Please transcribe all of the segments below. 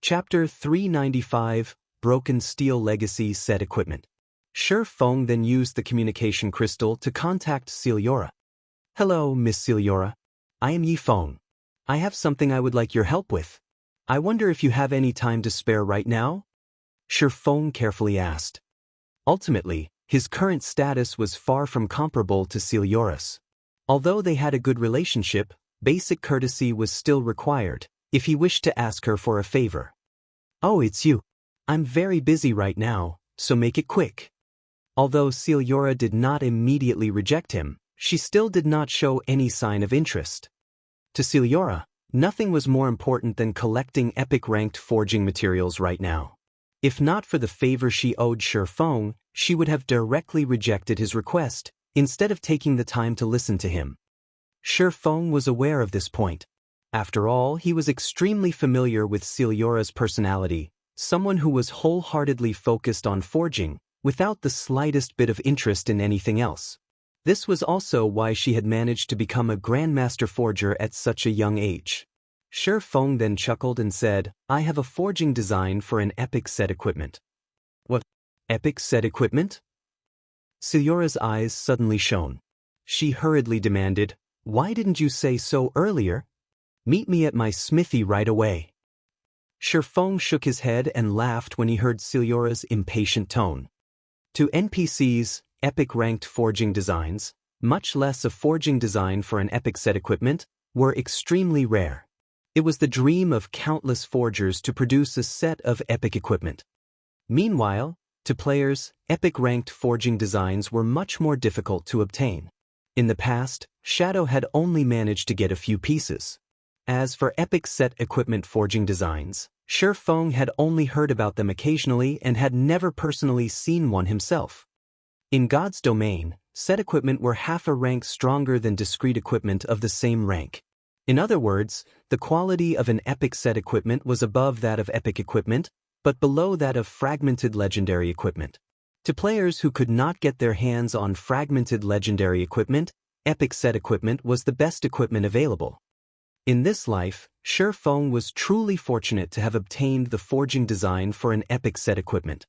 Chapter 395, Broken Steel Legacy Set Equipment. Feng then used the communication crystal to contact Xianxia. Hello, Miss Xianxia. I am Yi Feng. I have something I would like your help with. I wonder if you have any time to spare right now? Feng carefully asked. Ultimately, his current status was far from comparable to Xianxia's. Although they had a good relationship, basic courtesy was still required if he wished to ask her for a favor. Oh, it's you. I'm very busy right now, so make it quick. Although Xianxia did not immediately reject him, she still did not show any sign of interest. To Xianxia, nothing was more important than collecting epic-ranked forging materials right now. If not for the favor she owed Feng, she would have directly rejected his request, instead of taking the time to listen to him. Feng was aware of this point. After all, he was extremely familiar with Xianxia's personality, someone who was wholeheartedly focused on forging, without the slightest bit of interest in anything else. This was also why she had managed to become a Grandmaster Forger at such a young age. Feng then chuckled and said, I have a forging design for an epic set equipment. What? Epic set equipment? Xianxia's eyes suddenly shone. She hurriedly demanded, Why didn't you say so earlier? Meet me at my smithy right away. Feng shook his head and laughed when he heard Xianxia's impatient tone. To NPCs, epic-ranked forging designs, much less a forging design for an epic set equipment, were extremely rare. It was the dream of countless forgers to produce a set of epic equipment. Meanwhile, to players, epic-ranked forging designs were much more difficult to obtain. In the past, Shadow had only managed to get a few pieces. As for epic set equipment forging designs, Feng had only heard about them occasionally and had never personally seen one himself. In God's domain, set equipment were half a rank stronger than discrete equipment of the same rank. In other words, the quality of an epic set equipment was above that of epic equipment, but below that of fragmented legendary equipment. To players who could not get their hands on fragmented legendary equipment, epic set equipment was the best equipment available. In this life, Feng was truly fortunate to have obtained the forging design for an epic set equipment.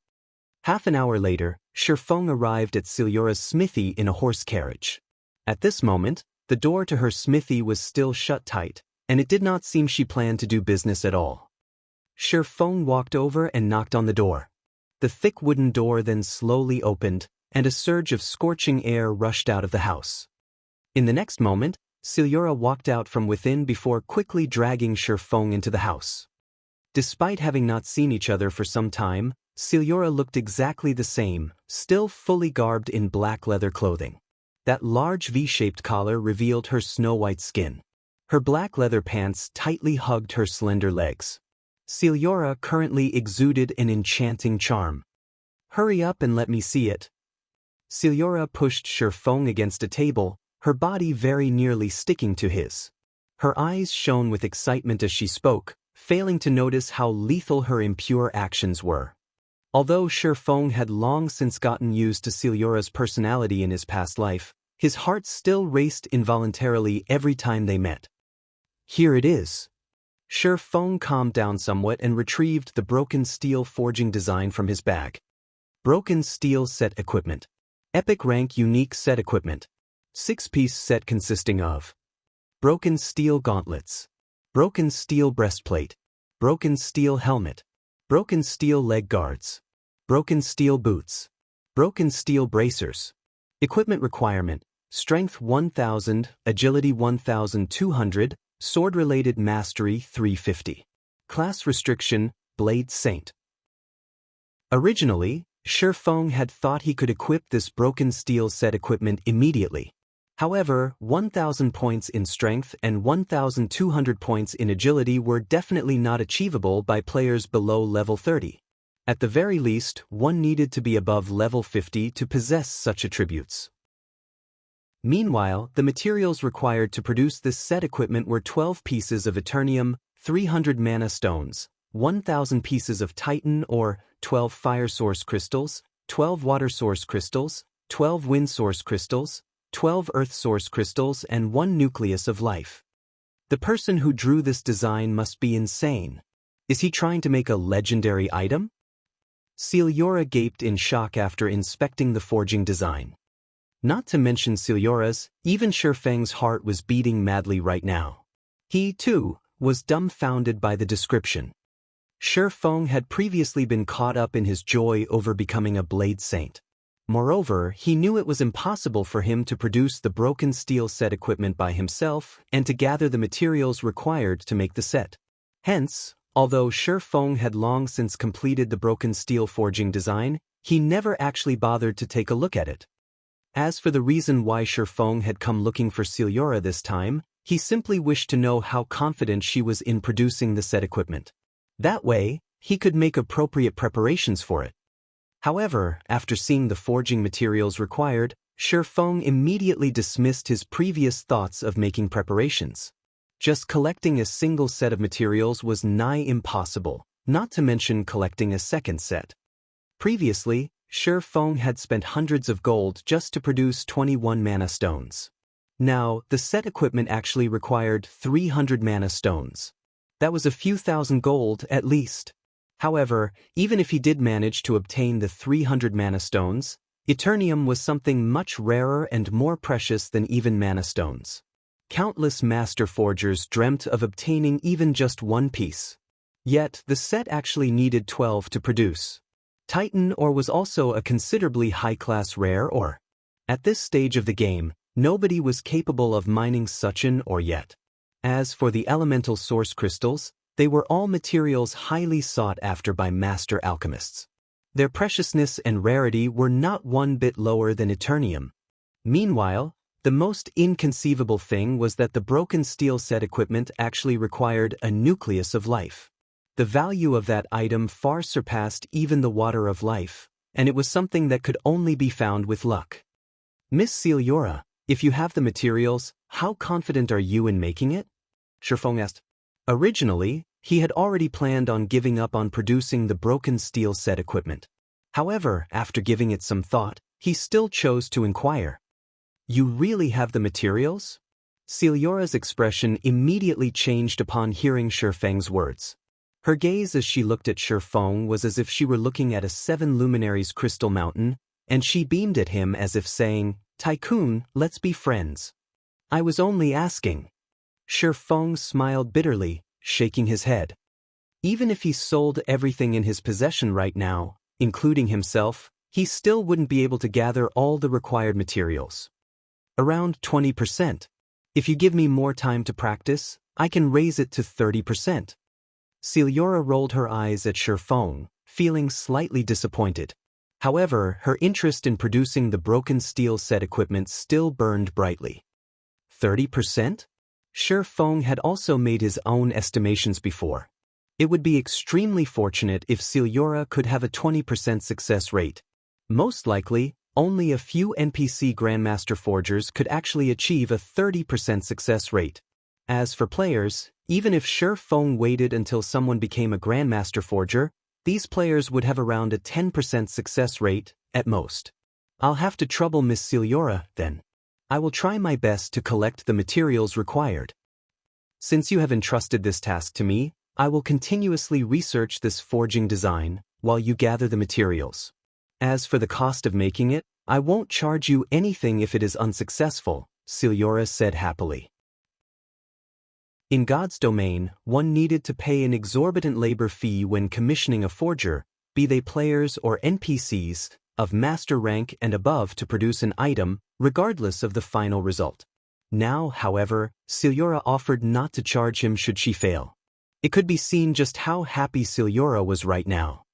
Half an hour later, Feng arrived at Xianxia's smithy in a horse carriage. At this moment, the door to her smithy was still shut tight, and it did not seem she planned to do business at all. Feng walked over and knocked on the door. The thick wooden door then slowly opened, and a surge of scorching air rushed out of the house. In the next moment, Xianxia walked out from within before quickly dragging Feng into the house. Despite having not seen each other for some time, Xianxia looked exactly the same, still fully garbed in black leather clothing. That large V-shaped collar revealed her snow-white skin. Her black leather pants tightly hugged her slender legs. Xianxia currently exuded an enchanting charm. Hurry up and let me see it. Xianxia pushed Feng against a table, her body very nearly sticking to his. Her eyes shone with excitement as she spoke, failing to notice how lethal her impure actions were. Although Feng had long since gotten used to Xianxia's personality in his past life, his heart still raced involuntarily every time they met. Here it is. Feng calmed down somewhat and retrieved the broken steel forging design from his bag. Broken steel set equipment. Epic rank unique set equipment. 6-piece set consisting of broken steel gauntlets, broken steel breastplate, broken steel helmet, broken steel leg guards, broken steel boots, broken steel bracers. Equipment requirement: strength 1000, agility 1200, sword-related mastery 350. Class restriction: Blade Saint. Originally, Feng had thought he could equip this broken steel set equipment immediately. However, 1,000 points in strength and 1,200 points in agility were definitely not achievable by players below level 30. At the very least, one needed to be above level 50 to possess such attributes. Meanwhile, the materials required to produce this set equipment were 12 pieces of Eternium, 300 mana stones, 1,000 pieces of Titan or 12 fire source crystals, 12 water source crystals, 12 wind source crystals, 12 earth source crystals, and 1 nucleus of life. The person who drew this design must be insane. Is he trying to make a legendary item? Xianxia gaped in shock after inspecting the forging design. Not to mention Xianxia's, even Shifeng's heart was beating madly right now. He, too, was dumbfounded by the description. Shifeng had previously been caught up in his joy over becoming a blade saint. Moreover, he knew it was impossible for him to produce the broken steel set equipment by himself and to gather the materials required to make the set. Hence, although Shifeng had long since completed the broken steel forging design, he never actually bothered to take a look at it. As for the reason why Shifeng had come looking for Xianxia this time, he simply wished to know how confident she was in producing the set equipment. That way, he could make appropriate preparations for it. However, after seeing the forging materials required, Shifeng immediately dismissed his previous thoughts of making preparations. Just collecting a single set of materials was nigh impossible, not to mention collecting a second set. Previously, Shifeng had spent hundreds of gold just to produce 21 mana stones. Now, the set equipment actually required 300 mana stones. That was a few thousand gold at least. However, even if he did manage to obtain the 300 mana stones, Eternium was something much rarer and more precious than even mana stones. Countless master forgers dreamt of obtaining even just one piece. Yet, the set actually needed 12 to produce. Titan ore was also a considerably high-class rare ore. At this stage of the game, nobody was capable of mining such an ore yet. As for the elemental source crystals, they were all materials highly sought after by master alchemists. Their preciousness and rarity were not one bit lower than Eternium. Meanwhile, the most inconceivable thing was that the broken steel set equipment actually required a nucleus of life. The value of that item far surpassed even the water of life, and it was something that could only be found with luck. Miss Xianxia, if you have the materials, how confident are you in making it? Shifeng asked. Originally, he had already planned on giving up on producing the broken steel set equipment. However, after giving it some thought, he still chose to inquire. You really have the materials? Xianxia's expression immediately changed upon hearing Shifeng's words. Her gaze as she looked at Shifeng was as if she were looking at a 7 luminaries crystal mountain, and she beamed at him as if saying, "Tycoon, let's be friends." I was only asking. Shifeng smiled bitterly, shaking his head. Even if he sold everything in his possession right now, including himself, he still wouldn't be able to gather all the required materials. Around 20%. If you give me more time to practice, I can raise it to 30%. Xianxia rolled her eyes at Shifeng, feeling slightly disappointed. However, her interest in producing the broken steel set equipment still burned brightly. 30%? Shifeng had also made his own estimations before. It would be extremely fortunate if Xianxia could have a 20% success rate. Most likely, only a few NPC Grandmaster Forgers could actually achieve a 30% success rate. As for players, even if Shifeng waited until someone became a Grandmaster Forger, these players would have around a 10% success rate, at most. I'll have to trouble Miss Xianxia, then. I will try my best to collect the materials required. Since you have entrusted this task to me, I will continuously research this forging design, while you gather the materials. As for the cost of making it, I won't charge you anything if it is unsuccessful, Xianxia said happily. In God's domain, one needed to pay an exorbitant labor fee when commissioning a forger, be they players or NPCs, of master rank and above to produce an item, regardless of the final result. Now, however, Xianxia offered not to charge him should she fail. It could be seen just how happy Xianxia was right now.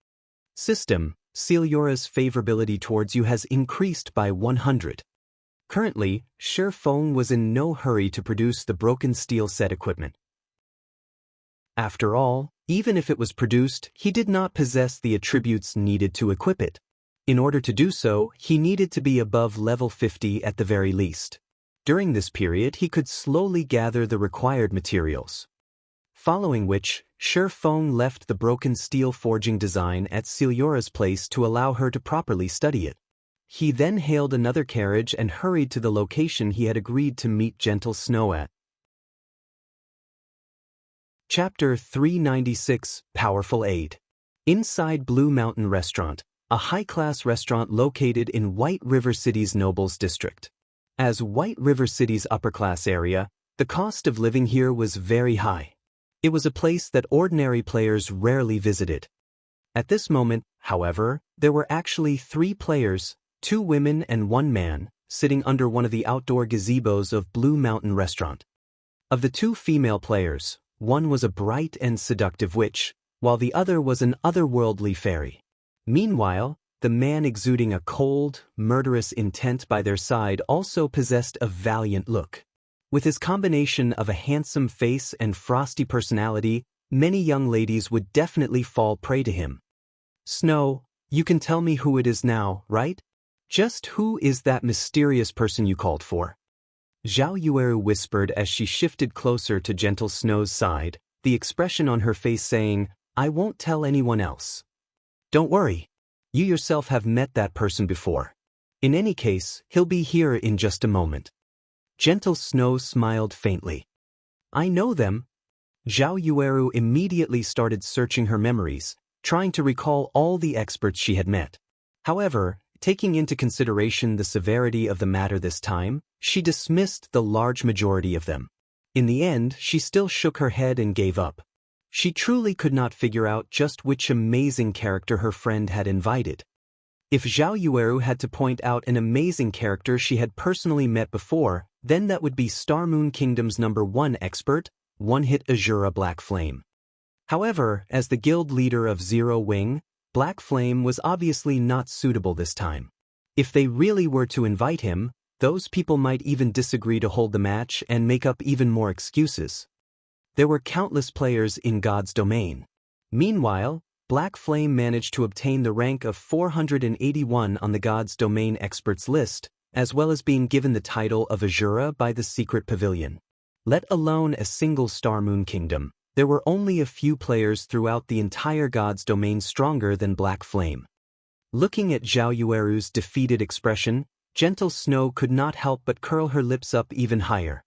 System, Xianxia's favorability towards you has increased by 100. Currently, Shifeng was in no hurry to produce the broken steel set equipment. After all, even if it was produced, he did not possess the attributes needed to equip it. In order to do so, he needed to be above level 50 at the very least. During this period, he could slowly gather the required materials. Following which, Shifeng left the broken steel forging design at Xianxia's place to allow her to properly study it. He then hailed another carriage and hurried to the location he had agreed to meet Gentle Snow at. Chapter 396, Powerful Aid. Inside Blue Mountain Restaurant, a high-class restaurant located in White River City's Nobles District. As White River City's upper-class area, the cost of living here was very high. It was a place that ordinary players rarely visited. At this moment, however, there were actually 3 players, 2 women and 1 man, sitting under one of the outdoor gazebos of Blue Mountain Restaurant. Of the 2 female players, one was a bright and seductive witch, while the other was an otherworldly fairy. Meanwhile, the man exuding a cold, murderous intent by their side also possessed a valiant look. With his combination of a handsome face and frosty personality, many young ladies would definitely fall prey to him. Snow, you can tell me who it is now, right? Just who is that mysterious person you called for? Zhao Yueru whispered as she shifted closer to Gentle Snow's side, the expression on her face saying, I won't tell anyone else. Don't worry. You yourself have met that person before. In any case, he'll be here in just a moment. Gentle Snow smiled faintly. I know them. Zhao Yueru immediately started searching her memories, trying to recall all the experts she had met. However, taking into consideration the severity of the matter this time, she dismissed the large majority of them. In the end, she still shook her head and gave up. She truly could not figure out just which amazing character her friend had invited. If Zhao Yueru had to point out an amazing character she had personally met before, then that would be Star Moon Kingdom's #1 expert, One-Hit Azura Black Flame. However, as the guild leader of Zero Wing, Black Flame was obviously not suitable this time. If they really were to invite him, those people might even disagree to hold the match and make up even more excuses. There were countless players in God's domain. Meanwhile, Black Flame managed to obtain the rank of 481 on the God's domain experts list, as well as being given the title of Azura by the Secret Pavilion. Let alone a single Star Moon Kingdom, there were only a few players throughout the entire God's domain stronger than Black Flame. Looking at Zhao Yueru's defeated expression, Gentle Snow could not help but curl her lips up even higher.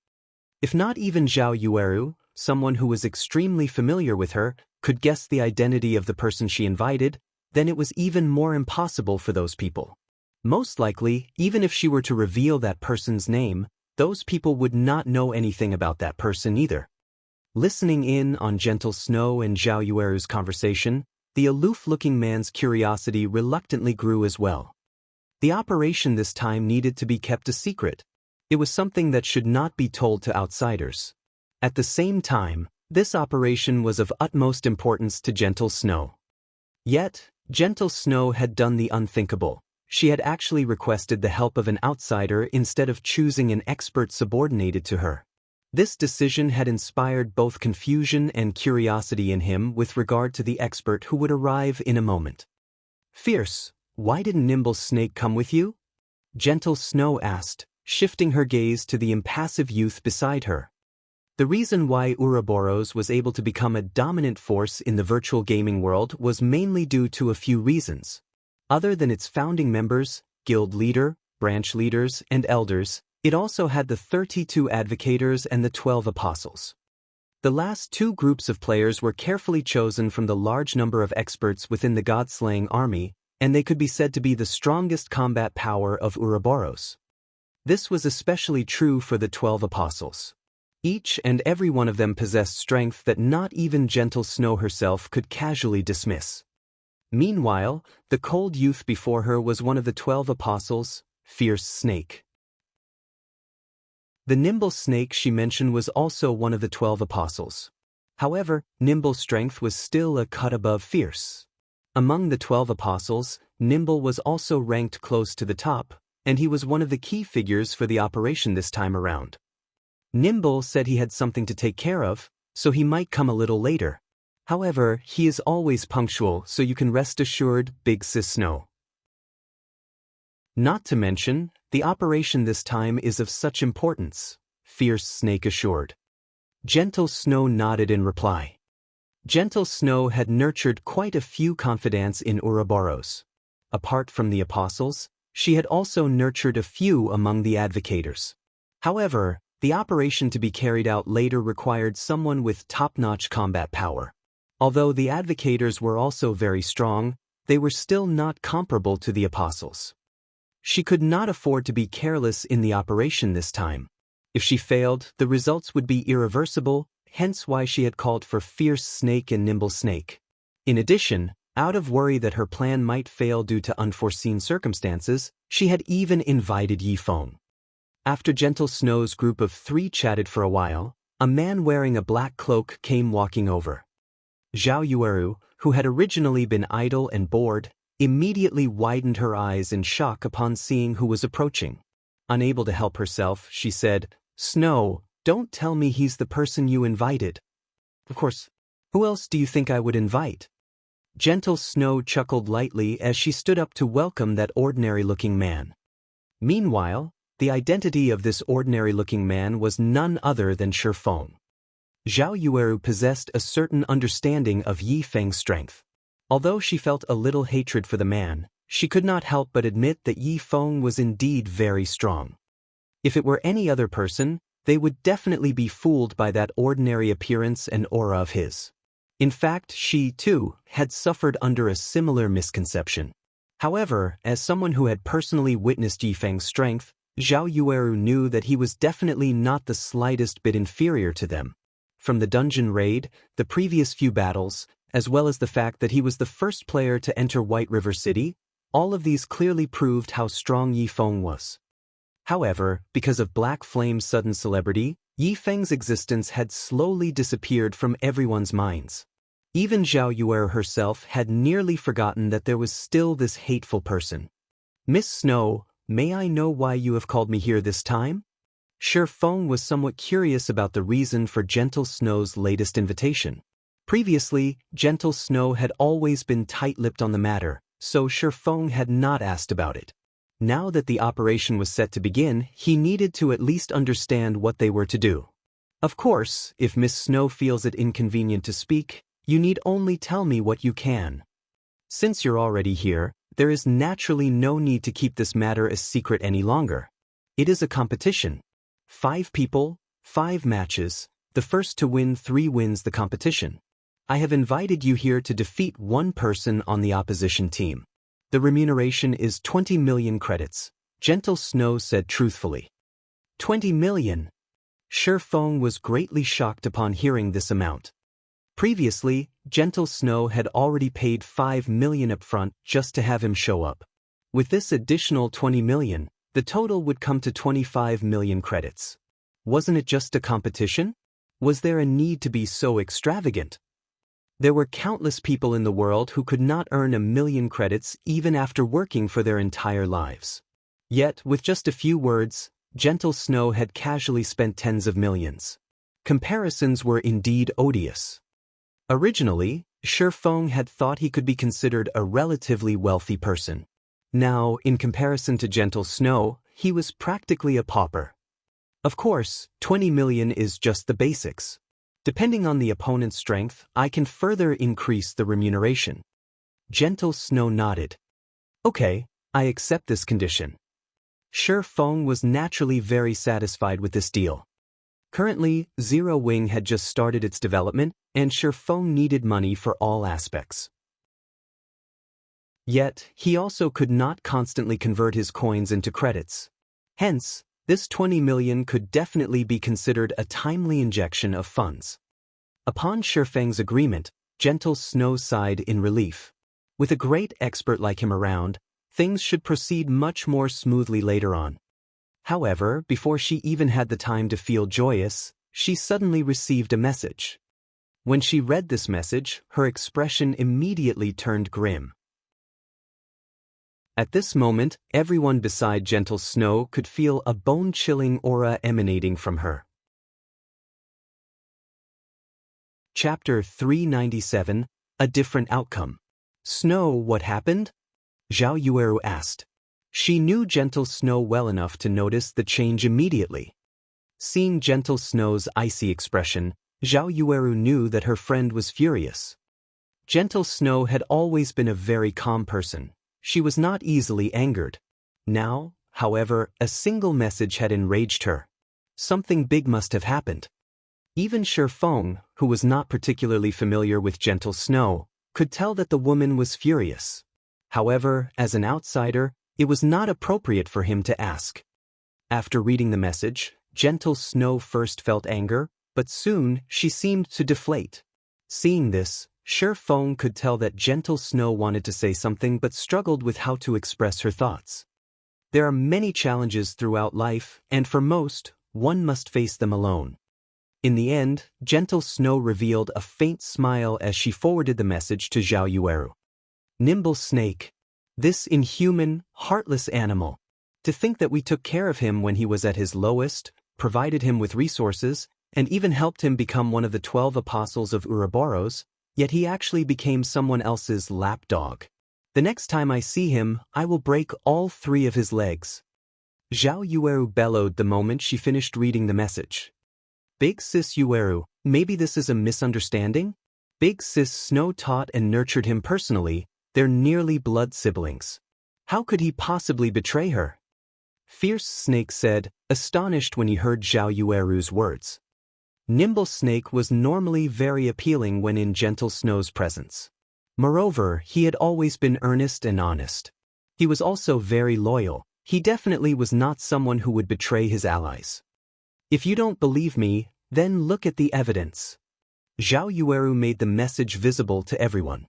If not even Zhao Yueru, someone who was extremely familiar with her, could guess the identity of the person she invited, then it was even more impossible for those people. Most likely, even if she were to reveal that person's name, those people would not know anything about that person either. Listening in on Gentle Snow and Zhao Yueru's conversation, the aloof-looking man's curiosity reluctantly grew as well. The operation this time needed to be kept a secret. It was something that should not be told to outsiders. At the same time, this operation was of utmost importance to Gentle Snow. Yet, Gentle Snow had done the unthinkable. She had actually requested the help of an outsider instead of choosing an expert subordinated to her. This decision had inspired both confusion and curiosity in him with regard to the expert who would arrive in a moment. Fierce, why didn't Nimble Snake come with you? Gentle Snow asked, shifting her gaze to the impassive youth beside her. The reason why Ouroboros was able to become a dominant force in the virtual gaming world was mainly due to a few reasons. Other than its founding members, guild leader, branch leaders, and elders, it also had the 32 advocators and the 12 apostles. The last 2 groups of players were carefully chosen from the large number of experts within the God-slaying army, and they could be said to be the strongest combat power of Ouroboros. This was especially true for the 12 apostles. Each and every one of them possessed strength that not even Gentle Snow herself could casually dismiss. Meanwhile, the cold youth before her was one of the 12 apostles, Fierce Snake. The Nimble Snake she mentioned was also one of the 12 apostles. However, Nimble's strength was still a cut above Fierce. Among the 12 apostles, Nimble was also ranked close to the top, and he was one of the key figures for the operation this time around. Nimble said he had something to take care of, so he might come a little later. However, he is always punctual, so you can rest assured, Big Sis Snow. Not to mention, the operation this time is of such importance, Fierce Snake assured. Gentle Snow nodded in reply. Gentle Snow had nurtured quite a few confidants in Ouroboros. Apart from the apostles, she had also nurtured a few among the advocators. However, The operation to be carried out later required someone with top-notch combat power. Although the advocators were also very strong, they were still not comparable to the apostles. She could not afford to be careless in the operation this time. If she failed, the results would be irreversible, hence why she had called for Fierce Snake and Nimble Snake. In addition, out of worry that her plan might fail due to unforeseen circumstances, she had even invited Yi Feng. After Gentle Snow's group of 3 chatted for a while, a man wearing a black cloak came walking over. Zhao Yueru, who had originally been idle and bored, immediately widened her eyes in shock upon seeing who was approaching. Unable to help herself, she said, "Snow, don't tell me he's the person you invited." "Of course. Who else do you think I would invite?" Gentle Snow chuckled lightly as she stood up to welcome that ordinary-looking man. Meanwhile, the identity of this ordinary-looking man was none other than Shi Feng. Zhao Yueru possessed a certain understanding of Yi Feng's strength. Although she felt a little hatred for the man, she could not help but admit that Yi Feng was indeed very strong. If it were any other person, they would definitely be fooled by that ordinary appearance and aura of his. In fact, she, too, had suffered under a similar misconception. However, as someone who had personally witnessed Yi Feng's strength, Zhao Yueru knew that he was definitely not the slightest bit inferior to them. From the dungeon raid, the previous few battles, as well as the fact that he was the first player to enter White River City, all of these clearly proved how strong Yi Feng was. However, because of Black Flame's sudden celebrity, Yi Feng's existence had slowly disappeared from everyone's minds. Even Zhao Yueru herself had nearly forgotten that there was still this hateful person. "Miss Snow, may I know why you have called me here this time?" Shi Feng was somewhat curious about the reason for Gentle Snow's latest invitation. Previously, Gentle Snow had always been tight-lipped on the matter, so Shi Feng had not asked about it. Now that the operation was set to begin, he needed to at least understand what they were to do. "Of course, if Miss Snow feels it inconvenient to speak, you need only tell me what you can. Since you're already here, there is naturally no need to keep this matter a secret any longer. It is a competition. 5 people, 5 matches, the first to win 3 wins the competition. I have invited you here to defeat 1 person on the opposition team. The remuneration is 20 million credits, Gentle Snow said truthfully. 20 million? Shi Feng was greatly shocked upon hearing this amount. Previously, Gentle Snow had already paid 5 million upfront just to have him show up. With this additional 20 million, the total would come to 25 million credits. Wasn't it just a competition? Was there a need to be so extravagant? There were countless people in the world who could not earn 1,000,000 credits even after working for their entire lives. Yet, with just a few words, Gentle Snow had casually spent tens of millions. Comparisons were indeed odious. Originally, Shi Feng had thought he could be considered a relatively wealthy person. Now, in comparison to Gentle Snow, he was practically a pauper. Of course, 20 million is just the basics. Depending on the opponent's strength, I can further increase the remuneration. Gentle Snow nodded. Okay, I accept this condition. Shi Feng was naturally very satisfied with this deal. Currently, Zero Wing had just started its development, and Shi Feng needed money for all aspects. Yet, he also could not constantly convert his coins into credits. Hence, this 20 million could definitely be considered a timely injection of funds. Upon Shi Feng's agreement, Gentle Snow sighed in relief. With a great expert like him around, things should proceed much more smoothly later on. However, before she even had the time to feel joyous, she suddenly received a message. When she read this message, her expression immediately turned grim. At this moment, everyone beside Gentle Snow could feel a bone-chilling aura emanating from her. Chapter 397, A Different Outcome. Snow, what happened? Zhao Yueru asked. She knew Gentle Snow well enough to notice the change immediately. Seeing Gentle Snow's icy expression, Zhao Yueru knew that her friend was furious. Gentle Snow had always been a very calm person. She was not easily angered. Now, however, a single message had enraged her. Something big must have happened. Even Shi Feng, who was not particularly familiar with gentle snow, could tell that the woman was furious. However, as an outsider, it was not appropriate for him to ask. After reading the message, gentle snow first felt anger, but soon she seemed to deflate. Seeing this, Shi Feng could tell that gentle snow wanted to say something but struggled with how to express her thoughts. There are many challenges throughout life, and for most, one must face them alone. In the end, gentle snow revealed a faint smile as she forwarded the message to Zhao Yueru. Nimble snake. This inhuman, heartless animal. To think that we took care of him when he was at his lowest, provided him with resources, and even helped him become one of the 12 apostles of Ouroboros, yet he actually became someone else's lapdog. The next time I see him, I will break all 3 of his legs. Zhao Yueru bellowed the moment she finished reading the message. Big Sis Yueru, maybe this is a misunderstanding? Big Sis Snow taught and nurtured him personally, they're nearly blood siblings. How could he possibly betray her? Fierce Snake said, astonished when he heard Zhao Yueru's words. Nimble Snake was normally very appealing when in Gentle Snow's presence. Moreover, he had always been earnest and honest. He was also very loyal. He definitely was not someone who would betray his allies. If you don't believe me, then look at the evidence. Zhao Yueru made the message visible to everyone.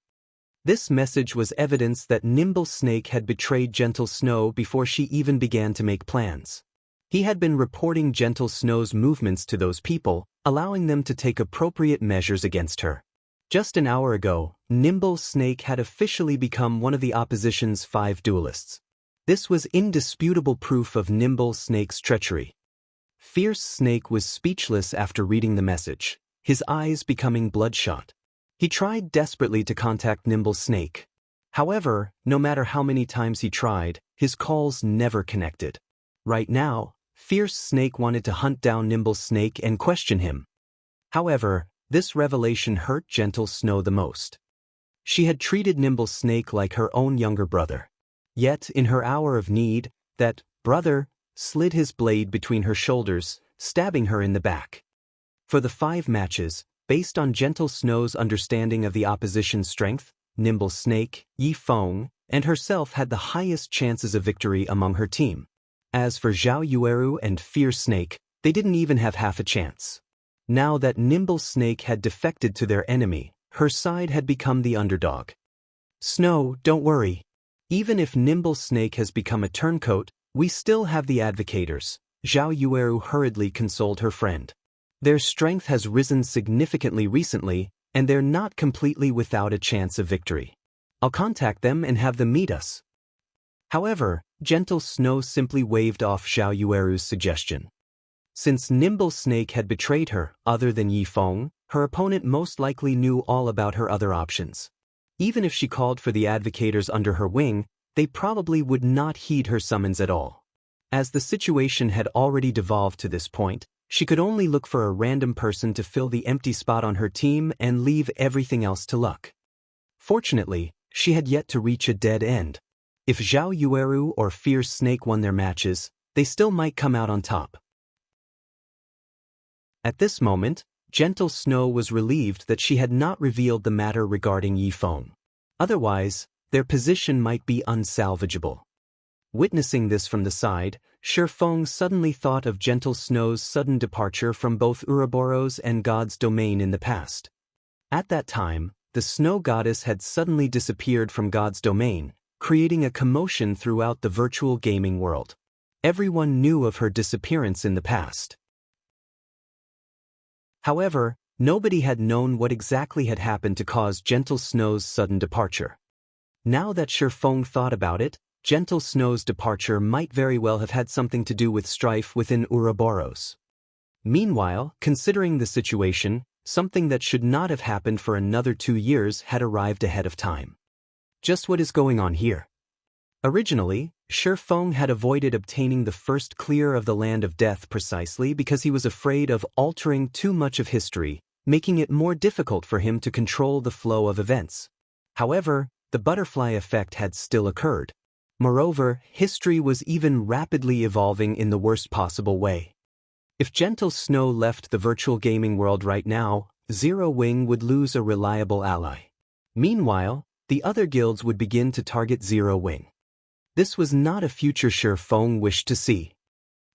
This message was evidence that Nimble Snake had betrayed Gentle Snow before she even began to make plans. He had been reporting Gentle Snow's movements to those people, allowing them to take appropriate measures against her. Just an hour ago, Nimble Snake had officially become one of the opposition's 5 duelists. This was indisputable proof of Nimble Snake's treachery. Fierce Snake was speechless after reading the message, his eyes becoming bloodshot. He tried desperately to contact Nimble Snake. However, no matter how many times he tried, his calls never connected. Right now, Fierce Snake wanted to hunt down Nimble Snake and question him. However, this revelation hurt Gentle Snow the most. She had treated Nimble Snake like her own younger brother. Yet, in her hour of need, that brother slid his blade between her shoulders, stabbing her in the back. For the 5 matches, based on Gentle Snow's understanding of the opposition's strength, Nimble Snake, Yi Feng, and herself had the highest chances of victory among her team. As for Zhao Yueru and Fierce Snake, they didn't even have half a chance. Now that Nimble Snake had defected to their enemy, her side had become the underdog. Snow, don't worry. Even if Nimble Snake has become a turncoat, we still have the Advocators, Zhao Yueru hurriedly consoled her friend. Their strength has risen significantly recently, and they're not completely without a chance of victory. I'll contact them and have them meet us. However, Gentle Snow simply waved off Zhao Yueru's suggestion. Since Nimble Snake had betrayed her, other than Yi Feng, her opponent most likely knew all about her other options. Even if she called for the Advocators under her wing, they probably would not heed her summons at all. As the situation had already devolved to this point, she could only look for a random person to fill the empty spot on her team and leave everything else to luck. Fortunately, she had yet to reach a dead end. If Zhao Yueru or Fierce Snake won their matches, they still might come out on top. At this moment, Gentle Snow was relieved that she had not revealed the matter regarding Yi Feng. Otherwise, their position might be unsalvageable. Witnessing this from the side, Shi Feng suddenly thought of Gentle Snow's sudden departure from both Ouroboros and God's domain in the past. At that time, the snow goddess had suddenly disappeared from God's domain, creating a commotion throughout the virtual gaming world. Everyone knew of her disappearance in the past. However, nobody had known what exactly had happened to cause Gentle Snow's sudden departure. Now that Shi Feng thought about it, Gentle Snow's departure might very well have had something to do with strife within Ouroboros. Meanwhile, considering the situation, something that should not have happened for another 2 years had arrived ahead of time. Just what is going on here? Originally, Shi Feng had avoided obtaining the first clear of the Land of Death precisely because he was afraid of altering too much of history, making it more difficult for him to control the flow of events. However, the butterfly effect had still occurred. Moreover, history was even rapidly evolving in the worst possible way. If Gentle Snow left the virtual gaming world right now, Zero Wing would lose a reliable ally. Meanwhile, the other guilds would begin to target Zero Wing. This was not a future Shi Feng wished to see.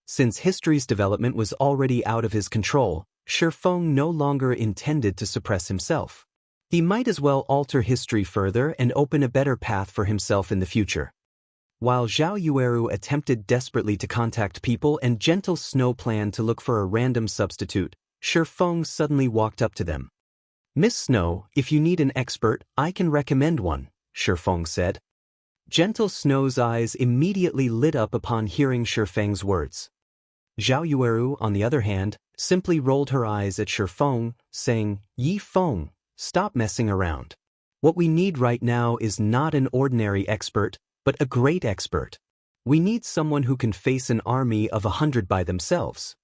Since history's development was already out of his control, Shi Feng no longer intended to suppress himself. He might as well alter history further and open a better path for himself in the future. While Zhao Yueru attempted desperately to contact people and Gentle Snow planned to look for a random substitute, Shi Feng suddenly walked up to them. "Miss Snow, if you need an expert, I can recommend one," Shi Feng said. Gentle Snow's eyes immediately lit up upon hearing Shi Feng's words. Zhao Yueru, on the other hand, simply rolled her eyes at Shi Feng, saying, "Yi Feng, stop messing around. What we need right now is not an ordinary expert, but a great expert. We need someone who can face an army of 100 by themselves.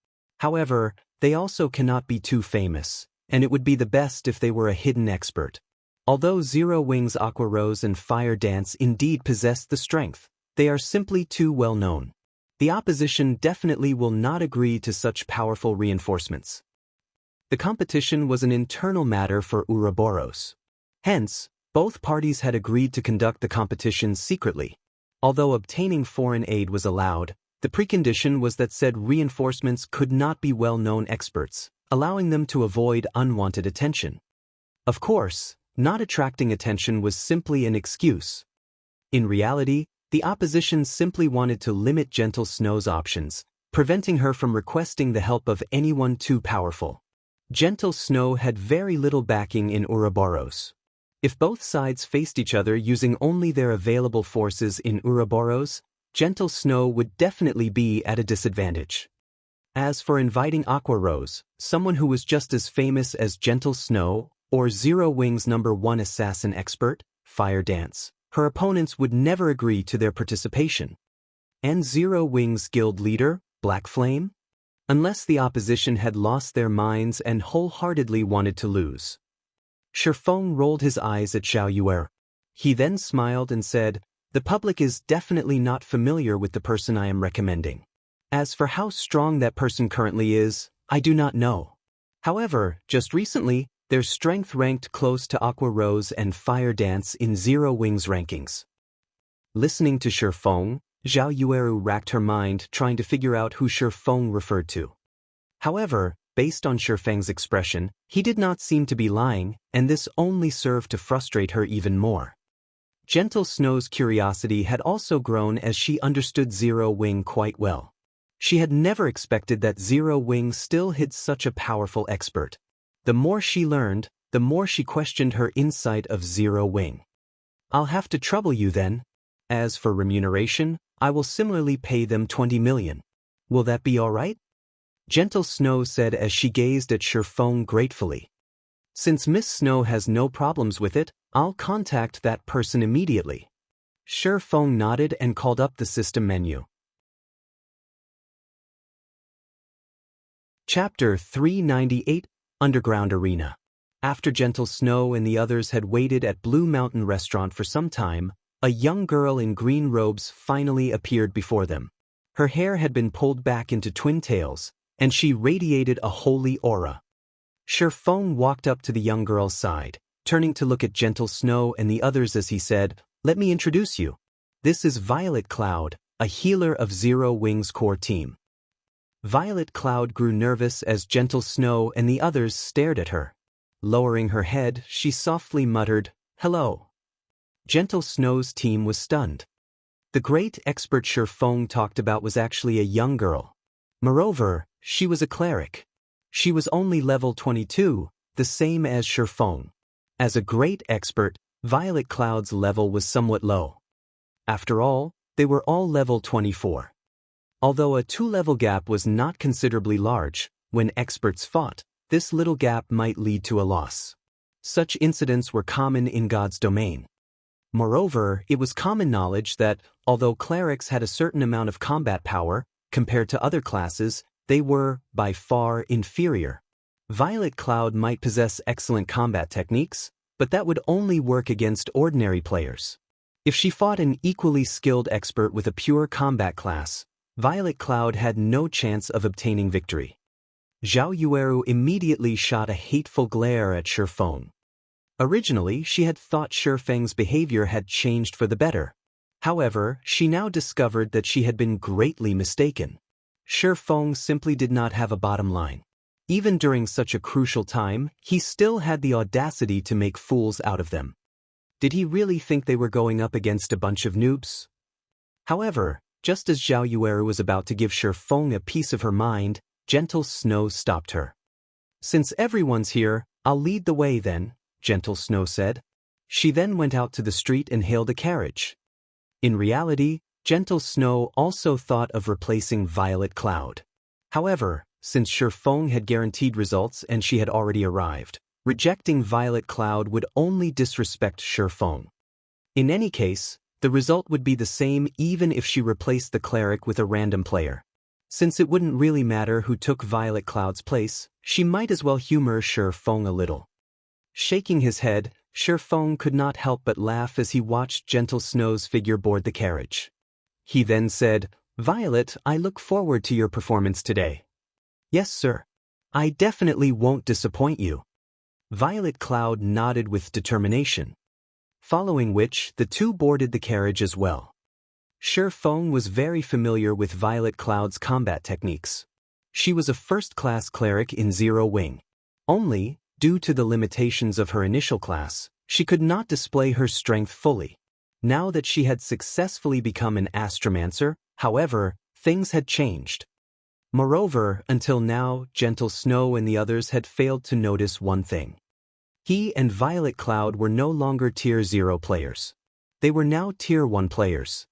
However, they also cannot be too famous, and it would be the best if they were a hidden expert. Although Zero Wing's Aqua Rose and Fire Dance indeed possess the strength, they are simply too well known. The opposition definitely will not agree to such powerful reinforcements." The competition was an internal matter for Ouroboros. Hence, both parties had agreed to conduct the competition secretly. Although obtaining foreign aid was allowed, the precondition was that said reinforcements could not be well-known experts, allowing them to avoid unwanted attention. Of course, not attracting attention was simply an excuse. In reality, the opposition simply wanted to limit Gentle Snow's options, preventing her from requesting the help of anyone too powerful. Gentle Snow had very little backing in Ouroboros. If both sides faced each other using only their available forces in Ouroboros, Gentle Snow would definitely be at a disadvantage. As for inviting Aqua Rose, someone who was just as famous as Gentle Snow, or Zero Wing's #1 assassin expert, Fire Dance, her opponents would never agree to their participation. And Zero Wing's guild leader, Black Flame? Unless the opposition had lost their minds and wholeheartedly wanted to lose. Shi Feng rolled his eyes at Zhao Yueru. He then smiled and said, "The public is definitely not familiar with the person I am recommending. As for how strong that person currently is, I do not know. However, just recently, their strength ranked close to Aqua Rose and Fire Dance in Zero Wing's rankings." Listening to Shi Feng, Zhao Yueru racked her mind trying to figure out who Shi Feng referred to. However, based on Shi Feng's expression, he did not seem to be lying, and this only served to frustrate her even more. Gentle Snow's curiosity had also grown as she understood Zero Wing quite well. She had never expected that Zero Wing still hid such a powerful expert. The more she learned, the more she questioned her insight of Zero Wing. "I'll have to trouble you then. As for remuneration, I will similarly pay them 20 million. Will that be all right?" Gentle Snow said as she gazed at Shi Feng gratefully. "Since Miss Snow has no problems with it, I'll contact that person immediately." Shi Feng nodded and called up the system menu. Chapter 398, Underground Arena. After Gentle Snow and the others had waited at Blue Mountain Restaurant for some time, a young girl in green robes finally appeared before them. Her hair had been pulled back into twin tails, and she radiated a holy aura. Shi Feng walked up to the young girl's side, turning to look at Gentle Snow and the others as he said, "Let me introduce you. This is Violet Cloud, a healer of Zero Wing's core team." Violet Cloud grew nervous as Gentle Snow and the others stared at her. Lowering her head, she softly muttered, "Hello." Gentle Snow's team was stunned. The great expert Shi Feng talked about was actually a young girl. Moreover, she was a cleric. She was only level 22, the same as Shi Feng. As a great expert, Violet Cloud's level was somewhat low. After all, they were all level 24. Although a 2-level gap was not considerably large, when experts fought, this little gap might lead to a loss. Such incidents were common in God's domain. Moreover, it was common knowledge that, although clerics had a certain amount of combat power, compared to other classes, they were, by far, inferior. Violet Cloud might possess excellent combat techniques, but that would only work against ordinary players. If she fought an equally skilled expert with a pure combat class, Violet Cloud had no chance of obtaining victory. Zhao Yueru immediately shot a hateful glare at Shi Feng. Originally, she had thought Shi Feng's behavior had changed for the better. However, she now discovered that she had been greatly mistaken. Shi Feng simply did not have a bottom line. Even during such a crucial time, he still had the audacity to make fools out of them. Did he really think they were going up against a bunch of noobs? However, just as Zhao Yueru was about to give Shi Feng a piece of her mind, Gentle Snow stopped her. "Since everyone's here, I'll lead the way then," Gentle Snow said. She then went out to the street and hailed a carriage. In reality, Gentle Snow also thought of replacing Violet Cloud. However, since Shi Feng had guaranteed results and she had already arrived, rejecting Violet Cloud would only disrespect Shi Feng. In any case, the result would be the same even if she replaced the cleric with a random player. Since it wouldn't really matter who took Violet Cloud's place, she might as well humor Shi Feng a little. Shaking his head, Shi Feng could not help but laugh as he watched Gentle Snow's figure board the carriage. He then said, "Violet, I look forward to your performance today." "Yes, sir. I definitely won't disappoint you." Violet Cloud nodded with determination. Following which, the two boarded the carriage as well. Shi Feng was very familiar with Violet Cloud's combat techniques. She was a first-class cleric in Zero Wing. Only, due to the limitations of her initial class, she could not display her strength fully. Now that she had successfully become an Astromancer, however, things had changed. Moreover, until now, Gentle Snow and the others had failed to notice one thing. He and Violet Cloud were no longer Tier 0 players. They were now Tier 1 players.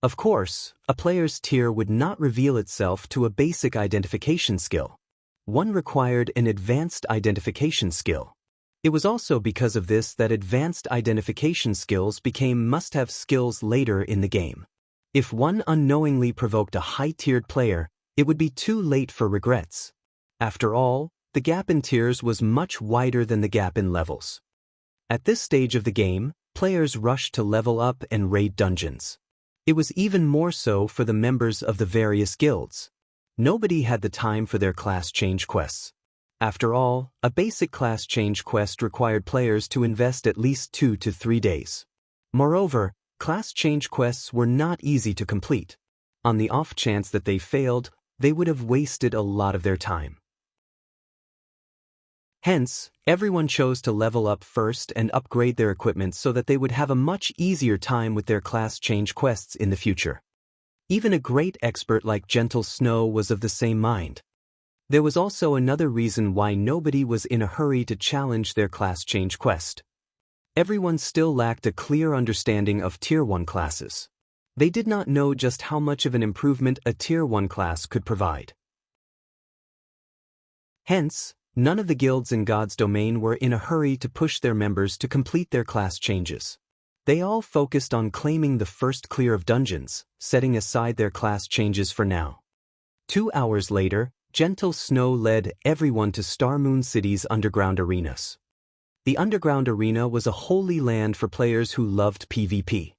Of course, a player's tier would not reveal itself to a basic identification skill. One required an advanced identification skill. It was also because of this that advanced identification skills became must-have skills later in the game. If one unknowingly provoked a high-tiered player, it would be too late for regrets. After all, the gap in tiers was much wider than the gap in levels. At this stage of the game, players rushed to level up and raid dungeons. It was even more so for the members of the various guilds. Nobody had the time for their class change quests. After all, a basic class change quest required players to invest at least 2 to 3 days. Moreover, class change quests were not easy to complete. On the off chance that they failed, they would have wasted a lot of their time. Hence, everyone chose to level up first and upgrade their equipment so that they would have a much easier time with their class change quests in the future. Even a great expert like Gentle Snow was of the same mind. There was also another reason why nobody was in a hurry to challenge their class change quest. Everyone still lacked a clear understanding of Tier 1 classes. They did not know just how much of an improvement a Tier 1 class could provide. Hence, none of the guilds in God's domain were in a hurry to push their members to complete their class changes. They all focused on claiming the first clear of dungeons, setting aside their class changes for now. 2 hours later, Gentle Snow led everyone to Star Moon City's underground arenas. The underground arena was a holy land for players who loved PvP.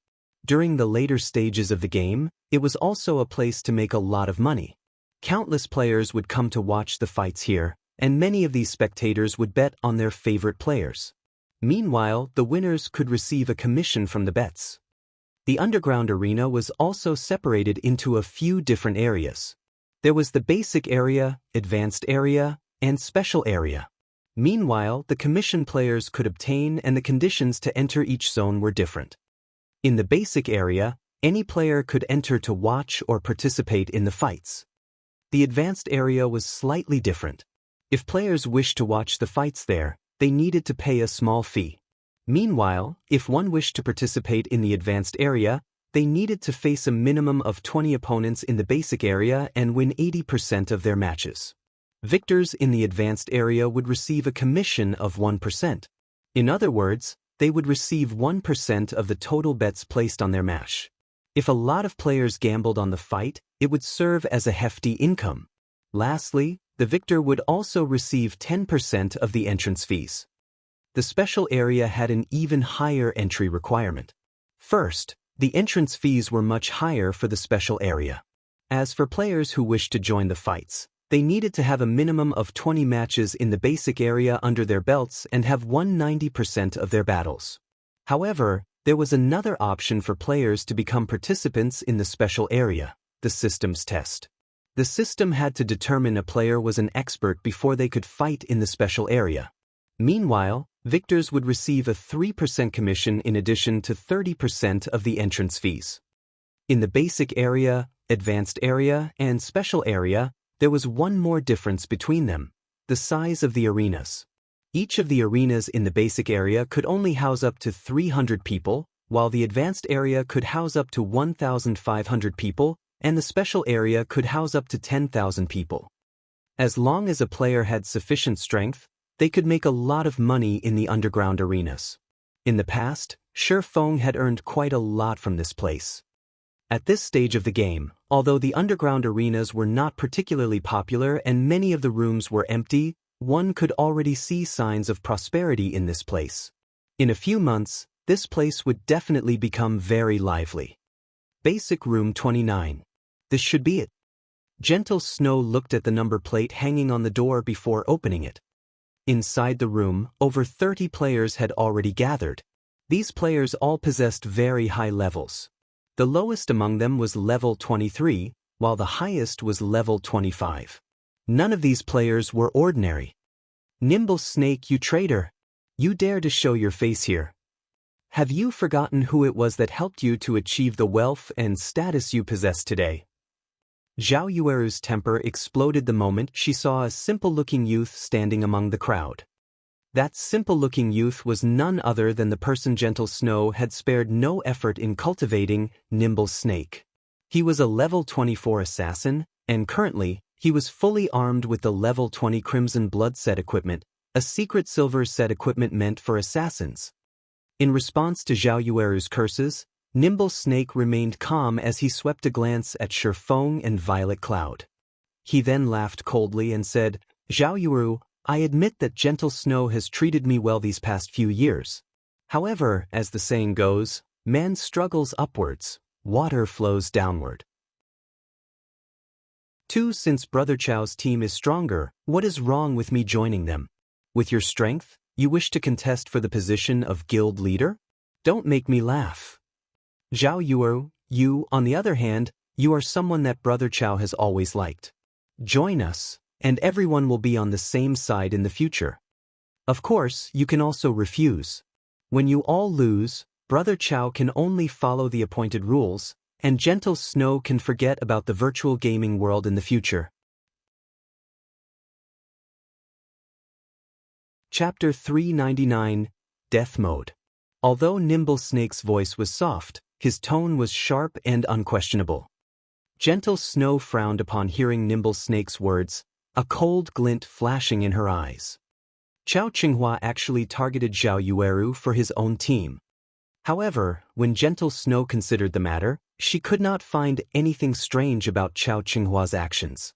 During the later stages of the game, it was also a place to make a lot of money. Countless players would come to watch the fights here, and many of these spectators would bet on their favorite players. Meanwhile, the winners could receive a commission from the bets. The underground arena was also separated into a few different areas. There was the basic area, advanced area, and special area. Meanwhile, the commission players could obtain and the conditions to enter each zone were different. In the basic area, any player could enter to watch or participate in the fights. The advanced area was slightly different. If players wished to watch the fights there, they needed to pay a small fee. Meanwhile, if one wished to participate in the advanced area, they needed to face a minimum of 20 opponents in the basic area and win 80% of their matches. Victors in the advanced area would receive a commission of 1%. In other words, they would receive 1% of the total bets placed on their match. If a lot of players gambled on the fight, it would serve as a hefty income. Lastly, the victor would also receive 10% of the entrance fees. The special area had an even higher entry requirement. First, the entrance fees were much higher for the special area. As for players who wished to join the fights, they needed to have a minimum of 20 matches in the basic area under their belts and have won 90% of their battles. However, there was another option for players to become participants in the special area, the systems test. The system had to determine a player was an expert before they could fight in the special area. Meanwhile, victors would receive a 3% commission in addition to 30% of the entrance fees. In the basic area, advanced area, and special area, there was one more difference between them: the size of the arenas. Each of the arenas in the basic area could only house up to 300 people, while the advanced area could house up to 1,500 people, and the special area could house up to 10,000 people. As long as a player had sufficient strength, they could make a lot of money in the underground arenas. In the past, Shi Feng had earned quite a lot from this place. At this stage of the game, although the underground arenas were not particularly popular and many of the rooms were empty, one could already see signs of prosperity in this place. In a few months, this place would definitely become very lively. Basic Room 29. This should be it. Gentle Snow looked at the number plate hanging on the door before opening it. Inside the room, over 30 players had already gathered. These players all possessed very high levels. The lowest among them was level 23, while the highest was level 25. None of these players were ordinary. Nimble Snake, you traitor! You dare to show your face here. Have you forgotten who it was that helped you to achieve the wealth and status you possess today? Zhao Yueru's temper exploded the moment she saw a simple-looking youth standing among the crowd. That simple-looking youth was none other than the person Gentle Snow had spared no effort in cultivating, Nimble Snake. He was a level 24 assassin, and currently, he was fully armed with the level 20 Crimson Blood set equipment, a secret silver set equipment meant for assassins. In response to Zhao Yueru's curses, Nimble Snake remained calm as he swept a glance at Shi Feng and Violet Cloud. He then laughed coldly and said, "Zhao Yueru, I admit that Gentle Snow has treated me well these past few years. However, as the saying goes, man struggles upwards, water flows downward. 2. Since Brother Chao's team is stronger, what is wrong with me joining them? With your strength, you wish to contest for the position of guild leader? Don't make me laugh. Zhao Yueru, you, on the other hand, you are someone that Brother Chao has always liked. Join us, and everyone will be on the same side in the future. Of course, you can also refuse. When you all lose, Brother Chao can only follow the appointed rules, and Gentle Snow can forget about the virtual gaming world in the future. Chapter 399, Death Mode. Although Nimble Snake's voice was soft, his tone was sharp and unquestionable. Gentle Snow frowned upon hearing Nimble Snake's words, a cold glint flashing in her eyes. Chao Qinghua actually targeted Zhao Yueru for his own team. However, when Gentle Snow considered the matter, she could not find anything strange about Chao Qinghua's actions.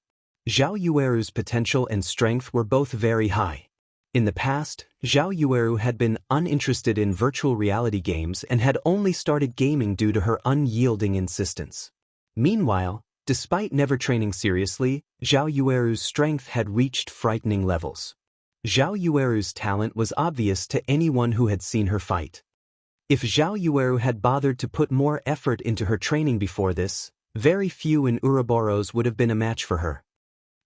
Zhao Yueru's potential and strength were both very high. In the past, Zhao Yueru had been uninterested in virtual reality games and had only started gaming due to her unyielding insistence. Meanwhile, despite never training seriously, Zhao Yueru's strength had reached frightening levels. Zhao Yueru's talent was obvious to anyone who had seen her fight. If Zhao Yueru had bothered to put more effort into her training before this, very few in Ouroboros would have been a match for her.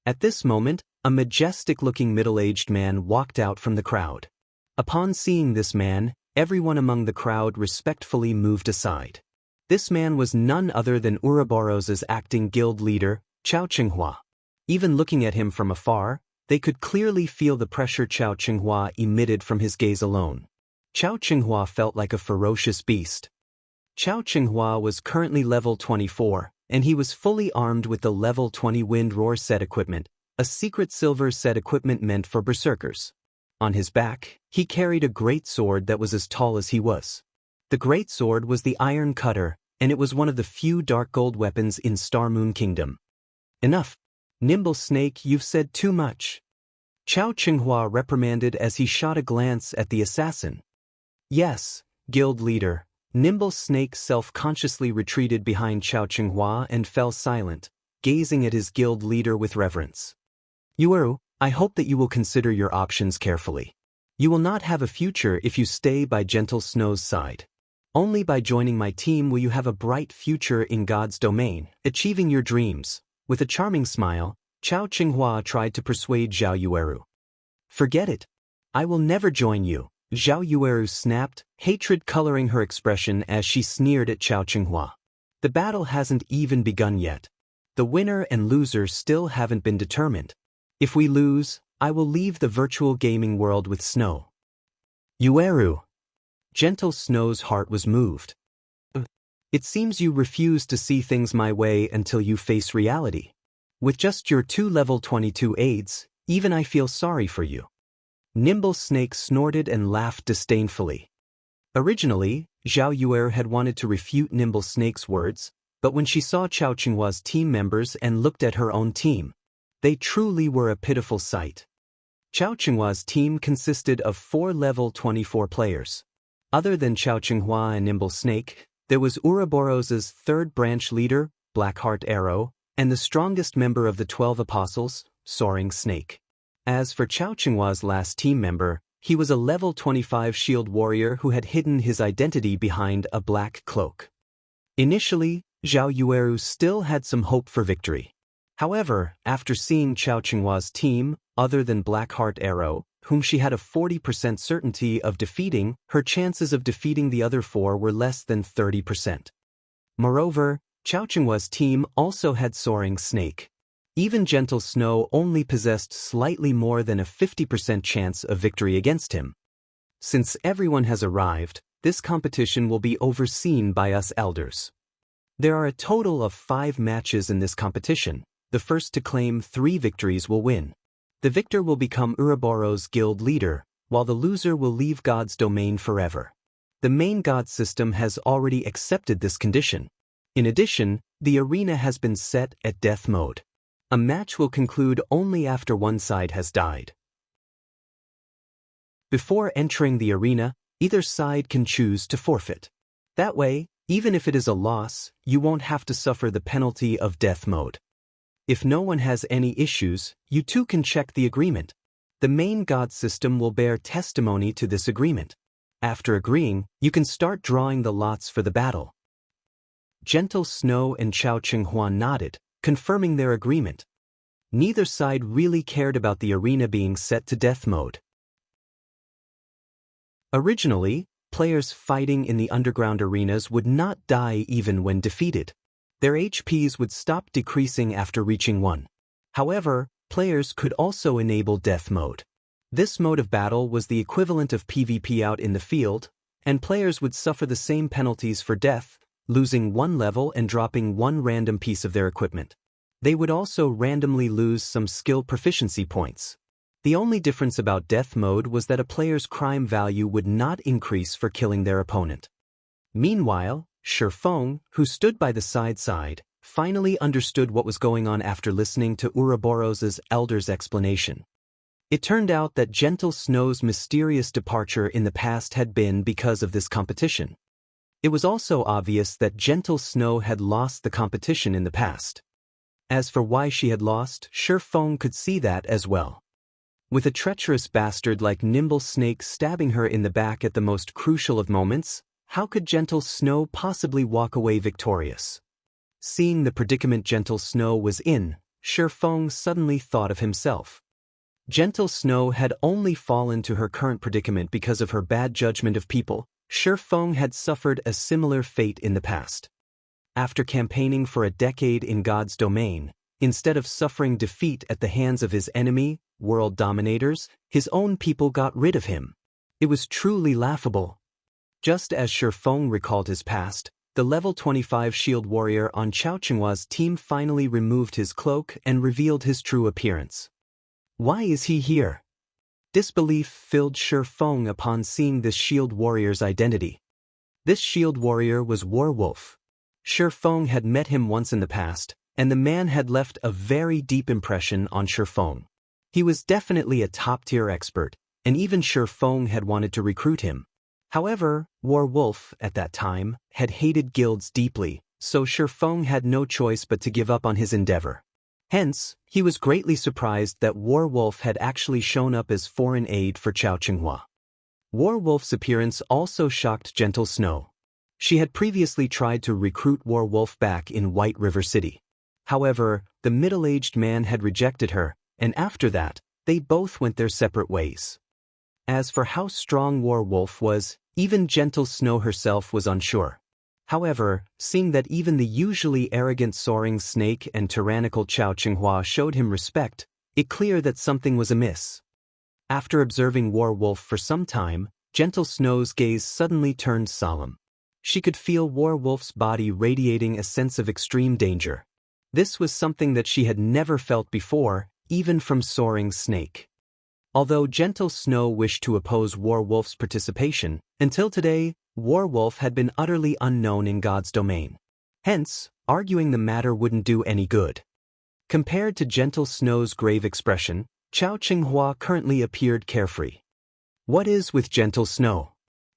At this moment, a majestic-looking middle-aged man walked out from the crowd. Upon seeing this man, everyone among the crowd respectfully moved aside. This man was none other than Ouroboros' acting guild leader, Chao Qinghua. Even looking at him from afar, they could clearly feel the pressure Chao Qinghua emitted from his gaze alone. Chao Qinghua felt like a ferocious beast. Chao Qinghua was currently level 24, and he was fully armed with the level 20 Wind Roar set equipment, a secret silver set equipment meant for berserkers. On his back, he carried a great sword that was as tall as he was. The great sword was the Iron Cutter, and it was one of the few dark gold weapons in Star Moon Kingdom. Enough. Nimble Snake, you've said too much. Chao Qinghua reprimanded as he shot a glance at the assassin. Yes, guild leader. Nimble Snake self-consciously retreated behind Chao Qinghua and fell silent, gazing at his guild leader with reverence. Yueru, I hope that you will consider your options carefully. You will not have a future if you stay by Gentle Snow's side. Only by joining my team will you have a bright future in God's domain, achieving your dreams. With a charming smile, Chao Qinghua tried to persuade Zhao Yueru. Forget it. I will never join you, Zhao Yueru snapped, hatred coloring her expression as she sneered at Chao Qinghua. The battle hasn't even begun yet. The winner and loser still haven't been determined. If we lose, I will leave the virtual gaming world with Snow. Yueru. Gentle Snow's heart was moved. It seems you refuse to see things my way until you face reality. With just your 2 level 22 aids, even I feel sorry for you. Nimble Snake snorted and laughed disdainfully. Originally, Zhao Yueru had wanted to refute Nimble Snake's words, but when she saw Chao Qinghua's team members and looked at her own team, they truly were a pitiful sight. Chao Qinghua's team consisted of 4 level 24 players. Other than Chao Qinghua and Nimble Snake, there was Ouroboros's third branch leader, Blackheart Arrow, and the strongest member of the 12 Apostles, Soaring Snake. As for Chao Qinghua's last team member, he was a level 25 shield warrior who had hidden his identity behind a black cloak. Initially, Zhao Yueru still had some hope for victory. However, after seeing Chao Qinghua's team, other than Blackheart Arrow, whom she had a 40% certainty of defeating, her chances of defeating the other 4 were less than 30%. Moreover, Chao Qinghua's team also had Soaring Snake. Even Gentle Snow only possessed slightly more than a 50% chance of victory against him. Since everyone has arrived, this competition will be overseen by us elders. There are a total of 5 matches in this competition. The first to claim 3 victories will win. The victor will become Ouroboros' guild leader, while the loser will leave God's domain forever. The main God system has already accepted this condition. In addition, the arena has been set at death mode. A match will conclude only after one side has died. Before entering the arena, either side can choose to forfeit. That way, even if it is a loss, you won't have to suffer the penalty of death mode. If no one has any issues, you too can check the agreement. The main God system will bear testimony to this agreement. After agreeing, you can start drawing the lots for the battle. Gentle Snow and Chao Qinghua nodded, confirming their agreement. Neither side really cared about the arena being set to death mode. Originally, players fighting in the underground arenas would not die even when defeated. Their HPs would stop decreasing after reaching 1. However, players could also enable death mode. This mode of battle was the equivalent of PvP out in the field, and players would suffer the same penalties for death, losing 1 level and dropping 1 random piece of their equipment. They would also randomly lose some skill proficiency points. The only difference about death mode was that a player's crime value would not increase for killing their opponent. Meanwhile, Shifeng, who stood by the side, finally understood what was going on after listening to Ouroboros's elder's explanation. It turned out that Gentle Snow's mysterious departure in the past had been because of this competition. It was also obvious that Gentle Snow had lost the competition in the past. As for why she had lost, Shifeng could see that as well. With a treacherous bastard like Nimble Snake stabbing her in the back at the most crucial of moments, how could Gentle Snow possibly walk away victorious? Seeing the predicament Gentle Snow was in, Shifeng suddenly thought of himself. Gentle Snow had only fallen to her current predicament because of her bad judgment of people. Shifeng had suffered a similar fate in the past. After campaigning for a decade in God's domain, instead of suffering defeat at the hands of his enemy, world dominators, his own people got rid of him. It was truly laughable. Just as Shifeng recalled his past, the level 25 shield warrior on Chao Qinghua's team finally removed his cloak and revealed his true appearance. Why is he here? Disbelief filled Shifeng upon seeing this shield warrior's identity. This shield warrior was Warwolf. Shifeng had met him once in the past, and the man had left a very deep impression on Shifeng. He was definitely a top-tier expert, and even Shifeng had wanted to recruit him. However, Warwolf, at that time, had hated guilds deeply, so Shifeng had no choice but to give up on his endeavor. Hence, he was greatly surprised that Warwolf had actually shown up as foreign aid for Xianxia. Warwolf's appearance also shocked Gentle Snow. She had previously tried to recruit Warwolf back in White River City. However, the middle-aged man had rejected her, and after that, they both went their separate ways. As for how strong Warwolf was, even Gentle Snow herself was unsure. However, seeing that even the usually arrogant soaring snake and tyrannical Xianxia showed him respect, it clear that something was amiss. After observing Warwolf for some time, Gentle Snow's gaze suddenly turned solemn. She could feel Warwolf's body radiating a sense of extreme danger. This was something that she had never felt before, even from Soaring Snake. Although Gentle Snow wished to oppose Warwolf's participation, until today, Warwolf had been utterly unknown in God's domain. Hence, arguing the matter wouldn't do any good. Compared to Gentle Snow's grave expression, Xianxia currently appeared carefree. What is with Gentle Snow?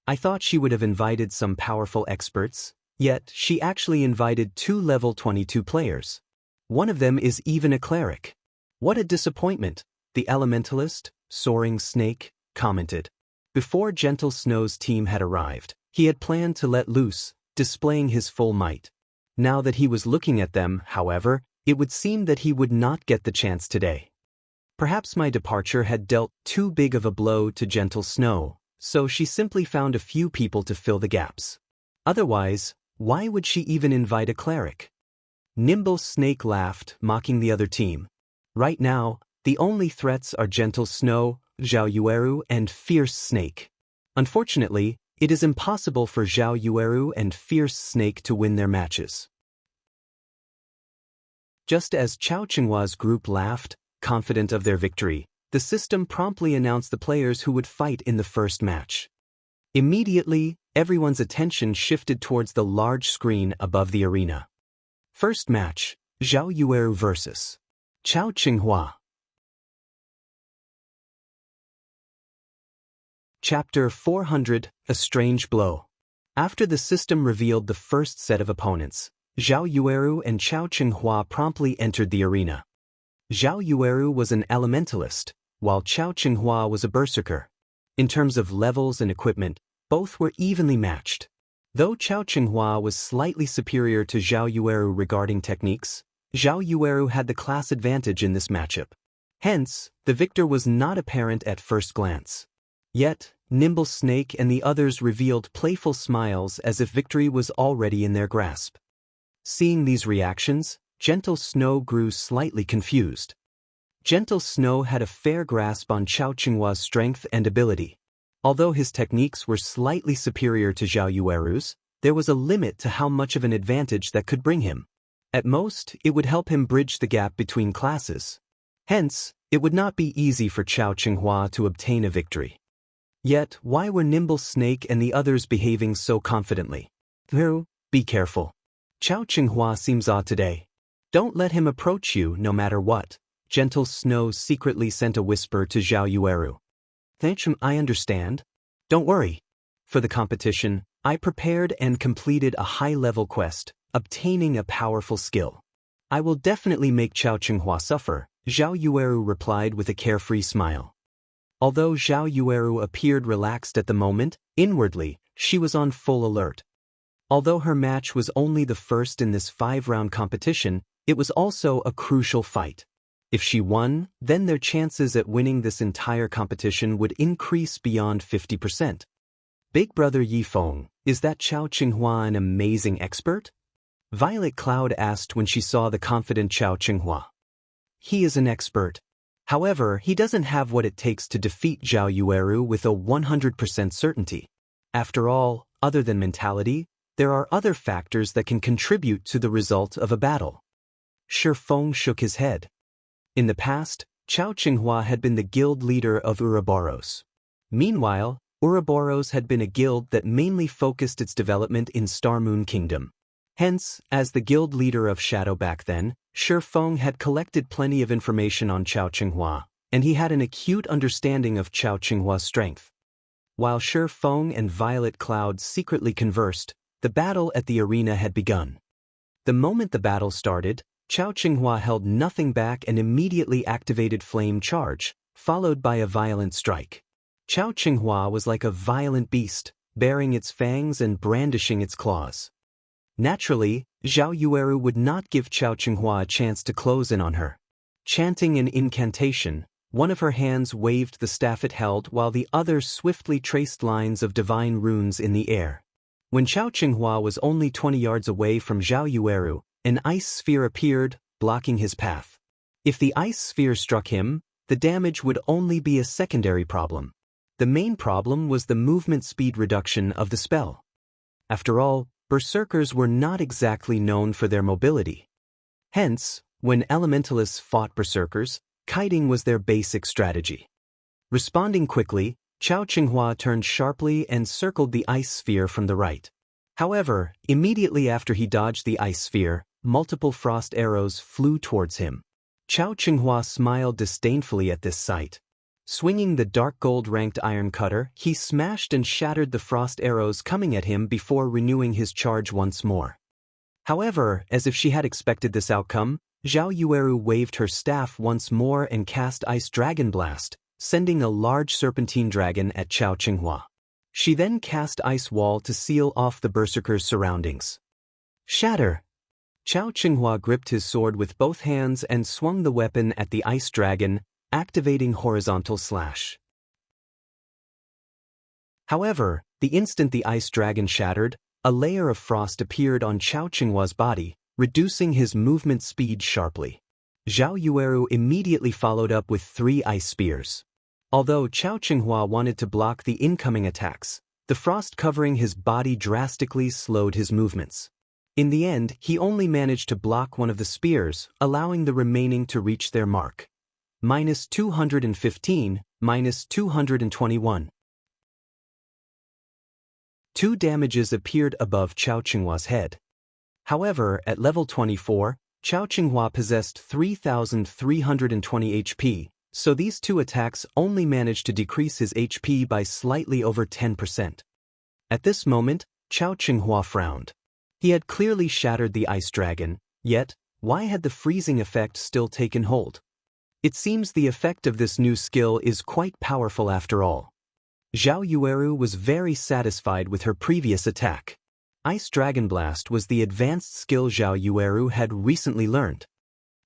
I thought she would have invited some powerful experts, yet she actually invited 2 level 22 players. One of them is even a cleric. What a disappointment, the Elementalist, Soaring Snake, commented. Before Gentle Snow's team had arrived, he had planned to let loose, displaying his full might. Now that he was looking at them, however, it would seem that he would not get the chance today. Perhaps my departure had dealt too big of a blow to Gentle Snow, so she simply found a few people to fill the gaps. Otherwise, why would she even invite a cleric? Nimble Snake laughed, mocking the other team. Right now, the only threats are Gentle Snow, Zhao Yueru, and Fierce Snake. Unfortunately, it is impossible for Zhao Yueru and Fierce Snake to win their matches. Just as Xianxia's group laughed, confident of their victory, the system promptly announced the players who would fight in the first match. Immediately, everyone's attention shifted towards the large screen above the arena. First match, Zhao Yueru vs. Xianxia. Chapter 400, A Strange Blow. After the system revealed the first set of opponents, Zhao Yueru and Xianxia promptly entered the arena. Zhao Yueru was an elementalist, while Xianxia was a berserker. In terms of levels and equipment, both were evenly matched. Though Xianxia was slightly superior to Zhao Yueru regarding techniques, Zhao Yueru had the class advantage in this matchup. Hence, the victor was not apparent at first glance. Yet, Nimble Snake and the others revealed playful smiles as if victory was already in their grasp. Seeing these reactions, Gentle Snow grew slightly confused. Gentle Snow had a fair grasp on Xianxia's strength and ability. Although his techniques were slightly superior to Zhao Yueru's, there was a limit to how much of an advantage that could bring him. At most, it would help him bridge the gap between classes. Hence, it would not be easy for Xianxia to obtain a victory. Yet, why were Nimble Snake and the others behaving so confidently? Be careful. Xianxia seems odd today. Don't let him approach you no matter what. Gentle Snow secretly sent a whisper to Zhao Yueru. I understand. Don't worry. For the competition, I prepared and completed a high-level quest, obtaining a powerful skill. I will definitely make Xianxia suffer, Zhao Yueru replied with a carefree smile. Although Zhao Yueru appeared relaxed at the moment, inwardly, she was on full alert. Although her match was only the first in this 5-round competition, it was also a crucial fight. If she won, then their chances at winning this entire competition would increase beyond 50%. Big Brother Yifeng, is that Xianxia an amazing expert? Violet Cloud asked when she saw the confident Xianxia. He is an expert. However, he doesn't have what it takes to defeat Zhao Yueru with a 100% certainty. After all, other than mentality, there are other factors that can contribute to the result of a battle. Shifeng shook his head. In the past, Xianxia had been the guild leader of Ouroboros. Meanwhile, Ouroboros had been a guild that mainly focused its development in Starmoon Kingdom. Hence, as the guild leader of Shadow back then, Shifeng had collected plenty of information on Xianxia, and he had an acute understanding of Xianxia's strength. While Shifeng and Violet Cloud secretly conversed, the battle at the arena had begun. The moment the battle started, Chao Qinghua held nothing back and immediately activated Flame Charge, followed by a violent strike. Chao Qinghua was like a violent beast, baring its fangs and brandishing its claws. Naturally, Zhao Yueru would not give Chao Qinghua a chance to close in on her. Chanting an incantation, one of her hands waved the staff it held while the other swiftly traced lines of divine runes in the air. When Chao Qinghua was only 20 yards away from Zhao Yueru, an ice sphere appeared, blocking his path. If the ice sphere struck him, the damage would only be a secondary problem. The main problem was the movement speed reduction of the spell. After all, berserkers were not exactly known for their mobility. Hence, when elementalists fought berserkers, kiting was their basic strategy. Responding quickly, Chao Qinghua turned sharply and circled the ice sphere from the right. However, immediately after he dodged the ice sphere, multiple frost arrows flew towards him. Chao Qinghua smiled disdainfully at this sight. Swinging the dark gold-ranked iron cutter, he smashed and shattered the frost arrows coming at him before renewing his charge once more. However, as if she had expected this outcome, Zhao Yueru waved her staff once more and cast Ice Dragon Blast, sending a large serpentine dragon at Chao Qinghua. She then cast Ice Wall to seal off the berserker's surroundings. Shatter! Chao Qinghua gripped his sword with both hands and swung the weapon at the ice dragon, activating Horizontal Slash. However, the instant the ice dragon shattered, a layer of frost appeared on Chao Qinghua's body, reducing his movement speed sharply. Zhao Yueru immediately followed up with 3 ice spears. Although Chao Qinghua wanted to block the incoming attacks, the frost covering his body drastically slowed his movements. In the end, he only managed to block one of the spears, allowing the remaining to reach their mark. -215, -221. 2 damages appeared above Chao Qinghua's head. However, at level 24, Chao Qinghua possessed 3,320 HP, so these 2 attacks only managed to decrease his HP by slightly over 10%. At this moment, Chao Qinghua frowned. He had clearly shattered the ice dragon, yet, why had the freezing effect still taken hold? It seems the effect of this new skill is quite powerful after all. Zhao Yueru was very satisfied with her previous attack. Ice Dragon Blast was the advanced skill Zhao Yueru had recently learned.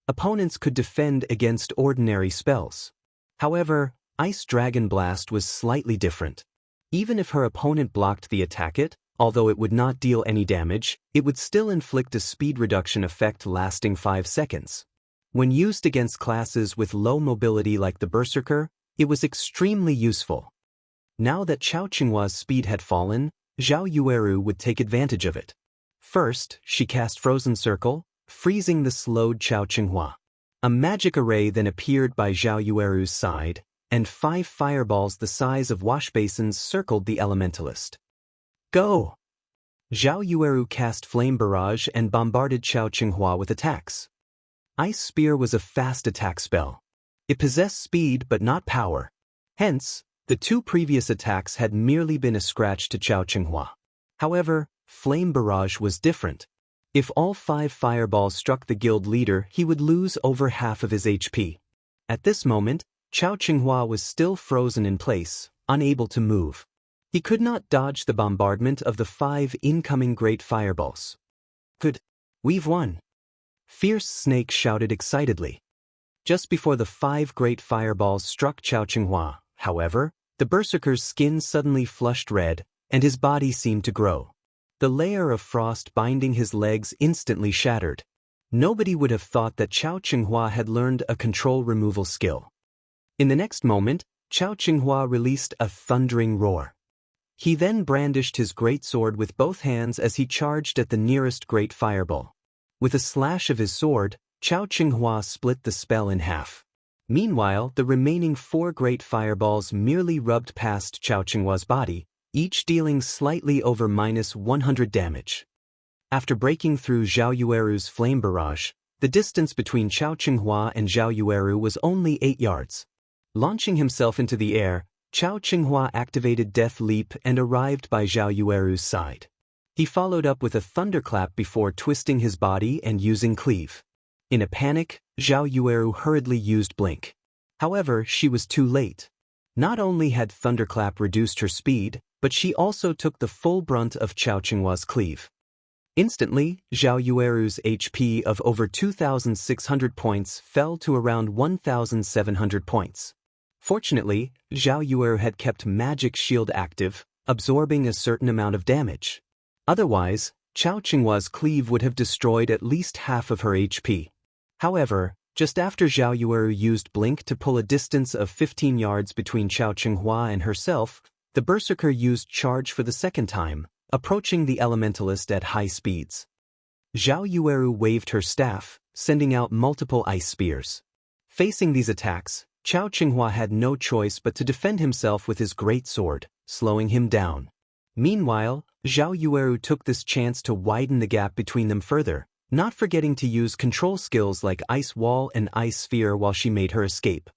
Opponents could defend against ordinary spells. However, Ice Dragon Blast was slightly different. Even if her opponent blocked the attack, although it would not deal any damage, it would still inflict a speed reduction effect lasting 5 seconds. When used against classes with low mobility like the Berserker, it was extremely useful. Now that Chao Qinghua's speed had fallen, Zhao Yueru would take advantage of it. First, she cast Frozen Circle, freezing the slowed Chao Qinghua. A magic array then appeared by Zhao Yueru's side, and 5 fireballs the size of washbasins circled the elementalist. Go! Zhao Yueru cast Flame Barrage and bombarded Chao Qinghua with attacks. Ice Spear was a fast attack spell. It possessed speed but not power. Hence, the 2 previous attacks had merely been a scratch to Chao Qinghua. However, Flame Barrage was different. If all 5 fireballs struck the guild leader, he would lose over half of his HP. At this moment, Chao Qinghua was still frozen in place, unable to move. He could not dodge the bombardment of the 5 incoming great fireballs. Good. We've won. Fierce Snake shouted excitedly. Just before the 5 great fireballs struck Chao Qinghua, however, the berserker's skin suddenly flushed red, and his body seemed to grow. The layer of frost binding his legs instantly shattered. Nobody would have thought that Chao Qinghua had learned a control removal skill. In the next moment, Chao Qinghua released a thundering roar. He then brandished his great sword with both hands as he charged at the nearest great fireball. With a slash of his sword, Chao Qinghua split the spell in half. Meanwhile, the remaining 4 great fireballs merely rubbed past Chao Qinghua's body, each dealing slightly over -100 damage. After breaking through Zhao Yueru's Flame Barrage, the distance between Chao Qinghua and Zhao Yueru was only 8 yards. Launching himself into the air, Chao Qinghua activated Death Leap and arrived by Zhao Yueru's side. He followed up with a thunderclap before twisting his body and using Cleave. In a panic, Zhao Yueru hurriedly used Blink. However, she was too late. Not only had Thunderclap reduced her speed, but she also took the full brunt of Chao Qinghua's cleave. Instantly, Zhao Yueru's HP of over 2,600 points fell to around 1,700 points. Fortunately, Zhao Yueru had kept Magic Shield active, absorbing a certain amount of damage. Otherwise, Chao Qinghua's cleave would have destroyed at least half of her HP. However, just after Zhao Yueru used Blink to pull a distance of 15 yards between Chao Qinghua and herself, the Berserker used Charge for the second time, approaching the Elementalist at high speeds. Zhao Yueru waved her staff, sending out multiple ice spears. Facing these attacks, Chao Qinghua had no choice but to defend himself with his great sword, slowing him down. Meanwhile, Zhao Yueru took this chance to widen the gap between them further, not forgetting to use control skills like Ice Wall and Ice Sphere while she made her escape.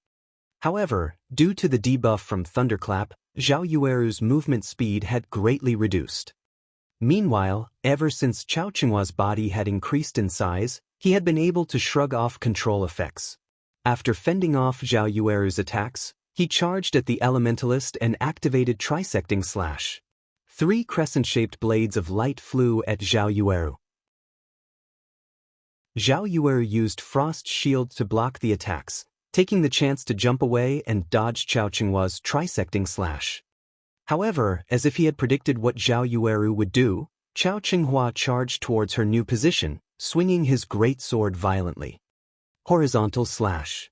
However, due to the debuff from Thunderclap, Zhao Yueru's movement speed had greatly reduced. Meanwhile, ever since Chao Qinghua's body had increased in size, he had been able to shrug off control effects. After fending off Zhao Yueru's attacks, he charged at the Elementalist and activated Trisecting Slash. 3 crescent-shaped blades of light flew at Zhao Yueru. Zhao Yueru used Frost Shield to block the attacks, taking the chance to jump away and dodge Chao Qinghua's Trisecting Slash. However, as if he had predicted what Zhao Yueru would do, Chao Qinghua charged towards her new position, swinging his great sword violently. Horizontal Slash.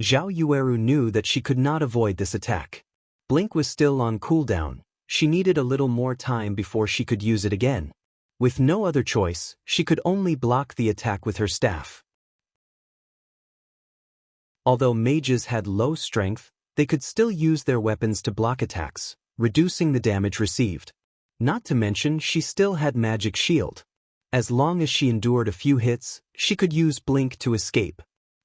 Zhao Yueru knew that she could not avoid this attack. Blink was still on cooldown. She needed a little more time before she could use it again. With no other choice, she could only block the attack with her staff. Although mages had low strength, they could still use their weapons to block attacks, reducing the damage received. Not to mention she still had Magic Shield. As long as she endured a few hits, she could use Blink to escape.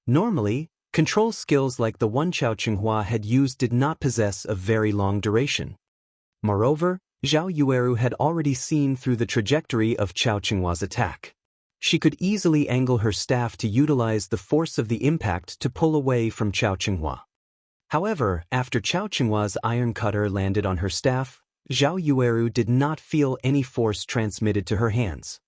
Normally, control skills like the one Chao Qinghua had used did not possess a very long duration. Moreover, Zhao Yueru had already seen through the trajectory of Chao Qinghua's attack. She could easily angle her staff to utilize the force of the impact to pull away from Chao Qinghua. However, after Chao Qinghua's iron cutter landed on her staff, Zhao Yueru did not feel any force transmitted to her hands.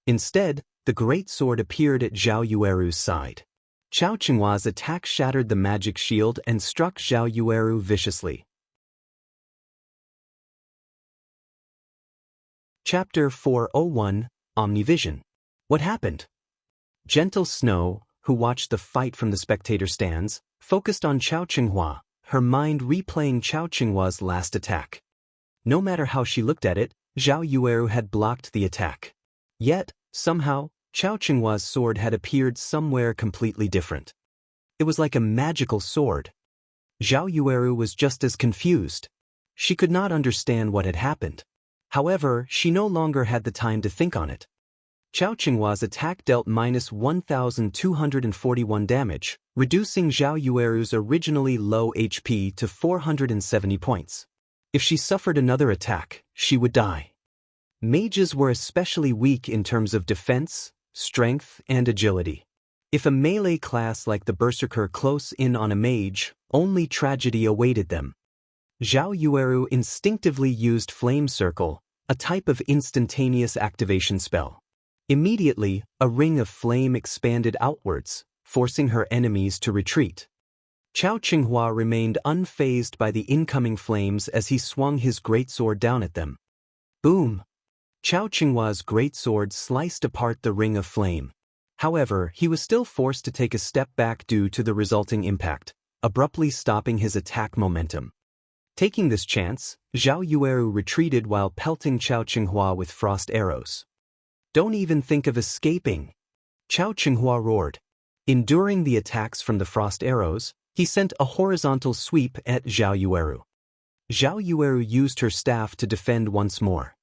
Instead, the great sword appeared at Zhao Yueru's side. Chao Qinghua's attack shattered the magic shield and struck Zhao Yueru viciously. Chapter 401, Omnivision. What happened? Gentle Snow, who watched the fight from the spectator stands, focused on Chao Qinghua, her mind replaying Chao Qinghua's last attack. No matter how she looked at it, Zhao Yueru had blocked the attack. Yet, somehow, Chao Qinghua's sword had appeared somewhere completely different. It was like a magical sword. Zhao Yueru was just as confused. She could not understand what had happened. However, she no longer had the time to think on it. Chao Qinghua's attack dealt minus 1,241 damage, reducing Zhao Yueru's originally low HP to 470 points. If she suffered another attack, she would die. Mages were especially weak in terms of defense, strength, and agility. If a melee class like the Berserker close in on a mage, only tragedy awaited them. Zhao Yueru instinctively used Flame Circle, a type of instantaneous activation spell. Immediately, a ring of flame expanded outwards, forcing her enemies to retreat. Chao Qinghua remained unfazed by the incoming flames as he swung his greatsword down at them. Boom! Chao Qinghua's greatsword sliced apart the ring of flame. However, he was still forced to take a step back due to the resulting impact, abruptly stopping his attack momentum. Taking this chance, Zhao Yueru retreated while pelting Chao Qinghua with frost arrows. Don't even think of escaping! Chao Qinghua roared. Enduring the attacks from the frost arrows, he sent a horizontal sweep at Zhao Yueru. Zhao Yueru used her staff to defend once more.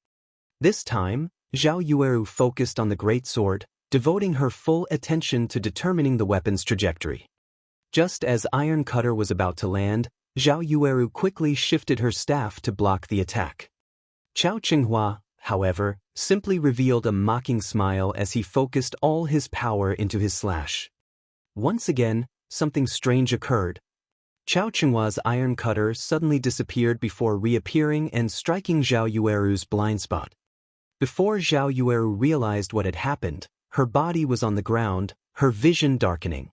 This time, Zhao Yueru focused on the greatsword, devoting her full attention to determining the weapon's trajectory. Just as Iron Cutter was about to land, Zhao Yueru quickly shifted her staff to block the attack. Chao Qinghua, however, simply revealed a mocking smile as he focused all his power into his slash. Once again, something strange occurred. Chao Qinghua's iron cutter suddenly disappeared before reappearing and striking Zhao Yueru's blind spot. Before Zhao Yueru realized what had happened, her body was on the ground, her vision darkening.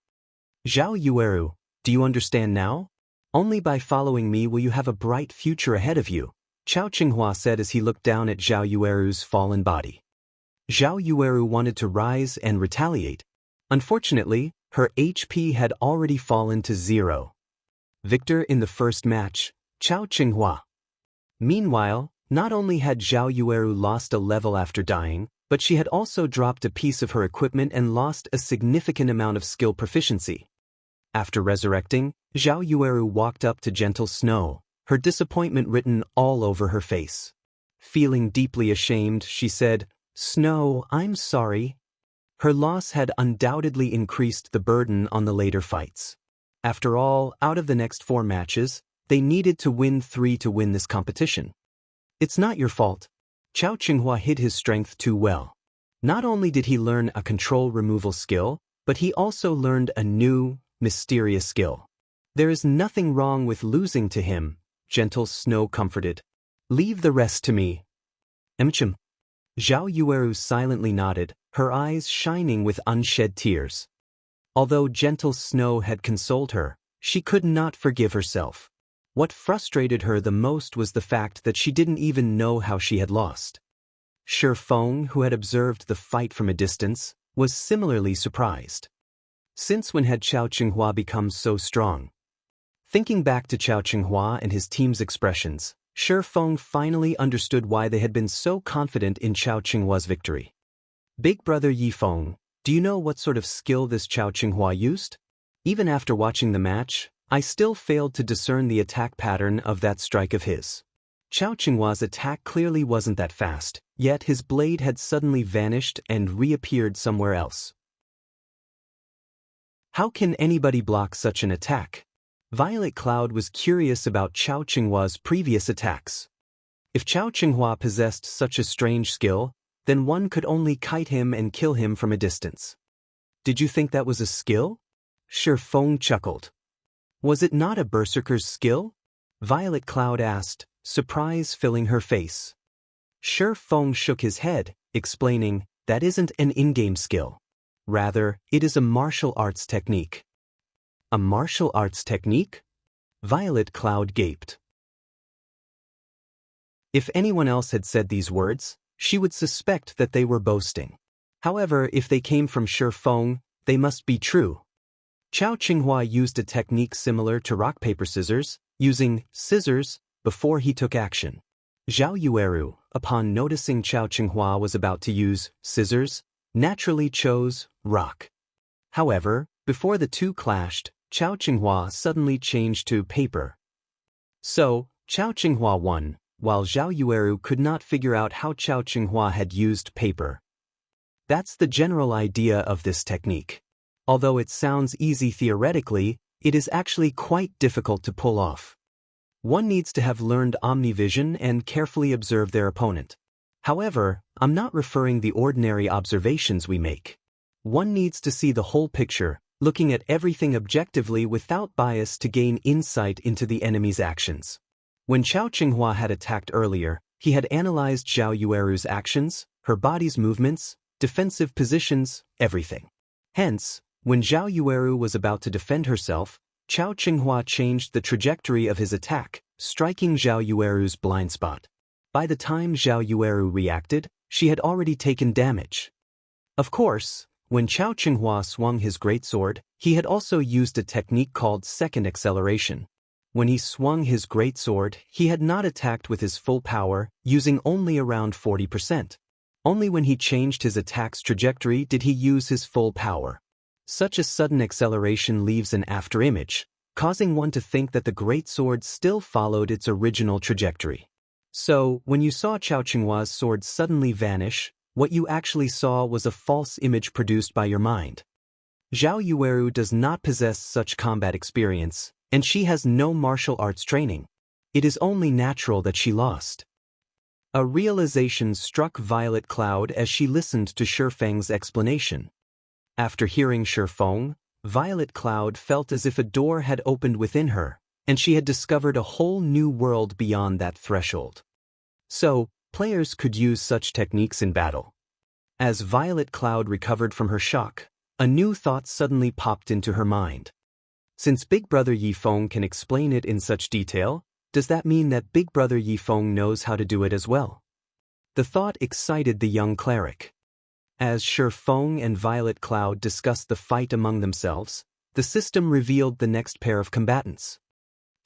Zhao Yueru, do you understand now? Only by following me will you have a bright future ahead of you, Chao Qinghua said as he looked down at Zhao Yueru's fallen body. Zhao Yueru wanted to rise and retaliate. Unfortunately, her HP had already fallen to 0. Victor in the first match, Chao Qinghua. Meanwhile, not only had Zhao Yueru lost a level after dying, but she had also dropped a piece of her equipment and lost a significant amount of skill proficiency. After resurrecting, Zhao Yueru walked up to Gentle Snow, her disappointment written all over her face. Feeling deeply ashamed, she said, "Snow, I'm sorry." Her loss had undoubtedly increased the burden on the later fights. After all, out of the next 4 matches, they needed to win 3 to win this competition. It's not your fault. Chao Qinghua hid his strength too well. Not only did he learn a control removal skill, but he also learned a new, mysterious skill. There is nothing wrong with losing to him, Gentle Snow comforted. Leave the rest to me. Zhao Yueru silently nodded, her eyes shining with unshed tears. Although Gentle Snow had consoled her, she could not forgive herself. What frustrated her the most was the fact that she didn't even know how she had lost. Shi Feng, who had observed the fight from a distance, was similarly surprised. Since when had Chao Qinghua become so strong? Thinking back to Chao Qinghua and his team's expressions, Shi Feng finally understood why they had been so confident in Chao Qinghua's victory. Big brother Yi Feng, do you know what sort of skill this Chao Qinghua used? Even after watching the match, I still failed to discern the attack pattern of that strike of his. Chao Qinghua's attack clearly wasn't that fast, yet his blade had suddenly vanished and reappeared somewhere else. How can anybody block such an attack? Violet Cloud was curious about Chao Qinghua's previous attacks. If Chao Qinghua possessed such a strange skill, then one could only kite him and kill him from a distance. Did you think that was a skill? Shi Feng chuckled. Was it not a berserker's skill? Violet Cloud asked, surprise filling her face. Shi Feng shook his head, explaining, that isn't an in-game skill. Rather, it is a martial arts technique. A martial arts technique? Violet Cloud gaped. If anyone else had said these words, she would suspect that they were boasting. However, if they came from Shi Feng, they must be true. Chao Qinghua used a technique similar to rock paper scissors, using scissors before he took action. Zhao Yueru, upon noticing Chao Qinghua was about to use scissors, naturally chose rock. However, before the two clashed, Chao Qinghua suddenly changed to paper. So, Chao Qinghua won, while Zhao Yueru could not figure out how Chao Qinghua had used paper. That's the general idea of this technique. Although it sounds easy theoretically, it is actually quite difficult to pull off. One needs to have learned Omnivision and carefully observe their opponent. However, I'm not referring the ordinary observations we make. One needs to see the whole picture, looking at everything objectively without bias to gain insight into the enemy's actions. When Chao Qinghua had attacked earlier, he had analyzed Zhao Yueru's actions, her body's movements, defensive positions, everything. Hence, when Zhao Yueru was about to defend herself, Chao Qinghua changed the trajectory of his attack, striking Zhao Yueru's blind spot. By the time Zhao Yueru reacted, she had already taken damage. Of course, when Chao Qinghua swung his greatsword, he had also used a technique called second acceleration. When he swung his greatsword, he had not attacked with his full power, using only around 40%. Only when he changed his attack's trajectory did he use his full power. Such a sudden acceleration leaves an afterimage, causing one to think that the greatsword still followed its original trajectory. So, when you saw Chao Qinghua's sword suddenly vanish, what you actually saw was a false image produced by your mind. Zhao Yueru does not possess such combat experience, and she has no martial arts training. It is only natural that she lost. A realization struck Violet Cloud as she listened to Shifeng's explanation. After hearing Shifeng, Violet Cloud felt as if a door had opened within her, and she had discovered a whole new world beyond that threshold. So, players could use such techniques in battle. As Violet Cloud recovered from her shock, a new thought suddenly popped into her mind. Since Big Brother Yifeng can explain it in such detail, does that mean that Big Brother Yifeng knows how to do it as well? The thought excited the young cleric. As Shifeng and Violet Cloud discussed the fight among themselves, the system revealed the next pair of combatants.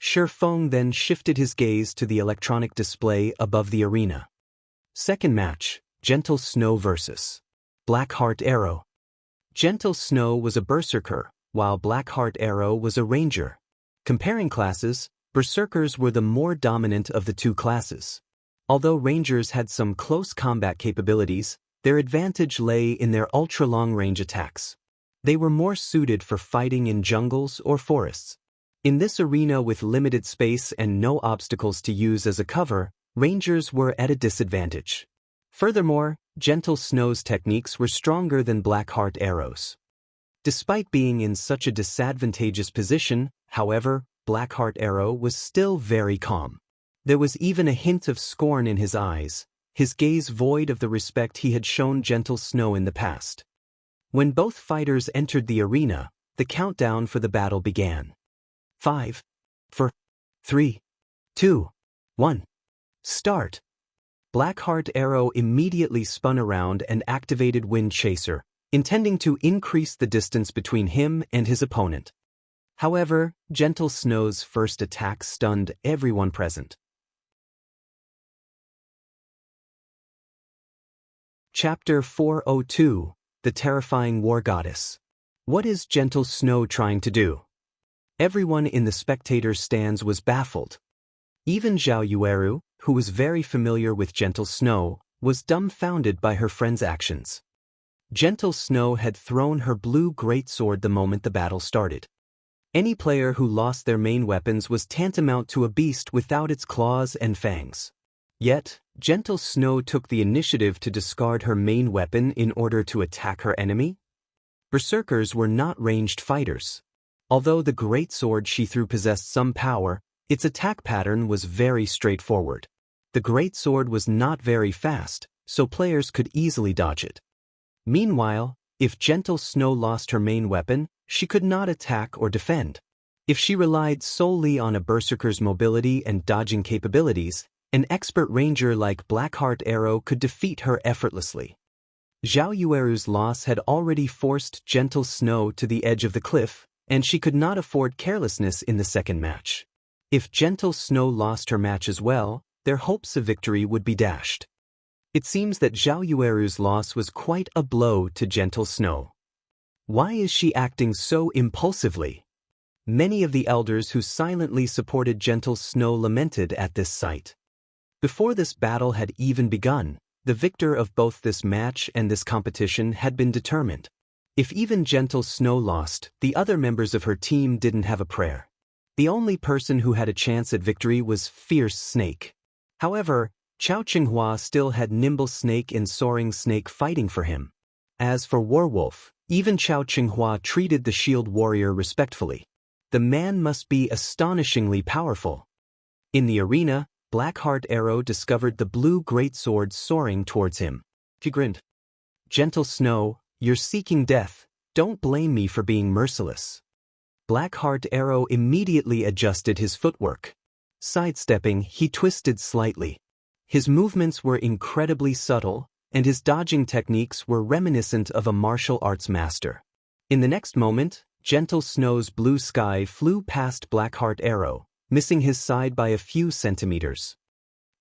Shifeng then shifted his gaze to the electronic display above the arena. Second match, Gentle Snow vs. Blackheart Arrow. Gentle Snow was a berserker, while Blackheart Arrow was a ranger. Comparing classes, berserkers were the more dominant of the two classes. Although rangers had some close combat capabilities, their advantage lay in their ultra-long-range attacks. They were more suited for fighting in jungles or forests. In this arena with limited space and no obstacles to use as a cover, rangers were at a disadvantage. Furthermore, Gentle Snow's techniques were stronger than Blackheart Arrow's. Despite being in such a disadvantageous position, however, Blackheart Arrow was still very calm. There was even a hint of scorn in his eyes, his gaze void of the respect he had shown Gentle Snow in the past. When both fighters entered the arena, the countdown for the battle began. 5, 4, 3, 2, 1. Start! Blackheart Arrow immediately spun around and activated Wind Chaser, intending to increase the distance between him and his opponent. However, Gentle Snow's first attack stunned everyone present. Chapter 402, The Terrifying War Goddess. What is Gentle Snow trying to do? Everyone in the spectators' stands was baffled. Even Zhao Yueru, who was very familiar with Gentle Snow, was dumbfounded by her friend's actions. Gentle Snow had thrown her blue greatsword the moment the battle started. Any player who lost their main weapons was tantamount to a beast without its claws and fangs. Yet, Gentle Snow took the initiative to discard her main weapon in order to attack her enemy? Berserkers were not ranged fighters. Although the greatsword she threw possessed some power, its attack pattern was very straightforward. The greatsword was not very fast, so players could easily dodge it. Meanwhile, if Gentle Snow lost her main weapon, she could not attack or defend. If she relied solely on a berserker's mobility and dodging capabilities, an expert ranger like Blackheart Arrow could defeat her effortlessly. Zhao Yueru's loss had already forced Gentle Snow to the edge of the cliff, and she could not afford carelessness in the second match. If Gentle Snow lost her match as well, their hopes of victory would be dashed. It seems that Zhao Yueru's loss was quite a blow to Gentle Snow. Why is she acting so impulsively? Many of the elders who silently supported Gentle Snow lamented at this sight. Before this battle had even begun, the victor of both this match and this competition had been determined. If even Gentle Snow lost, the other members of her team didn't have a prayer. The only person who had a chance at victory was Fierce Snake. However, Chao Qinghua still had Nimble Snake and Soaring Snake fighting for him. As for Warwolf, even Chao Qinghua treated the Shield Warrior respectfully. The man must be astonishingly powerful. In the arena, Blackheart Arrow discovered the blue greatsword soaring towards him. He grinned. Gentle Snow, you're seeking death, don't blame me for being merciless. Blackheart Arrow immediately adjusted his footwork. Sidestepping, he twisted slightly. His movements were incredibly subtle, and his dodging techniques were reminiscent of a martial arts master. In the next moment, Gentle Snow's blue sky flew past Blackheart Arrow, missing his side by a few centimeters.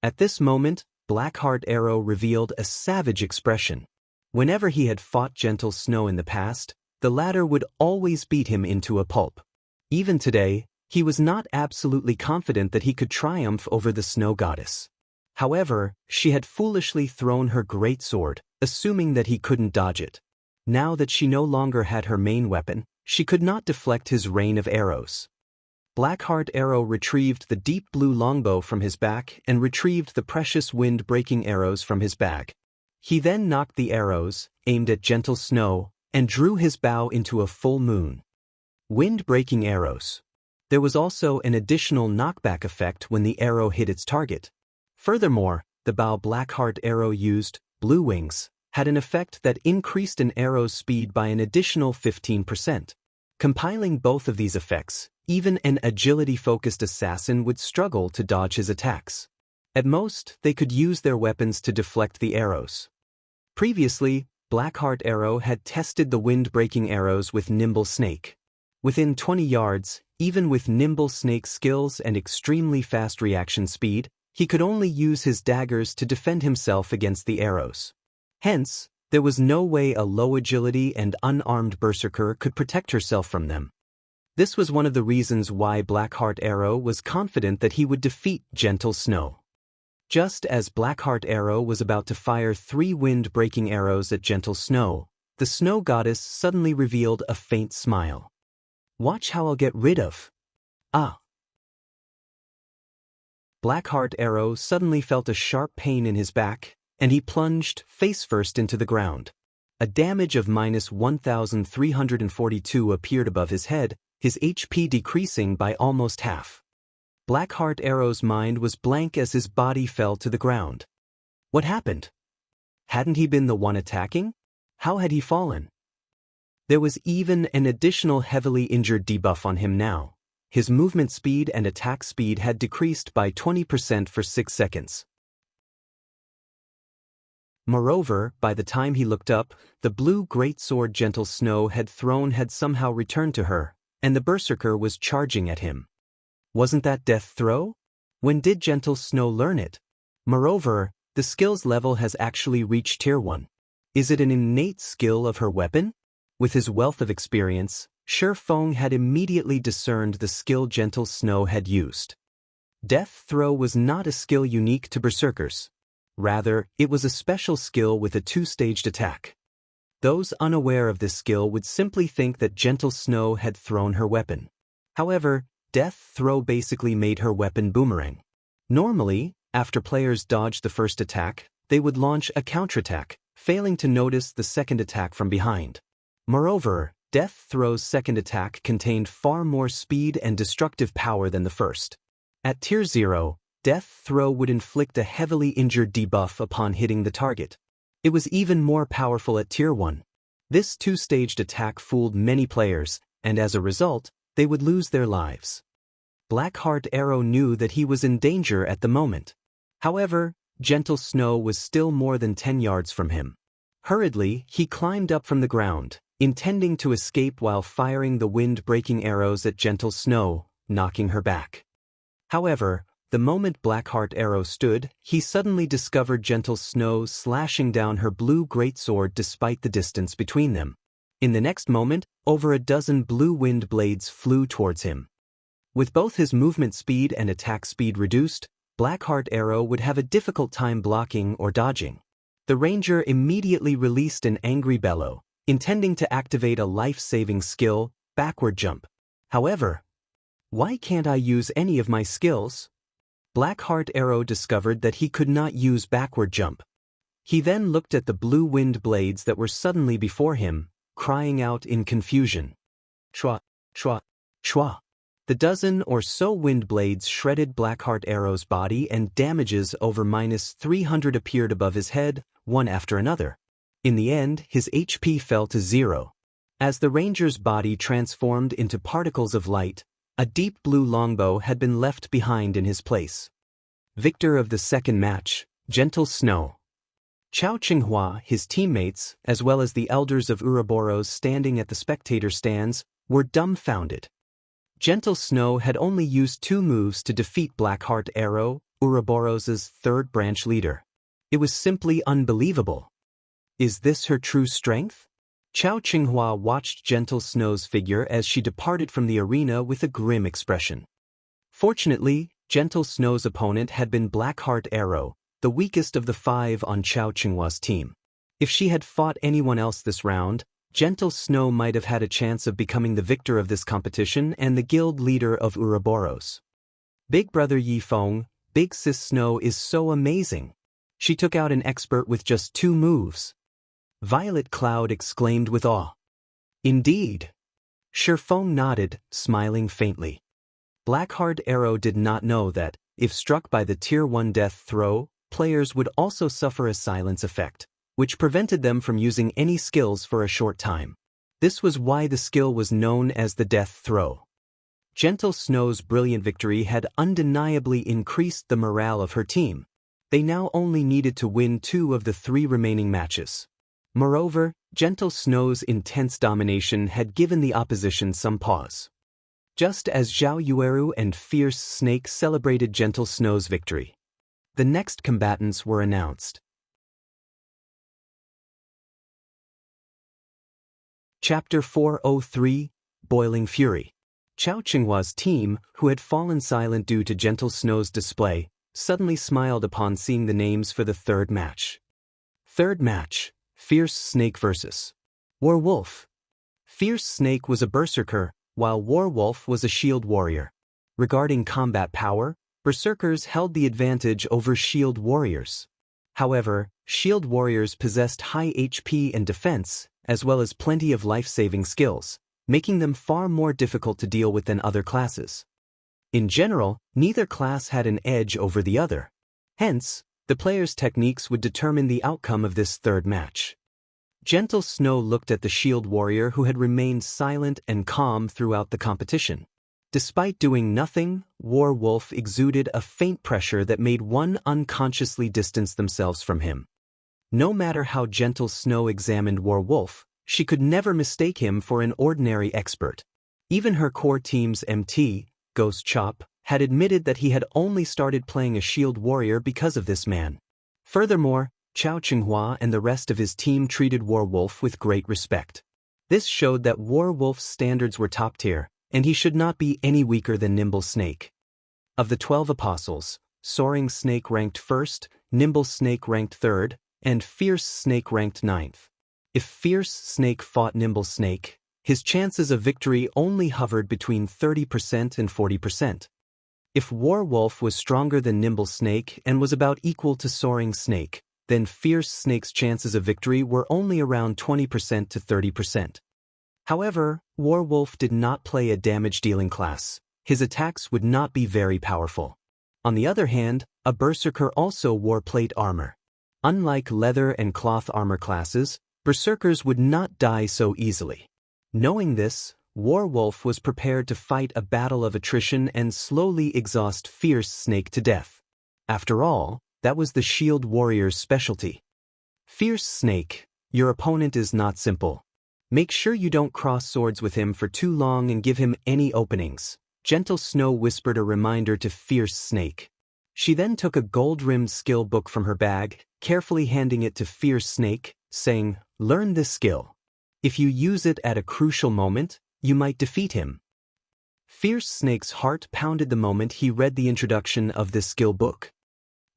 At this moment, Blackheart Arrow revealed a savage expression. Whenever he had fought Gentle Snow in the past, the latter would always beat him into a pulp. Even today, he was not absolutely confident that he could triumph over the Snow Goddess. However, she had foolishly thrown her greatsword, assuming that he couldn't dodge it. Now that she no longer had her main weapon, she could not deflect his rain of arrows. Blackheart Arrow retrieved the deep blue longbow from his back and retrieved the precious wind-breaking arrows from his bag. He then knocked the arrows, aimed at Gentle Snow, and drew his bow into a full moon. Wind-breaking arrows. There was also an additional knockback effect when the arrow hit its target. Furthermore, the bow Blackheart Arrow used, Blue Wings, had an effect that increased an arrow's speed by an additional 15%. Compiling both of these effects, even an agility-focused assassin would struggle to dodge his attacks. At most, they could use their weapons to deflect the arrows. Previously, Blackheart Arrow had tested the wind-breaking arrows with Nimble Snake. Within 20 yards, even with Nimble Snake's skills and extremely fast reaction speed, he could only use his daggers to defend himself against the arrows. Hence, there was no way a low agility and unarmed berserker could protect herself from them. This was one of the reasons why Blackheart Arrow was confident that he would defeat Gentle Snow. Just as Blackheart Arrow was about to fire 3 wind-breaking arrows at Gentle Snow, the Snow Goddess suddenly revealed a faint smile. "Watch how I'll get rid of." Ah! Blackheart Arrow suddenly felt a sharp pain in his back, and he plunged face-first into the ground. A damage of -1,342 appeared above his head, his HP decreasing by almost half. Blackheart Arrow's mind was blank as his body fell to the ground. What happened? Hadn't he been the one attacking? How had he fallen? There was even an additional heavily injured debuff on him now. His movement speed and attack speed had decreased by 20% for 6 seconds. Moreover, by the time he looked up, the blue greatsword Gentle Snow had thrown had somehow returned to her, and the berserker was charging at him. Wasn't that Death Throw? When did Gentle Snow learn it? Moreover, the skills level has actually reached Tier 1. Is it an innate skill of her weapon? With his wealth of experience, Shi Feng had immediately discerned the skill Gentle Snow had used. Death Throw was not a skill unique to berserkers. Rather, it was a special skill with a 2-staged attack. Those unaware of this skill would simply think that Gentle Snow had thrown her weapon. However, Death Throw basically made her weapon boomerang. Normally, after players dodged the first attack, they would launch a counterattack, failing to notice the second attack from behind. Moreover, Death Throw's second attack contained far more speed and destructive power than the first. At Tier 0, Death Throw would inflict a heavily injured debuff upon hitting the target. It was even more powerful at Tier 1. This 2-staged attack fooled many players, and as a result, they would lose their lives. Blackheart Arrow knew that he was in danger at the moment. However, Gentle Snow was still more than 10 yards from him. Hurriedly, he climbed up from the ground, intending to escape while firing the wind-breaking arrows at Gentle Snow, knocking her back. However, the moment Blackheart Arrow stood, he suddenly discovered Gentle Snow slashing down her blue greatsword despite the distance between them. In the next moment, over a dozen blue wind blades flew towards him. With both his movement speed and attack speed reduced, Blackheart Arrow would have a difficult time blocking or dodging. The ranger immediately released an angry bellow, intending to activate a life-saving skill, Backward Jump. However, why can't I use any of my skills? Blackheart Arrow discovered that he could not use Backward Jump. He then looked at the blue wind blades that were suddenly before him, crying out in confusion. Chua, chua, chua. The dozen or so wind blades shredded Blackheart Arrow's body, and damages over -300 appeared above his head, one after another. In the end, his HP fell to 0. As the ranger's body transformed into particles of light, a deep blue longbow had been left behind in his place. Victor of the second match, Gentle Snow. Chao Qinghua, his teammates, as well as the elders of Ouroboros standing at the spectator stands, were dumbfounded. Gentle Snow had only used 2 moves to defeat Blackheart Arrow, Ouroboros' third branch leader. It was simply unbelievable. Is this her true strength? Chao Qinghua watched Gentle Snow's figure as she departed from the arena with a grim expression. Fortunately, Gentle Snow's opponent had been Blackheart Arrow, the weakest of the 5 on Chao Qinghua's team. If she had fought anyone else this round, Gentle Snow might have had a chance of becoming the victor of this competition and the guild leader of Ouroboros. Big brother Yifeng, Big sis Snow is so amazing. She took out an expert with just 2 moves. Violet Cloud exclaimed with awe. Indeed. Shifeng nodded, smiling faintly. Blackheart Arrow did not know that, if struck by the Tier 1 death throw, players would also suffer a silence effect, which prevented them from using any skills for a short time. This was why the skill was known as the death throw. Gentle Snow's brilliant victory had undeniably increased the morale of her team. They now only needed to win 2 of the 3 remaining matches. Moreover, Gentle Snow's intense domination had given the opposition some pause. Just as Zhao Yueru and Fierce Snake celebrated Gentle Snow's victory, the next combatants were announced. Chapter 403, Boiling Fury. Chao Qinghua's team, who had fallen silent due to Gentle Snow's display, suddenly smiled upon seeing the names for the 3rd match. 3rd match, Fierce Snake vs. Werewolf. Fierce Snake was a berserker, while Werewolf was a shield warrior. Regarding combat power, berserkers held the advantage over shield warriors. However, shield warriors possessed high HP and defense, as well as plenty of life-saving skills, making them far more difficult to deal with than other classes. In general, neither class had an edge over the other. Hence, the players' techniques would determine the outcome of this 3rd match. Gentle Snow looked at the shield warrior who had remained silent and calm throughout the competition. Despite doing nothing, Werewolf exuded a faint pressure that made one unconsciously distance themselves from him. No matter how Gentle Snow examined Werewolf, she could never mistake him for an ordinary expert. Even her core team's MT, Ghost Chop, had admitted that he had only started playing a shield warrior because of this man. Furthermore, Chao Qinghua and the rest of his team treated Werewolf with great respect. This showed that Werewolf's standards were top tier, and he should not be any weaker than Nimble Snake. Of the 12 apostles, Soaring Snake ranked 1st, Nimble Snake ranked 3rd, and Fierce Snake ranked 9th. If Fierce Snake fought Nimble Snake, his chances of victory only hovered between 30% and 40%. If Werewolf was stronger than Nimble Snake and was about equal to Soaring Snake, then Fierce Snake's chances of victory were only around 20% to 30%. However, Werewolf did not play a damage-dealing class. His attacks would not be very powerful. On the other hand, a Berserker also wore plate armor. Unlike leather and cloth armor classes, Berserkers would not die so easily. Knowing this, Werewolf was prepared to fight a battle of attrition and slowly exhaust Fierce Snake to death. After all, that was the shield warrior's specialty. Fierce Snake, your opponent is not simple. Make sure you don't cross swords with him for too long and give him any openings. Gentle Snow whispered a reminder to Fierce Snake. She then took a gold-rimmed skill book from her bag, carefully handing it to Fierce Snake, saying, "Learn this skill. If you use it at a crucial moment, you might defeat him." Fierce Snake's heart pounded the moment he read the introduction of this skill book.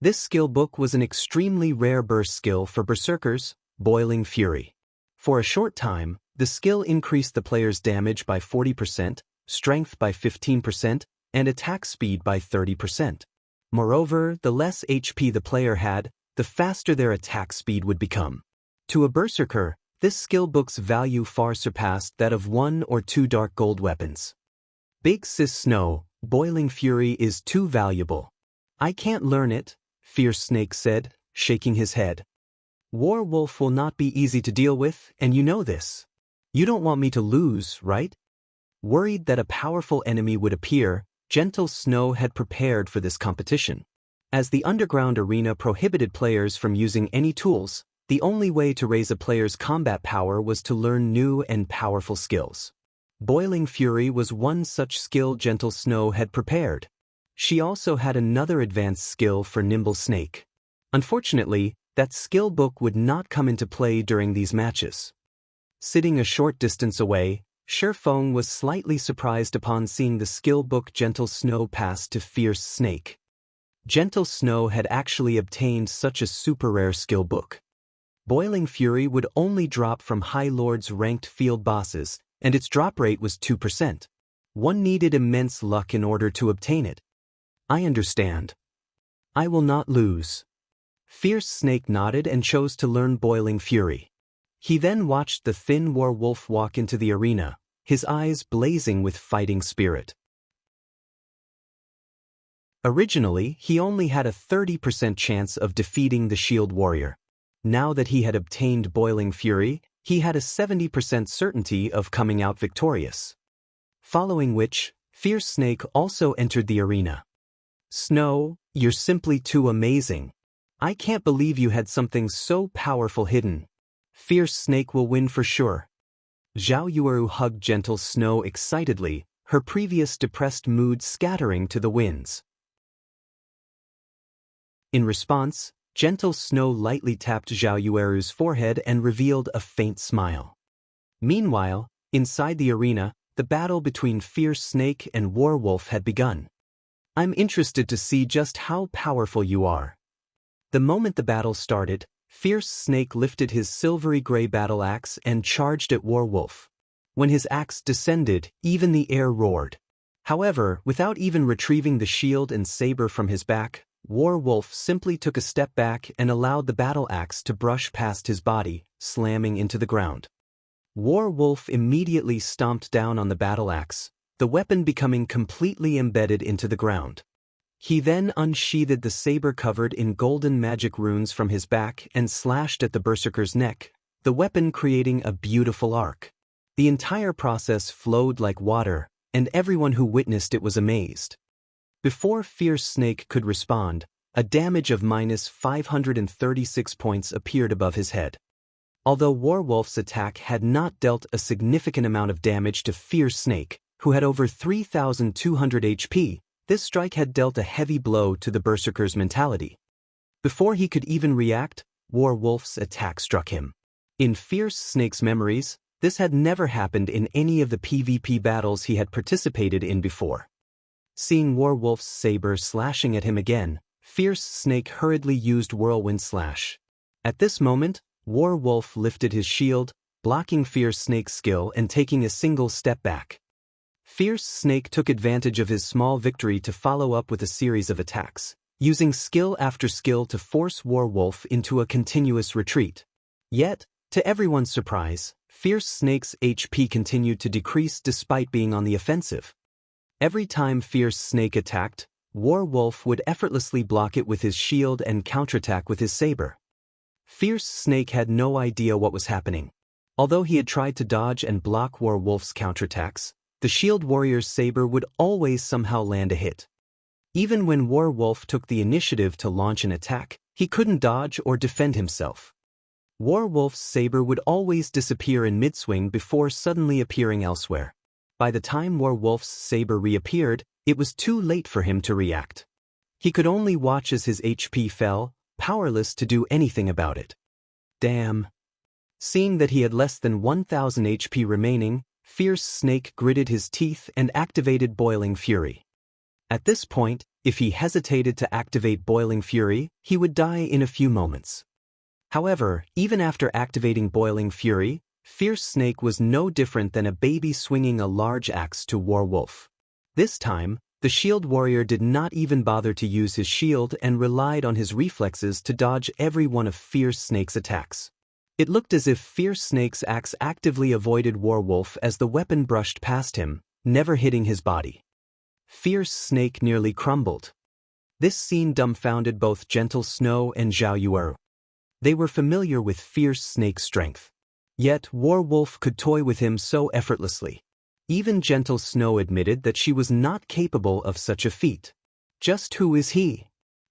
This skill book was an extremely rare burst skill for Berserkers, Boiling Fury. For a short time, the skill increased the player's damage by 40%, strength by 15%, and attack speed by 30%. Moreover, the less HP the player had, the faster their attack speed would become. To a Berserker, this skill book's value far surpassed that of 1 or 2 dark gold weapons. Big Sis Snow, Boiling Fury is too valuable. I can't learn it, Fierce Snake said, shaking his head. Werewolf will not be easy to deal with, and you know this. You don't want me to lose, right? Worried that a powerful enemy would appear, Gentle Snow had prepared for this competition. As the underground arena prohibited players from using any tools, the only way to raise a player's combat power was to learn new and powerful skills. Boiling Fury was one such skill Gentle Snow had prepared. She also had another advanced skill for Nimble Snake. Unfortunately, that skill book would not come into play during these matches. Sitting a short distance away, Shifeng was slightly surprised upon seeing the skill book Gentle Snow passed to Fierce Snake. Gentle Snow had actually obtained such a super rare skill book. Boiling Fury would only drop from High Lords ranked field bosses, and its drop rate was 2%. One needed immense luck in order to obtain it. I understand. I will not lose. Fierce Snake nodded and chose to learn Boiling Fury. He then watched the thin werewolf walk into the arena, his eyes blazing with fighting spirit. Originally, he only had a 30% chance of defeating the Shield Warrior. Now that he had obtained Boiling Fury, he had a 70% certainty of coming out victorious. Following which, Fierce Snake also entered the arena. Snow, you're simply too amazing. I can't believe you had something so powerful hidden. Fierce Snake will win for sure. Zhao Yueru hugged Gentle Snow excitedly, her previous depressed mood scattering to the winds. In response, Gentle Snow lightly tapped Zhao Yueru's forehead and revealed a faint smile. Meanwhile, inside the arena, the battle between Fierce Snake and Werewolf had begun. I'm interested to see just how powerful you are. The moment the battle started, Fierce Snake lifted his silvery gray battle axe and charged at Werewolf. When his axe descended, even the air roared. However, without even retrieving the shield and saber from his back, Werewolf simply took a step back and allowed the battle axe to brush past his body, slamming into the ground. Werewolf immediately stomped down on the battle axe, the weapon becoming completely embedded into the ground. He then unsheathed the saber covered in golden magic runes from his back and slashed at the berserker's neck, the weapon creating a beautiful arc. The entire process flowed like water, and everyone who witnessed it was amazed. Before Fierce Snake could respond, a damage of -536 points appeared above his head. Although Werewolf's attack had not dealt a significant amount of damage to Fierce Snake, who had over 3,200 HP, this strike had dealt a heavy blow to the berserker's mentality. Before he could even react, Werewolf's attack struck him. In Fierce Snake's memories, this had never happened in any of the PvP battles he had participated in before. Seeing Werewolf's saber slashing at him again, Fierce Snake hurriedly used Whirlwind Slash. At this moment, Werewolf lifted his shield, blocking Fierce Snake's skill and taking a single step back. Fierce Snake took advantage of his small victory to follow up with a series of attacks, using skill after skill to force Werewolf into a continuous retreat. Yet, to everyone's surprise, Fierce Snake's HP continued to decrease despite being on the offensive. Every time Fierce Snake attacked, Werewolf would effortlessly block it with his shield and counterattack with his saber. Fierce Snake had no idea what was happening. Although he had tried to dodge and block Werewolf's counterattacks, the Shield Warrior's saber would always somehow land a hit. Even when Werewolf took the initiative to launch an attack, he couldn't dodge or defend himself. Werewolf's saber would always disappear in mid-swing before suddenly appearing elsewhere. By the time Werewolf's saber reappeared, it was too late for him to react. He could only watch as his HP fell, powerless to do anything about it. Damn. Seeing that he had less than 1,000 HP remaining, Fierce Snake gritted his teeth and activated Boiling Fury. At this point, if he hesitated to activate Boiling Fury, he would die in a few moments. However, even after activating Boiling Fury, Fierce Snake was no different than a baby swinging a large axe to Werewolf. This time, the Shield Warrior did not even bother to use his shield and relied on his reflexes to dodge every one of Fierce Snake's attacks. It looked as if Fierce Snake's axe actively avoided Werewolf as the weapon brushed past him, never hitting his body. Fierce Snake nearly crumbled. This scene dumbfounded both Gentle Snow and Zhao Yueru. They were familiar with Fierce Snake's strength. Yet Werewolf could toy with him so effortlessly. Even Gentle Snow admitted that she was not capable of such a feat. Just who is he?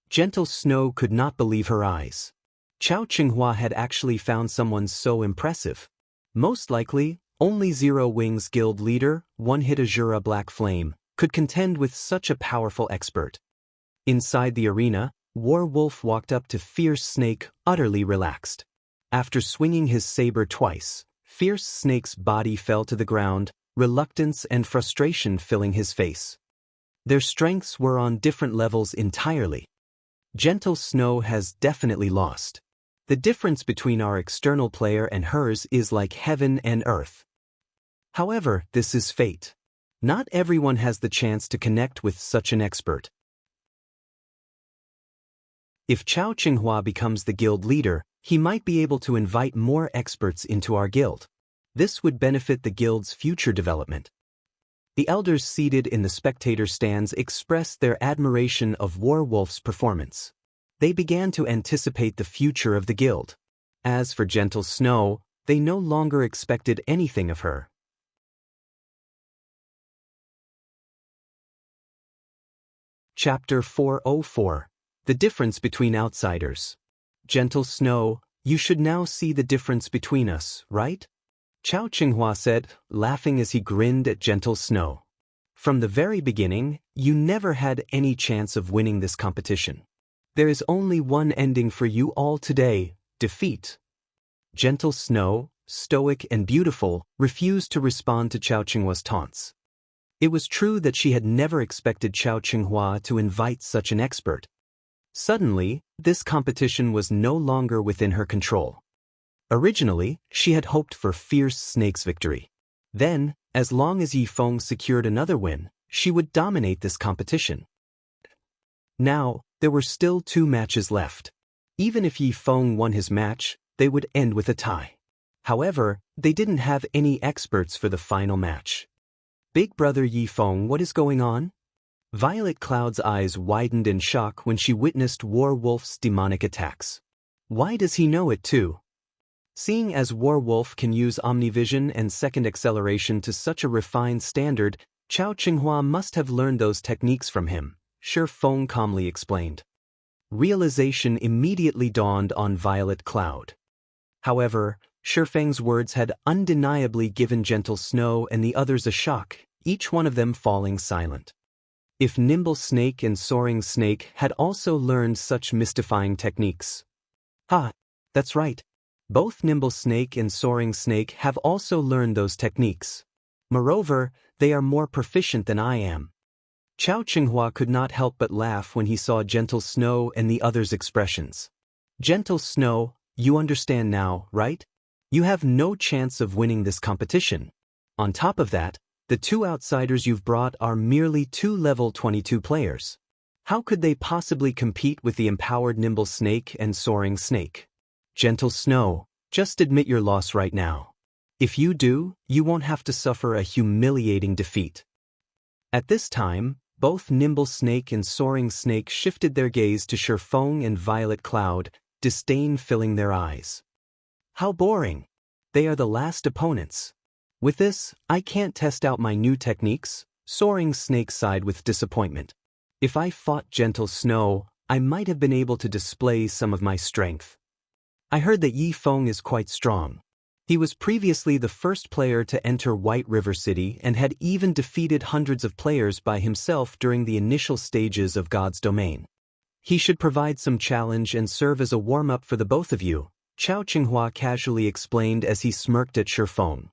Gentle Snow could not believe her eyes. Chao Qinghua had actually found someone so impressive. Most likely, only Zero Wings Guild leader, One-Hit Azura Black Flame, could contend with such a powerful expert. Inside the arena, Werewolf walked up to Fierce Snake, utterly relaxed. After swinging his saber twice, Fierce Snake's body fell to the ground, reluctance and frustration filling his face. Their strengths were on different levels entirely. Gentle Snow has definitely lost. The difference between our external player and hers is like heaven and earth. However, this is fate. Not everyone has the chance to connect with such an expert. If Chao Qinghua becomes the guild leader, he might be able to invite more experts into our guild. This would benefit the guild's future development. The elders seated in the spectator stands expressed their admiration of Warwolf's performance. They began to anticipate the future of the guild. As for Gentle Snow, they no longer expected anything of her. Chapter 404. The Difference Between Outsiders. Gentle Snow, you should now see the difference between us, right? Chao Qinghua said, laughing as he grinned at Gentle Snow. From the very beginning, you never had any chance of winning this competition. There is only one ending for you all today, defeat. Gentle Snow, stoic and beautiful, refused to respond to Chao Qinghua's taunts. It was true that she had never expected Chao Qinghua to invite such an expert. Suddenly, this competition was no longer within her control. Originally, she had hoped for fierce Snake's victory. Then, as long as Yi Feng secured another win, she would dominate this competition. Now, there were still 2 matches left. Even if Yi Feng won his match, they would end with a tie. However, they didn't have any experts for the final match. Big brother Yi Feng, what is going on? Violet Cloud's eyes widened in shock when she witnessed Warwolf's demonic attacks. Why does he know it too? Seeing as Warwolf can use Omnivision and second acceleration to such a refined standard, Chao Qinghua must have learned those techniques from him, Shi Feng calmly explained. Realization immediately dawned on Violet Cloud. However, Shi Feng's words had undeniably given Gentle Snow and the others a shock, each one of them falling silent. If Nimble Snake and Soaring Snake had also learned such mystifying techniques. That's right. Both Nimble Snake and Soaring Snake have also learned those techniques. Moreover, they are more proficient than I am. Chao Qinghua could not help but laugh when he saw Gentle Snow and the others' expressions. Gentle Snow, you understand now, right? You have no chance of winning this competition. On top of that, the 2 outsiders you've brought are merely 2 level 22 players. How could they possibly compete with the empowered Nimble Snake and Soaring Snake? Gentle Snow, just admit your loss right now. If you do, you won't have to suffer a humiliating defeat. At this time, both Nimble Snake and Soaring Snake shifted their gaze to Shi Feng and Violet Cloud, disdain filling their eyes. How boring. They are the last opponents. With this, I can't test out my new techniques, Soaring Snake sighed with disappointment. If I fought Gentle Snow, I might have been able to display some of my strength. I heard that Yi Feng is quite strong. He was previously the first player to enter White River City and had even defeated hundreds of players by himself during the initial stages of God's Domain. He should provide some challenge and serve as a warm-up for the both of you, Chao Qinghua casually explained as he smirked at Shi Feng.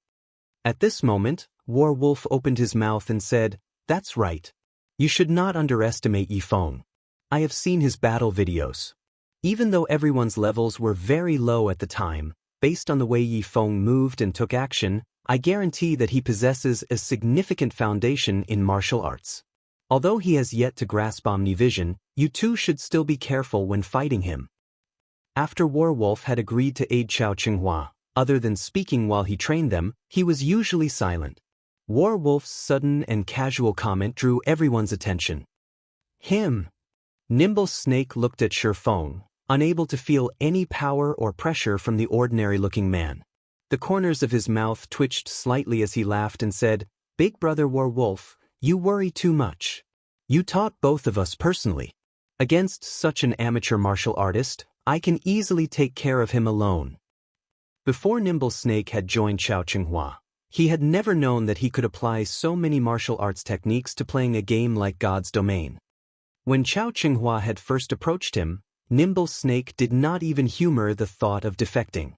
At this moment, Warwolf opened his mouth and said, "That's right. You should not underestimate Yi Feng. I have seen his battle videos. Even though everyone's levels were very low at the time, based on the way Yi Feng moved and took action, I guarantee that he possesses a significant foundation in martial arts. Although he has yet to grasp Omnivision, you two should still be careful when fighting him." After Warwolf had agreed to aid Chao Qinghua, other than speaking while he trained them, he was usually silent. Warwolf's sudden and casual comment drew everyone's attention. Him. Nimble Snake looked at Shi Feng, unable to feel any power or pressure from the ordinary-looking man. The corners of his mouth twitched slightly as he laughed and said, "Big brother Warwolf, you worry too much. You taught both of us personally. Against such an amateur martial artist, I can easily take care of him alone." Before Nimble Snake had joined Chao Qinghua, he had never known that he could apply so many martial arts techniques to playing a game like God's Domain. When Chao Qinghua had first approached him, Nimble Snake did not even humor the thought of defecting.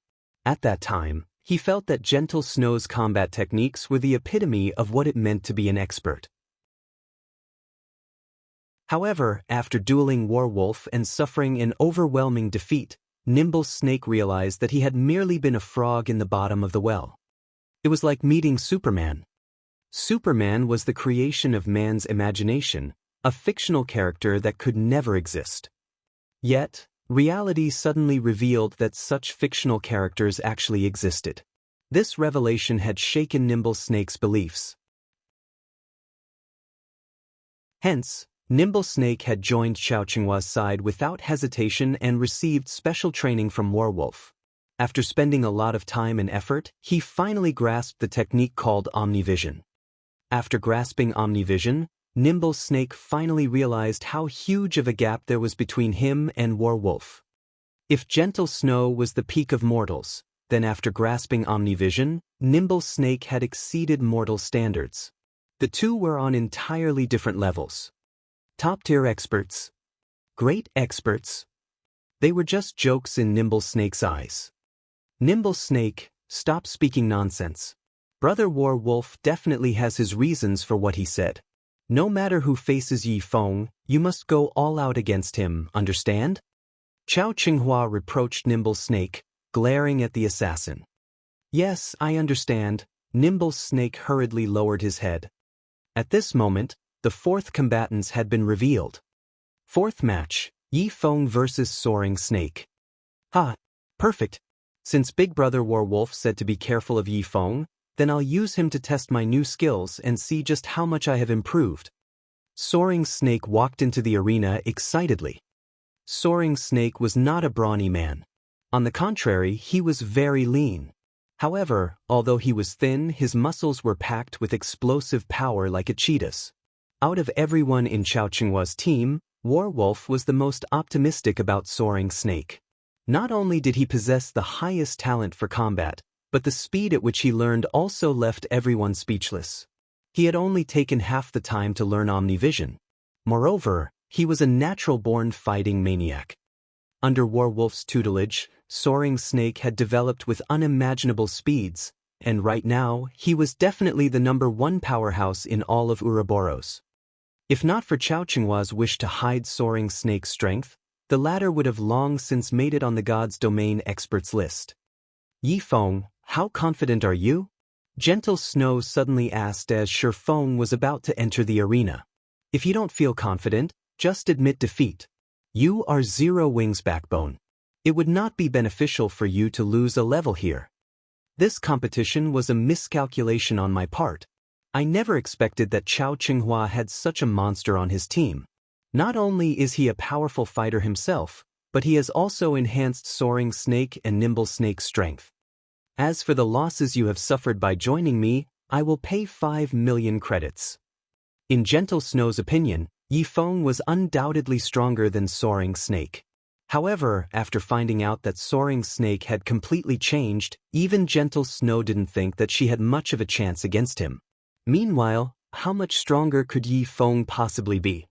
At that time, he felt that Gentle Snow's combat techniques were the epitome of what it meant to be an expert. However, after dueling Warwolf and suffering an overwhelming defeat, Nimble Snake realized that he had merely been a frog in the bottom of the well. It was like meeting Superman. Superman was the creation of man's imagination, a fictional character that could never exist. Yet, reality suddenly revealed that such fictional characters actually existed. This revelation had shaken Nimble Snake's beliefs. Hence, Nimble Snake had joined Xianxia's side without hesitation and received special training from Werewolf. After spending a lot of time and effort, he finally grasped the technique called Omnivision. After grasping Omnivision, Nimble Snake finally realized how huge of a gap there was between him and Werewolf. If Gentle Snow was the peak of mortals, then after grasping Omnivision, Nimble Snake had exceeded mortal standards. The two were on entirely different levels. Top-tier experts. Great experts. They were just jokes in Nimble Snake's eyes. Nimble Snake, stop speaking nonsense. Brother Werewolf definitely has his reasons for what he said. No matter who faces Yi Feng, you must go all out against him, understand? Chao Qinghua reproached Nimble Snake, glaring at the assassin. Yes, I understand. Nimble Snake hurriedly lowered his head. At this moment, the fourth combatants had been revealed. Fourth match, Yi Feng versus Soaring Snake. Ha! Perfect. Since Big Brother Werewolf said to be careful of Yi Feng, then I'll use him to test my new skills and see just how much I have improved. Soaring Snake walked into the arena excitedly. Soaring Snake was not a brawny man. On the contrary, he was very lean. However, although he was thin, his muscles were packed with explosive power like a cheetah's. Out of everyone in Chao Qinghua's team, Werewolf was the most optimistic about Soaring Snake. Not only did he possess the highest talent for combat, but the speed at which he learned also left everyone speechless. He had only taken half the time to learn Omnivision. Moreover, he was a natural-born fighting maniac. Under Werewolf's tutelage, Soaring Snake had developed with unimaginable speeds, and right now, he was definitely the #1 powerhouse in all of Ouroboros. If not for Chao Qinghua's wish to hide Soaring Snake's strength, the latter would have long since made it on the God's Domain experts list. Yi Feng, how confident are you? Gentle Snow suddenly asked as Shi Feng was about to enter the arena. If you don't feel confident, just admit defeat. You are Zero Wings Backbone. It would not be beneficial for you to lose a level here. This competition was a miscalculation on my part. I never expected that Chao Qinghua had such a monster on his team. Not only is he a powerful fighter himself, but he has also enhanced Soaring Snake and Nimble Snake's strength. As for the losses you have suffered by joining me, I will pay 5 million credits. In Gentle Snow's opinion, Yi Feng was undoubtedly stronger than Soaring Snake. However, after finding out that Soaring Snake had completely changed, even Gentle Snow didn't think that she had much of a chance against him. Meanwhile, how much stronger could Yi Feng possibly be?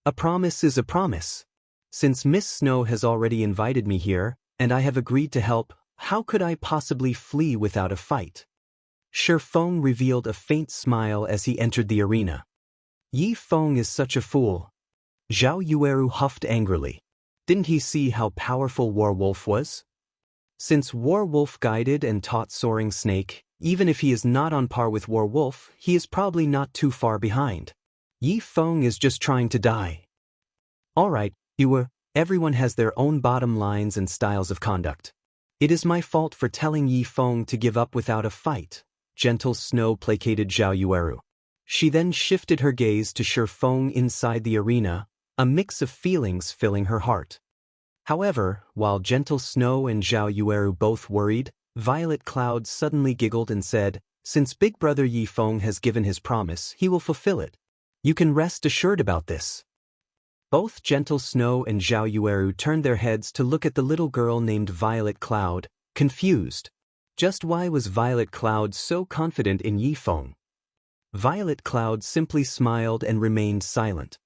A promise is a promise. Since Miss Snow has already invited me here, and I have agreed to help, how could I possibly flee without a fight? Shi Feng revealed a faint smile as he entered the arena. Yi Feng is such a fool. Zhao Yueru huffed angrily. Didn't he see how powerful Werewolf was? Since Werewolf guided and taught Soaring Snake, even if he is not on par with Werewolf, he is probably not too far behind. Yi Feng is just trying to die. Alright, everyone has their own bottom lines and styles of conduct. It is my fault for telling Yi Feng to give up without a fight. Gentle Snow placated Zhao Yueru. She then shifted her gaze to Shi Feng inside the arena, a mix of feelings filling her heart. However, while Gentle Snow and Zhao Yueru both worried, Violet Cloud suddenly giggled and said, "Since Big Brother Yi Feng has given his promise, he will fulfill it. You can rest assured about this." Both Gentle Snow and Zhao Yueru turned their heads to look at the little girl named Violet Cloud, confused. Just why was Violet Cloud so confident in Yi Feng? Violet Cloud simply smiled and remained silent.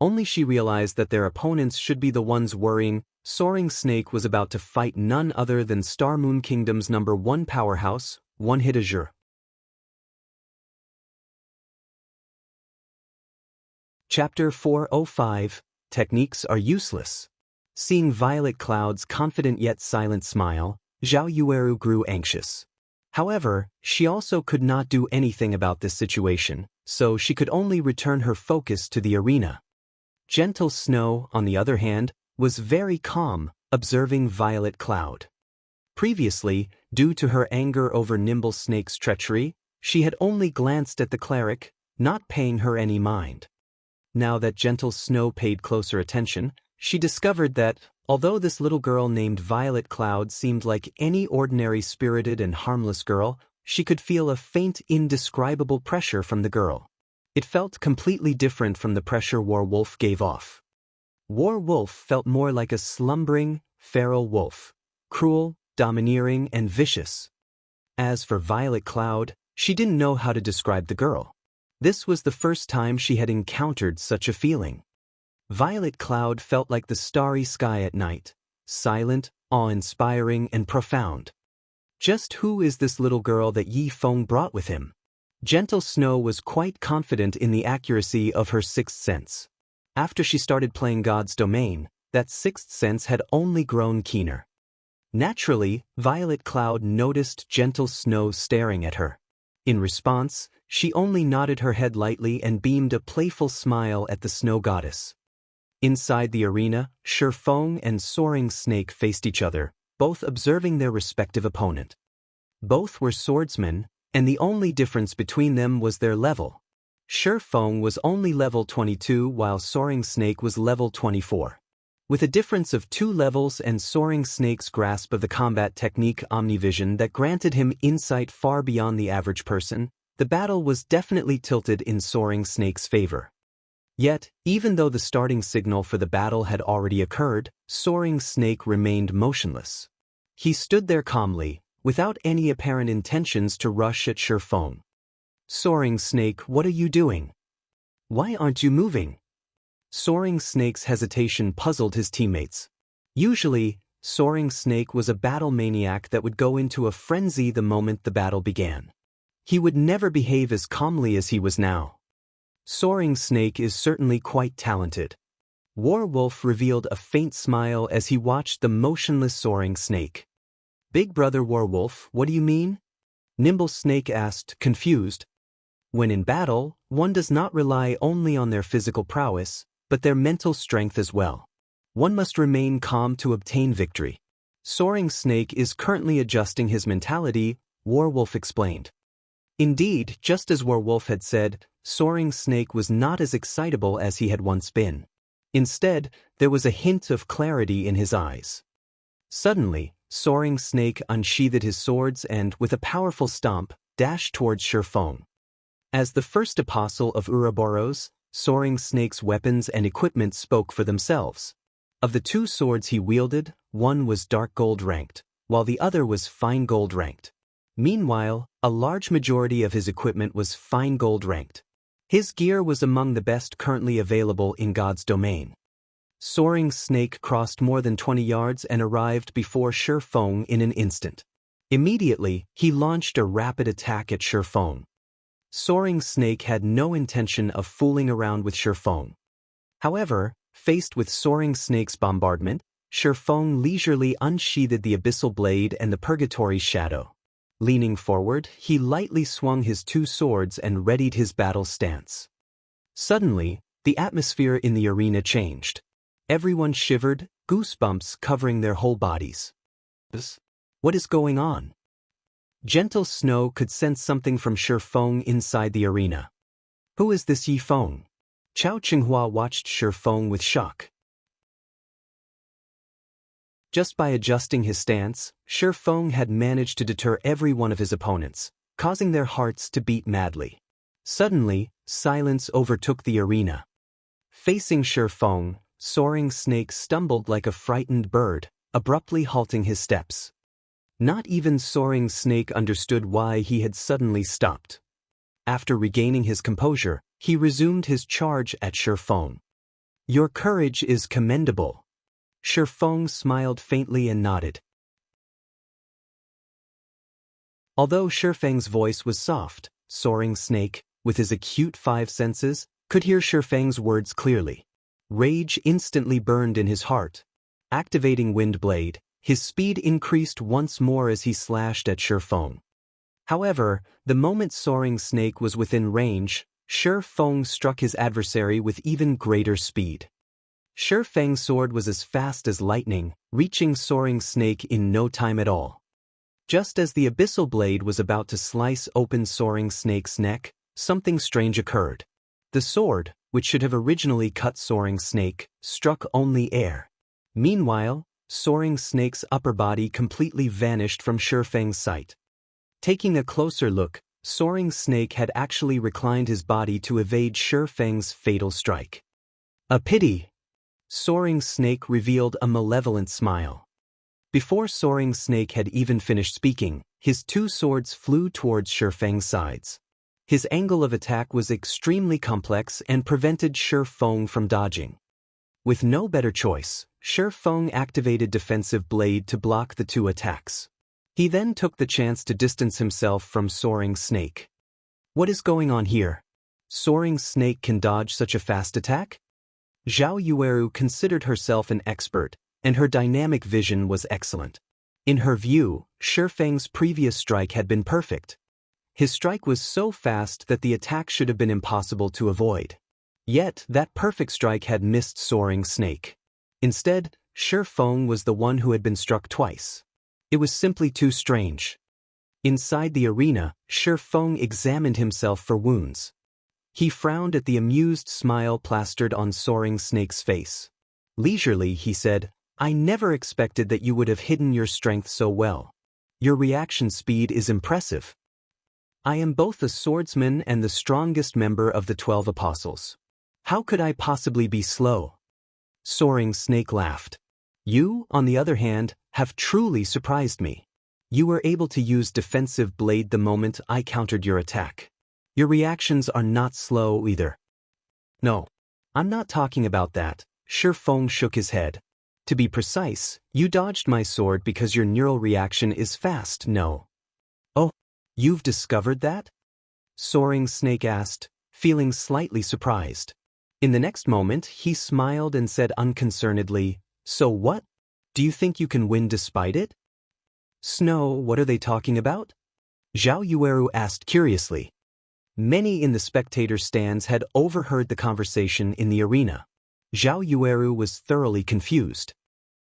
Only she realized that their opponents should be the ones worrying. Soaring Snake was about to fight none other than Star Moon Kingdom's #1 powerhouse, One-Hit Azure. Chapter 405, Techniques Are Useless. Seeing Violet Cloud's confident yet silent smile, Zhao Yueru grew anxious. However, she also could not do anything about this situation, so she could only return her focus to the arena. Gentle Snow, on the other hand, was very calm, observing Violet Cloud. Previously, due to her anger over Nimble Snake's treachery, she had only glanced at the cleric, not paying her any mind. Now that Gentle Snow paid closer attention, she discovered that, although this little girl named Violet Cloud seemed like any ordinary spirited and harmless girl, she could feel a faint, indescribable pressure from the girl. It felt completely different from the pressure Warwolf gave off. Warwolf felt more like a slumbering, feral wolf, cruel, domineering, and vicious. As for Violet Cloud, she didn't know how to describe the girl. This was the first time she had encountered such a feeling. Violet Cloud felt like the starry sky at night, silent, awe-inspiring, and profound. Just who is this little girl that Yi Feng brought with him? Gentle Snow was quite confident in the accuracy of her sixth sense. After she started playing God's Domain, that sixth sense had only grown keener. Naturally, Violet Cloud noticed Gentle Snow staring at her. In response, she only nodded her head lightly and beamed a playful smile at the Snow Goddess. Inside the arena, Shifeng and Soaring Snake faced each other, both observing their respective opponent. Both were swordsmen, and the only difference between them was their level. Shifeng was only level 22 while Soaring Snake was level 24. With a difference of 2 levels and Soaring Snake's grasp of the combat technique Omnivision that granted him insight far beyond the average person, the battle was definitely tilted in Soaring Snake's favor. Yet, even though the starting signal for the battle had already occurred, Soaring Snake remained motionless. He stood there calmly, without any apparent intentions to rush at Shifeng. Soaring Snake, what are you doing? Why aren't you moving? Soaring Snake's hesitation puzzled his teammates. Usually, Soaring Snake was a battle maniac that would go into a frenzy the moment the battle began. He would never behave as calmly as he was now. Soaring Snake is certainly quite talented. Warwolf revealed a faint smile as he watched the motionless Soaring Snake. Big Brother Warwolf, what do you mean? Nimble Snake asked, confused. When in battle, one does not rely only on their physical prowess, but their mental strength as well. One must remain calm to obtain victory. Soaring Snake is currently adjusting his mentality, Warwolf explained. Indeed, just as Warwolf had said, Soaring Snake was not as excitable as he had once been. Instead, there was a hint of clarity in his eyes. Suddenly, Soaring Snake unsheathed his swords and, with a powerful stomp, dashed towards Shifeng. As the first apostle of Ouroboros, Soaring Snake's weapons and equipment spoke for themselves. Of the 2 swords he wielded, one was dark gold ranked, while the other was fine gold ranked. Meanwhile, a large majority of his equipment was fine gold ranked. His gear was among the best currently available in God's Domain. Soaring Snake crossed more than 20 yards and arrived before Shifeng in an instant. Immediately, he launched a rapid attack at Shifeng. Soaring Snake had no intention of fooling around with Shifeng. However, faced with Soaring Snake's bombardment, Shifeng leisurely unsheathed the Abyssal Blade and the Purgatory Shadow. Leaning forward, he lightly swung his 2 swords and readied his battle stance. Suddenly, the atmosphere in the arena changed. Everyone shivered, goosebumps covering their whole bodies. What is going on? Gentle Snow could sense something from Shifeng inside the arena. Who is this Yi Feng? Chao Qinghua watched Shifeng with shock. Just by adjusting his stance, Shifeng had managed to deter every one of his opponents, causing their hearts to beat madly. Suddenly, silence overtook the arena. Facing Shifeng, Soaring Snake stumbled like a frightened bird, abruptly halting his steps. Not even Soaring Snake understood why he had suddenly stopped. After regaining his composure, he resumed his charge at Shifeng. Your courage is commendable. Shifeng smiled faintly and nodded. Although Shifeng's voice was soft, Soaring Snake, with his acute 5 senses, could hear Shifeng's words clearly. Rage instantly burned in his heart. Activating Wind Blade, his speed increased once more as he slashed at Shi Feng. However, the moment Soaring Snake was within range, Shi Feng struck his adversary with even greater speed. Shi Feng's sword was as fast as lightning, reaching Soaring Snake in no time at all. Just as the abyssal blade was about to slice open Soaring Snake's neck, something strange occurred. The sword, which should have originally cut Soaring Snake, struck only air. Meanwhile, Soaring Snake's upper body completely vanished from Shi Feng's sight. Taking a closer look, Soaring Snake had actually reclined his body to evade Shi Feng's fatal strike. A pity! Soaring Snake revealed a malevolent smile. Before Soaring Snake had even finished speaking, his two swords flew towards Shi Feng's sides. His angle of attack was extremely complex and prevented Shi Feng from dodging. With no better choice, Shi Feng activated Defensive Blade to block the two attacks. He then took the chance to distance himself from Soaring Snake. What is going on here? Soaring Snake can dodge such a fast attack? Zhao Yueru considered herself an expert, and her dynamic vision was excellent. In her view, Shi Feng's previous strike had been perfect. His strike was so fast that the attack should have been impossible to avoid. Yet, that perfect strike had missed Soaring Snake. Instead, Shi Feng was the one who had been struck twice. It was simply too strange. Inside the arena, Shi Feng examined himself for wounds. He frowned at the amused smile plastered on Soaring Snake's face. Leisurely, he said, "I never expected that you would have hidden your strength so well. Your reaction speed is impressive. I am both a swordsman and the strongest member of the 12 Apostles. How could I possibly be slow?" Soaring Snake laughed. "You, on the other hand, have truly surprised me. You were able to use Defensive Blade the moment I countered your attack. Your reactions are not slow either." "No, I'm not talking about that." Shi Feng shook his head. "To be precise, you dodged my sword because your neural reaction is fast, no?" "Oh, you've discovered that?" Soaring Snake asked, feeling slightly surprised. In the next moment, he smiled and said unconcernedly, "So what? Do you think you can win despite it?" "Snow, what are they talking about?" Zhao Yueru asked curiously. Many in the spectator stands had overheard the conversation in the arena. Zhao Yueru was thoroughly confused.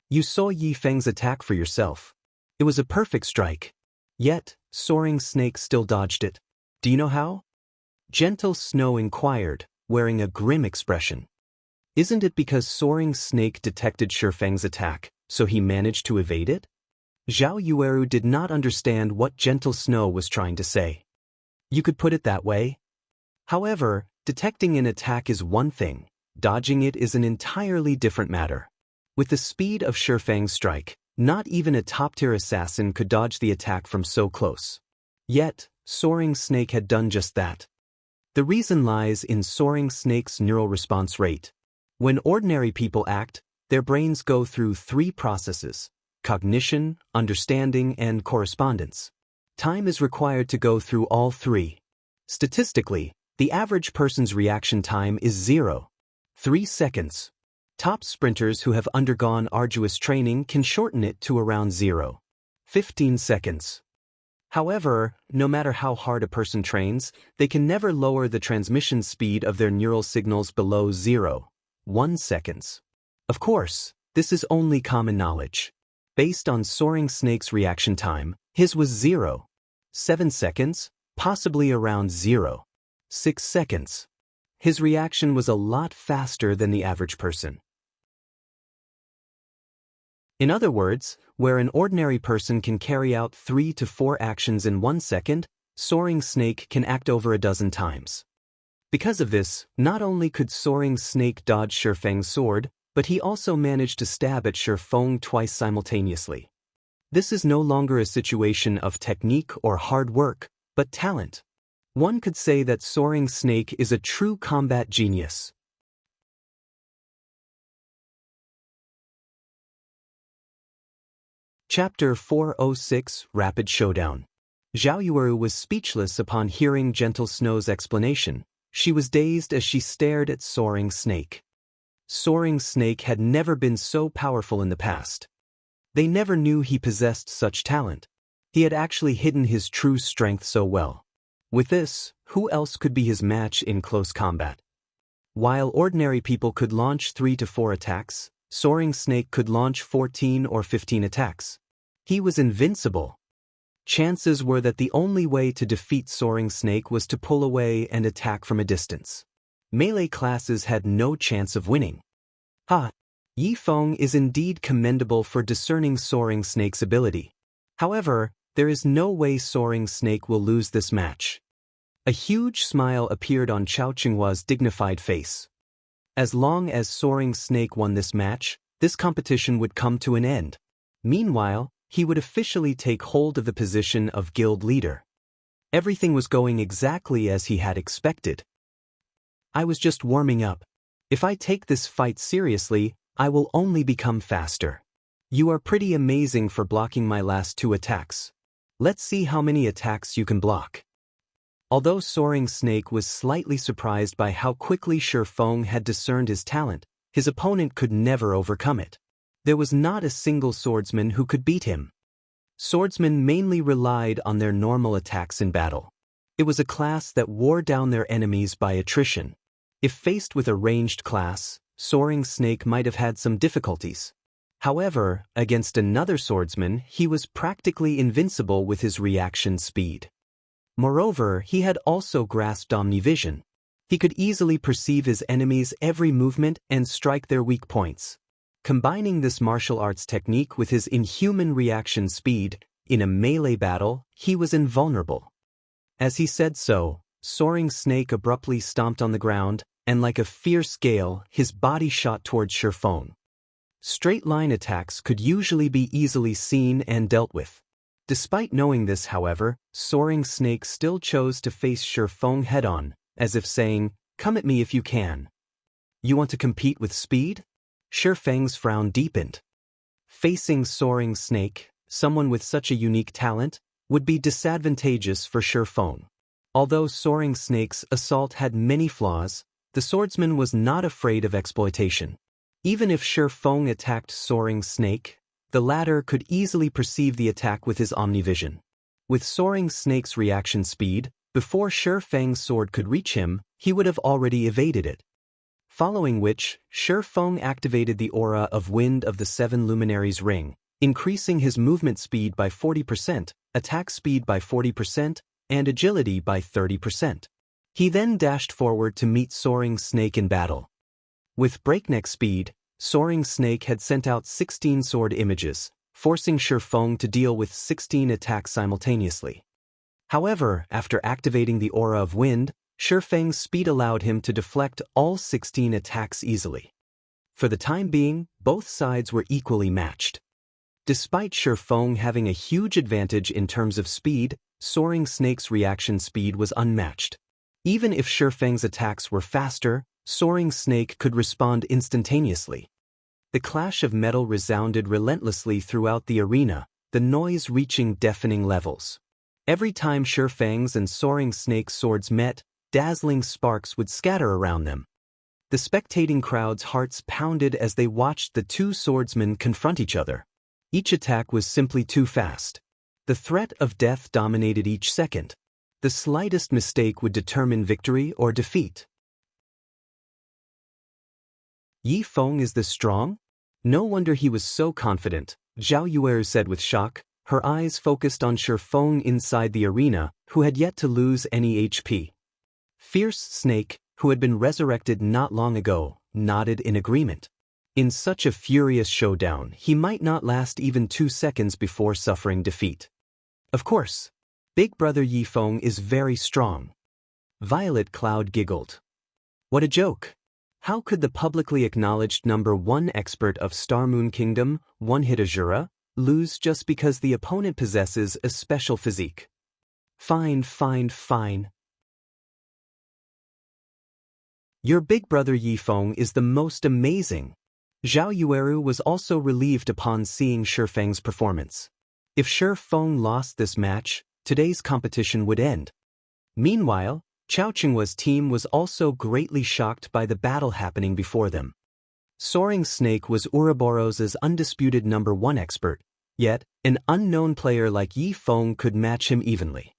"You saw Yi Feng's attack for yourself. It was a perfect strike. Yet, Soaring Snake still dodged it. Do you know how?" Gentle Snow inquired, wearing a grim expression. "Isn't it because Soaring Snake detected Shi Feng's attack, so he managed to evade it?" Zhao Yueru did not understand what Gentle Snow was trying to say. "You could put it that way. However, detecting an attack is one thing, dodging it is an entirely different matter. With the speed of Shi Feng's strike, not even a top-tier assassin could dodge the attack from so close. Yet, Soaring Snake had done just that. The reason lies in Soaring Snake's neural response rate. When ordinary people act, their brains go through three processes: cognition, understanding, and correspondence. Time is required to go through all three. Statistically, the average person's reaction time is 0.3 seconds. Top sprinters who have undergone arduous training can shorten it to around 0.15 seconds. However, no matter how hard a person trains, they can never lower the transmission speed of their neural signals below 0.1 seconds. Of course, this is only common knowledge. Based on Soaring Snake's reaction time, his was 0.7 seconds, possibly around 0.6 seconds. His reaction was a lot faster than the average person. In other words, where an ordinary person can carry out 3 to 4 actions in 1 second, Soaring Snake can act over a dozen times. Because of this, not only could Soaring Snake dodge Shi Feng's sword, but he also managed to stab at Shi Feng twice simultaneously. This is no longer a situation of technique or hard work, but talent. One could say that Soaring Snake is a true combat genius. Chapter 406 Rapid Showdown. Zhao Yueru was speechless upon hearing Gentle Snow's explanation. She was dazed as she stared at Soaring Snake. Soaring Snake had never been so powerful in the past. They never knew he possessed such talent. He had actually hidden his true strength so well. With this, who else could be his match in close combat? While ordinary people could launch 3 to 4 attacks, Soaring Snake could launch 14 or 15 attacks. He was invincible. Chances were that the only way to defeat Soaring Snake was to pull away and attack from a distance. Melee classes had no chance of winning. Yi Feng is indeed commendable for discerning Soaring Snake's ability. However, there is no way Soaring Snake will lose this match. A huge smile appeared on Chao Qinghua's dignified face. As long as Soaring Snake won this match, this competition would come to an end. Meanwhile, he would officially take hold of the position of guild leader. Everything was going exactly as he had expected. I was just warming up. If I take this fight seriously, I will only become faster. You are pretty amazing for blocking my last 2 attacks. Let's see how many attacks you can block. Although Soaring Snake was slightly surprised by how quickly Shi Feng had discerned his talent, his opponent could never overcome it. There was not a single swordsman who could beat him. Swordsmen mainly relied on their normal attacks in battle. It was a class that wore down their enemies by attrition. If faced with a ranged class, Soaring Snake might have had some difficulties. However, against another swordsman, he was practically invincible with his reaction speed. Moreover, he had also grasped Omnivision. He could easily perceive his enemies' every movement and strike their weak points. Combining this martial arts technique with his inhuman reaction speed, in a melee battle, he was invulnerable. As he said so, Soaring Snake abruptly stomped on the ground, and like a fierce gale, his body shot towards Shi Feng. Straight-line attacks could usually be easily seen and dealt with. Despite knowing this, however, Soaring Snake still chose to face Shi Feng head-on, as if saying, "Come at me if you can. You want to compete with speed?" Shi Feng's frown deepened. Facing Soaring Snake, someone with such a unique talent, would be disadvantageous for Shi Feng. Although Soaring Snake's assault had many flaws, the swordsman was not afraid of exploitation. Even if Shi Feng attacked Soaring Snake, the latter could easily perceive the attack with his Omnivision. With Soaring Snake's reaction speed, before Shi Feng's sword could reach him, he would have already evaded it. Following which, Shi Feng activated the aura of Wind of the 7 Luminaries Ring, increasing his movement speed by 40%, attack speed by 40%, and agility by 30%. He then dashed forward to meet Soaring Snake in battle. With breakneck speed, Soaring Snake had sent out 16 sword images, forcing Shi Feng to deal with 16 attacks simultaneously. However, after activating the aura of wind, Shi Feng's speed allowed him to deflect all 16 attacks easily. For the time being, both sides were equally matched. Despite Shi Feng having a huge advantage in terms of speed, Soaring Snake's reaction speed was unmatched. Even if Shi Feng's attacks were faster, Soaring Snake could respond instantaneously. The clash of metal resounded relentlessly throughout the arena, the noise reaching deafening levels. Every time Shi Feng's and Soaring Snake's swords met, dazzling sparks would scatter around them. The spectating crowd's hearts pounded as they watched the two swordsmen confront each other. Each attack was simply too fast. The threat of death dominated each second. The slightest mistake would determine victory or defeat. Yi Feng is this strong? No wonder he was so confident, Zhao Yueru said with shock, her eyes focused on Shi Feng inside the arena, who had yet to lose any HP. Fierce Snake, who had been resurrected not long ago, nodded in agreement. In such a furious showdown, he might not last even 2 seconds before suffering defeat. Of course, Big Brother Yi Feng is very strong. Violet Cloud giggled. What a joke! How could the publicly acknowledged #1 expert of Star Moon Kingdom, One Hit Azura, lose just because the opponent possesses a special physique? Fine. Your Big Brother Yi Feng is the most amazing. Zhao Yueru was also relieved upon seeing Shi Feng's performance. If Shi Feng lost this match, today's competition would end. Meanwhile, Chao Qinghua's team was also greatly shocked by the battle happening before them. Soaring Snake was Ouroboros's undisputed #1 expert, yet an unknown player like Yi Feng could match him evenly.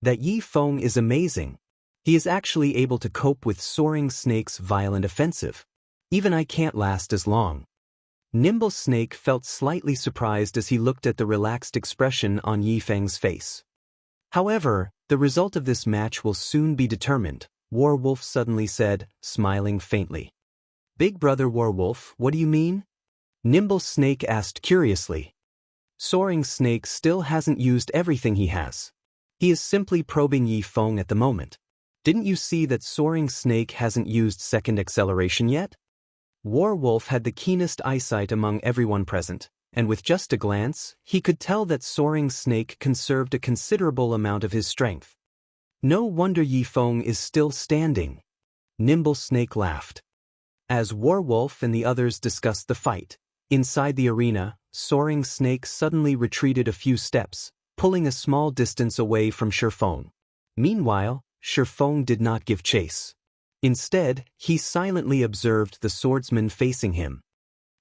That Yi Feng is amazing. He is actually able to cope with Soaring Snake's violent offensive. Even I can't last as long. Nimble Snake felt slightly surprised as he looked at the relaxed expression on Yi Feng's face. However, the result of this match will soon be determined, Warwolf suddenly said, smiling faintly. Big Brother Warwolf, what do you mean? Nimble Snake asked curiously. Soaring Snake still hasn't used everything he has. He is simply probing Yi Feng at the moment. Didn't you see that Soaring Snake hasn't used second acceleration yet? Warwolf had the keenest eyesight among everyone present, and with just a glance, he could tell that Soaring Snake conserved a considerable amount of his strength. No wonder Yi Feng is still standing. Nimble Snake laughed. As Warwolf and the others discussed the fight, inside the arena, Soaring Snake suddenly retreated a few steps, pulling a small distance away from Shifeng. Meanwhile, Shifeng did not give chase. Instead, he silently observed the swordsman facing him.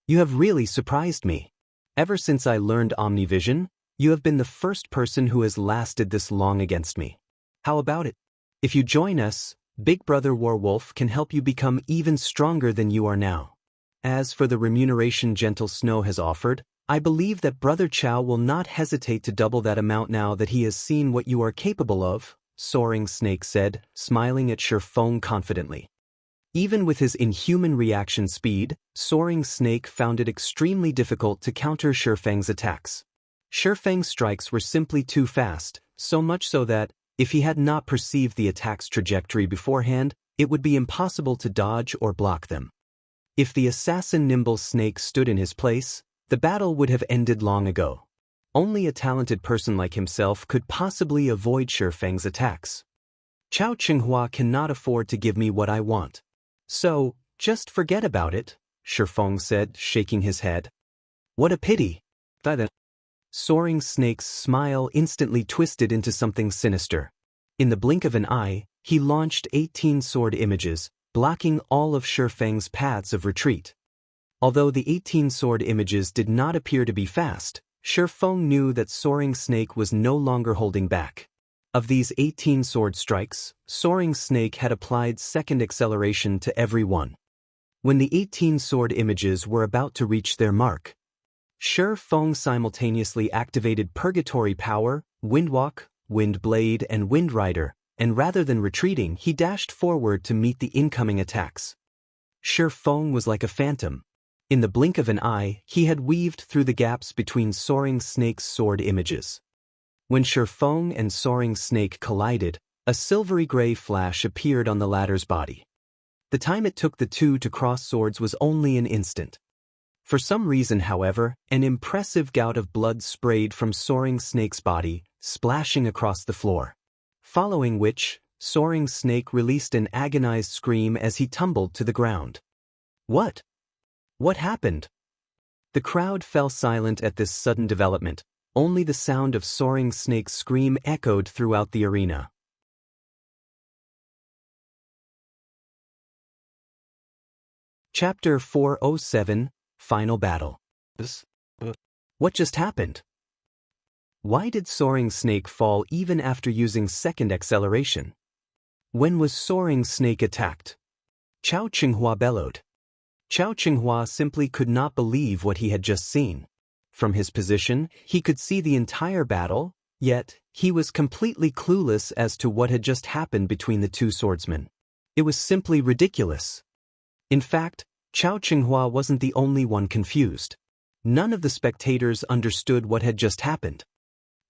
You have really surprised me. Ever since I learned Omnivision, you have been the first person who has lasted this long against me. How about it? If you join us, Big Brother Warwolf can help you become even stronger than you are now. As for the remuneration Gentle Snow has offered, I believe that Brother Chow will not hesitate to double that amount now that he has seen what you are capable of, Soaring Snake said, smiling at Shifeng confidently. Even with his inhuman reaction speed, Soaring Snake found it extremely difficult to counter Shifeng's attacks. Shifeng's strikes were simply too fast, so much so that, if he had not perceived the attack's trajectory beforehand, it would be impossible to dodge or block them. If the assassin Nimble Snake stood in his place, the battle would have ended long ago. Only a talented person like himself could possibly avoid Shifeng's attacks. Chao Qinghua cannot afford to give me what I want. So, just forget about it, Shifeng said, shaking his head. What a pity. Soaring Snake's smile instantly twisted into something sinister. In the blink of an eye, he launched 18 sword images, blocking all of Shifeng's paths of retreat. Although the 18 sword images did not appear to be fast, Shifeng knew that Soaring Snake was no longer holding back. Of these 18 sword strikes, Soaring Snake had applied second acceleration to every one. When the 18 sword images were about to reach their mark, Shifeng simultaneously activated Purgatory Power, Windwalk, Windblade and Windrider, and rather than retreating he dashed forward to meet the incoming attacks. Shifeng was like a phantom. In the blink of an eye, he had weaved through the gaps between Soaring Snake's sword images. When Shifeng and Soaring Snake collided, a silvery gray flash appeared on the latter's body. The time it took the two to cross swords was only an instant. For some reason, however, an impressive gout of blood sprayed from Soaring Snake's body, splashing across the floor. Following which, Soaring Snake released an agonized scream as he tumbled to the ground. What? What happened? The crowd fell silent at this sudden development. Only the sound of Soaring Snake's scream echoed throughout the arena. Chapter 407, Final Battle. What just happened? Why did Soaring Snake fall even after using second acceleration? When was Soaring Snake attacked? Chao Qinghua bellowed. Chao Qinghua simply could not believe what he had just seen. From his position, he could see the entire battle, yet he was completely clueless as to what had just happened between the two swordsmen. It was simply ridiculous. In fact, Chao Qinghua wasn't the only one confused. None of the spectators understood what had just happened.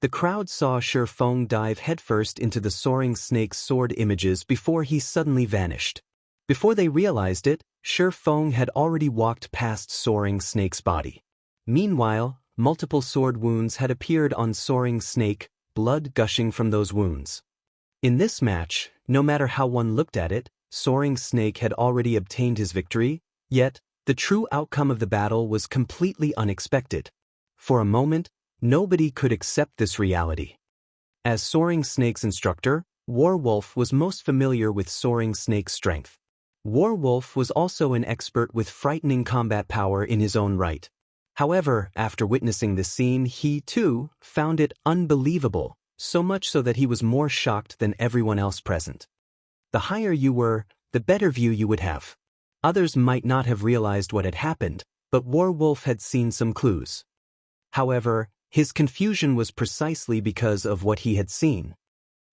The crowd saw Shifeng dive headfirst into the Soaring Snake's sword images before he suddenly vanished. Before they realized it, Shifeng had already walked past Soaring Snake's body. Meanwhile, multiple sword wounds had appeared on Soaring Snake, blood gushing from those wounds. In this match, no matter how one looked at it, Soaring Snake had already obtained his victory, yet, the true outcome of the battle was completely unexpected. For a moment, nobody could accept this reality. As Soaring Snake's instructor, Warwolf was most familiar with Soaring Snake's strength. Warwolf was also an expert with frightening combat power in his own right. However, after witnessing this scene, he, too, found it unbelievable, so much so that he was more shocked than everyone else present. The higher you were, the better view you would have. Others might not have realized what had happened, but Warwolf had seen some clues. However, his confusion was precisely because of what he had seen.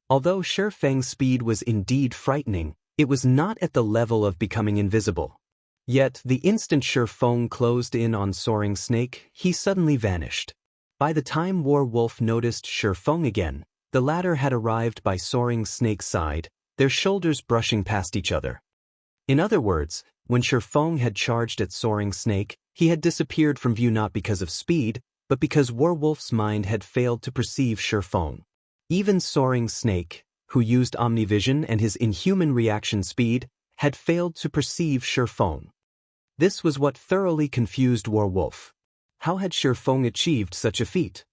Although Shifeng's speed was indeed frightening, it was not at the level of becoming invisible. Yet, the instant Shifeng closed in on Soaring Snake, he suddenly vanished. By the time Warwolf noticed Shifeng again, the latter had arrived by Soaring Snake's side, their shoulders brushing past each other. In other words, when Shifeng had charged at Soaring Snake, he had disappeared from view not because of speed, but because Warwolf's mind had failed to perceive Shifeng. Even Soaring Snake, who used Omnivision and his inhuman reaction speed, had failed to perceive Shifeng. This was what thoroughly confused Warwolf. How had Shifeng achieved such a feat?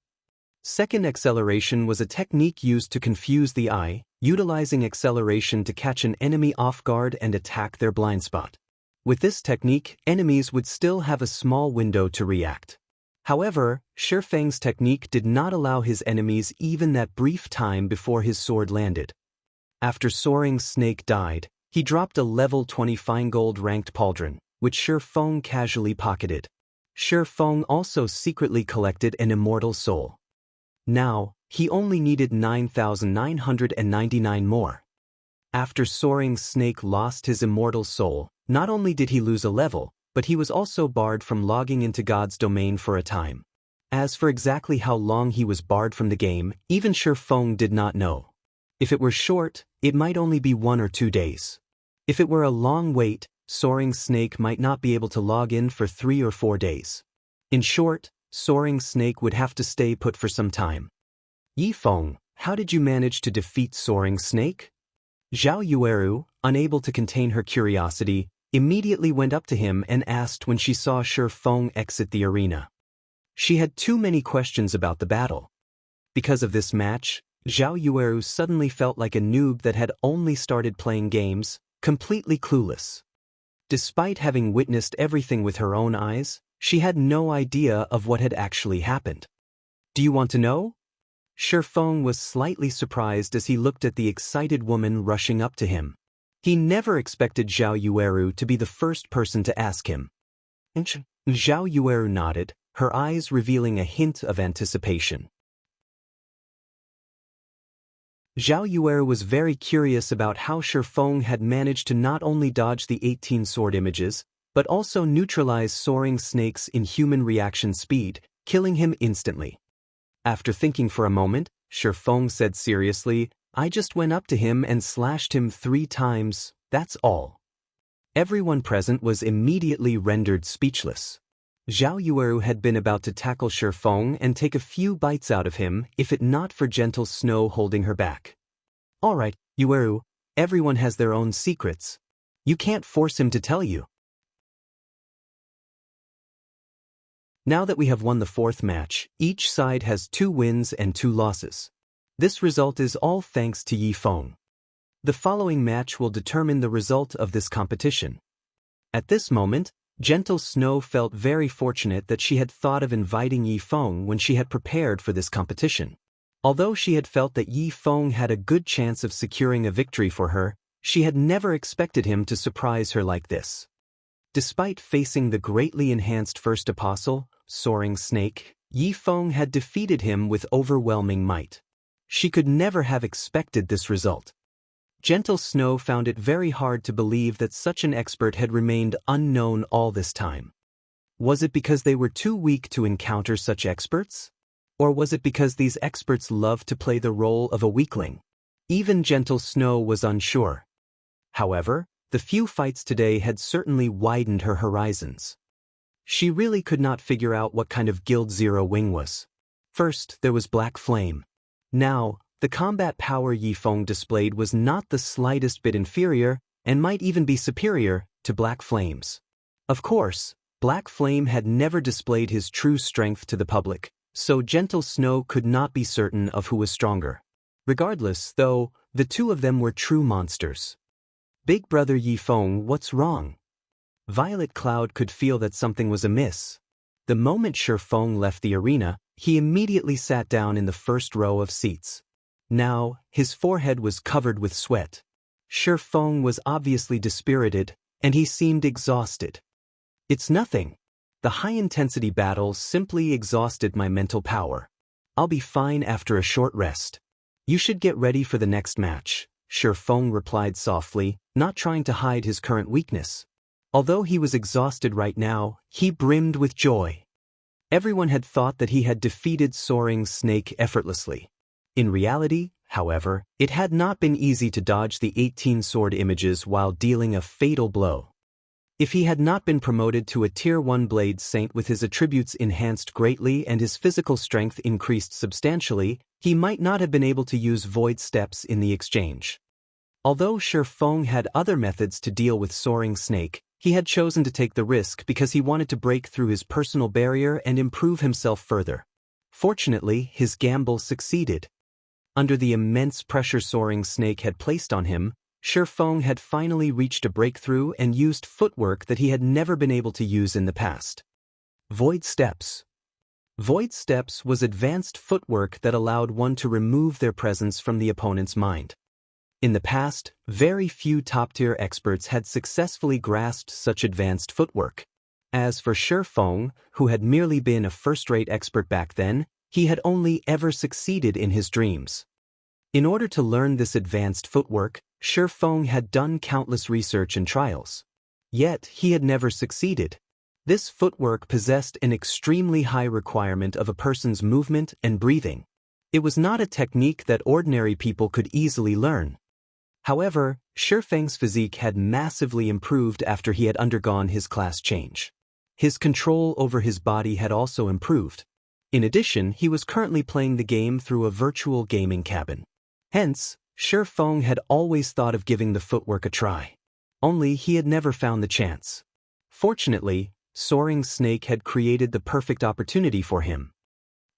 Second acceleration was a technique used to confuse the eye, utilizing acceleration to catch an enemy off guard and attack their blind spot. With this technique, enemies would still have a small window to react. However, Shifeng's technique did not allow his enemies even that brief time before his sword landed. After Soaring Snake died, he dropped a level 20 fine gold ranked pauldron, which Shifeng casually pocketed. Shifeng also secretly collected an immortal soul. Now, he only needed 9,999 more. After Soaring Snake lost his immortal soul, not only did he lose a level, but he was also barred from logging into God's domain for a time. As for exactly how long he was barred from the game, even Shifeng did not know. If it were short, it might only be 1 or 2 days. If it were a long wait, Soaring Snake might not be able to log in for 3 or 4 days. In short, Soaring Snake would have to stay put for some time. Yifeng, how did you manage to defeat Soaring Snake? Zhao Yueru, unable to contain her curiosity, immediately went up to him and asked when she saw Shifeng exit the arena. She had too many questions about the battle. Because of this match, Zhao Yueru suddenly felt like a noob that had only started playing games, completely clueless. Despite having witnessed everything with her own eyes, she had no idea of what had actually happened. Do you want to know? Shifeng was slightly surprised as he looked at the excited woman rushing up to him. He never expected Zhao Yueru to be the first person to ask him. Zhao Yueru nodded, her eyes revealing a hint of anticipation. Zhao Yueru was very curious about how Shifeng had managed to not only dodge the 18 sword images, but also neutralize Soaring Snake's inhuman reaction speed, killing him instantly. After thinking for a moment, Shifeng said seriously, I just went up to him and slashed him 3 times, that's all. Everyone present was immediately rendered speechless. Zhao Yueru had been about to tackle Shifeng and take a few bites out of him if it not for gentle Snow holding her back. Alright, Yueru, everyone has their own secrets. You can't force him to tell you. Now that we have won the 4th match, each side has 2 wins and 2 losses. This result is all thanks to Yifeng. The following match will determine the result of this competition. At this moment, Gentle Snow felt very fortunate that she had thought of inviting Yifeng when she had prepared for this competition. Although she had felt that Yifeng had a good chance of securing a victory for her, she had never expected him to surprise her like this. Despite facing the greatly enhanced First Apostle, Soaring Snake, Yifeng had defeated him with overwhelming might. She could never have expected this result. Gentle Snow found it very hard to believe that such an expert had remained unknown all this time. Was it because they were too weak to encounter such experts? Or was it because these experts loved to play the role of a weakling? Even Gentle Snow was unsure. However, the few fights today had certainly widened her horizons. She really could not figure out what kind of Guild Zero Wing was. First, there was Black Flame. Now, the combat power Yifeng displayed was not the slightest bit inferior, and might even be superior, to Black Flame's. Of course, Black Flame had never displayed his true strength to the public, so Gentle Snow could not be certain of who was stronger. Regardless, though, the two of them were true monsters. Big brother Yi Feng, what's wrong? Violet Cloud could feel that something was amiss. The moment Shi Feng left the arena, he immediately sat down in the first row of seats. Now, his forehead was covered with sweat. Shi Feng was obviously dispirited, and he seemed exhausted. It's nothing. The high-intensity battles simply exhausted my mental power. I'll be fine after a short rest. You should get ready for the next match, Shi Feng replied softly, not trying to hide his current weakness. Although he was exhausted right now, he brimmed with joy. Everyone had thought that he had defeated Soaring Snake effortlessly. In reality, however, it had not been easy to dodge the 18 sword images while dealing a fatal blow. If he had not been promoted to a Tier 1 Blade Saint with his attributes enhanced greatly and his physical strength increased substantially, he might not have been able to use Void Steps in the exchange. Although Shi Feng had other methods to deal with Soaring Snake, he had chosen to take the risk because he wanted to break through his personal barrier and improve himself further. Fortunately, his gamble succeeded. Under the immense pressure Soaring Snake had placed on him, Shi Feng had finally reached a breakthrough and used footwork that he had never been able to use in the past. Void Steps. Void Steps was advanced footwork that allowed one to remove their presence from the opponent's mind. In the past, very few top-tier experts had successfully grasped such advanced footwork. As for Shi Feng, who had merely been a first-rate expert back then, he had only ever succeeded in his dreams. In order to learn this advanced footwork, Shi Feng had done countless research and trials. Yet, he had never succeeded. This footwork possessed an extremely high requirement of a person's movement and breathing. It was not a technique that ordinary people could easily learn. However, Shi Feng's physique had massively improved after he had undergone his class change. His control over his body had also improved. In addition, he was currently playing the game through a virtual gaming cabin. Hence, Shi Feng had always thought of giving the footwork a try. Only he had never found the chance. Fortunately, Soaring Snake had created the perfect opportunity for him.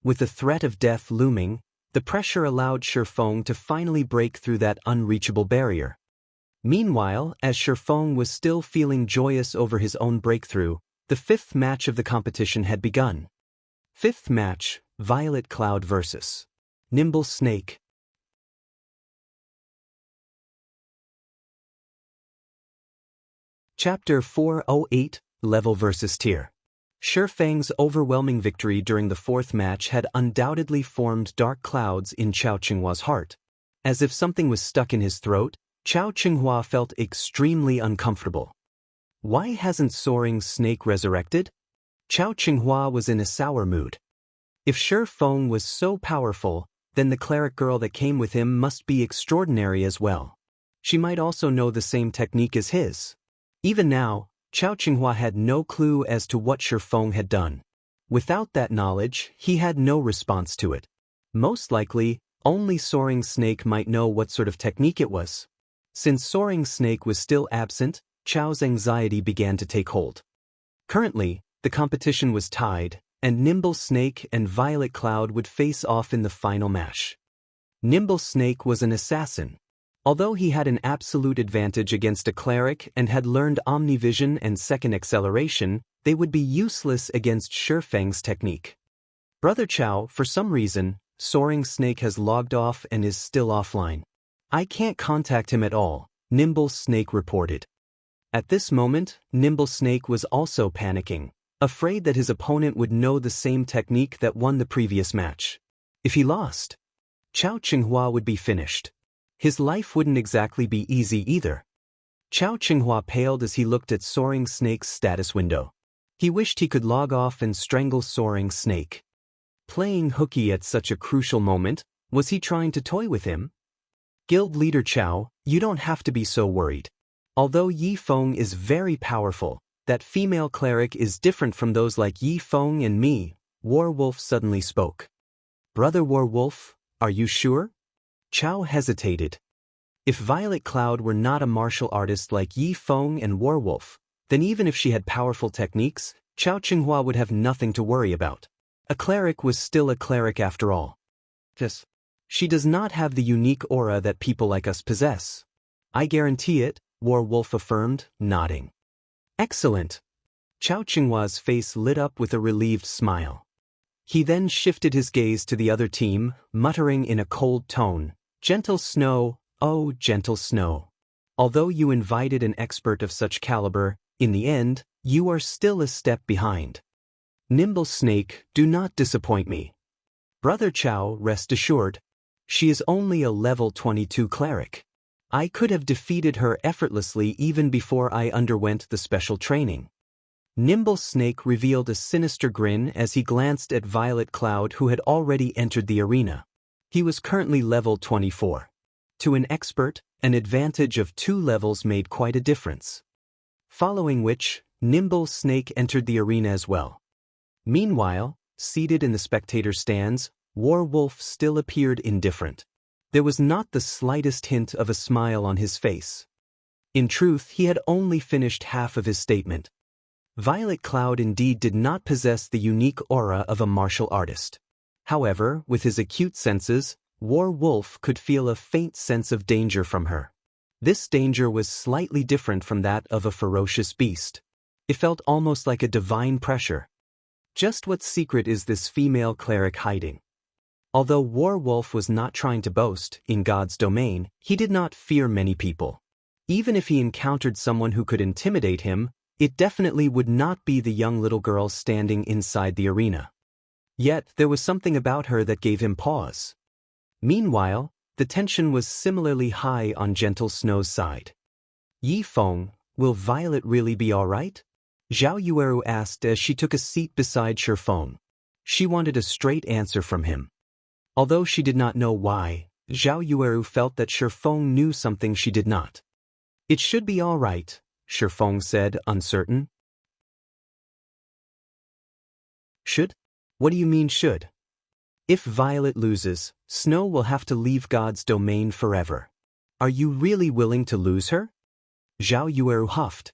With the threat of death looming, the pressure allowed Shi Feng to finally break through that unreachable barrier. Meanwhile, as Shi Feng was still feeling joyous over his own breakthrough, the fifth match of the competition had begun. Fifth match, Violet Cloud vs. Nimble Snake. Chapter 408, Level vs. Tier. Shi Feng's overwhelming victory during the fourth match had undoubtedly formed dark clouds in Chao Qinghua's heart. As if something was stuck in his throat, Chao Qinghua felt extremely uncomfortable. Why hasn't Soaring Snake resurrected? Chao Qinghua was in a sour mood. If Shi Feng was so powerful, then the cleric girl that came with him must be extraordinary as well. She might also know the same technique as his. Even now, Chao Qinghua had no clue as to what Shi Feng had done. Without that knowledge, he had no response to it. Most likely, only Soaring Snake might know what sort of technique it was. Since Soaring Snake was still absent, Chao's anxiety began to take hold. Currently, the competition was tied, and Nimble Snake and Violet Cloud would face off in the final match. Nimble Snake was an assassin. Although he had an absolute advantage against a cleric and had learned Omnivision and Second Acceleration, they would be useless against Shi Feng's technique. Brother Chao, for some reason, Soaring Snake has logged off and is still offline. I can't contact him at all, Nimble Snake reported. At this moment, Nimble Snake was also panicking, afraid that his opponent would know the same technique that won the previous match. If he lost, Chao Qinghua would be finished. His life wouldn't exactly be easy either. Chao Qinghua paled as he looked at Soaring Snake's status window. He wished he could log off and strangle Soaring Snake. Playing hooky at such a crucial moment, was he trying to toy with him? Guild Leader Chao, you don't have to be so worried. Although Yi Feng is very powerful, that female cleric is different from those like Yi Feng and me, Warwolf suddenly spoke. Brother Warwolf, are you sure? Chao hesitated. If Violet Cloud were not a martial artist like Yi Feng and Warwolf, then even if she had powerful techniques, Chao Qinghua would have nothing to worry about. A cleric was still a cleric after all. Yes. She does not have the unique aura that people like us possess. I guarantee it, Warwolf affirmed, nodding. Excellent. Chao Qinghua's face lit up with a relieved smile. He then shifted his gaze to the other team, muttering in a cold tone, Gentle Snow, oh gentle Snow. Although you invited an expert of such caliber, in the end, you are still a step behind. Nimble Snake, do not disappoint me. Brother Chao, rest assured. She is only a level 22 cleric. I could have defeated her effortlessly even before I underwent the special training. Nimble Snake revealed a sinister grin as he glanced at Violet Cloud, who had already entered the arena. He was currently level 24. To an expert, an advantage of 2 levels made quite a difference. Following which, Nimble Snake entered the arena as well. Meanwhile, seated in the spectator stands, Warwolf still appeared indifferent. There was not the slightest hint of a smile on his face. In truth, he had only finished half of his statement. Violet Cloud indeed did not possess the unique aura of a martial artist. However, with his acute senses, Warwolf could feel a faint sense of danger from her. This danger was slightly different from that of a ferocious beast. It felt almost like a divine pressure. Just what secret is this female cleric hiding? Although Warwolf was not trying to boast, in God's domain, he did not fear many people. Even if he encountered someone who could intimidate him, it definitely would not be the young little girl standing inside the arena. Yet, there was something about her that gave him pause. Meanwhile, the tension was similarly high on Gentle Snow's side. Yi Feng, will Violet really be alright? Zhao Yueru asked as she took a seat beside Shi Feng. She wanted a straight answer from him. Although she did not know why, Zhao Yueru felt that Shi Feng knew something she did not. It should be alright, Shi Feng said, uncertain. Should? What do you mean should? If Violet loses, Snow will have to leave God's domain forever. Are you really willing to lose her? Zhao Yueru huffed.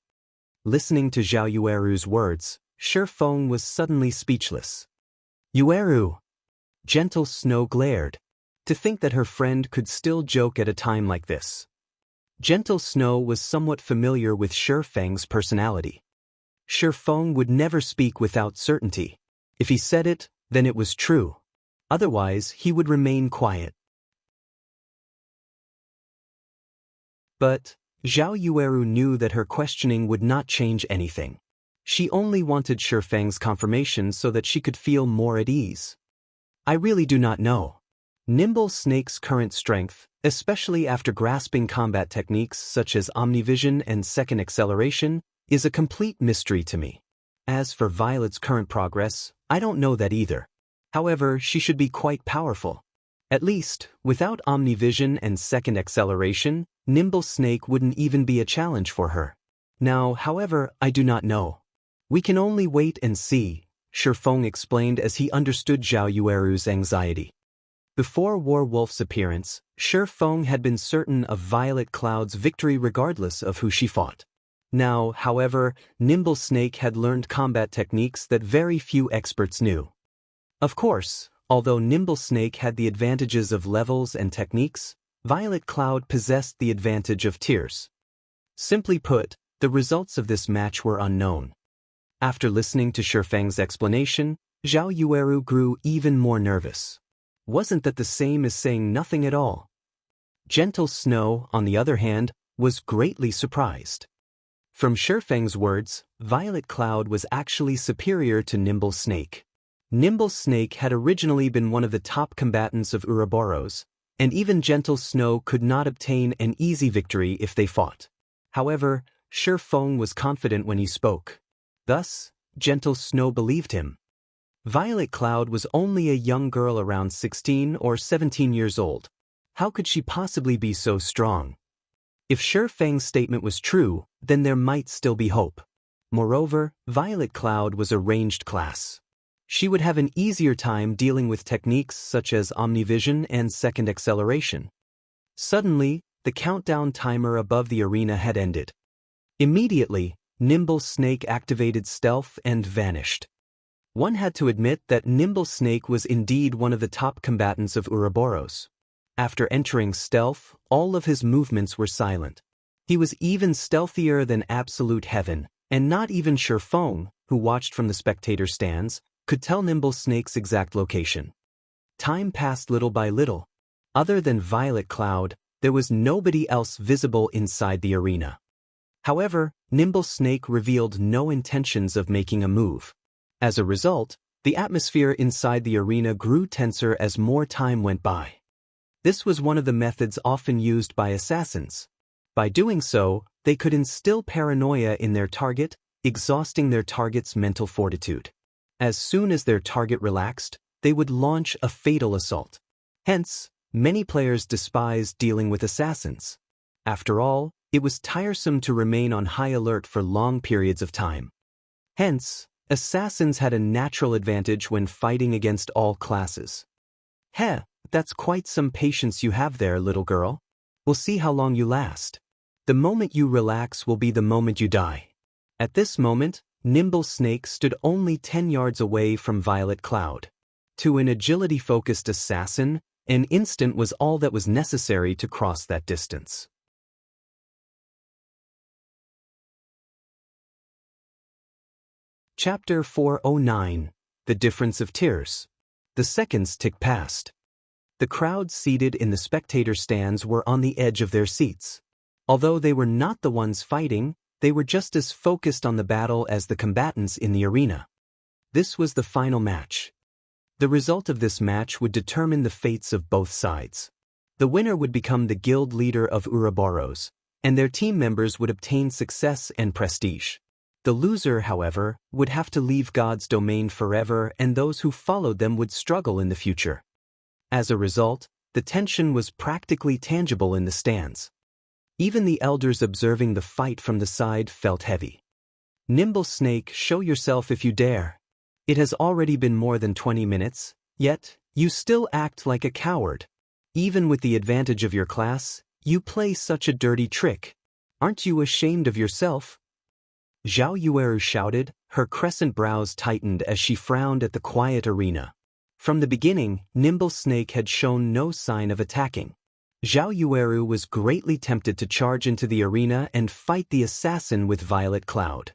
Listening to Zhao Yueru's words, Shi Feng was suddenly speechless. Yueru! Gentle Snow glared. To think that her friend could still joke at a time like this. Gentle Snow was somewhat familiar with Shi Feng's personality. Shi Feng would never speak without certainty. If he said it, then it was true. Otherwise, he would remain quiet. But Zhao Yueru knew that her questioning would not change anything. She only wanted Shi Feng's confirmation so that she could feel more at ease. I really do not know. Nimble Snake's current strength, especially after grasping combat techniques such as Omnivision and second acceleration, is a complete mystery to me. As for Violet's current progress, I don't know that either. However, she should be quite powerful. At least, without Omnivision and second acceleration, Nimble Snake wouldn't even be a challenge for her. Now, however, I do not know. We can only wait and see, Shi Feng explained as he understood Zhao Yueru's anxiety. Before Warwolf's appearance, Shi Feng had been certain of Violet Cloud's victory regardless of who she fought. Now, however, Nimble Snake had learned combat techniques that very few experts knew. Of course, although Nimble Snake had the advantages of levels and techniques, Violet Cloud possessed the advantage of tiers. Simply put, the results of this match were unknown. After listening to Shi Feng's explanation, Zhao Yueru grew even more nervous. Wasn't that the same as saying nothing at all? Gentle Snow, on the other hand, was greatly surprised. From Shi Feng's words, Violet Cloud was actually superior to Nimble Snake. Nimble Snake had originally been one of the top combatants of Ouroboros, and even Gentle Snow could not obtain an easy victory if they fought. However, Shi Feng was confident when he spoke. Thus, Gentle Snow believed him. Violet Cloud was only a young girl around 16 or 17 years old. How could she possibly be so strong? If Shi Feng's statement was true, then there might still be hope. Moreover, Violet Cloud was a ranged class. She would have an easier time dealing with techniques such as Omnivision and second acceleration. Suddenly, the countdown timer above the arena had ended. Immediately, Nimble Snake activated stealth and vanished. One had to admit that Nimble Snake was indeed one of the top combatants of Ouroboros. After entering stealth, all of his movements were silent. He was even stealthier than absolute heaven, and not even Shifeng, who watched from the spectator stands, could tell Nimble Snake's exact location. Time passed little by little. Other than Violet Cloud, there was nobody else visible inside the arena. However, Nimble Snake revealed no intentions of making a move. As a result, the atmosphere inside the arena grew tenser as more time went by. This was one of the methods often used by assassins. By doing so, they could instill paranoia in their target, exhausting their target's mental fortitude. As soon as their target relaxed, they would launch a fatal assault. Hence, many players despised dealing with assassins. After all, it was tiresome to remain on high alert for long periods of time. Hence, assassins had a natural advantage when fighting against all classes. Heh, that's quite some patience you have there, little girl. We'll see how long you last. The moment you relax will be the moment you die. At this moment, Nimble Snake stood only 10 yards away from Violet Cloud. To an agility-focused assassin, an instant was all that was necessary to cross that distance. Chapter 409. The Difference of Tiers. The seconds ticked past. The crowd seated in the spectator stands were on the edge of their seats. Although they were not the ones fighting, they were just as focused on the battle as the combatants in the arena. This was the final match. The result of this match would determine the fates of both sides. The winner would become the guild leader of Ouroboros, and their team members would obtain success and prestige. The loser, however, would have to leave God's domain forever, and those who followed them would struggle in the future. As a result, the tension was practically tangible in the stands. Even the elders observing the fight from the side felt heavy. Nimble Snake, show yourself if you dare. It has already been more than 20 minutes, yet you still act like a coward. Even with the advantage of your class, you play such a dirty trick. Aren't you ashamed of yourself? Zhao Yueru shouted, her crescent brows tightened as she frowned at the quiet arena. From the beginning, Nimble Snake had shown no sign of attacking. Zhao Yueru was greatly tempted to charge into the arena and fight the assassin with Violet Cloud.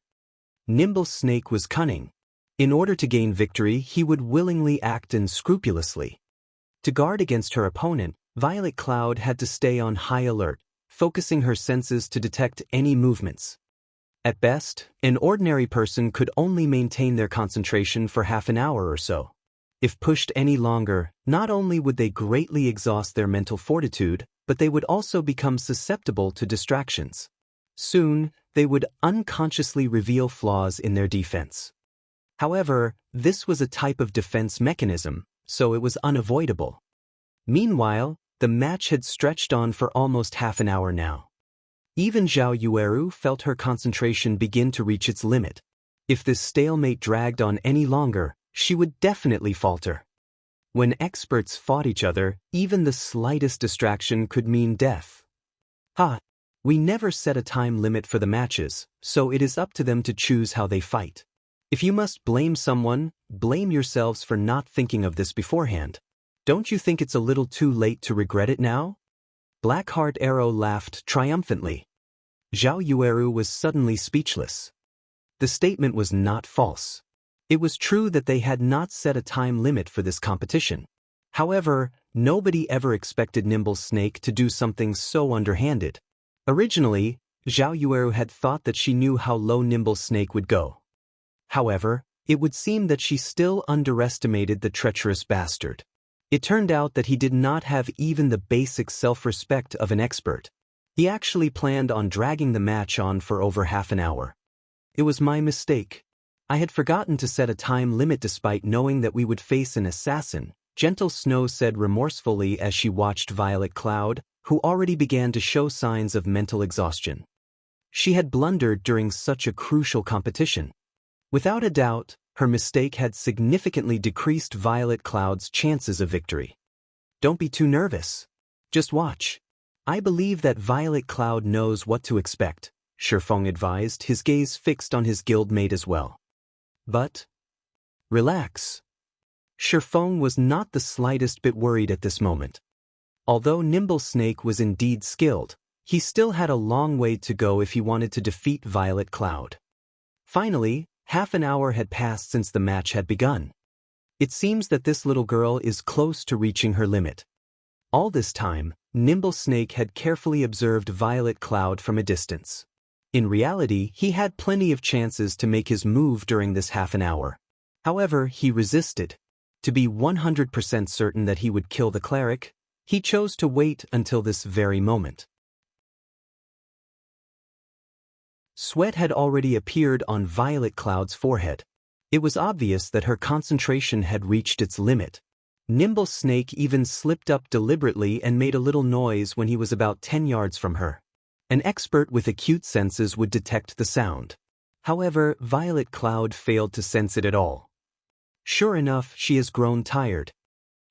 Nimble Snake was cunning. In order to gain victory, he would willingly act unscrupulously. To guard against her opponent, Violet Cloud had to stay on high alert, focusing her senses to detect any movements. At best, an ordinary person could only maintain their concentration for half an hour or so. If pushed any longer, not only would they greatly exhaust their mental fortitude, but they would also become susceptible to distractions. Soon, they would unconsciously reveal flaws in their defense. However, this was a type of defense mechanism, so it was unavoidable. Meanwhile, the match had stretched on for almost half an hour now. Even Zhao Yueru felt her concentration begin to reach its limit. If this stalemate dragged on any longer, she would definitely falter. When experts fought each other, even the slightest distraction could mean death. We never set a time limit for the matches, so it is up to them to choose how they fight. If you must blame someone, blame yourselves for not thinking of this beforehand. Don't you think it's a little too late to regret it now? Blackheart Arrow laughed triumphantly. Zhao Yueru was suddenly speechless. The statement was not false. It was true that they had not set a time limit for this competition. However, nobody ever expected Nimble Snake to do something so underhanded. Originally, Zhao Yueru had thought that she knew how low Nimble Snake would go. However, it would seem that she still underestimated the treacherous bastard. It turned out that he did not have even the basic self-respect of an expert. He actually planned on dragging the match on for over half an hour. It was my mistake. I had forgotten to set a time limit despite knowing that we would face an assassin, Gentle Snow said remorsefully as she watched Violet Cloud, who already began to show signs of mental exhaustion. She had blundered during such a crucial competition. Without a doubt, her mistake had significantly decreased Violet Cloud's chances of victory. Don't be too nervous. Just watch. I believe that Violet Cloud knows what to expect, Shifeng advised, his gaze fixed on his guildmate as well. But relax. Shifeng was not the slightest bit worried at this moment. Although Nimble Snake was indeed skilled, He still had a long way to go if he wanted to defeat Violet Cloud. Finally, half an hour had passed since the match had begun. It seems that this little girl is close to reaching her limit. All this time, Nimble Snake had carefully observed Violet Cloud from a distance. In reality, he had plenty of chances to make his move during this half an hour. However, he resisted. To be 100% certain that he would kill the cleric, he chose to wait until this very moment. Sweat had already appeared on Violet Cloud's forehead. It was obvious that her concentration had reached its limit. Nimble Snake even slipped up deliberately and made a little noise when he was about 10 yards from her. An expert with acute senses would detect the sound. However, Violet Cloud failed to sense it at all. Sure enough, she has grown tired.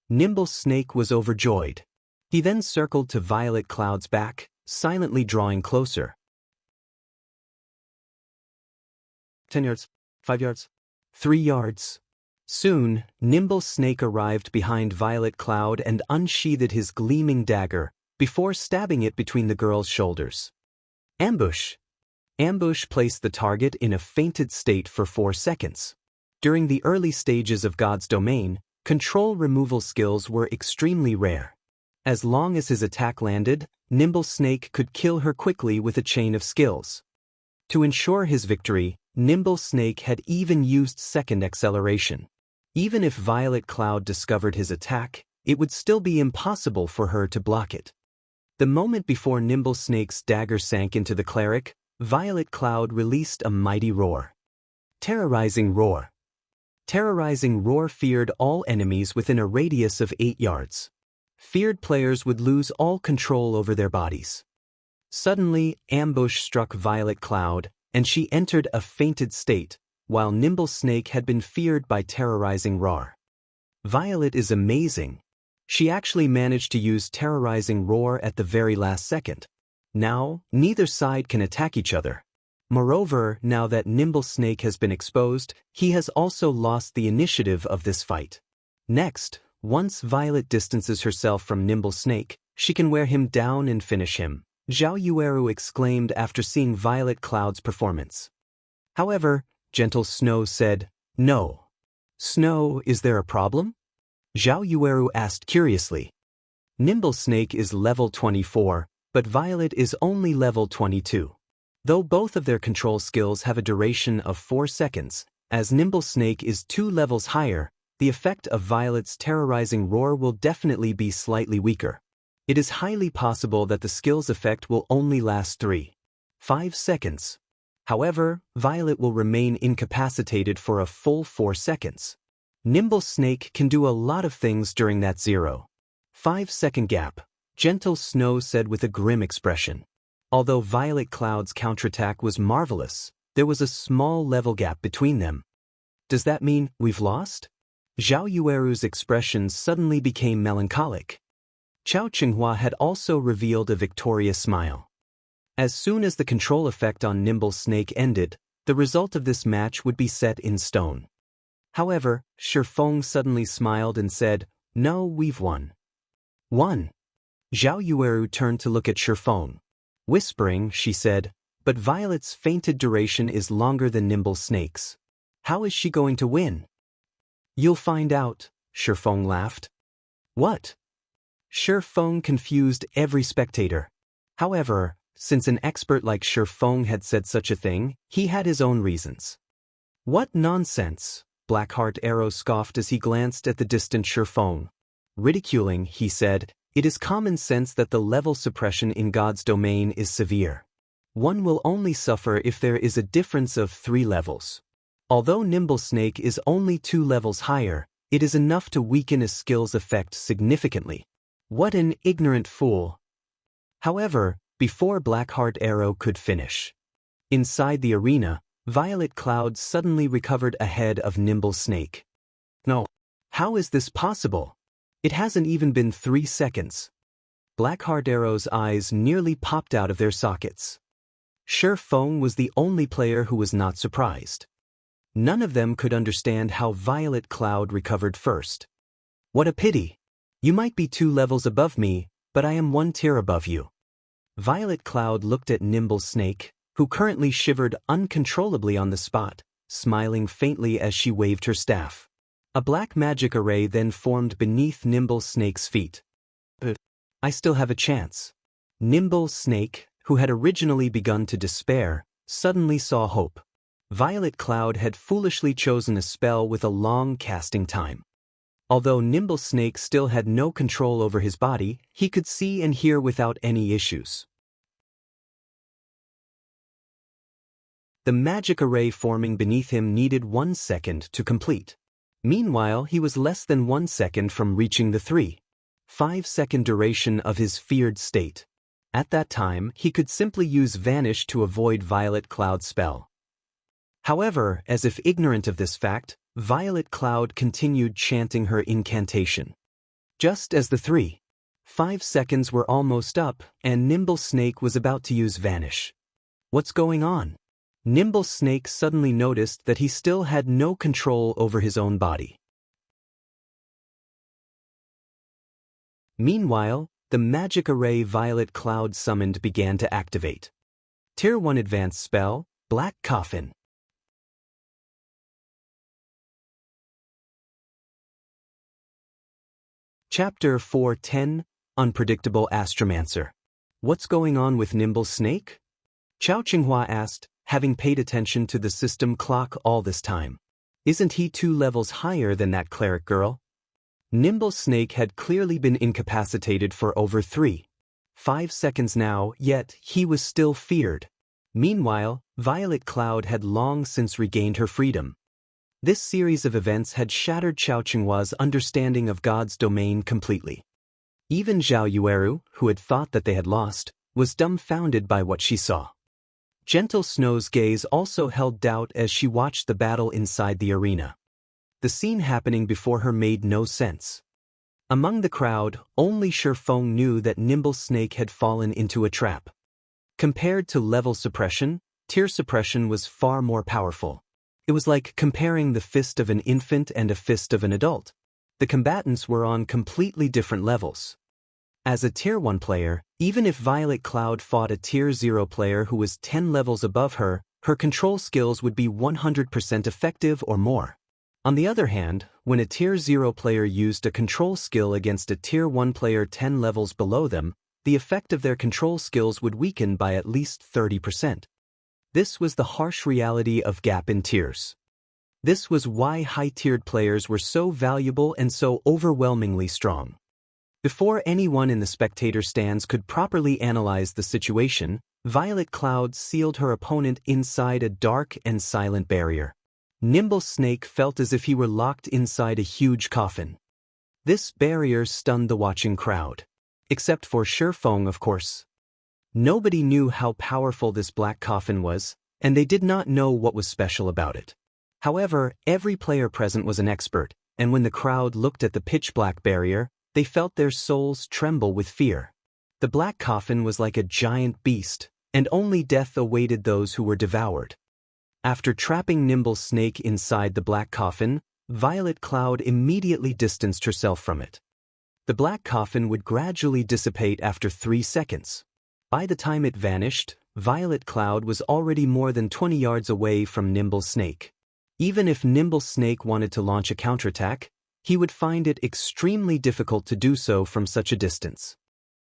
Nimble Snake was overjoyed. He then circled to Violet Cloud's back, silently drawing closer. 10 yards, 5 yards, 3 yards. Soon, Nimble Snake arrived behind Violet Cloud and unsheathed his gleaming dagger, before stabbing it between the girl's shoulders. Ambush. Ambush placed the target in a fainted state for 4 seconds. During the early stages of God's domain, control removal skills were extremely rare. As long as his attack landed, Nimble Snake could kill her quickly with a chain of skills. To ensure his victory, Nimble Snake had even used second acceleration. Even if Violet Cloud discovered his attack, it would still be impossible for her to block it. The moment before Nimble Snake's dagger sank into the cleric, Violet Cloud released a mighty roar. Terrorizing Roar. Terrorizing Roar feared all enemies within a radius of 8 yards. Feared players would lose all control over their bodies. Suddenly, Ambush struck Violet Cloud, and she entered a fainted state, while Nimble Snake had been feared by Terrorizing Roar. Violet is amazing. She actually managed to use Terrorizing Roar at the very last second. Now, neither side can attack each other. Moreover, now that Nimble Snake has been exposed, he has also lost the initiative of this fight. Next, once Violet distances herself from Nimble Snake, she can wear him down and finish him, Zhao Yueru exclaimed after seeing Violet Cloud's performance. However, Gentle Snow said, "No." "Snow, is there a problem?" Zhao Yueru asked curiously. Nimble Snake is level 24, but Violet is only level 22. Though both of their control skills have a duration of 4 seconds, as Nimble Snake is 2 levels higher, the effect of Violet's Terrorizing Roar will definitely be slightly weaker. It is highly possible that the skill's effect will only last 3-5 seconds. However, Violet will remain incapacitated for a full 4 seconds. Nimble Snake can do a lot of things during that 0.5-second gap, Gentle Snow said with a grim expression. Although Violet Cloud's counterattack was marvelous, there was a small level gap between them. Does that mean we've lost? Zhao Yueru's expression suddenly became melancholic. Chao Qinghua had also revealed a victorious smile. As soon as the control effect on Nimble Snake ended, the result of this match would be set in stone. However, Shifeng suddenly smiled and said, "No, we've won." Won? Zhao Yueru turned to look at Shifeng. Whispering, she said, "But Violet's fainted duration is longer than Nimble Snake's. How is she going to win?" "You'll find out," Shifeng laughed. "What?" Shifeng confused every spectator. However, since an expert like Shifeng had said such a thing, he had his own reasons. "What nonsense," Blackheart Arrow scoffed as he glanced at the distant Shifeng. Ridiculing, he said, "It is common sense that the level suppression in God's domain is severe. One will only suffer if there is a difference of 3 levels. Although Nimble Snake is only 2 levels higher, it is enough to weaken a skill's effect significantly. What an ignorant fool." However, before Blackheart Arrow could finish, inside the arena, Violet Cloud suddenly recovered ahead of Nimble Snake. "No. How is this possible? It hasn't even been 3 seconds. Blackheart Arrow's eyes nearly popped out of their sockets. Shifeng was the only player who was not surprised. None of them could understand how Violet Cloud recovered first. "What a pity. You might be 2 levels above me, but I am 1 tier above you." Violet Cloud looked at Nimble Snake, who currently shivered uncontrollably on the spot, smiling faintly as she waved her staff. A black magic array then formed beneath Nimble Snake's feet. But I still have a chance. Nimble Snake, who had originally begun to despair, suddenly saw hope. Violet Cloud had foolishly chosen a spell with a long casting time. Although Nimble Snake still had no control over his body, he could see and hear without any issues. The magic array forming beneath him needed 1 second to complete. Meanwhile, he was less than 1 second from reaching the 3.5-second duration of his feared state. At that time, he could simply use Vanish to avoid Violet Cloud's spell. However, as if ignorant of this fact, Violet Cloud continued chanting her incantation. Just as the 3.5 seconds were almost up, and Nimble Snake was about to use Vanish. What's going on? Nimble Snake suddenly noticed that he still had no control over his own body. Meanwhile, the magic array Violet Cloud summoned began to activate. Tier 1 Advanced Spell, Black Coffin. Chapter 410, Unpredictable Astromancer. What's going on with Nimble Snake? Chao Qinghua asked, having paid attention to the system clock all this time. Isn't he 2 levels higher than that cleric girl? Nimble Snake had clearly been incapacitated for over 3.5 seconds now, yet he was still feared. Meanwhile, Violet Cloud had long since regained her freedom. This series of events had shattered Chao Qinghua's understanding of God's domain completely. Even Zhao Yueru, who had thought that they had lost, was dumbfounded by what she saw. Gentle Snow's gaze also held doubt as she watched the battle inside the arena. The scene happening before her made no sense. Among the crowd, only Shifeng knew that Nimble Snake had fallen into a trap. Compared to level suppression, tier suppression was far more powerful. It was like comparing the fist of an infant and a fist of an adult. The combatants were on completely different levels. As a Tier 1 player, even if Violet Cloud fought a Tier 0 player who was 10 levels above her, her control skills would be 100% effective or more. On the other hand, when a Tier 0 player used a control skill against a Tier 1 player 10 levels below them, the effect of their control skills would weaken by at least 30%. This was the harsh reality of gap in tiers. This was why high-tiered players were so valuable and so overwhelmingly strong. Before anyone in the spectator stands could properly analyze the situation, Violet Cloud sealed her opponent inside a dark and silent barrier. Nimble Snake felt as if he were locked inside a huge coffin. This barrier stunned the watching crowd. Except for Shifeng, of course. Nobody knew how powerful this black coffin was, and they did not know what was special about it. However, every player present was an expert, and when the crowd looked at the pitch-black barrier, they felt their souls tremble with fear. The black coffin was like a giant beast, and only death awaited those who were devoured. After trapping Nimble Snake inside the black coffin, Violet Cloud immediately distanced herself from it. The black coffin would gradually dissipate after 3 seconds. By the time it vanished, Violet Cloud was already more than 20 yards away from Nimble Snake. Even if Nimble Snake wanted to launch a counterattack, he would find it extremely difficult to do so from such a distance.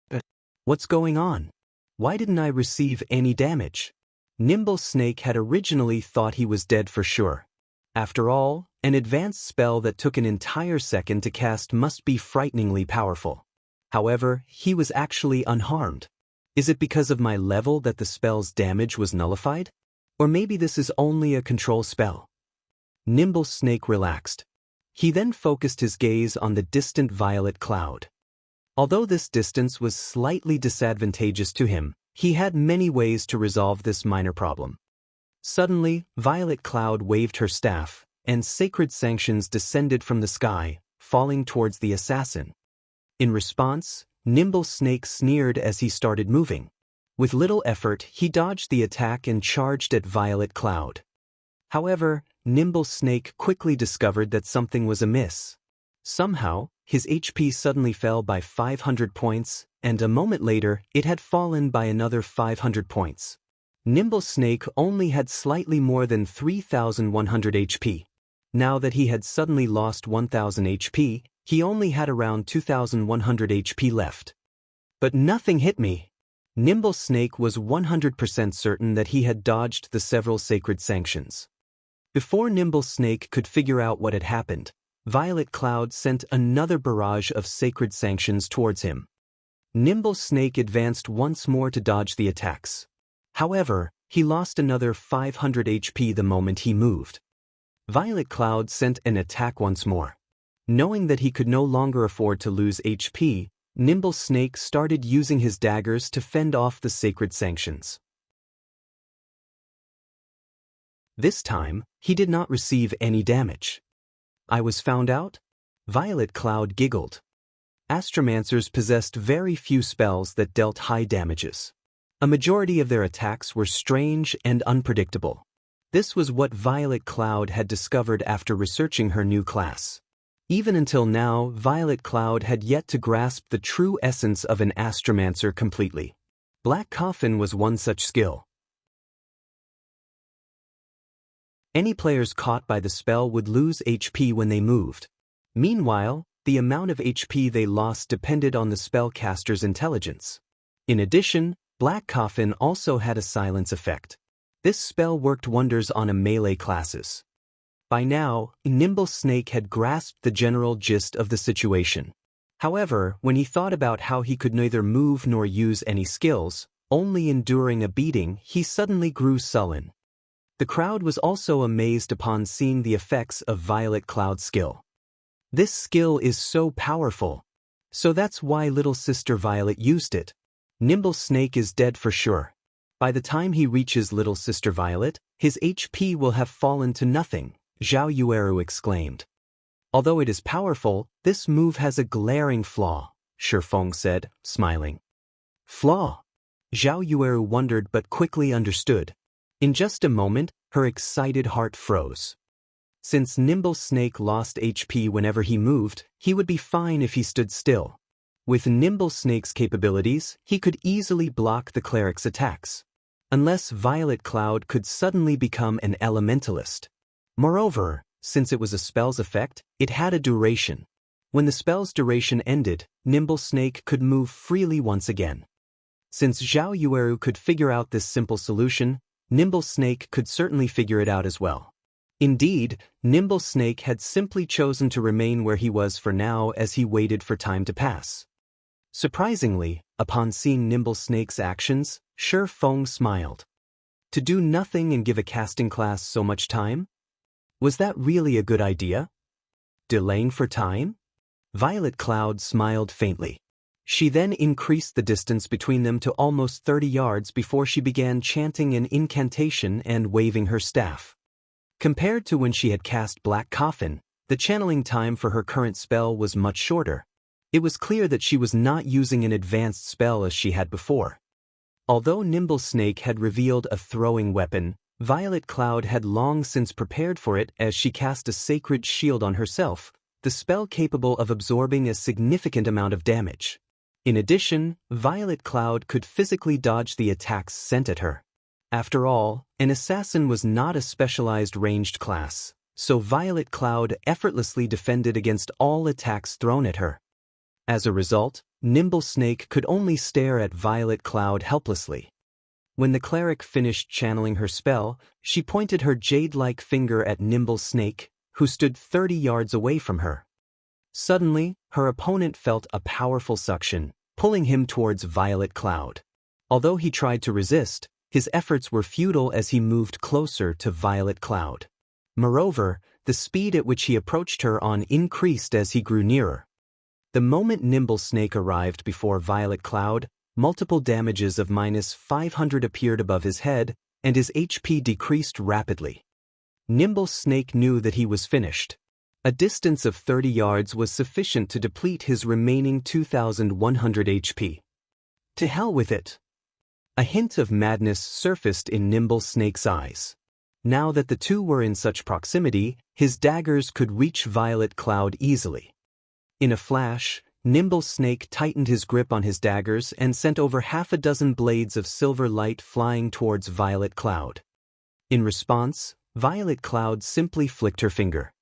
But what's going on? Why didn't I receive any damage? Nimble Snake had originally thought he was dead for sure. After all, an advanced spell that took an entire second to cast must be frighteningly powerful. However, he was actually unharmed. Is it because of my level that the spell's damage was nullified? Or maybe this is only a control spell? Nimble Snake relaxed. He then focused his gaze on the distant Violet Cloud. Although this distance was slightly disadvantageous to him, he had many ways to resolve this minor problem. Suddenly, Violet Cloud waved her staff, and sacred sanctions descended from the sky, falling towards the assassin. In response, Nimble Snake sneered as he started moving. With little effort, he dodged the attack and charged at Violet Cloud. However, Nimble Snake quickly discovered that something was amiss. Somehow, his HP suddenly fell by 500 points, and a moment later, it had fallen by another 500 points. Nimble Snake only had slightly more than 3,100 HP. Now that he had suddenly lost 1,000 HP, he only had around 2,100 HP left. But nothing hit me. Nimble Snake was 100% certain that he had dodged the several sacred sanctions. Before Nimble Snake could figure out what had happened, Violet Cloud sent another barrage of sacred sanctions towards him. Nimble Snake advanced once more to dodge the attacks. However, he lost another 500 HP the moment he moved. Violet Cloud sent an attack once more. Knowing that he could no longer afford to lose HP, Nimble Snake started using his daggers to fend off the sacred sanctions. This time, he did not receive any damage. I was found out? Violet Cloud giggled. Astromancers possessed very few spells that dealt high damages. A majority of their attacks were strange and unpredictable. This was what Violet Cloud had discovered after researching her new class. Even until now, Violet Cloud had yet to grasp the true essence of an Astromancer completely. Black Coffin was one such skill. Any players caught by the spell would lose HP when they moved. Meanwhile, the amount of HP they lost depended on the spellcaster's intelligence. In addition, Black Coffin also had a silence effect. This spell worked wonders on a melee classes. By now, Nimble Snake had grasped the general gist of the situation. However, when he thought about how he could neither move nor use any skills, only enduring a beating, he suddenly grew sullen. The crowd was also amazed upon seeing the effects of Violet Cloud's skill. This skill is so powerful. So that's why little sister Violet used it. Nimble Snake is dead for sure. By the time he reaches little sister Violet, his HP will have fallen to nothing, Zhao Yueru exclaimed. Although it is powerful, this move has a glaring flaw, Shifeng said, smiling. Flaw? Zhao Yueru wondered but quickly understood. In just a moment, her excited heart froze. Since Nimble Snake lost HP whenever he moved, he would be fine if he stood still. With Nimble Snake's capabilities, he could easily block the cleric's attacks. Unless Violet Cloud could suddenly become an elementalist. Moreover, since it was a spell's effect, it had a duration. When the spell's duration ended, Nimble Snake could move freely once again. Since Zhao Yueru could figure out this simple solution, Nimble Snake could certainly figure it out as well. Indeed, Nimble Snake had simply chosen to remain where he was for now as he waited for time to pass. Surprisingly, upon seeing Nimble Snake's actions, Shifeng smiled. To do nothing and give a casting class so much time? Was that really a good idea? Delaying for time? Violet Cloud smiled faintly. She then increased the distance between them to almost 30 yards before she began chanting an incantation and waving her staff. Compared to when she had cast Black Coffin, the channeling time for her current spell was much shorter. It was clear that she was not using an advanced spell as she had before. Although Nimble Snake had revealed a throwing weapon, Violet Cloud had long since prepared for it as she cast a sacred shield on herself, the spell capable of absorbing a significant amount of damage. In addition, Violet Cloud could physically dodge the attacks sent at her. After all, an assassin was not a specialized ranged class, so Violet Cloud effortlessly defended against all attacks thrown at her. As a result, Nimble Snake could only stare at Violet Cloud helplessly. When the cleric finished channeling her spell, she pointed her jade-like finger at Nimble Snake, who stood 30 yards away from her. Suddenly, her opponent felt a powerful suction, pulling him towards Violet Cloud. Although he tried to resist, his efforts were futile as he moved closer to Violet Cloud. Moreover, the speed at which he approached her on increased as he grew nearer. The moment Nimble Snake arrived before Violet Cloud, multiple damages of -500 appeared above his head, and his HP decreased rapidly. Nimble Snake knew that he was finished. A distance of 30 yards was sufficient to deplete his remaining 2,100 HP. To hell with it. A hint of madness surfaced in Nimble Snake's eyes. Now that the two were in such proximity, his daggers could reach Violet Cloud easily. In a flash, Nimble Snake tightened his grip on his daggers and sent over half a dozen blades of silver light flying towards Violet Cloud. In response, Violet Cloud simply flicked her finger.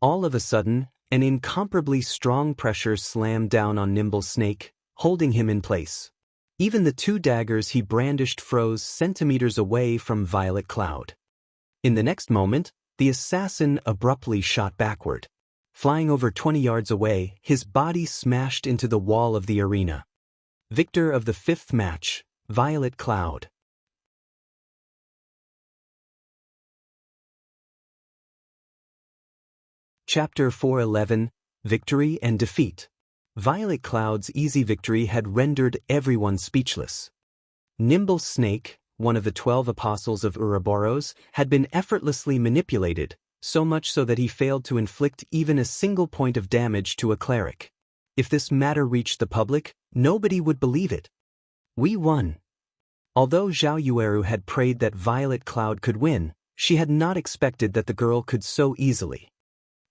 All of a sudden, an incomparably strong pressure slammed down on Nimble Snake, holding him in place. Even the two daggers he brandished froze centimeters away from Violet Cloud. In the next moment, the assassin abruptly shot backward. Flying over 20 yards away, his body smashed into the wall of the arena. Victor of the fifth match, Violet Cloud. Chapter 411, Victory and Defeat. Violet Cloud's easy victory had rendered everyone speechless. Nimble Snake, one of the 12 apostles of Ouroboros, had been effortlessly manipulated, so much so that he failed to inflict even a single point of damage to a cleric. If this matter reached the public, nobody would believe it. We won. Although Zhao Yueru had prayed that Violet Cloud could win, she had not expected that the girl could so easily.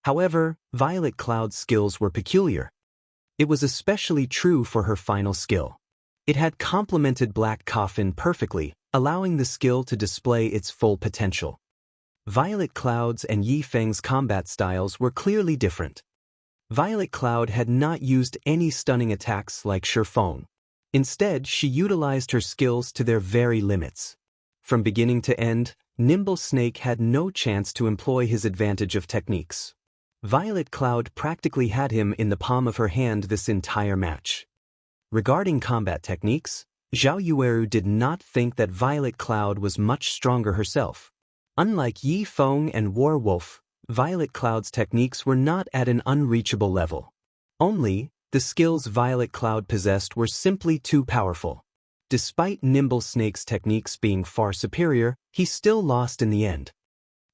However, Violet Cloud's skills were peculiar. It was especially true for her final skill. It had complemented Black Coffin perfectly, allowing the skill to display its full potential. Violet Cloud's and Yi Feng's combat styles were clearly different. Violet Cloud had not used any stunning attacks like Shifeng. Instead, she utilized her skills to their very limits. From beginning to end, Nimble Snake had no chance to employ his advantage of techniques. Violet Cloud practically had him in the palm of her hand this entire match. Regarding combat techniques, Zhao Yueru did not think that Violet Cloud was much stronger herself. Unlike Yi Feng and Warwolf, Violet Cloud's techniques were not at an unreachable level. Only, the skills Violet Cloud possessed were simply too powerful. Despite Nimble Snake's techniques being far superior, he still lost in the end.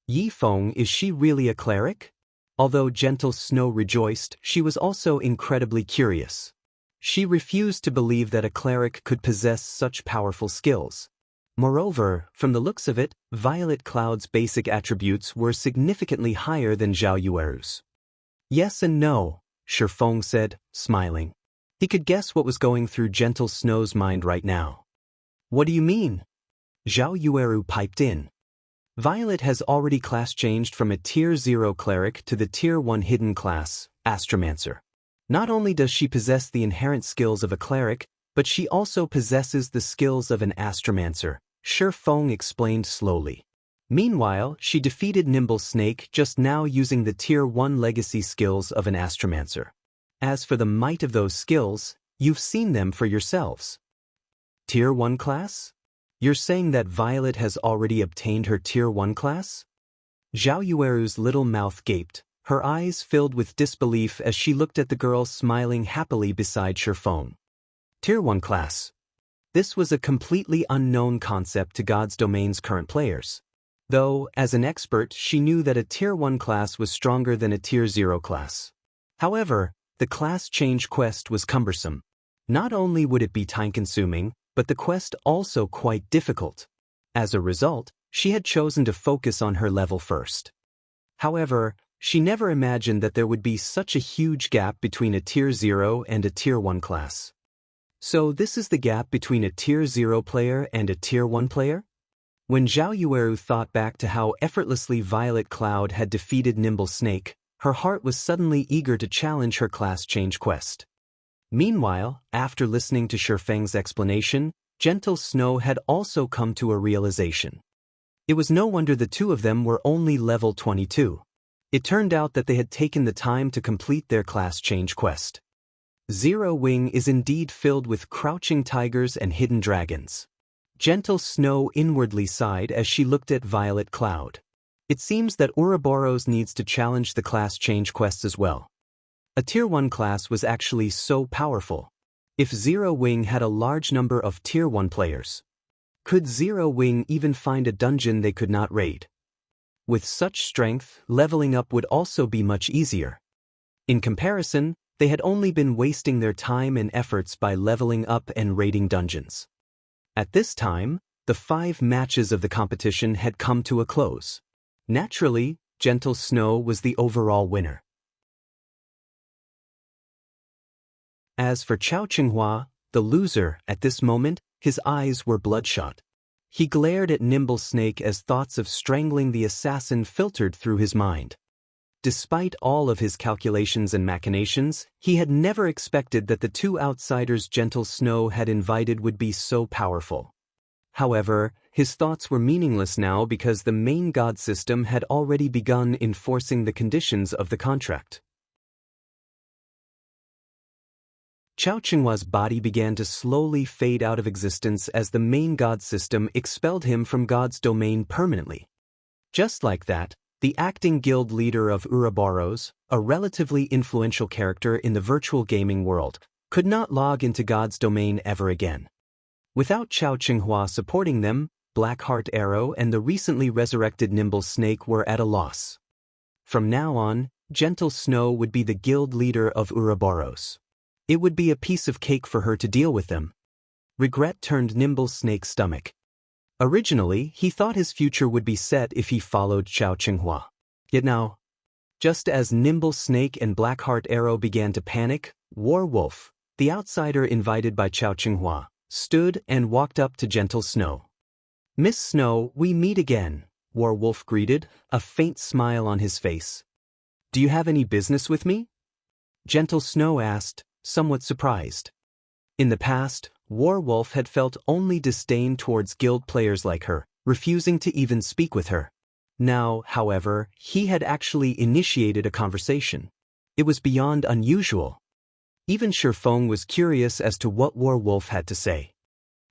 Yi Feng, is she really a cleric? Although Gentle Snow rejoiced, she was also incredibly curious. She refused to believe that a cleric could possess such powerful skills. Moreover, from the looks of it, Violet Cloud's basic attributes were significantly higher than Zhao Yueru's. Yes and no, Shifeng said, smiling. He could guess what was going through Gentle Snow's mind right now. What do you mean? Zhao Yueru piped in. Violet has already class changed from a Tier 0 cleric to the Tier 1 hidden class, Astromancer. Not only does she possess the inherent skills of a cleric, but she also possesses the skills of an Astromancer, Shifeng explained slowly. Meanwhile, she defeated Nimble Snake just now using the Tier 1 legacy skills of an Astromancer. As for the might of those skills, you've seen them for yourselves. Tier 1 class? You're saying that Violet has already obtained her Tier 1 class? Zhao Yueru's little mouth gaped, her eyes filled with disbelief as she looked at the girl smiling happily beside Shifeng. Tier 1 class. This was a completely unknown concept to God's Domain's current players. Though, as an expert, she knew that a Tier 1 class was stronger than a Tier 0 class. However, the class change quest was cumbersome. Not only would it be time-consuming, but the quest also quite difficult. As a result, she had chosen to focus on her level first. However, she never imagined that there would be such a huge gap between a Tier 0 and a Tier 1 class. So this is the gap between a Tier 0 player and a Tier 1 player? When Zhao Yueru thought back to how effortlessly Violet Cloud had defeated Nimble Snake, her heart was suddenly eager to challenge her class change quest. Meanwhile, after listening to Shifeng's explanation, Gentle Snow had also come to a realization. It was no wonder the two of them were only level 22. It turned out that they had taken the time to complete their class change quest. Zero Wing is indeed filled with crouching tigers and hidden dragons. Gentle Snow inwardly sighed as she looked at Violet Cloud. It seems that Ouroboros needs to challenge the class change quest as well. A Tier 1 class was actually so powerful. If Zero Wing had a large number of Tier 1 players, could Zero Wing even find a dungeon they could not raid? With such strength, leveling up would also be much easier. In comparison, they had only been wasting their time and efforts by leveling up and raiding dungeons. At this time, the 5 matches of the competition had come to a close. Naturally, Gentle Snow was the overall winner. As for Chao Qinghua, the loser, at this moment, his eyes were bloodshot. He glared at Nimble Snake as thoughts of strangling the assassin filtered through his mind. Despite all of his calculations and machinations, he had never expected that the two outsiders Gentle Snow had invited would be so powerful. However, his thoughts were meaningless now because the main god system had already begun enforcing the conditions of the contract. Chao Qinghua's body began to slowly fade out of existence as the main god system expelled him from God's domain permanently. Just like that, the acting guild leader of Ouroboros, a relatively influential character in the virtual gaming world, could not log into God's domain ever again. Without Chao Qinghua supporting them, Blackheart Arrow and the recently resurrected Nimble Snake were at a loss. From now on, Gentle Snow would be the guild leader of Ouroboros. It would be a piece of cake for her to deal with them. Regret turned Nimble Snake's stomach. Originally, he thought his future would be set if he followed Chao Qinghua. Yet now, just as Nimble Snake and Blackheart Arrow began to panic, Warwolf, the outsider invited by Chao Qinghua, stood and walked up to Gentle Snow. "Miss Snow, we meet again," Warwolf greeted, a faint smile on his face. "Do you have any business with me?" Gentle Snow asked, somewhat surprised. In the past, Warwolf had felt only disdain towards guild players like her, refusing to even speak with her. Now, however, he had actually initiated a conversation. It was beyond unusual. Even Shifeng was curious as to what Warwolf had to say.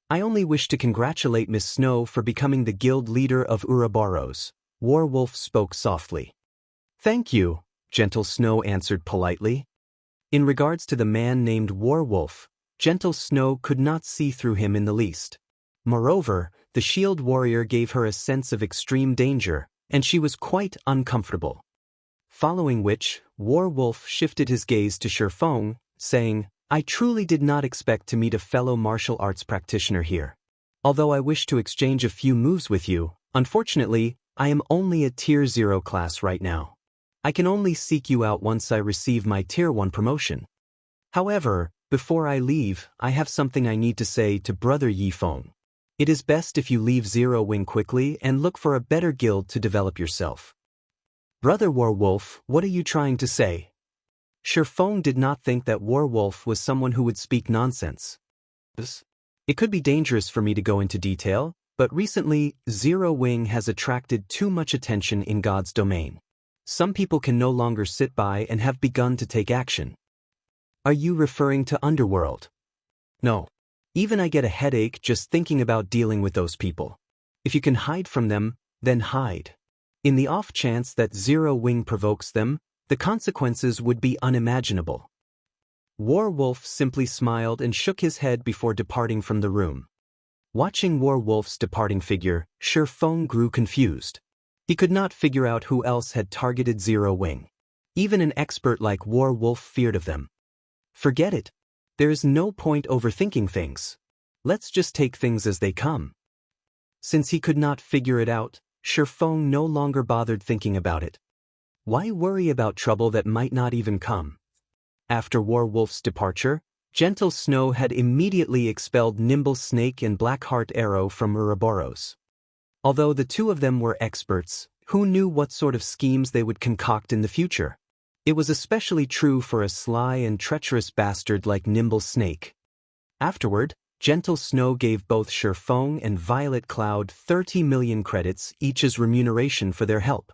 "I only wish to congratulate Miss Snow for becoming the guild leader of Ouroboros," Warwolf spoke softly. "Thank you," Gentle Snow answered politely. In regards to the man named Warwolf, Gentle Snow could not see through him in the least. Moreover, the shield warrior gave her a sense of extreme danger, and she was quite uncomfortable. Following which, Warwolf shifted his gaze to Shifeng, saying, "I truly did not expect to meet a fellow martial arts practitioner here. Although I wish to exchange a few moves with you, unfortunately, I am only a Tier 0 class right now. I can only seek you out once I receive my Tier 1 promotion. However, before I leave, I have something I need to say to Brother Yifeng. It is best if you leave Zero Wing quickly and look for a better guild to develop yourself." "Brother Warwolf, what are you trying to say?" Shifeng did not think that Warwolf was someone who would speak nonsense. "It could be dangerous for me to go into detail, but recently, Zero Wing has attracted too much attention in God's domain. Some people can no longer sit by and have begun to take action." "Are you referring to Underworld?" "No. Even I get a headache just thinking about dealing with those people. If you can hide from them, then hide. In the off chance that Zero Wing provokes them, the consequences would be unimaginable." Warwolf simply smiled and shook his head before departing from the room. Watching Warwolf's departing figure, Shifeng grew confused. He could not figure out who else had targeted Zero Wing. Even an expert like Warwolf feared of them. Forget it. There is no point overthinking things. Let's just take things as they come. Since he could not figure it out, Shifeng no longer bothered thinking about it. Why worry about trouble that might not even come? After Warwolf's departure, Gentle Snow had immediately expelled Nimble Snake and Blackheart Arrow from Ouroboros. Although the two of them were experts, who knew what sort of schemes they would concoct in the future? It was especially true for a sly and treacherous bastard like Nimble Snake. Afterward, Gentle Snow gave both Shifeng and Violet Cloud 30 million credits each as remuneration for their help.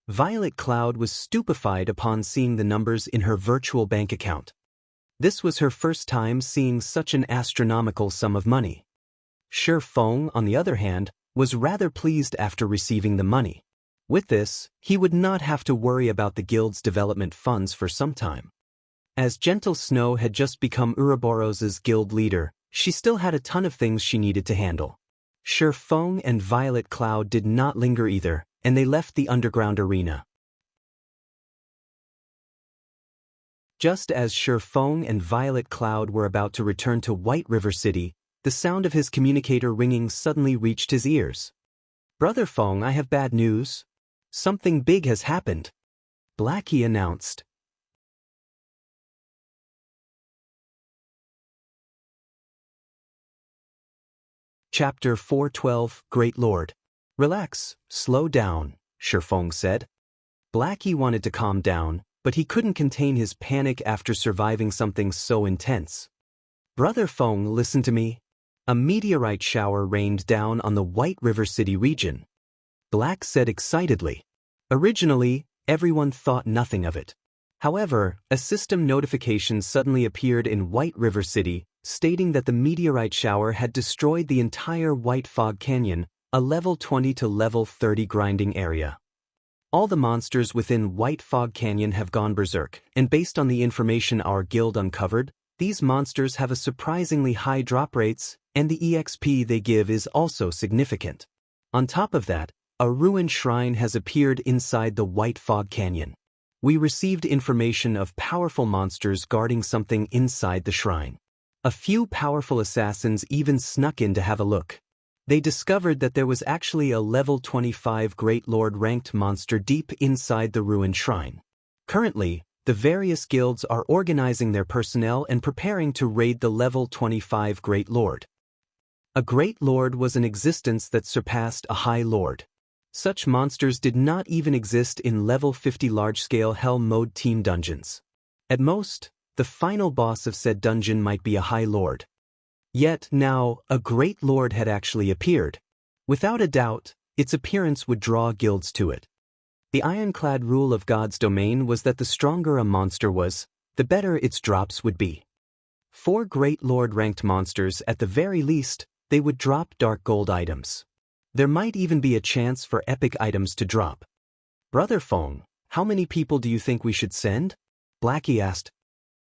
Violet Cloud was stupefied upon seeing the numbers in her virtual bank account. This was her first time seeing such an astronomical sum of money. Shifeng, on the other hand, was rather pleased after receiving the money. With this, he would not have to worry about the guild's development funds for some time. As Gentle Snow had just become Ouroboros' guild leader, she still had a ton of things she needed to handle. Shifeng and Violet Cloud did not linger either, and they left the underground arena. Just as Shifeng and Violet Cloud were about to return to White River City, the sound of his communicator ringing suddenly reached his ears. "Brother Feng, I have bad news. Something big has happened," Blackie announced. Chapter 412, Great Lord. Relax, slow down, Shifeng said. Blackie wanted to calm down, but he couldn't contain his panic after surviving something so intense. Brother Feng, listen to me. A meteorite shower rained down on the White River City region. Black said excitedly. Originally, everyone thought nothing of it. However, a system notification suddenly appeared in White River City, stating that the meteorite shower had destroyed the entire White Fog Canyon, a level 20 to level 30 grinding area. All the monsters within White Fog Canyon have gone berserk, and based on the information our guild uncovered, these monsters have a surprisingly high drop rates, and the EXP they give is also significant. On top of that, a ruined shrine has appeared inside the White Fog Canyon. We received information of powerful monsters guarding something inside the shrine. A few powerful assassins even snuck in to have a look. They discovered that there was actually a level 25 Great Lord ranked monster deep inside the ruined shrine. Currently, the various guilds are organizing their personnel and preparing to raid the level 25 Great Lord. A Great Lord was an existence that surpassed a High Lord. Such monsters did not even exist in level 50 large-scale Hell Mode team dungeons. At most, the final boss of said dungeon might be a High Lord. Yet now, a Great Lord had actually appeared. Without a doubt, its appearance would draw guilds to it. The ironclad rule of God's domain was that the stronger a monster was, the better its drops would be. 4 Great Lord ranked monsters, at the very least, they would drop dark gold items. There might even be a chance for epic items to drop. Brother Feng, how many people do you think we should send? Blackie asked.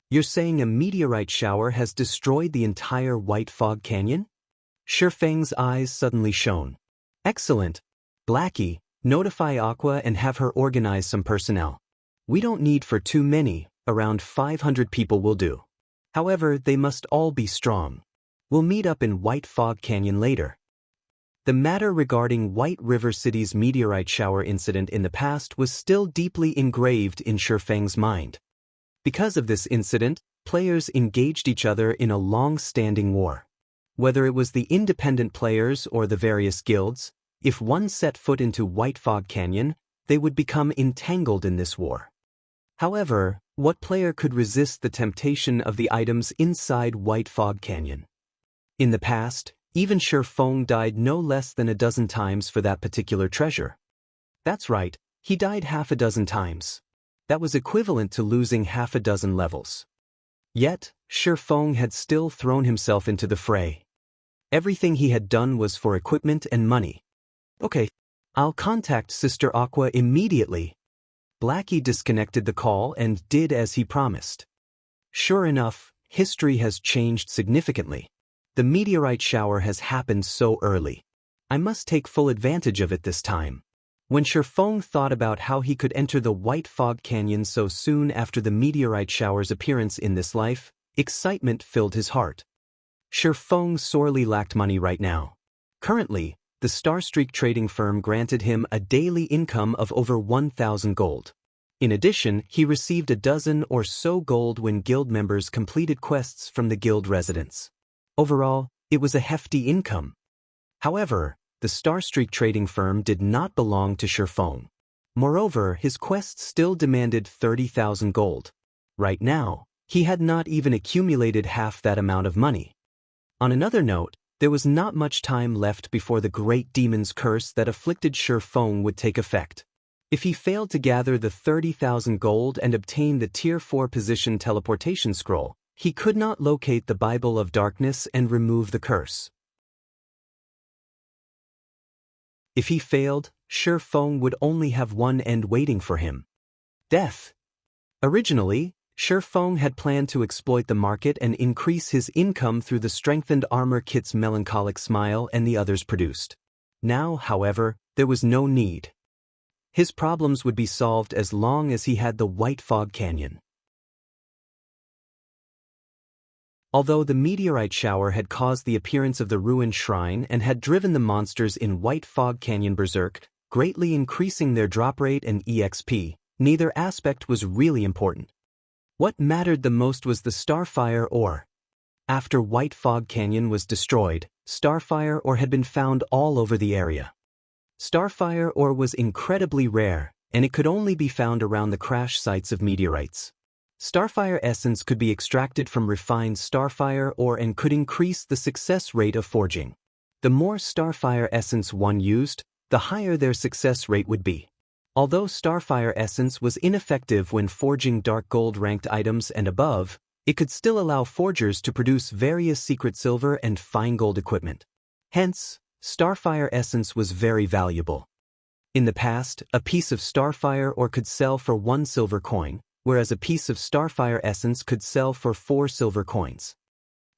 You're saying a meteorite shower has destroyed the entire White Fog Canyon? Shifeng's eyes suddenly shone. Excellent. Blackie, notify Aqua and have her organize some personnel. We don't need for too many, around 500 people will do. However, they must all be strong. We'll meet up in White Fog Canyon later. The matter regarding White River City's meteorite shower incident in the past was still deeply engraved in Shifeng's mind. Because of this incident, players engaged each other in a long-standing war. Whether it was the independent players or the various guilds, if one set foot into White Fog Canyon, they would become entangled in this war. However, what player could resist the temptation of the items inside White Fog Canyon? In the past, even Shifeng died no less than a dozen times for that particular treasure. That's right, he died half a dozen times. That was equivalent to losing half a dozen levels. Yet, Shifeng had still thrown himself into the fray. Everything he had done was for equipment and money. Okay, I'll contact Sister Aqua immediately. Blackie disconnected the call and did as he promised. Sure enough, history has changed significantly. The meteorite shower has happened so early. I must take full advantage of it this time. When Shifeng thought about how he could enter the White Fog Canyon so soon after the meteorite shower's appearance in this life, excitement filled his heart. Shifeng sorely lacked money right now. Currently, the Starstreak trading firm granted him a daily income of over 1,000 gold. In addition, he received a dozen or so gold when guild members completed quests from the guild residents. Overall, it was a hefty income. However, the Starstreak trading firm did not belong to Shifeng. Moreover, his quests still demanded 30,000 gold. Right now, he had not even accumulated half that amount of money. On another note, there was not much time left before the great demon's curse that afflicted Shifeng would take effect. If he failed to gather the 30,000 gold and obtain the Tier 4 position teleportation scroll, he could not locate the Bible of Darkness and remove the curse. If he failed, Shifeng would only have one end waiting for him: death. Originally, Shifeng had planned to exploit the market and increase his income through the strengthened armor kits Melancholic Smile and the others produced. Now, however, there was no need. His problems would be solved as long as he had the White Fog Canyon. Although the meteorite shower had caused the appearance of the ruined shrine and had driven the monsters in White Fog Canyon berserk, greatly increasing their drop rate and EXP, neither aspect was really important. What mattered the most was the Starfire ore. After White Fog Canyon was destroyed, Starfire ore had been found all over the area. Starfire ore was incredibly rare, and it could only be found around the crash sites of meteorites. Starfire essence could be extracted from refined starfire ore and could increase the success rate of forging. The more starfire essence one used, the higher their success rate would be. Although starfire essence was ineffective when forging dark gold ranked items and above, it could still allow forgers to produce various secret silver and fine gold equipment. Hence, starfire essence was very valuable. In the past, a piece of starfire ore could sell for 1 silver coin, whereas a piece of starfire essence could sell for 4 silver coins.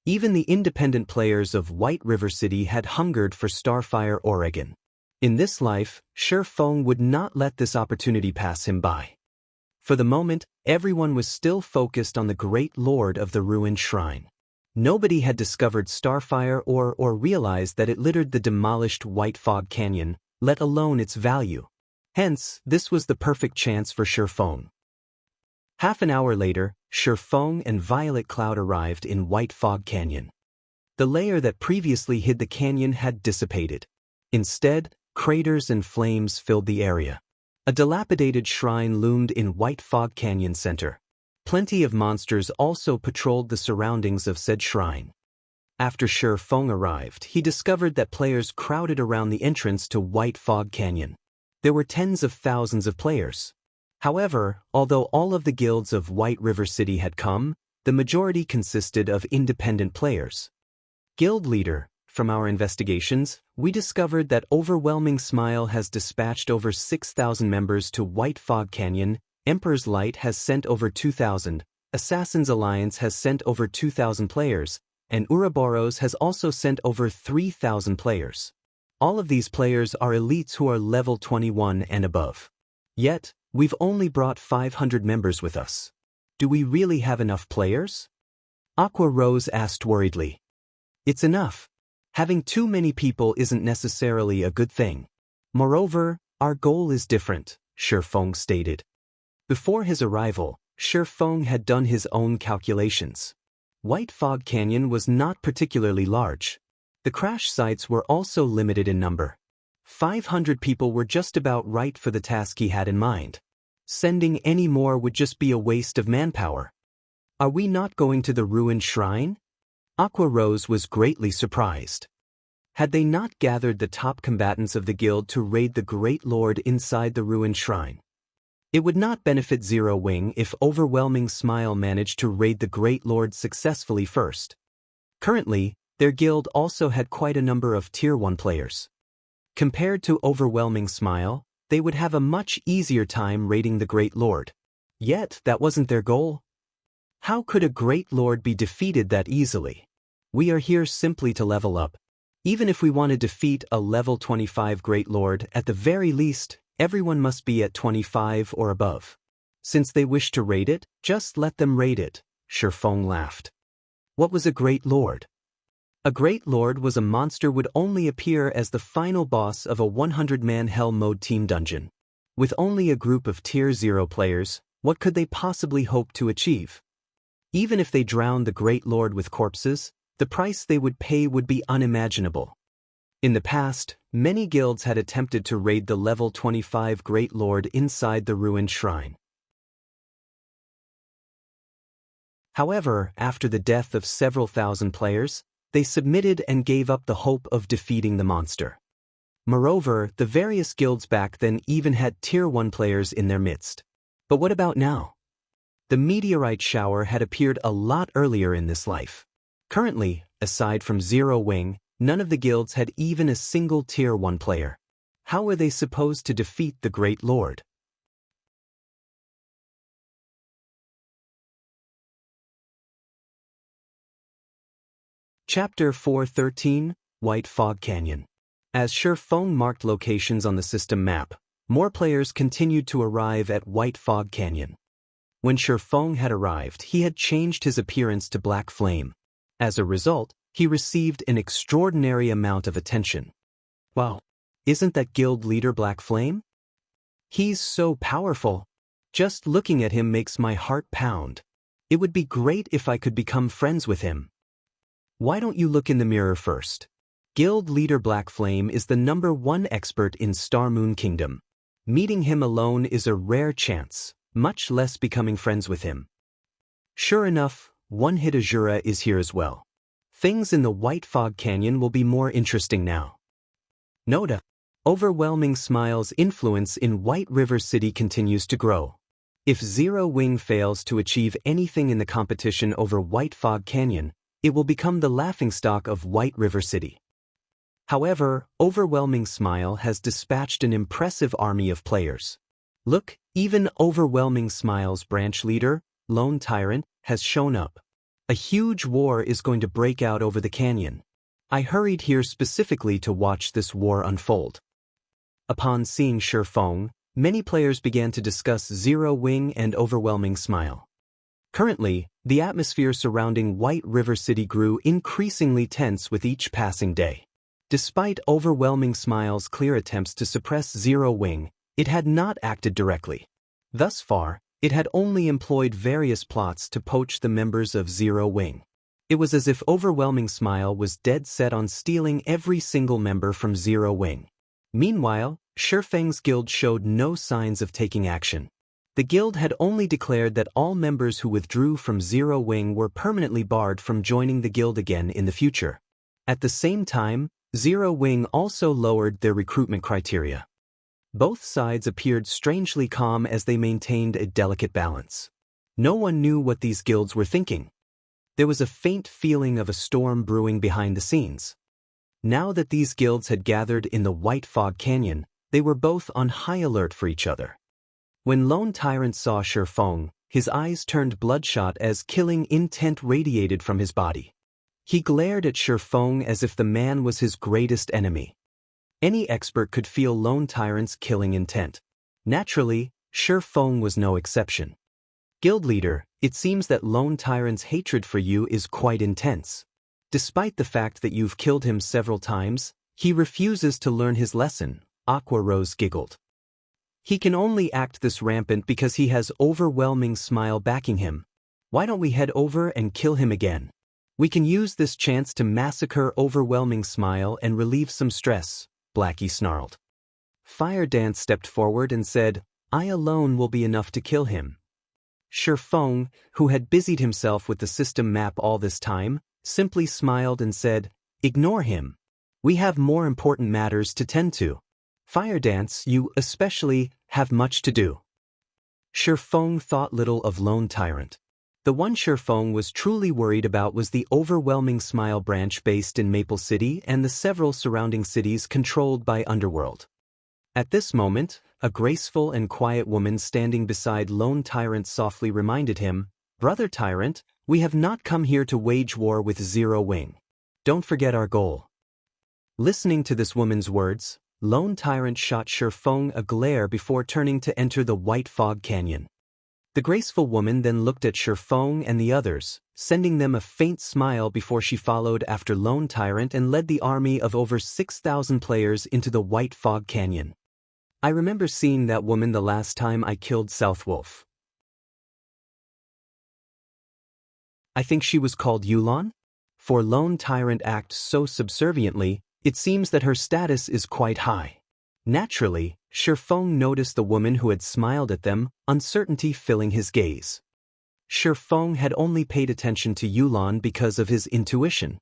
Even the independent players of White River City had hungered for starfire ore again. In this life, Shi Feng would not let this opportunity pass him by. For the moment, everyone was still focused on the Great Lord of the Ruined Shrine. Nobody had discovered starfire ore or realized that it littered the demolished White Fog Canyon, let alone its value. Hence, this was the perfect chance for Shi Feng. Half an hour later, Shi Feng and Violet Cloud arrived in White Fog Canyon. The layer that previously hid the canyon had dissipated. Instead, craters and flames filled the area. A dilapidated shrine loomed in White Fog Canyon center. Plenty of monsters also patrolled the surroundings of said shrine. After Shi Feng arrived, he discovered that players crowded around the entrance to White Fog Canyon. There were tens of thousands of players. However, although all of the guilds of White River City had come, the majority consisted of independent players. Guild leader, from our investigations, we discovered that Overwhelming Smile has dispatched over 6,000 members to White Fog Canyon, Emperor's Light has sent over 2,000, Assassin's Alliance has sent over 2,000 players, and Ouroboros has also sent over 3,000 players. All of these players are elites who are level 21 and above. Yet, we've only brought 500 members with us. Do we really have enough players? Aqua Rose asked worriedly. It's enough. Having too many people isn't necessarily a good thing. Moreover, our goal is different, Shi Feng stated. Before his arrival, Shi Feng had done his own calculations. White Fog Canyon was not particularly large. The crash sites were also limited in number. 500 people were just about right for the task he had in mind. Sending any more would just be a waste of manpower. Are we not going to the ruined shrine? Aqua Rose was greatly surprised. Had they not gathered the top combatants of the guild to raid the Great Lord inside the ruined shrine? It would not benefit Zero Wing if Overwhelming Smile managed to raid the Great Lord successfully first. Currently, their guild also had quite a number of Tier 1 players. Compared to Overwhelming Smile, they would have a much easier time raiding the Great Lord. Yet, that wasn't their goal. How could a Great Lord be defeated that easily? We are here simply to level up. Even if we want to defeat a level 25 Great Lord, at the very least, everyone must be at 25 or above. Since they wish to raid it, just let them raid it, Shi Feng laughed. What was a Great Lord? A Great Lord was a monster would only appear as the final boss of a 100-man Hell Mode team dungeon. With only a group of Tier 0 players, what could they possibly hope to achieve? Even if they drowned the Great Lord with corpses, the price they would pay would be unimaginable. In the past, many guilds had attempted to raid the level 25 Great Lord inside the ruined shrine. However, after the death of several thousand players, they submitted and gave up the hope of defeating the monster. Moreover, the various guilds back then even had Tier 1 players in their midst. But what about now? The meteorite shower had appeared a lot earlier in this life. Currently, aside from Zero Wing, none of the guilds had even a single Tier 1 player. How were they supposed to defeat the Great Lord? Chapter 413, White Fog Canyon. As Shi Feng marked locations on the system map, more players continued to arrive at White Fog Canyon. When Shi Feng had arrived, he had changed his appearance to Black Flame. As a result, he received an extraordinary amount of attention. Wow, isn't that guild leader Black Flame? He's so powerful. Just looking at him makes my heart pound. It would be great if I could become friends with him. Why don't you look in the mirror first? Guild leader Black Flame is the #1 expert in Star Moon Kingdom. Meeting him alone is a rare chance, much less becoming friends with him. Sure enough, one hit Azura is here as well. Things in the White Fog Canyon will be more interesting now. Noda. Overwhelming Smile's influence in White River City continues to grow. If Zero Wing fails to achieve anything in the competition over White Fog Canyon, it will become the laughingstock of White River City. However, Overwhelming Smile has dispatched an impressive army of players. Look, even Overwhelming Smile's branch leader, Lone Tyrant, has shown up. A huge war is going to break out over the canyon. I hurried here specifically to watch this war unfold. Upon seeing Shifeng, many players began to discuss Zero Wing and Overwhelming Smile. Currently, the atmosphere surrounding White River City grew increasingly tense with each passing day. Despite Overwhelming Smile's clear attempts to suppress Zero Wing, it had not acted directly. Thus far, it had only employed various plots to poach the members of Zero Wing. It was as if Overwhelming Smile was dead set on stealing every single member from Zero Wing. Meanwhile, Shifeng's guild showed no signs of taking action. The guild had only declared that all members who withdrew from Zero Wing were permanently barred from joining the guild again in the future. At the same time, Zero Wing also lowered their recruitment criteria. Both sides appeared strangely calm as they maintained a delicate balance. No one knew what these guilds were thinking. There was a faint feeling of a storm brewing behind the scenes. Now that these guilds had gathered in the White Fog Canyon, they were both on high alert for each other. When Lone Tyrant saw Shifeng, his eyes turned bloodshot as killing intent radiated from his body. He glared at Shifeng as if the man was his greatest enemy. Any expert could feel Lone Tyrant's killing intent. Naturally, Shifeng was no exception. Guild leader, it seems that Lone Tyrant's hatred for you is quite intense. Despite the fact that you've killed him several times, he refuses to learn his lesson, Aqua Rose giggled. He can only act this rampant because he has Overwhelming Smile backing him. Why don't we head over and kill him again? We can use this chance to massacre Overwhelming Smile and relieve some stress, Blackie snarled. Fire Dance stepped forward and said, I alone will be enough to kill him. Shifeng, who had busied himself with the system map all this time, simply smiled and said, Ignore him. We have more important matters to tend to. Fire Dance, you especially have much to do. Shifeng thought little of Lone Tyrant. The one Shifeng was truly worried about was the Overwhelming Smile branch based in Maple City and the several surrounding cities controlled by Underworld. At this moment, a graceful and quiet woman standing beside Lone Tyrant softly reminded him, Brother Tyrant, we have not come here to wage war with Zero Wing. Don't forget our goal. Listening to this woman's words, Lone Tyrant shot Shifeng a glare before turning to enter the White Fog Canyon. The graceful woman then looked at Shifeng and the others, sending them a faint smile before she followed after Lone Tyrant and led the army of over 6,000 players into the White Fog Canyon. I remember seeing that woman the last time I killed Southwolf. I think she was called Yulan? For Lone Tyrant acts so subserviently, it seems that her status is quite high. Naturally, Shifeng noticed the woman who had smiled at them, uncertainty filling his gaze. Shifeng had only paid attention to Yulan because of his intuition.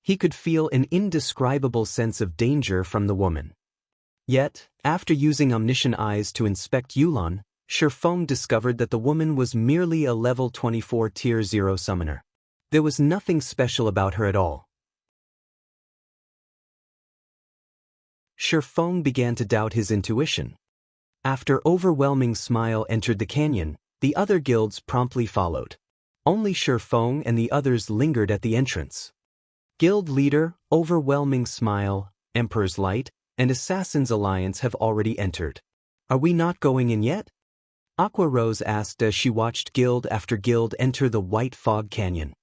He could feel an indescribable sense of danger from the woman. Yet, after using omniscient eyes to inspect Yulan, Shifeng discovered that the woman was merely a level 24 tier 0 summoner. There was nothing special about her at all. Shifeng began to doubt his intuition. After Overwhelming Smile entered the canyon, the other guilds promptly followed. Only Shifeng and the others lingered at the entrance. Guild leader, Overwhelming Smile, Emperor's Light, and Assassin's Alliance have already entered. Are we not going in yet? Aqua Rose asked as she watched guild after guild enter the White Fog Canyon.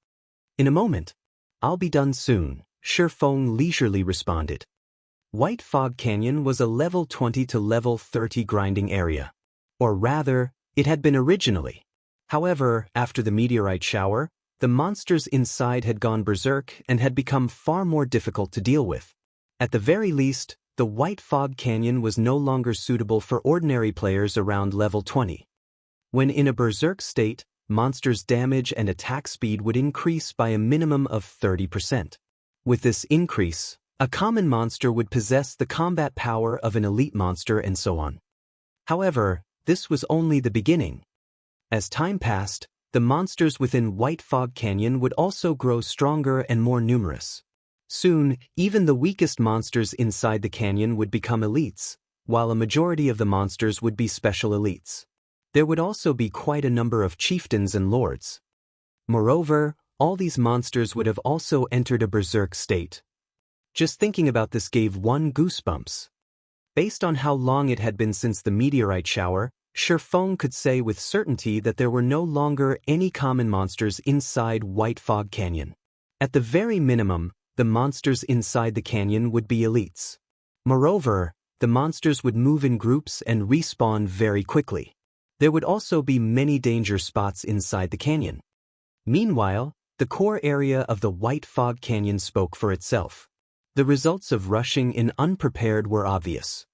In a moment. I'll be done soon, Shifeng leisurely responded. White Fog Canyon was a level 20 to level 30 grinding area. Or rather, it had been originally. However, after the meteorite shower, the monsters inside had gone berserk and had become far more difficult to deal with. At the very least, the White Fog Canyon was no longer suitable for ordinary players around level 20. When in a berserk state, monsters' damage and attack speed would increase by a minimum of 30%. With this increase, a common monster would possess the combat power of an elite monster and so on. However, this was only the beginning. As time passed, the monsters within White Fog Canyon would also grow stronger and more numerous. Soon, even the weakest monsters inside the canyon would become elites, while a majority of the monsters would be special elites. There would also be quite a number of chieftains and lords. Moreover, all these monsters would have also entered a berserk state. Just thinking about this gave one goosebumps. Based on how long it had been since the meteorite shower, Shifeng could say with certainty that there were no longer any common monsters inside White Fog Canyon. At the very minimum, the monsters inside the canyon would be elites. Moreover, the monsters would move in groups and respawn very quickly. There would also be many danger spots inside the canyon. Meanwhile, the core area of the White Fog Canyon spoke for itself. The results of rushing in unprepared were obvious.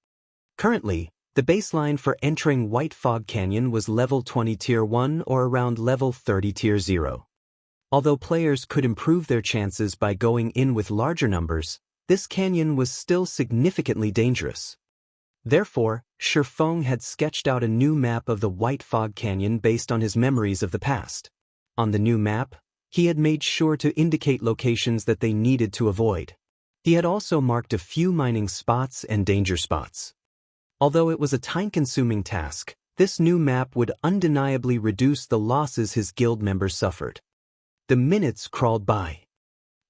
Currently, the baseline for entering White Fog Canyon was level 20 Tier 1 or around level 30 Tier 0. Although players could improve their chances by going in with larger numbers, this canyon was still significantly dangerous. Therefore, Shifeng had sketched out a new map of the White Fog Canyon based on his memories of the past. On the new map, he had made sure to indicate locations that they needed to avoid. He had also marked a few mining spots and danger spots. Although it was a time-consuming task, this new map would undeniably reduce the losses his guild members suffered. The minutes crawled by.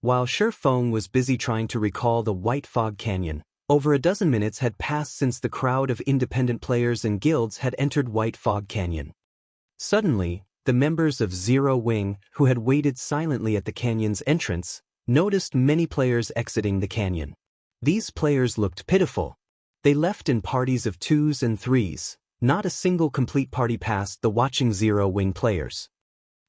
While Shifeng was busy trying to recall the White Fog Canyon, over a dozen minutes had passed since the crowd of independent players and guilds had entered White Fog Canyon. Suddenly, the members of Zero Wing, who had waited silently at the canyon's entrance, noticed many players exiting the canyon. These players looked pitiful. They left in parties of 2s and 3s. Not a single complete party passed the watching Zero Wing players.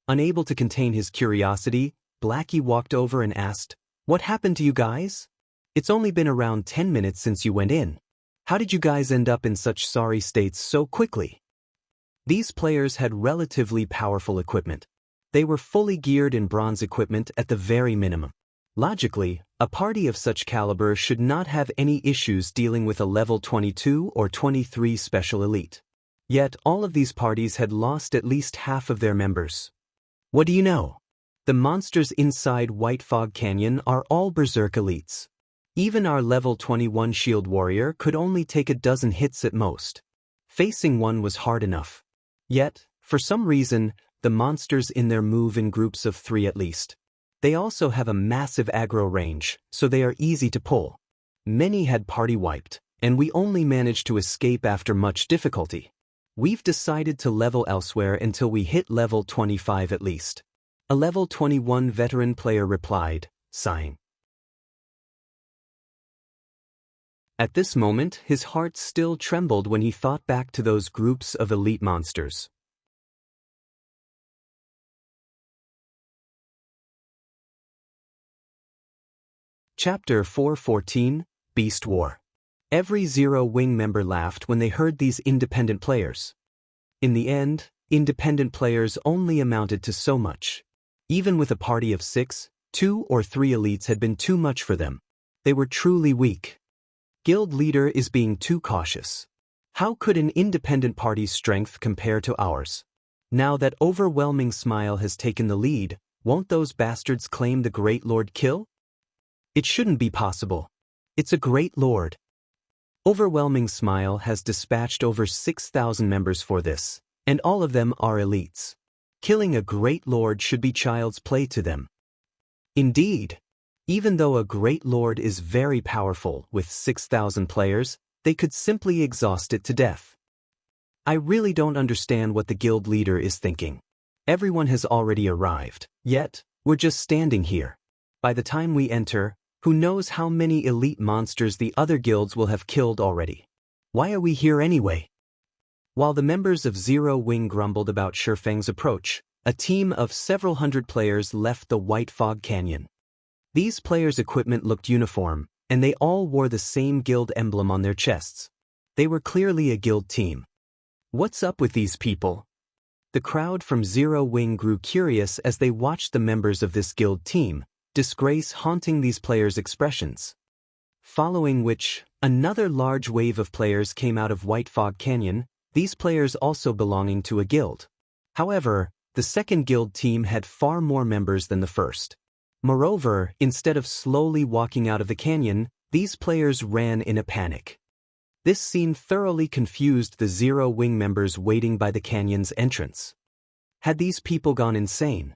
Unable to contain his curiosity, Blackie walked over and asked, "What happened to you guys? It's only been around 10 minutes since you went in. How did you guys end up in such sorry states so quickly?" These players had relatively powerful equipment. They were fully geared in bronze equipment at the very minimum. Logically, a party of such caliber should not have any issues dealing with a level 22 or 23 special elite. Yet all of these parties had lost at least half of their members. What do you know? The monsters inside White Fog Canyon are all berserk elites. Even our level 21 shield warrior could only take a dozen hits at most. Facing one was hard enough. Yet, for some reason, the monsters in there move in groups of 3 at least. They also have a massive aggro range, so they are easy to pull. Many had party wiped, and we only managed to escape after much difficulty. We've decided to level elsewhere until we hit level 25 at least. A level 21 veteran player replied, sighing. At this moment, his heart still trembled when he thought back to those groups of elite monsters. Chapter 414, Beast War. Every Zero Wing member laughed when they heard these independent players. In the end, independent players only amounted to so much. Even with a party of 6, 2 or 3 elites had been too much for them. They were truly weak. Guild leader is being too cautious. How could an independent party's strength compare to ours? Now that Overwhelming Smile has taken the lead, won't those bastards claim the Great Lord kill? It shouldn't be possible. It's a Great Lord. Overwhelming Smile has dispatched over 6,000 members for this, and all of them are elites. Killing a Great Lord should be child's play to them. Indeed, even though a Great Lord is very powerful with 6,000 players, they could simply exhaust it to death. I really don't understand what the guild leader is thinking. Everyone has already arrived, yet, we're just standing here. By the time we enter, who knows how many elite monsters the other guilds will have killed already. Why are we here anyway? While the members of Zero Wing grumbled about Shifeng's approach, a team of several hundred players left the White Fog Canyon. These players' equipment looked uniform, and they all wore the same guild emblem on their chests. They were clearly a guild team. What's up with these people? The crowd from Zero Wing grew curious as they watched the members of this guild team, disgrace haunting these players' expressions. Following which, another large wave of players came out of White Fog Canyon, these players also belonging to a guild. However, the second guild team had far more members than the first. Moreover, instead of slowly walking out of the canyon, these players ran in a panic. This scene thoroughly confused the Zero Wing members waiting by the canyon's entrance. Had these people gone insane?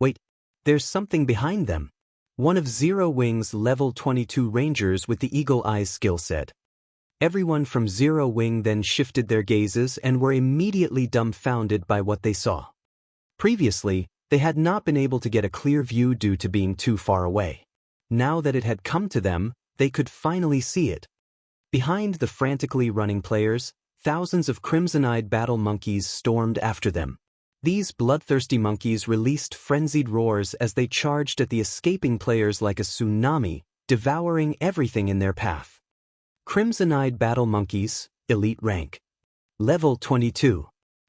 Wait, there's something behind them. One of Zero Wing's level 22 rangers with the eagle eyes skill said. Everyone from Zero Wing then shifted their gazes and were immediately dumbfounded by what they saw. Previously, they had not been able to get a clear view due to being too far away. Now that it had come to them, they could finally see it. Behind the frantically running players, thousands of crimson-eyed battle monkeys stormed after them. These bloodthirsty monkeys released frenzied roars as they charged at the escaping players like a tsunami, devouring everything in their path. Crimson-eyed battle monkeys, elite rank. Level 22.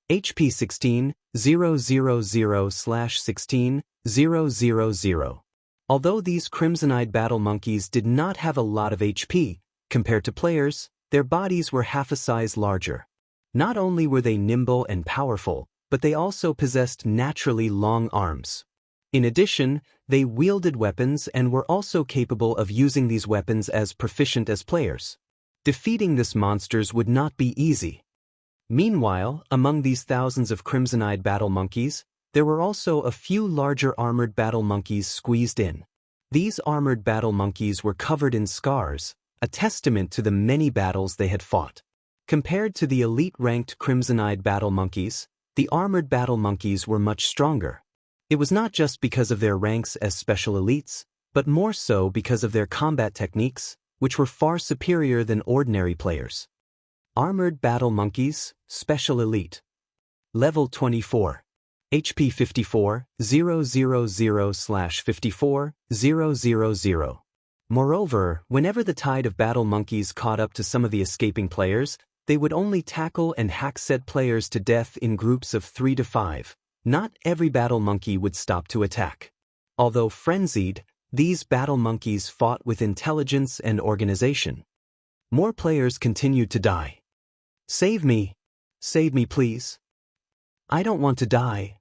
HP 16, 000/16, 000. Although these crimson-eyed battle monkeys did not have a lot of HP, compared to players, their bodies were half a size larger. Not only were they nimble and powerful, but they also possessed naturally long arms. In addition, they wielded weapons and were also capable of using these weapons as proficient as players. Defeating these monsters would not be easy. Meanwhile, among these thousands of crimson-eyed battle monkeys, there were also a few larger armored battle monkeys squeezed in. These armored battle monkeys were covered in scars, a testament to the many battles they had fought. Compared to the elite-ranked crimson-eyed battle monkeys, the armored battle monkeys were much stronger. It was not just because of their ranks as special elites, but more so because of their combat techniques, which were far superior than ordinary players. Armored battle monkeys, special elite. Level 24. HP 54, 000/54, 000. Moreover, whenever the tide of battle monkeys caught up to some of the escaping players, they would only tackle and hack said players to death in groups of 3 to 5. Not every battle monkey would stop to attack. Although frenzied, these battle monkeys fought with intelligence and organization. More players continued to die. Save me! Save me, please! I don't want to die!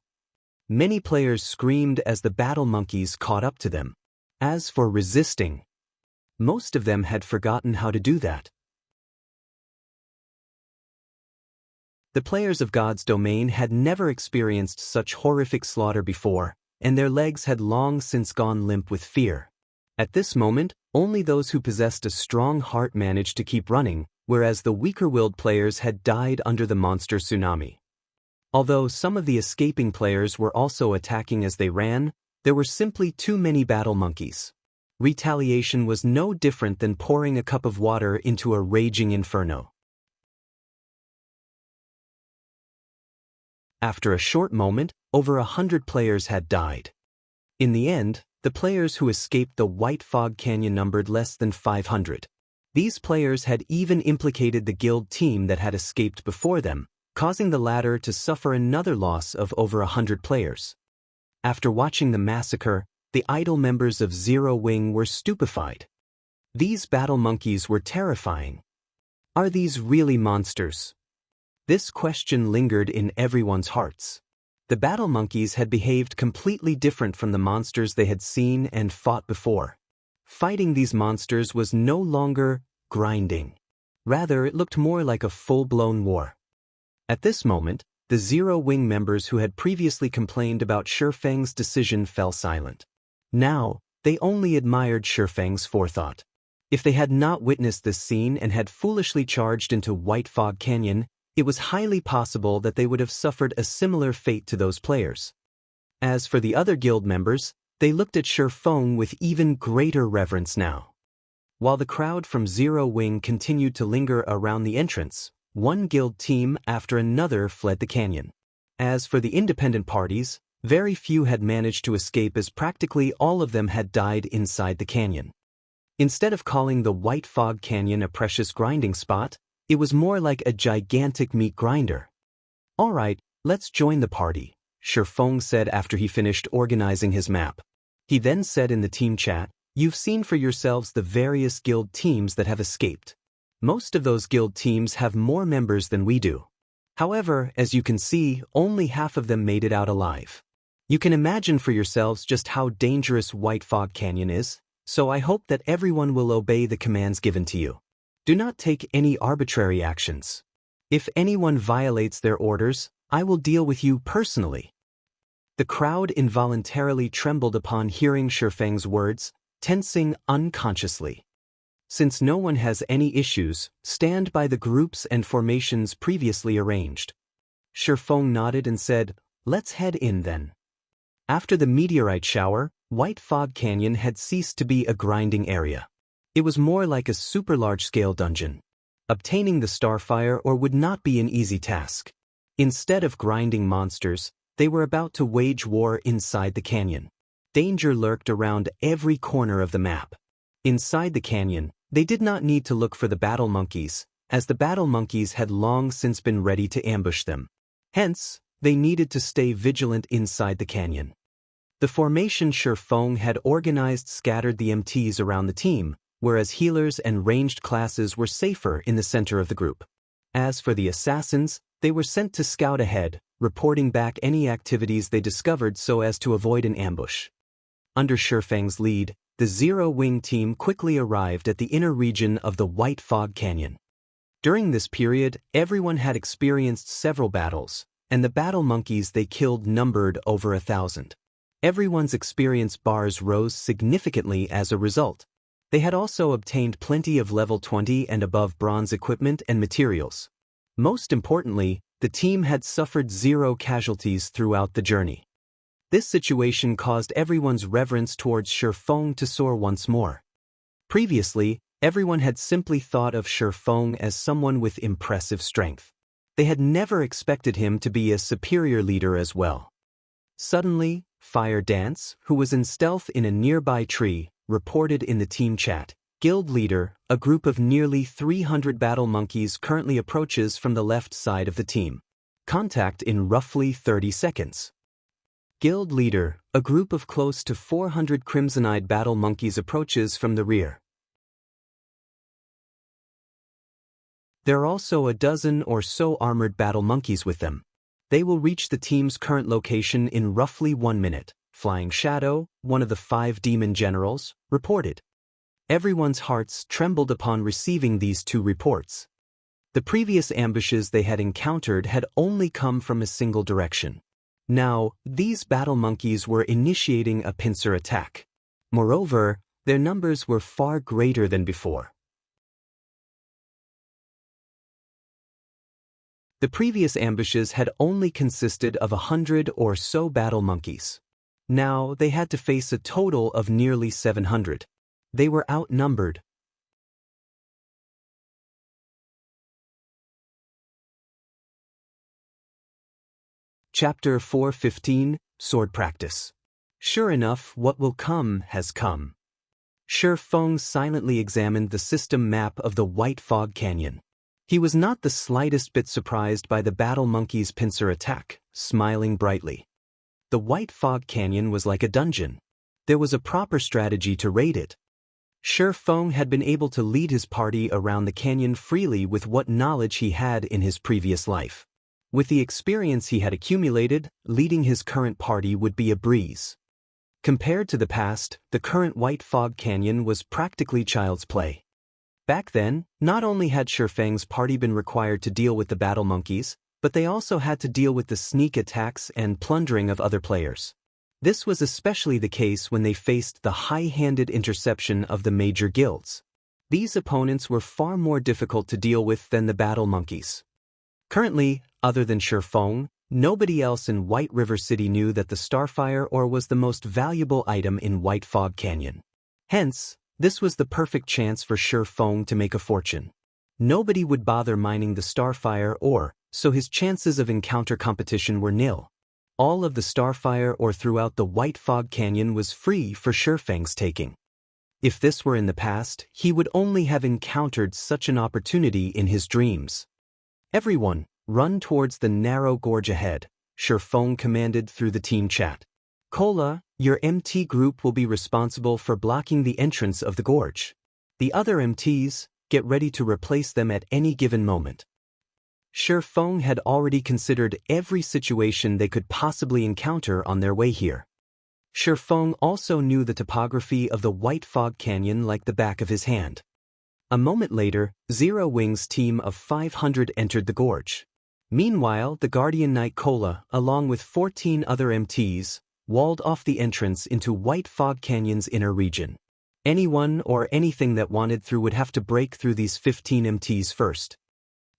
Many players screamed as the battle monkeys caught up to them. As for resisting, most of them had forgotten how to do that. The players of God's domain had never experienced such horrific slaughter before, and their legs had long since gone limp with fear. At this moment, only those who possessed a strong heart managed to keep running, whereas the weaker-willed players had died under the monster tsunami. Although some of the escaping players were also attacking as they ran, there were simply too many battle monkeys. Retaliation was no different than pouring a cup of water into a raging inferno. After a short moment, over 100 players had died. In the end, the players who escaped the White Fog Canyon numbered less than 500. These players had even implicated the guild team that had escaped before them, causing the latter to suffer another loss of over 100 players. After watching the massacre, the idle members of Zero Wing were stupefied. These battle monkeys were terrifying. Are these really monsters? This question lingered in everyone's hearts. The battle monkeys had behaved completely different from the monsters they had seen and fought before. Fighting these monsters was no longer grinding. Rather, it looked more like a full-blown war. At this moment, the Zero Wing members who had previously complained about Shifeng's decision fell silent. Now, they only admired Shifeng's forethought. If they had not witnessed this scene and had foolishly charged into White Fog Canyon, it was highly possible that they would have suffered a similar fate to those players. As for the other guild members, they looked at Shifeng with even greater reverence now. While the crowd from Zero Wing continued to linger around the entrance, one guild team after another fled the canyon. As for the independent parties, very few had managed to escape as practically all of them had died inside the canyon. Instead of calling the White Fog Canyon a precious grinding spot, it was more like a gigantic meat grinder. "Alright, let's join the party," Shifeng said after he finished organizing his map. He then said in the team chat, "You've seen for yourselves the various guild teams that have escaped. Most of those guild teams have more members than we do. However, as you can see, only half of them made it out alive. You can imagine for yourselves just how dangerous White Fog Canyon is, so I hope that everyone will obey the commands given to you. Do not take any arbitrary actions. If anyone violates their orders, I will deal with you personally." The crowd involuntarily trembled upon hearing Shifeng's words, tensing unconsciously. "Since no one has any issues, stand by the groups and formations previously arranged." Shifeng nodded and said, "Let's head in then." After the meteorite shower, White Fog Canyon had ceased to be a grinding area. It was more like a super large-scale dungeon. Obtaining the Starfire ore would not be an easy task. Instead of grinding monsters, they were about to wage war inside the canyon. Danger lurked around every corner of the map. Inside the canyon, they did not need to look for the battle monkeys, as the battle monkeys had long since been ready to ambush them. Hence, they needed to stay vigilant inside the canyon. The formation Shifeng had organized scattered the MTs around the team, whereas healers and ranged classes were safer in the center of the group. As for the assassins, they were sent to scout ahead, reporting back any activities they discovered so as to avoid an ambush. Under Shifeng's lead, the Zero Wing team quickly arrived at the inner region of the White Fog Canyon. During this period, everyone had experienced several battles, and the battle monkeys they killed numbered over 1,000. Everyone's experience bars rose significantly as a result. They had also obtained plenty of level 20 and above bronze equipment and materials. Most importantly, the team had suffered 0 casualties throughout the journey. This situation caused everyone's reverence towards Shifeng to soar once more. Previously, everyone had simply thought of Shifeng as someone with impressive strength. They had never expected him to be a superior leader as well. Suddenly, Fire Dance, who was in stealth in a nearby tree, reported in the team chat, "Guild leader, a group of nearly 300 battle monkeys currently approaches from the left side of the team. Contact in roughly 30 seconds. Guild leader, a group of close to 400 crimson-eyed battle monkeys approaches from the rear. There are also a dozen or so armored battle monkeys with them. They will reach the team's current location in roughly 1 minute, Flying Shadow, one of the 5 demon generals, reported. Everyone's hearts trembled upon receiving these 2 reports. The previous ambushes they had encountered had only come from a single direction. Now, these battle monkeys were initiating a pincer attack. Moreover, their numbers were far greater than before. The previous ambushes had only consisted of 100 or so battle monkeys. Now they had to face a total of nearly 700. They were outnumbered. Chapter 4:15, Sword Practice. Sure enough, what will come has come. Shifeng silently examined the system map of the White Fog Canyon. He was not the slightest bit surprised by the battle monkey's pincer attack, smiling brightly. The White Fog Canyon was like a dungeon. There was a proper strategy to raid it. Shifeng had been able to lead his party around the canyon freely with what knowledge he had in his previous life. With the experience he had accumulated, leading his current party would be a breeze. Compared to the past, the current White Fog Canyon was practically child's play. Back then, not only had Shifeng's party been required to deal with the battle monkeys, but they also had to deal with the sneak attacks and plundering of other players. This was especially the case when they faced the high-handed interception of the major guilds. These opponents were far more difficult to deal with than the battle monkeys. Currently, other than Shifeng, nobody else in White River City knew that the Starfire ore was the most valuable item in White Fog Canyon. Hence, this was the perfect chance for Shifeng to make a fortune. Nobody would bother mining the Starfire ore, so his chances of encounter competition were nil. All of the Starfire ore throughout the White Fog Canyon was free for Shifeng's taking. If this were in the past, he would only have encountered such an opportunity in his dreams. Everyone, run towards the narrow gorge ahead, Shifeng commanded through the team chat. Cola, your MT group will be responsible for blocking the entrance of the gorge. The other MTs, get ready to replace them at any given moment. Shifeng had already considered every situation they could possibly encounter on their way here. Shifeng also knew the topography of the White Fog Canyon like the back of his hand. A moment later, Zero Wing's team of 500 entered the gorge. Meanwhile, the Guardian Knight Cola, along with 14 other MTs, walled off the entrance into White Fog Canyon's inner region. Anyone or anything that wanted through would have to break through these 15 MTs first.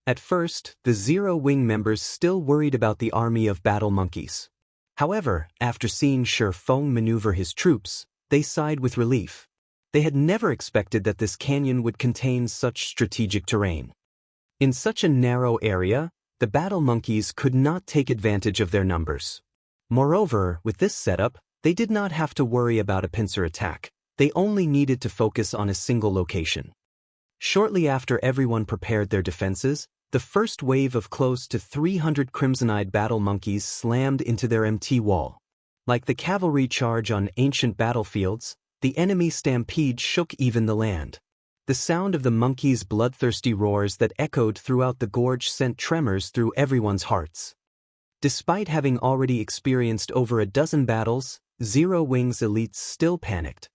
At first, the Zero Wing members still worried about the army of battle monkeys. However, after seeing Shifeng maneuver his troops, they sighed with relief. They had never expected that this canyon would contain such strategic terrain. In such a narrow area, the battle monkeys could not take advantage of their numbers. Moreover, with this setup, they did not have to worry about a pincer attack. They only needed to focus on a single location. Shortly after everyone prepared their defenses, the first wave of close to 300 crimson-eyed battle monkeys slammed into their MT wall. Like the cavalry charge on ancient battlefields, the enemy stampede shook even the land. The sound of the monkeys' bloodthirsty roars that echoed throughout the gorge sent tremors through everyone's hearts. Despite having already experienced over a dozen battles, Zero Wing's elites still panicked.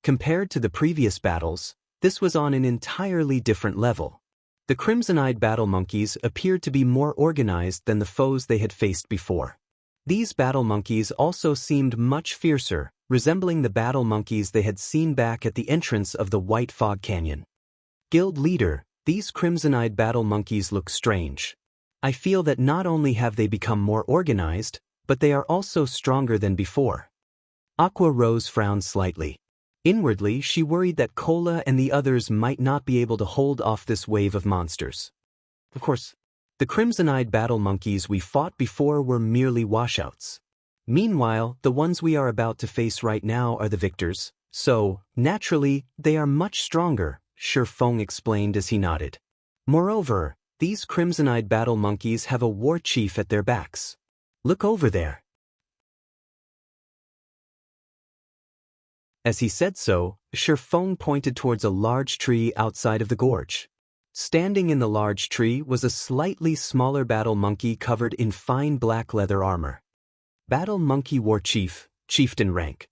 Compared to the previous battles, this was on an entirely different level. The crimson-eyed battle monkeys appeared to be more organized than the foes they had faced before. These battle monkeys also seemed much fiercer, resembling the battle monkeys they had seen back at the entrance of the White Fog Canyon. Guild leader, these crimson-eyed battle monkeys look strange. I feel that not only have they become more organized, but they are also stronger than before. Aqua Rose frowned slightly. Inwardly, she worried that Cola and the others might not be able to hold off this wave of monsters. Of course, the crimson-eyed battle monkeys we fought before were merely washouts. Meanwhile, the ones we are about to face right now are the victors, so, naturally, they are much stronger, Shifeng explained as he nodded. Moreover, these crimson-eyed battle monkeys have a war chief at their backs. Look over there. As he said so, Shifeng pointed towards a large tree outside of the gorge. Standing in the large tree was a slightly smaller battle monkey covered in fine black leather armor. Battle Monkey War Chief, Chieftain rank.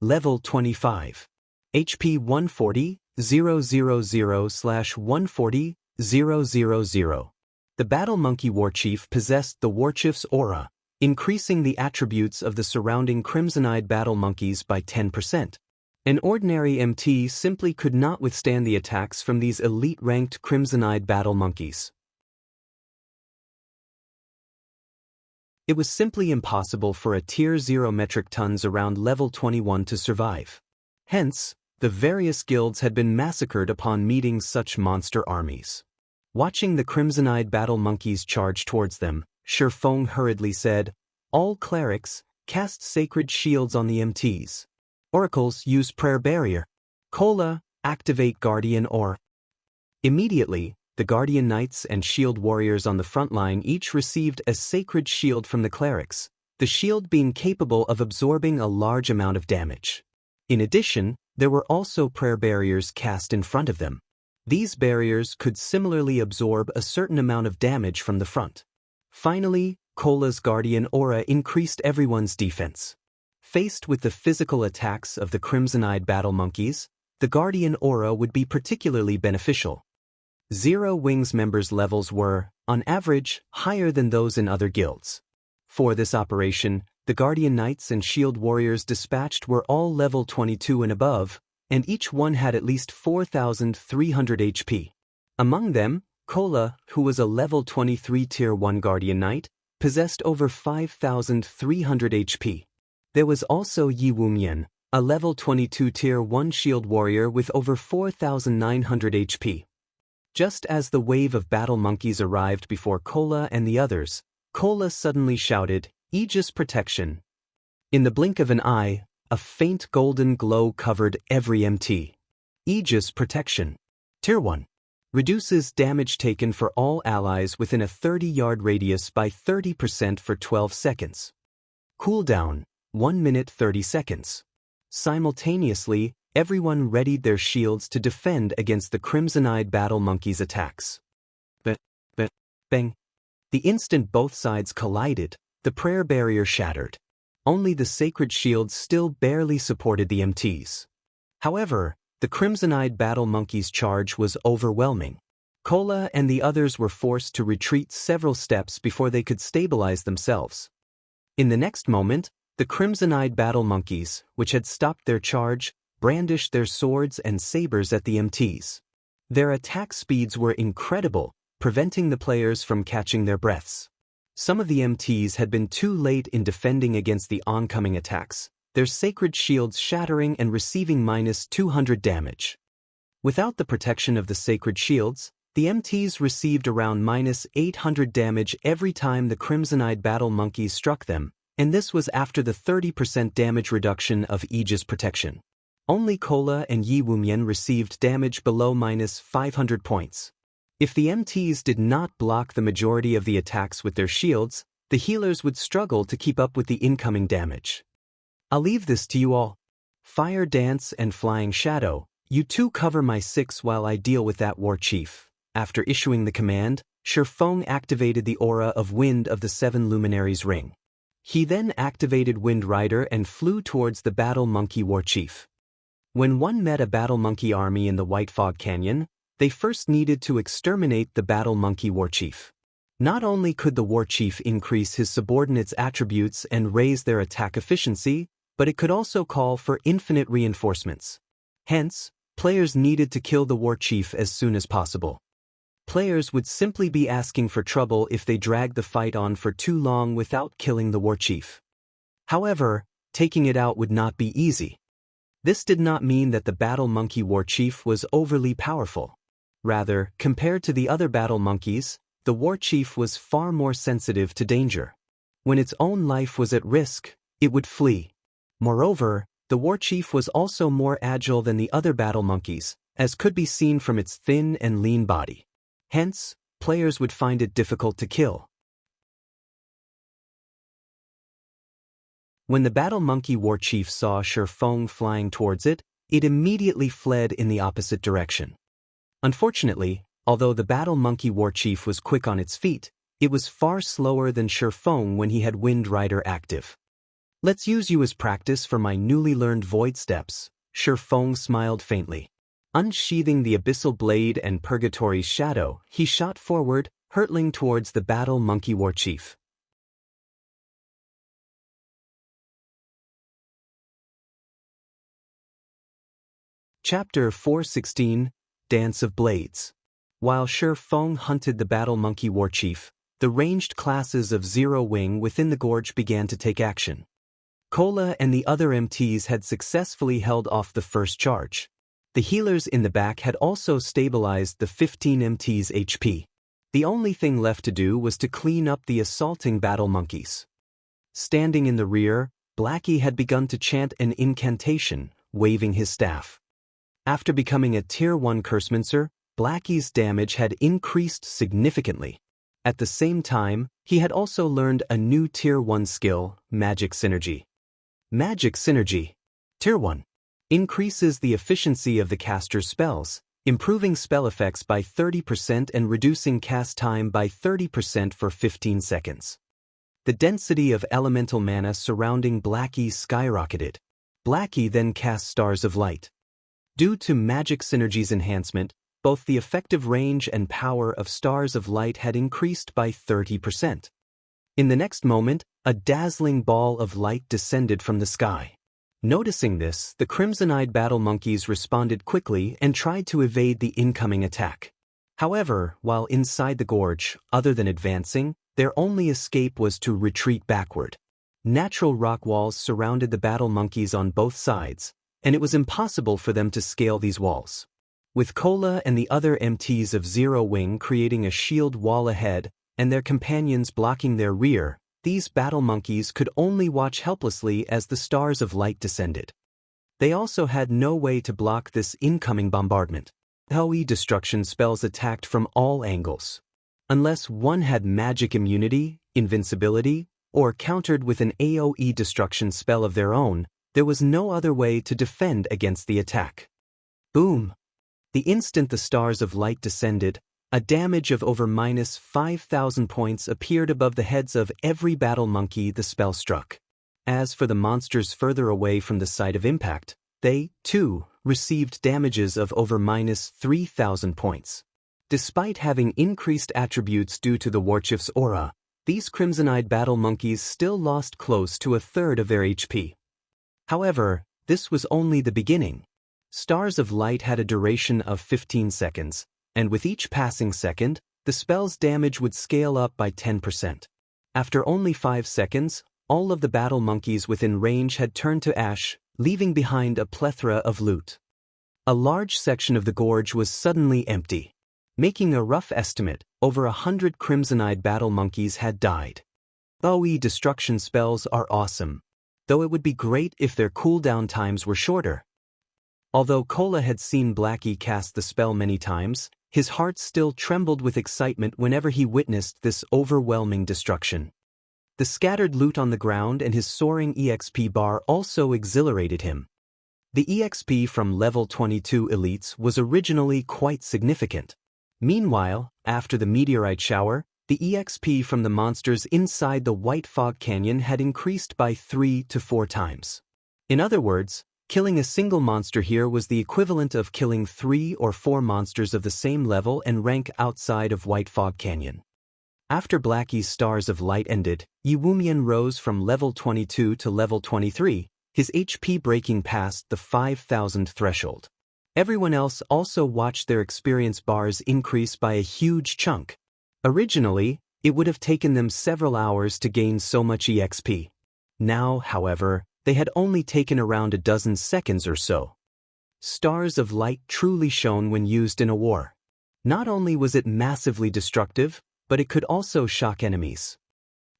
Level 25. HP 140, 000/140, 000. The Battle Monkey War Chief possessed the Warchief's aura, increasing the attributes of the surrounding crimson-eyed battle monkeys by 10%. An ordinary MT simply could not withstand the attacks from these elite-ranked crimson-eyed battle monkeys. It was simply impossible for a Tier 0 metric tons around level 21 to survive. Hence, the various guilds had been massacred upon meeting such monster armies. Watching the crimson-eyed battle monkeys charge towards them, Shifeng hurriedly said, "All clerics, cast sacred shields on the MTs. Oracles, use prayer barrier. Cola, activate guardian aura." Immediately, the guardian knights and shield warriors on the front line each received a sacred shield from the clerics, the shield being capable of absorbing a large amount of damage. In addition, there were also prayer barriers cast in front of them. These barriers could similarly absorb a certain amount of damage from the front. Finally, Cola's guardian aura increased everyone's defense. Faced with the physical attacks of the crimson-eyed battle monkeys, the guardian aura would be particularly beneficial. Zero Wing's members' levels were, on average, higher than those in other guilds. For this operation, the guardian knights and shield warriors dispatched were all level 22 and above, and each one had at least 4,300 HP. Among them, Cola, who was a level 23 Tier 1 Guardian Knight, possessed over 5,300 HP. There was also Yi Wumian, a level 22 Tier 1 Shield Warrior with over 4,900 HP. Just as the wave of battle monkeys arrived before Cola and the others, Cola suddenly shouted, "Aegis protection." In the blink of an eye, A faint golden glow covered every MT. Aegis Protection. Tier 1. Reduces damage taken for all allies within a 30-yard radius by 30% for 12 seconds. Cooldown, 1 minute 30 seconds. Simultaneously, everyone readied their shields to defend against the Crimson-Eyed Battle Monkey's attacks. Bang. The instant both sides collided, the prayer barrier shattered. Only the sacred shields still barely supported the MTs. However, the Crimson-Eyed Battle Monkey's charge was overwhelming. Kola and the others were forced to retreat several steps before they could stabilize themselves. In the next moment, the Crimson-Eyed Battle Monkeys, which had stopped their charge, brandished their swords and sabers at the MTs. Their attack speeds were incredible, preventing the players from catching their breaths. Some of the MTs had been too late in defending against the oncoming attacks, their sacred shields shattering and receiving -200 damage. Without the protection of the sacred shields, the MTs received around -800 damage every time the Crimson-Eyed Battle Monkeys struck them, and this was after the 30% damage reduction of Aegis Protection. Only Kola and Yi Wumian received damage below -500 points. If the MTs did not block the majority of the attacks with their shields, the healers would struggle to keep up with the incoming damage. I'll leave this to you all. Fire Dance and Flying Shadow, you two cover my 6 while I deal with that war chief. After issuing the command, Shifeng activated the aura of Wind of the 7 Luminaries Ring. He then activated Wind Rider and flew towards the Battle Monkey war chief. When one met a Battle Monkey army in the White Fog Canyon, they first needed to exterminate the Battle Monkey war chief. Not only could the war chief increase his subordinates' attributes and raise their attack efficiency, but it could also call for infinite reinforcements. Hence, players needed to kill the war chief as soon as possible. Players would simply be asking for trouble if they dragged the fight on for too long without killing the war chief. However, taking it out would not be easy. This did not mean that the Battle Monkey war chief was overly powerful. Rather, compared to the other battle monkeys, the war chief was far more sensitive to danger. When its own life was at risk, it would flee. Moreover, the war chief was also more agile than the other battle monkeys, as could be seen from its thin and lean body. Hence, players would find it difficult to kill. When the battle monkey war chief saw Shifeng flying towards it, it immediately fled in the opposite direction. Unfortunately, although the Battle Monkey war chief was quick on its feet, it was far slower than Shifeng when he had Wind Rider active. Let's use you as practice for my newly learned void steps, Shifeng smiled faintly. Unsheathing the abyssal blade and Purgatory's shadow, he shot forward, hurtling towards the Battle Monkey war chief. Chapter 416, Dance of Blades. While Shifeng hunted the Battle Monkey war chief, the ranged classes of Zero Wing within the gorge began to take action. Kola and the other MTs had successfully held off the first charge. The healers in the back had also stabilized the 15 MTs' HP. The only thing left to do was to clean up the assaulting battle monkeys. Standing in the rear, Blackie had begun to chant an incantation, waving his staff. After becoming a Tier 1 Cursemancer, Blackie's damage had increased significantly. At the same time, he had also learned a new Tier 1 skill, Magic Synergy. Magic Synergy. Tier 1. Increases the efficiency of the caster's spells, improving spell effects by 30% and reducing cast time by 30% for 15 seconds. The density of elemental mana surrounding Blackie skyrocketed. Blackie then cast Stars of Light. Due to Magic Synergy's enhancement, both the effective range and power of Stars of Light had increased by 30%. In the next moment, a dazzling ball of light descended from the sky. Noticing this, the Crimson-Eyed Battle Monkeys responded quickly and tried to evade the incoming attack. However, while inside the gorge, other than advancing, their only escape was to retreat backward. Natural rock walls surrounded the battle monkeys on both sides, and it was impossible for them to scale these walls. With Kola and the other MTs of Zero Wing creating a shield wall ahead and their companions blocking their rear, these battle monkeys could only watch helplessly as the stars of light descended. They also had no way to block this incoming bombardment. AoE destruction spells attacked from all angles. Unless one had magic immunity, invincibility, or countered with an AoE destruction spell of their own, there was no other way to defend against the attack. Boom! The instant the stars of light descended, a damage of over -5,000 points appeared above the heads of every battle monkey the spell struck. As for the monsters further away from the site of impact, they, too, received damages of over -3,000 points. Despite having increased attributes due to the Warchief's aura, these crimson-eyed battle monkeys still lost close to a third of their HP. However, this was only the beginning. Stars of Light had a duration of 15 seconds, and with each passing second, the spell's damage would scale up by 10%. After only 5 seconds, all of the battle monkeys within range had turned to ash, leaving behind a plethora of loot. A large section of the gorge was suddenly empty. Making a rough estimate, over 100 crimson-eyed battle monkeys had died. AoE destruction spells are awesome, though it would be great if their cooldown times were shorter. Although Cola had seen Blackie cast the spell many times, his heart still trembled with excitement whenever he witnessed this overwhelming destruction. The scattered loot on the ground and his soaring EXP bar also exhilarated him. The EXP from level 22 elites was originally quite significant. Meanwhile, after the meteorite shower, the EXP from the monsters inside the White Fog Canyon had increased by 3 to 4 times. In other words, killing a single monster here was the equivalent of killing 3 or 4 monsters of the same level and rank outside of White Fog Canyon. After Blackie's Stars of Light ended, Yiwumian rose from level 22 to level 23, his HP breaking past the 5,000 threshold. Everyone else also watched their experience bars increase by a huge chunk. Originally, it would have taken them several hours to gain so much EXP. Now, however, they had only taken around a dozen seconds or so. Stars of Light truly shone when used in a war. Not only was it massively destructive, but it could also shock enemies.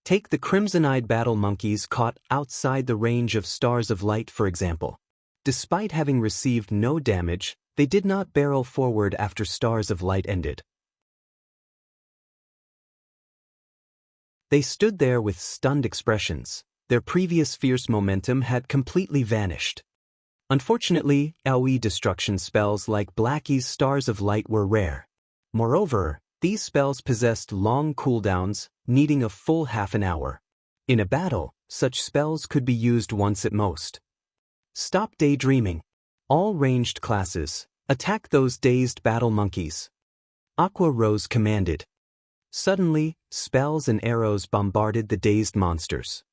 Take the crimson-eyed battle monkeys caught outside the range of Stars of Light, for example. Despite having received no damage, they did not barrel forward after Stars of Light ended. They stood there with stunned expressions. Their previous fierce momentum had completely vanished. Unfortunately, AoE destruction spells like Blackie's Stars of Light were rare. Moreover, these spells possessed long cooldowns, needing a full half an hour. In a battle, such spells could be used once at most. Stop daydreaming. All ranged classes, attack those dazed battle monkeys. Aqua Rose commanded. Suddenly, spells and arrows bombarded the dazed monsters.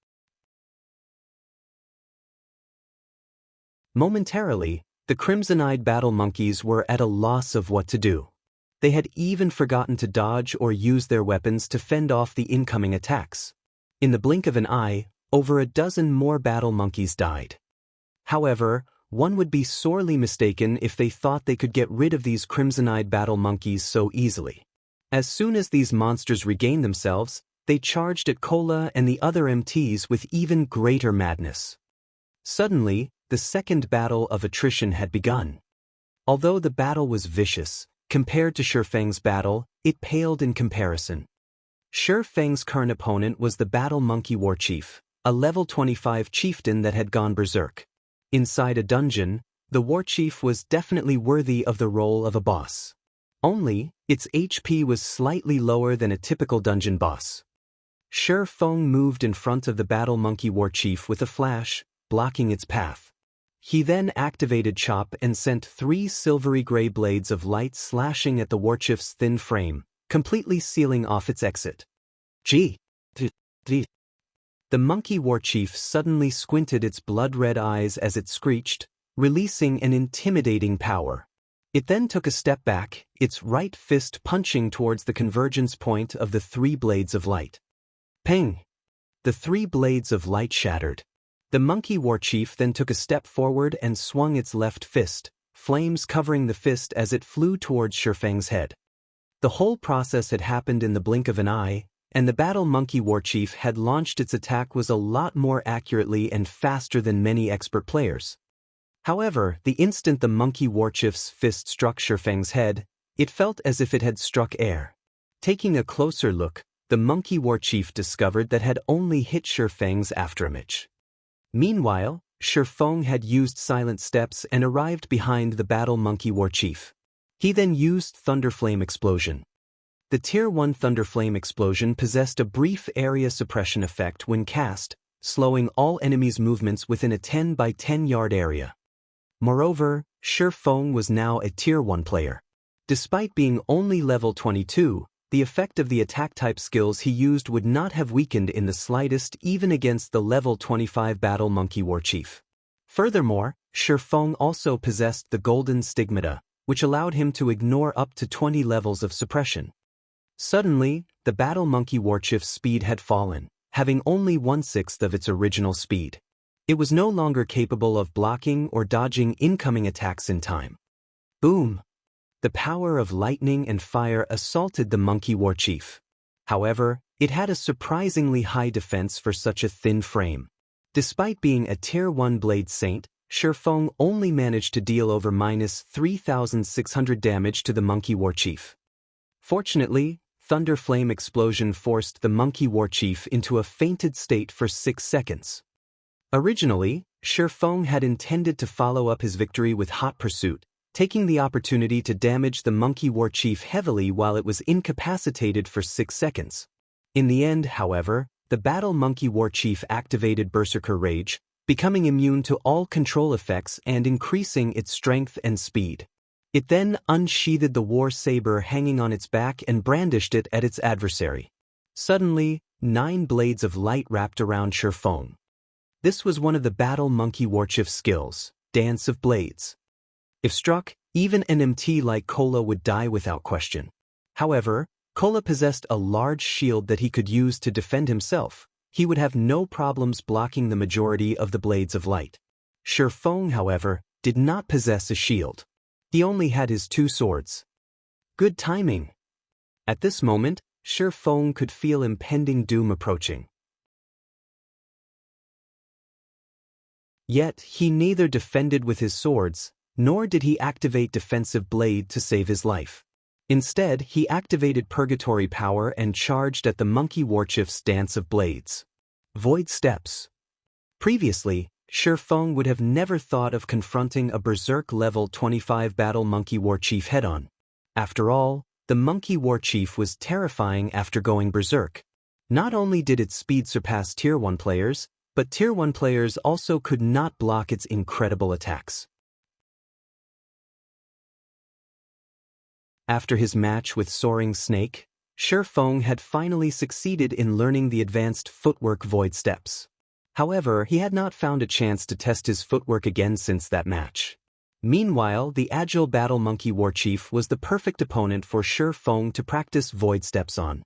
Momentarily, the crimson-eyed battle monkeys were at a loss of what to do. They had even forgotten to dodge or use their weapons to fend off the incoming attacks. In the blink of an eye, over a dozen more battle monkeys died. However, one would be sorely mistaken if they thought they could get rid of these crimson-eyed battle monkeys so easily. As soon as these monsters regained themselves, they charged at Cola and the other MTs with even greater madness. Suddenly, the second battle of attrition had begun. Although the battle was vicious, compared to Shifeng's battle, it paled in comparison. Shifeng's current opponent was the Battle Monkey Warchief, a level 25 chieftain that had gone berserk. Inside a dungeon, the Warchief was definitely worthy of the role of a boss. Only, its HP was slightly lower than a typical dungeon boss. Shifeng moved in front of the Battle Monkey Warchief with a flash, blocking its path. He then activated Chop and sent 3 silvery gray blades of light slashing at the Warchief's thin frame, completely sealing off its exit. The Monkey Warchief suddenly squinted its blood-red eyes as it screeched, releasing an intimidating power. It then took a step back, its right fist punching towards the convergence point of the 3 blades of light. Ping! The 3 blades of light shattered. The Monkey Warchief then took a step forward and swung its left fist, flames covering the fist as it flew towards Shifeng's head. The whole process had happened in the blink of an eye, and the Battle Monkey Warchief had launched its attack was a lot more accurately and faster than many expert players. However, the instant the Monkey Warchief's fist struck Shifeng's head, it felt as if it had struck air. Taking a closer look, the Monkey Warchief discovered that had only hit Shifeng's afterimage. Meanwhile, Shifeng had used silent steps and arrived behind the Battle Monkey Warchief. He then used Thunderflame Explosion. The Tier 1 Thunderflame Explosion possessed a brief area suppression effect when cast, slowing all enemies' movements within a 10 by 10 yard area. Moreover, Shifeng was now a Tier 1 player. Despite being only level 22, the effect of the attack-type skills he used would not have weakened in the slightest even against the level 25 Battle Monkey Warchief. Furthermore, Shifeng also possessed the Golden Stigmata, which allowed him to ignore up to 20 levels of suppression. Suddenly, the Battle Monkey Warchief's speed had fallen, having only 1/6 of its original speed. It was no longer capable of blocking or dodging incoming attacks in time. Boom! The power of lightning and fire assaulted the Monkey Warchief. However, it had a surprisingly high defense for such a thin frame. Despite being a Tier 1 Blade Saint, Shifeng only managed to deal over -3,600 damage to the Monkey Warchief. Fortunately, Thunder Flame Explosion forced the Monkey Warchief into a fainted state for 6 seconds. Originally, Shifeng had intended to follow up his victory with Hot Pursuit, taking the opportunity to damage the Monkey Warchief heavily while it was incapacitated for 6 seconds. In the end, however, the Battle Monkey Warchief activated Berserker Rage, becoming immune to all control effects and increasing its strength and speed. It then unsheathed the war saber hanging on its back and brandished it at its adversary. Suddenly, 9 blades of light wrapped around Shifeng. This was one of the Battle Monkey Warchief's skills, Dance of Blades. If struck, even an MT like Kola would die without question. However, Kola possessed a large shield that he could use to defend himself. He would have no problems blocking the majority of the blades of light. Shifeng, however, did not possess a shield. He only had his 2 swords. Good timing. At this moment, Shifeng could feel impending doom approaching. Yet, he neither defended with his swords, nor did he activate Defensive Blade to save his life. Instead, he activated Purgatory Power and charged at the Monkey Warchief's Dance of Blades. Void Steps. Previously, Shifeng would have never thought of confronting a Berserk level 25 Battle Monkey Warchief head-on. After all, the Monkey Warchief was terrifying after going Berserk. Not only did its speed surpass Tier 1 players, but Tier 1 players also could not block its incredible attacks. After his match with Soaring Snake, Shifeng had finally succeeded in learning the advanced footwork Void Steps. However, he had not found a chance to test his footwork again since that match. Meanwhile, the agile Battle Monkey Warchief was the perfect opponent for Shifeng to practice Void Steps on.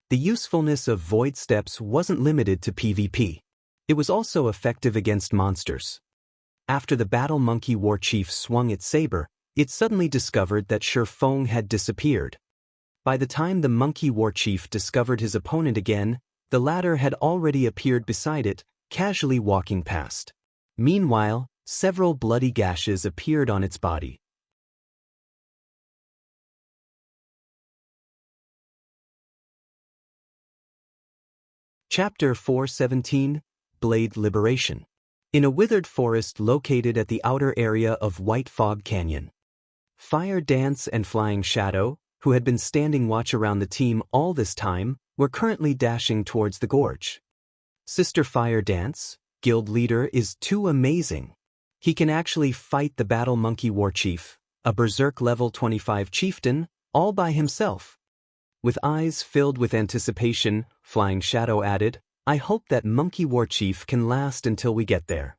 The usefulness of Void Steps wasn't limited to PvP. It was also effective against monsters. After the Battle Monkey Warchief swung its saber, it suddenly discovered that Shifeng had disappeared. By the time the Monkey Warchief discovered his opponent again, the latter had already appeared beside it, casually walking past. Meanwhile, several bloody gashes appeared on its body. Chapter 417, Blade Liberation. In a withered forest located at the outer area of White Fog Canyon, Fire Dance and Flying Shadow, who had been standing watch around the team all this time, were currently dashing towards the gorge. Sister Fire Dance, guild leader, is too amazing. He can actually fight the Battle Monkey Warchief, a Berserk level 25 chieftain, all by himself. With eyes filled with anticipation, Flying Shadow added, "I hope that Monkey Warchief can last until we get there."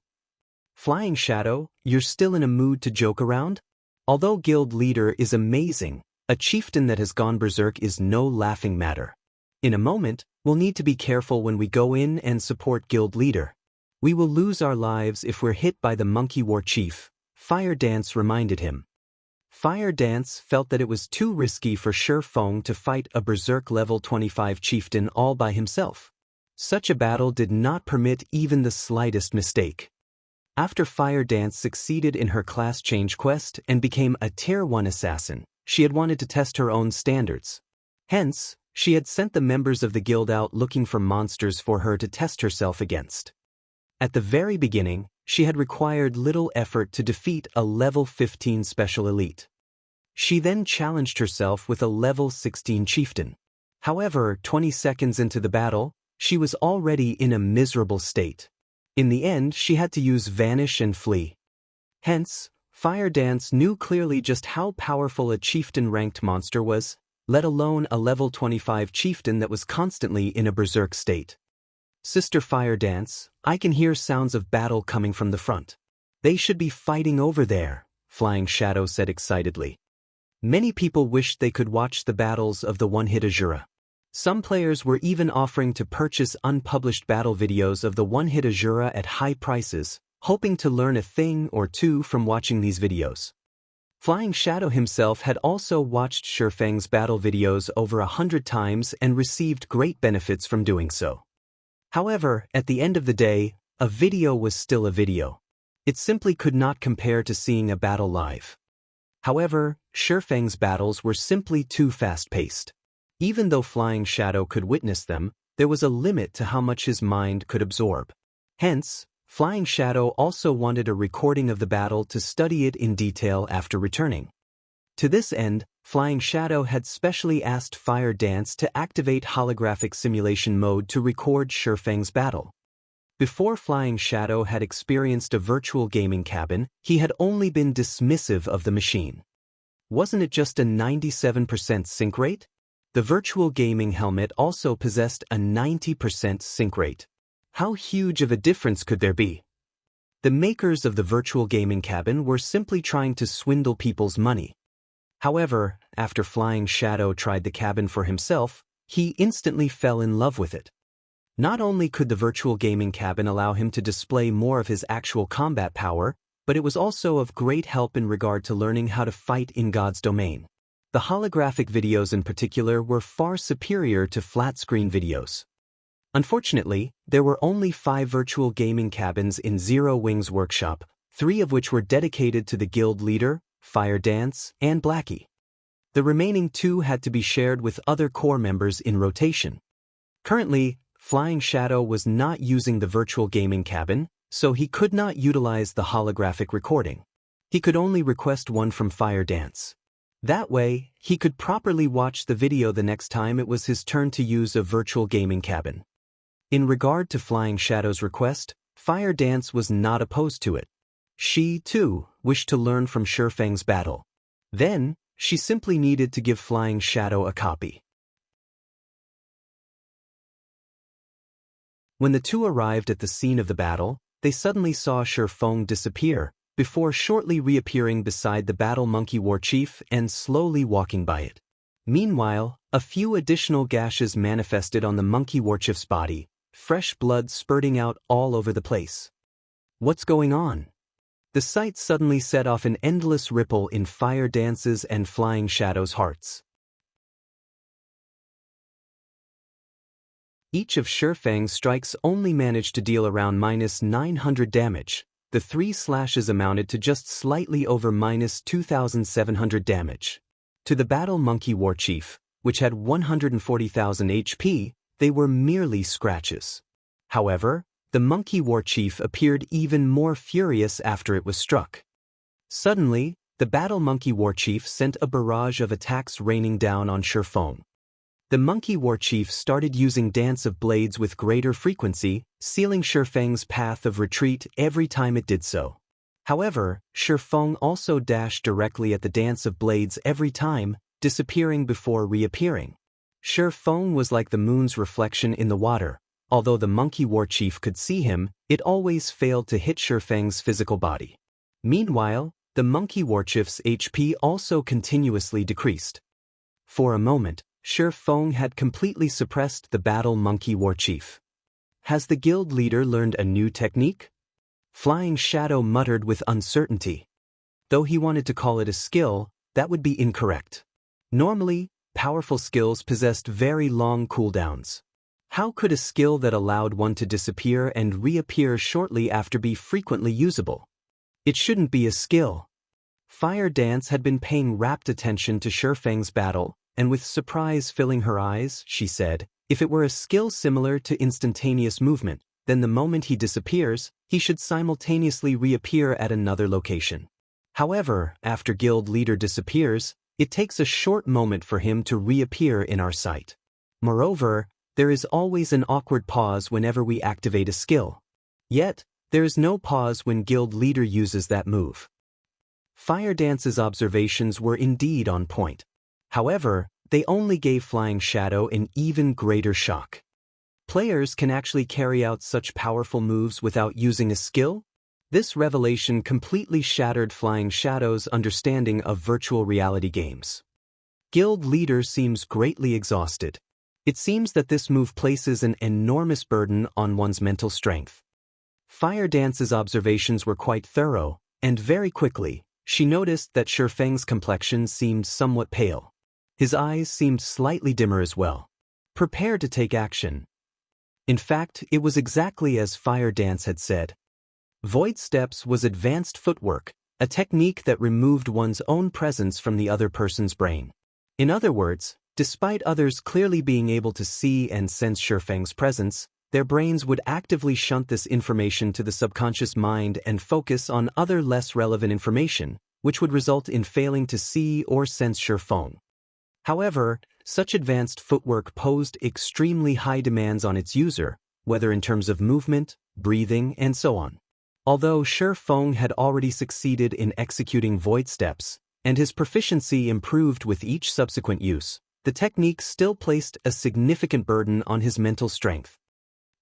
Flying Shadow, you're still in a mood to joke around? Although guild leader is amazing, a chieftain that has gone berserk is no laughing matter. In a moment, we'll need to be careful when we go in and support guild leader. We will lose our lives if we're hit by the Monkey Warchief, Fire Dance reminded him. Fire Dance felt that it was too risky for Shi Feng to fight a berserk level 25 chieftain all by himself. Such a battle did not permit even the slightest mistake. After Fire Dance succeeded in her class change quest and became a Tier 1 assassin, she had wanted to test her own standards. Hence, she had sent the members of the guild out looking for monsters for her to test herself against. At the very beginning, she had required little effort to defeat a level 15 special elite. She then challenged herself with a level 16 chieftain. However, 20 seconds into the battle, she was already in a miserable state. In the end, she had to use Vanish and Flee. Hence, Fire Dance knew clearly just how powerful a chieftain-ranked monster was, let alone a level 25 chieftain that was constantly in a berserk state. Sister Fire Dance, I can hear sounds of battle coming from the front. They should be fighting over there, Flying Shadow said excitedly. Many people wished they could watch the battles of the One-Hit Azura. Some players were even offering to purchase unpublished battle videos of the One-Hit Azura at high prices, hoping to learn a thing or two from watching these videos. Flying Shadow himself had also watched Shi Feng's battle videos over 100 times and received great benefits from doing so. However, at the end of the day, a video was still a video. It simply could not compare to seeing a battle live. However, Shi Feng's battles were simply too fast-paced. Even though Flying Shadow could witness them, there was a limit to how much his mind could absorb. Hence, Flying Shadow also wanted a recording of the battle to study it in detail after returning. To this end, Flying Shadow had specially asked Fire Dance to activate holographic simulation mode to record Shi Feng's battle. Before Flying Shadow had experienced a virtual gaming cabin, he had only been dismissive of the machine. Wasn't it just a 97% sync rate? The virtual gaming helmet also possessed a 90% sync rate. How huge of a difference could there be? The makers of the virtual gaming cabin were simply trying to swindle people's money. However, after Flying Shadow tried the cabin for himself, he instantly fell in love with it. Not only could the virtual gaming cabin allow him to display more of his actual combat power, but it was also of great help in regard to learning how to fight in God's domain. The holographic videos in particular were far superior to flat-screen videos. Unfortunately, there were only 5 virtual gaming cabins in Zero Wing's workshop, 3 of which were dedicated to the guild leader, Fire Dance, and Blackie. The remaining 2 had to be shared with other core members in rotation. Currently, Flying Shadow was not using the virtual gaming cabin, so he could not utilize the holographic recording. He could only request one from Fire Dance. That way, he could properly watch the video the next time it was his turn to use a virtual gaming cabin. In regard to Flying Shadow's request, Fire Dance was not opposed to it. She, too, wished to learn from Shi Feng's battle. Then, she simply needed to give Flying Shadow a copy. When the two arrived at the scene of the battle, they suddenly saw Shi Feng disappear, before shortly reappearing beside the battle monkey war chief and slowly walking by it. Meanwhile, a few additional gashes manifested on the monkey war chief's body, fresh blood spurting out all over the place. What's going on? The sight suddenly set off an endless ripple in Fire Dance's and Flying Shadow's hearts. Each of Shi Feng's strikes only managed to deal around -900 damage. The 3 slashes amounted to just slightly over -2,700 damage. To the battle monkey war chief, which had 140,000 HP, they were merely scratches. However, the monkey war chief appeared even more furious after it was struck. Suddenly, the battle monkey war chief sent a barrage of attacks raining down on Shi Feng. The monkey war chief started using Dance of Blades with greater frequency, sealing Shi Feng's path of retreat every time it did so. However, Shi Feng also dashed directly at the Dance of Blades every time, disappearing before reappearing. Shi Feng was like the moon's reflection in the water. Although the monkey war chief could see him, it always failed to hit Shi Feng's physical body. Meanwhile, the monkey war chief's HP also continuously decreased. For a moment, Shi Feng had completely suppressed the battle monkey war chief. Has the guild leader learned a new technique? Flying Shadow muttered with uncertainty. Though he wanted to call it a skill, that would be incorrect. Normally, powerful skills possessed very long cooldowns. How could a skill that allowed one to disappear and reappear shortly after be frequently usable? It shouldn't be a skill. Fire Dance had been paying rapt attention to Shifeng's battle, and with surprise filling her eyes, she said, if it were a skill similar to instantaneous movement, then the moment he disappears, he should simultaneously reappear at another location. However, after guild leader disappears, it takes a short moment for him to reappear in our sight. Moreover, there is always an awkward pause whenever we activate a skill. Yet, there is no pause when guild leader uses that move. Fire Dance's observations were indeed on point. However, they only gave Flying Shadow an even greater shock. Players can actually carry out such powerful moves without using a skill? This revelation completely shattered Flying Shadow's understanding of virtual reality games. Guild leader seems greatly exhausted. It seems that this move places an enormous burden on one's mental strength. Fire Dance's observations were quite thorough, and very quickly, she noticed that Shifeng's complexion seemed somewhat pale. His eyes seemed slightly dimmer as well. Prepare to take action. In fact, it was exactly as Fire Dance had said. Void Steps was advanced footwork, a technique that removed one's own presence from the other person's brain. In other words, despite others clearly being able to see and sense Shifeng's presence, their brains would actively shunt this information to the subconscious mind and focus on other less relevant information, which would result in failing to see or sense Shifeng. However, such advanced footwork posed extremely high demands on its user, whether in terms of movement, breathing, and so on. Although Shifeng had already succeeded in executing void steps, and his proficiency improved with each subsequent use, the technique still placed a significant burden on his mental strength.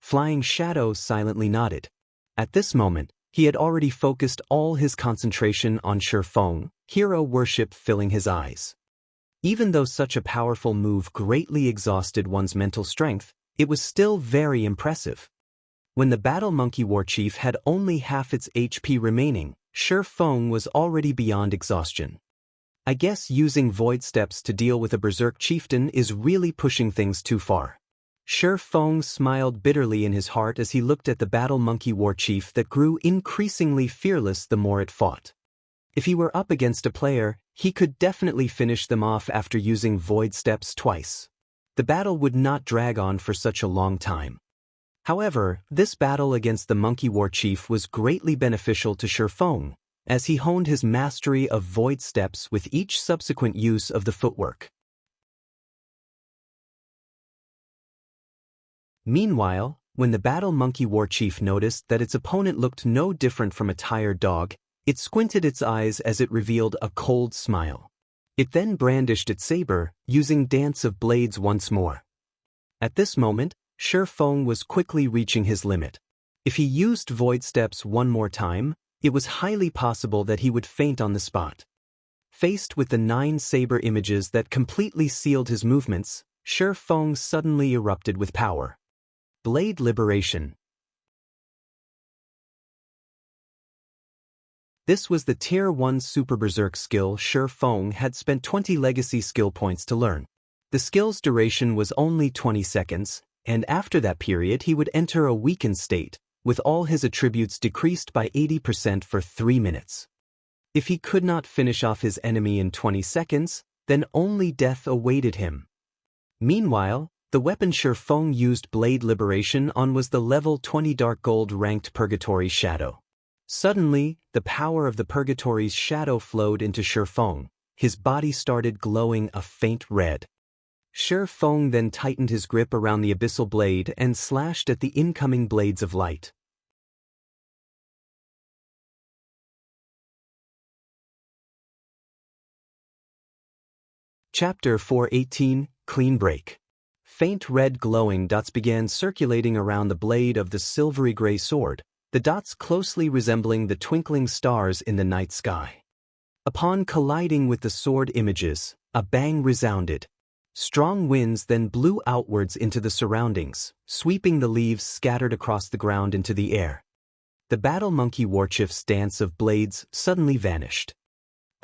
Flying Shadow silently nodded. At this moment, he had already focused all his concentration on Shifeng, hero worship filling his eyes. Even though such a powerful move greatly exhausted one's mental strength, it was still very impressive. When the Battle Monkey Warchief had only half its HP remaining, Shifeng was already beyond exhaustion. I guess using void steps to deal with a berserk chieftain is really pushing things too far. Shifeng smiled bitterly in his heart as he looked at the Battle Monkey Warchief that grew increasingly fearless the more it fought. If he were up against a player, he could definitely finish them off after using void steps twice. The battle would not drag on for such a long time. However, this battle against the Monkey Warchief was greatly beneficial to Shifeng, as he honed his mastery of void steps with each subsequent use of the footwork. Meanwhile, when the Battle Monkey Warchief noticed that its opponent looked no different from a tired dog, it squinted its eyes as it revealed a cold smile. It then brandished its saber, using Dance of Blades once more. At this moment, Shifeng was quickly reaching his limit. If he used void steps one more time, it was highly possible that he would faint on the spot. Faced with the 9 saber images that completely sealed his movements, Shifeng suddenly erupted with power. Blade Liberation. This was the Tier 1 Super Berserk skill Shifeng had spent 20 legacy skill points to learn. The skill's duration was only 20 seconds, and after that period he would enter a weakened state, with all his attributes decreased by 80% for 3 minutes. If he could not finish off his enemy in 20 seconds, then only death awaited him. Meanwhile, the weapon Shifeng used Blade Liberation on was the level 20 Dark Gold ranked Purgatory Shadow. Suddenly, the power of the Purgatory's shadow flowed into Shifeng. His body started glowing a faint red. Shifeng then tightened his grip around the abyssal blade and slashed at the incoming blades of light. Chapter 418, Clean Break. Faint red glowing dots began circulating around the blade of the silvery gray sword, the dots closely resembling the twinkling stars in the night sky. Upon colliding with the sword images, a bang resounded. Strong winds then blew outwards into the surroundings, sweeping the leaves scattered across the ground into the air. The Battle Monkey Warchief's Dance of Blades suddenly vanished.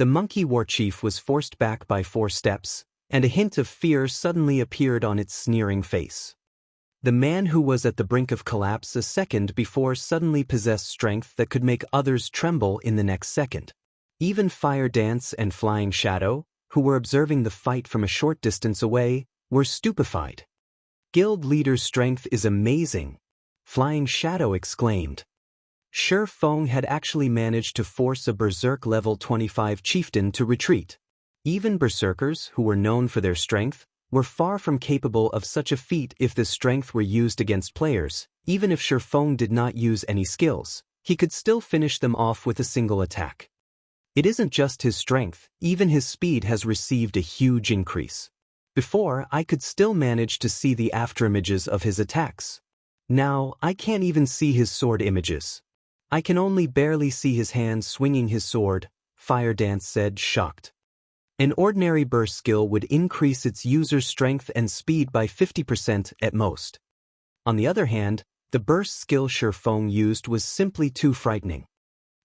The monkey warchief was forced back by 4 steps, and a hint of fear suddenly appeared on its sneering face. The man who was at the brink of collapse a second before suddenly possessed strength that could make others tremble in the next second. Even Fire Dance and Flying Shadow, who were observing the fight from a short distance away, were stupefied. Guild leader's strength is amazing, Flying Shadow exclaimed. Shi Feng had actually managed to force a Berserk level 25 chieftain to retreat. Even Berserkers, who were known for their strength, were far from capable of such a feat if this strength were used against players. Even if Shi Feng did not use any skills, he could still finish them off with a single attack. It isn't just his strength, even his speed has received a huge increase. Before, I could still manage to see the afterimages of his attacks. Now, I can't even see his sword images. I can only barely see his hands swinging his sword, Fire Dance said, shocked. An ordinary burst skill would increase its user's strength and speed by 50% at most. On the other hand, the burst skill Shi Feng used was simply too frightening.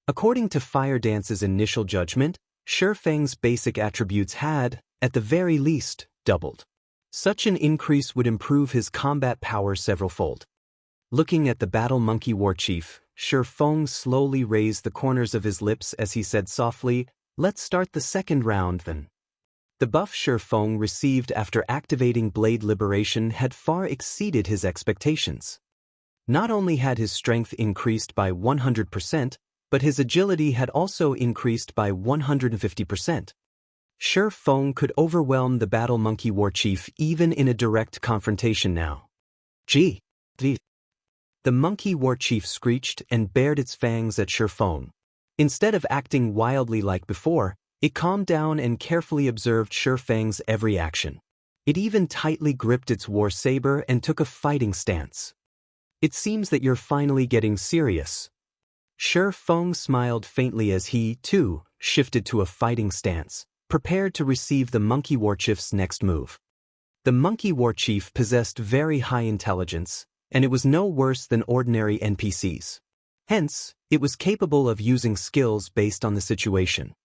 According to Fire Dance's initial judgment, Shi Feng's basic attributes had, at the very least, doubled. Such an increase would improve his combat power severalfold. Looking at the battle monkey warchief, Shi Feng slowly raised the corners of his lips as he said softly, "Let's start the second round then." The buff Shi Feng received after activating Blade Liberation had far exceeded his expectations. Not only had his strength increased by 100%, but his agility had also increased by 150%. Shi Feng could overwhelm the battle monkey warchief even in a direct confrontation now. Gee! The monkey warchief screeched and bared its fangs at Shi Feng. Instead of acting wildly like before, it calmed down and carefully observed Shi Feng's every action. It even tightly gripped its war saber and took a fighting stance. "It seems that you're finally getting serious." Shi Feng smiled faintly as he, too, shifted to a fighting stance, prepared to receive the monkey warchief's next move. The monkey warchief possessed very high intelligence, and it was no worse than ordinary NPCs. Hence, it was capable of using skills based on the situation.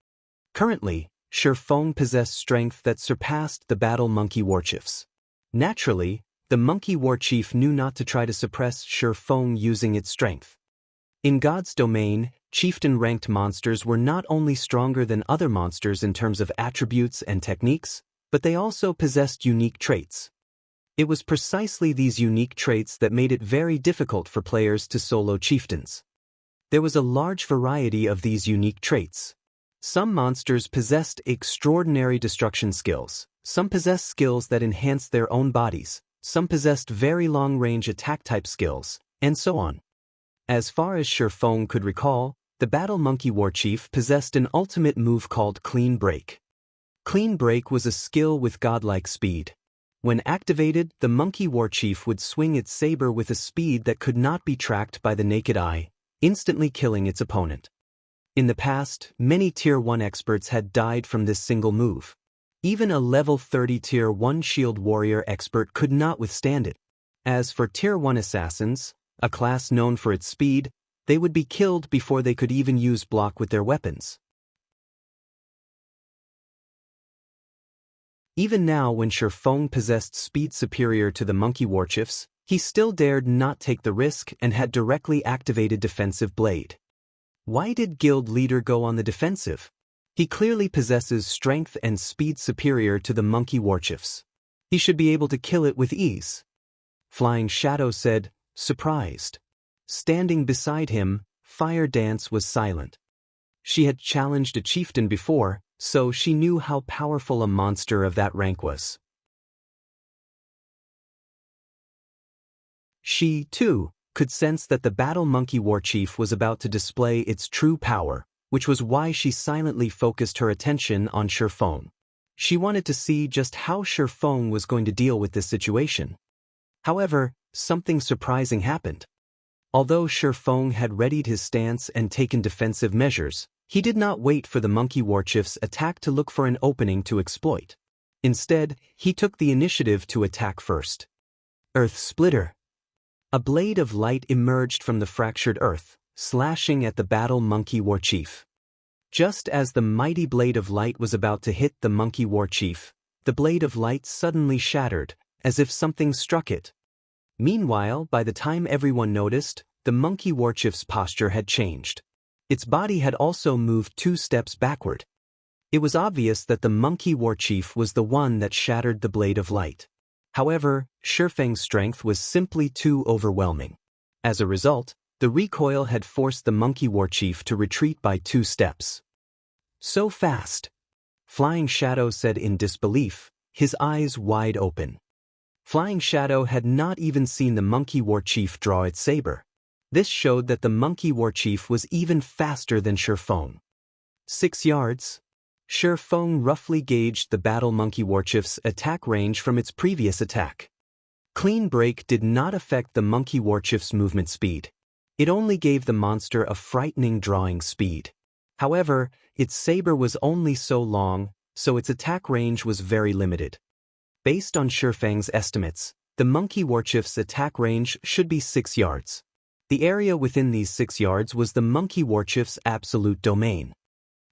Currently, Shi Feng possessed strength that surpassed the battle monkey warchief's. Naturally, the monkey warchief knew not to try to suppress Shi Feng using its strength. In God's domain, chieftain-ranked monsters were not only stronger than other monsters in terms of attributes and techniques, but they also possessed unique traits. It was precisely these unique traits that made it very difficult for players to solo chieftains. There was a large variety of these unique traits. Some monsters possessed extraordinary destruction skills, some possessed skills that enhanced their own bodies, some possessed very long-range attack-type skills, and so on. As far as Shi Feng could recall, the battle monkey warchief possessed an ultimate move called Clean Break. Clean Break was a skill with godlike speed. When activated, the monkey warchief would swing its saber with a speed that could not be tracked by the naked eye, instantly killing its opponent. In the past, many Tier 1 experts had died from this single move. Even a level 30 Tier 1 shield warrior expert could not withstand it. As for Tier 1 assassins, a class known for its speed, they would be killed before they could even use block with their weapons. Even now, when Shi Feng possessed speed superior to the monkey warchief's, he still dared not take the risk and had directly activated Defensive Blade. Why did Guild Leader go on the defensive? He clearly possesses strength and speed superior to the monkey warchief's. He should be able to kill it with ease. Flying Shadow said, surprised. Standing beside him, Fire Dance was silent. She had challenged a chieftain before, so she knew how powerful a monster of that rank was. She, too, could sense that the battle monkey warchief was about to display its true power, which was why she silently focused her attention on Shi Feng. She wanted to see just how Shi Feng was going to deal with this situation. However, something surprising happened. Although Shi Feng had readied his stance and taken defensive measures, he did not wait for the monkey warchief's attack to look for an opening to exploit. Instead, he took the initiative to attack first. Earth Splitter. A blade of light emerged from the fractured earth, slashing at the battle monkey warchief. Just as the mighty blade of light was about to hit the monkey war chief, the blade of light suddenly shattered, as if something struck it. Meanwhile, by the time everyone noticed, the monkey war chief's posture had changed. Its body had also moved 2 steps backward. It was obvious that the monkey war chief was the one that shattered the blade of light. However, Shifeng's strength was simply too overwhelming. As a result, the recoil had forced the monkey war chief to retreat by 2 steps. So fast! Flying Shadow said in disbelief, his eyes wide open. Flying Shadow had not even seen the monkey war chief draw its saber. This showed that the monkey war chief was even faster than Shifeng. 6 yards? Shifeng roughly gauged the battle monkey war chief's attack range from its previous attack. Clean break did not affect the monkey war chief's movement speed. It only gave the monster a frightening drawing speed. However, its saber was only so long, so its attack range was very limited. Based on Shifeng's estimates, the monkey war chief's attack range should be 6 yards. The area within these 6 yards was the monkey war chief's absolute domain.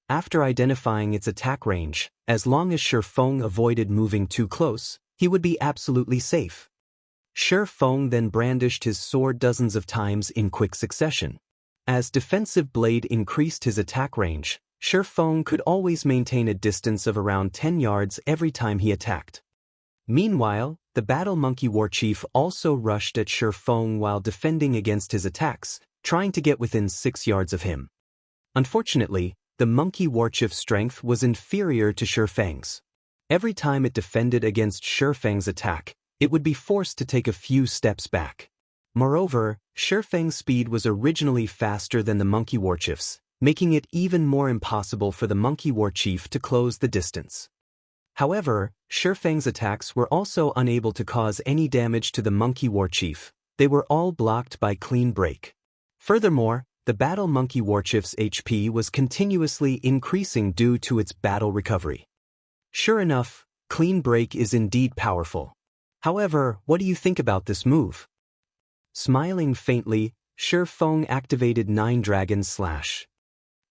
After identifying its attack range, as long as Shifeng avoided moving too close, he would be absolutely safe. Shifeng then brandished his sword dozens of times in quick succession. As defensive blade increased his attack range, Shifeng could always maintain a distance of around 10 yards every time he attacked. Meanwhile, the battle monkey war chief also rushed at Shifeng while defending against his attacks, trying to get within 6 yards of him. Unfortunately, the monkey war chief's strength was inferior to Shifeng's. Every time it defended against Shifeng's attack, it would be forced to take a few steps back. Moreover, Shifeng's speed was originally faster than the monkey war chief's, making it even more impossible for the monkey war chief to close the distance. However, Shifeng's attacks were also unable to cause any damage to the monkey war chief. They were all blocked by clean break. Furthermore, the battle monkey war chief's HP was continuously increasing due to its battle recovery. Sure enough, clean break is indeed powerful. However, what do you think about this move? Smiling faintly, Shifeng activated 9 Dragon Slash.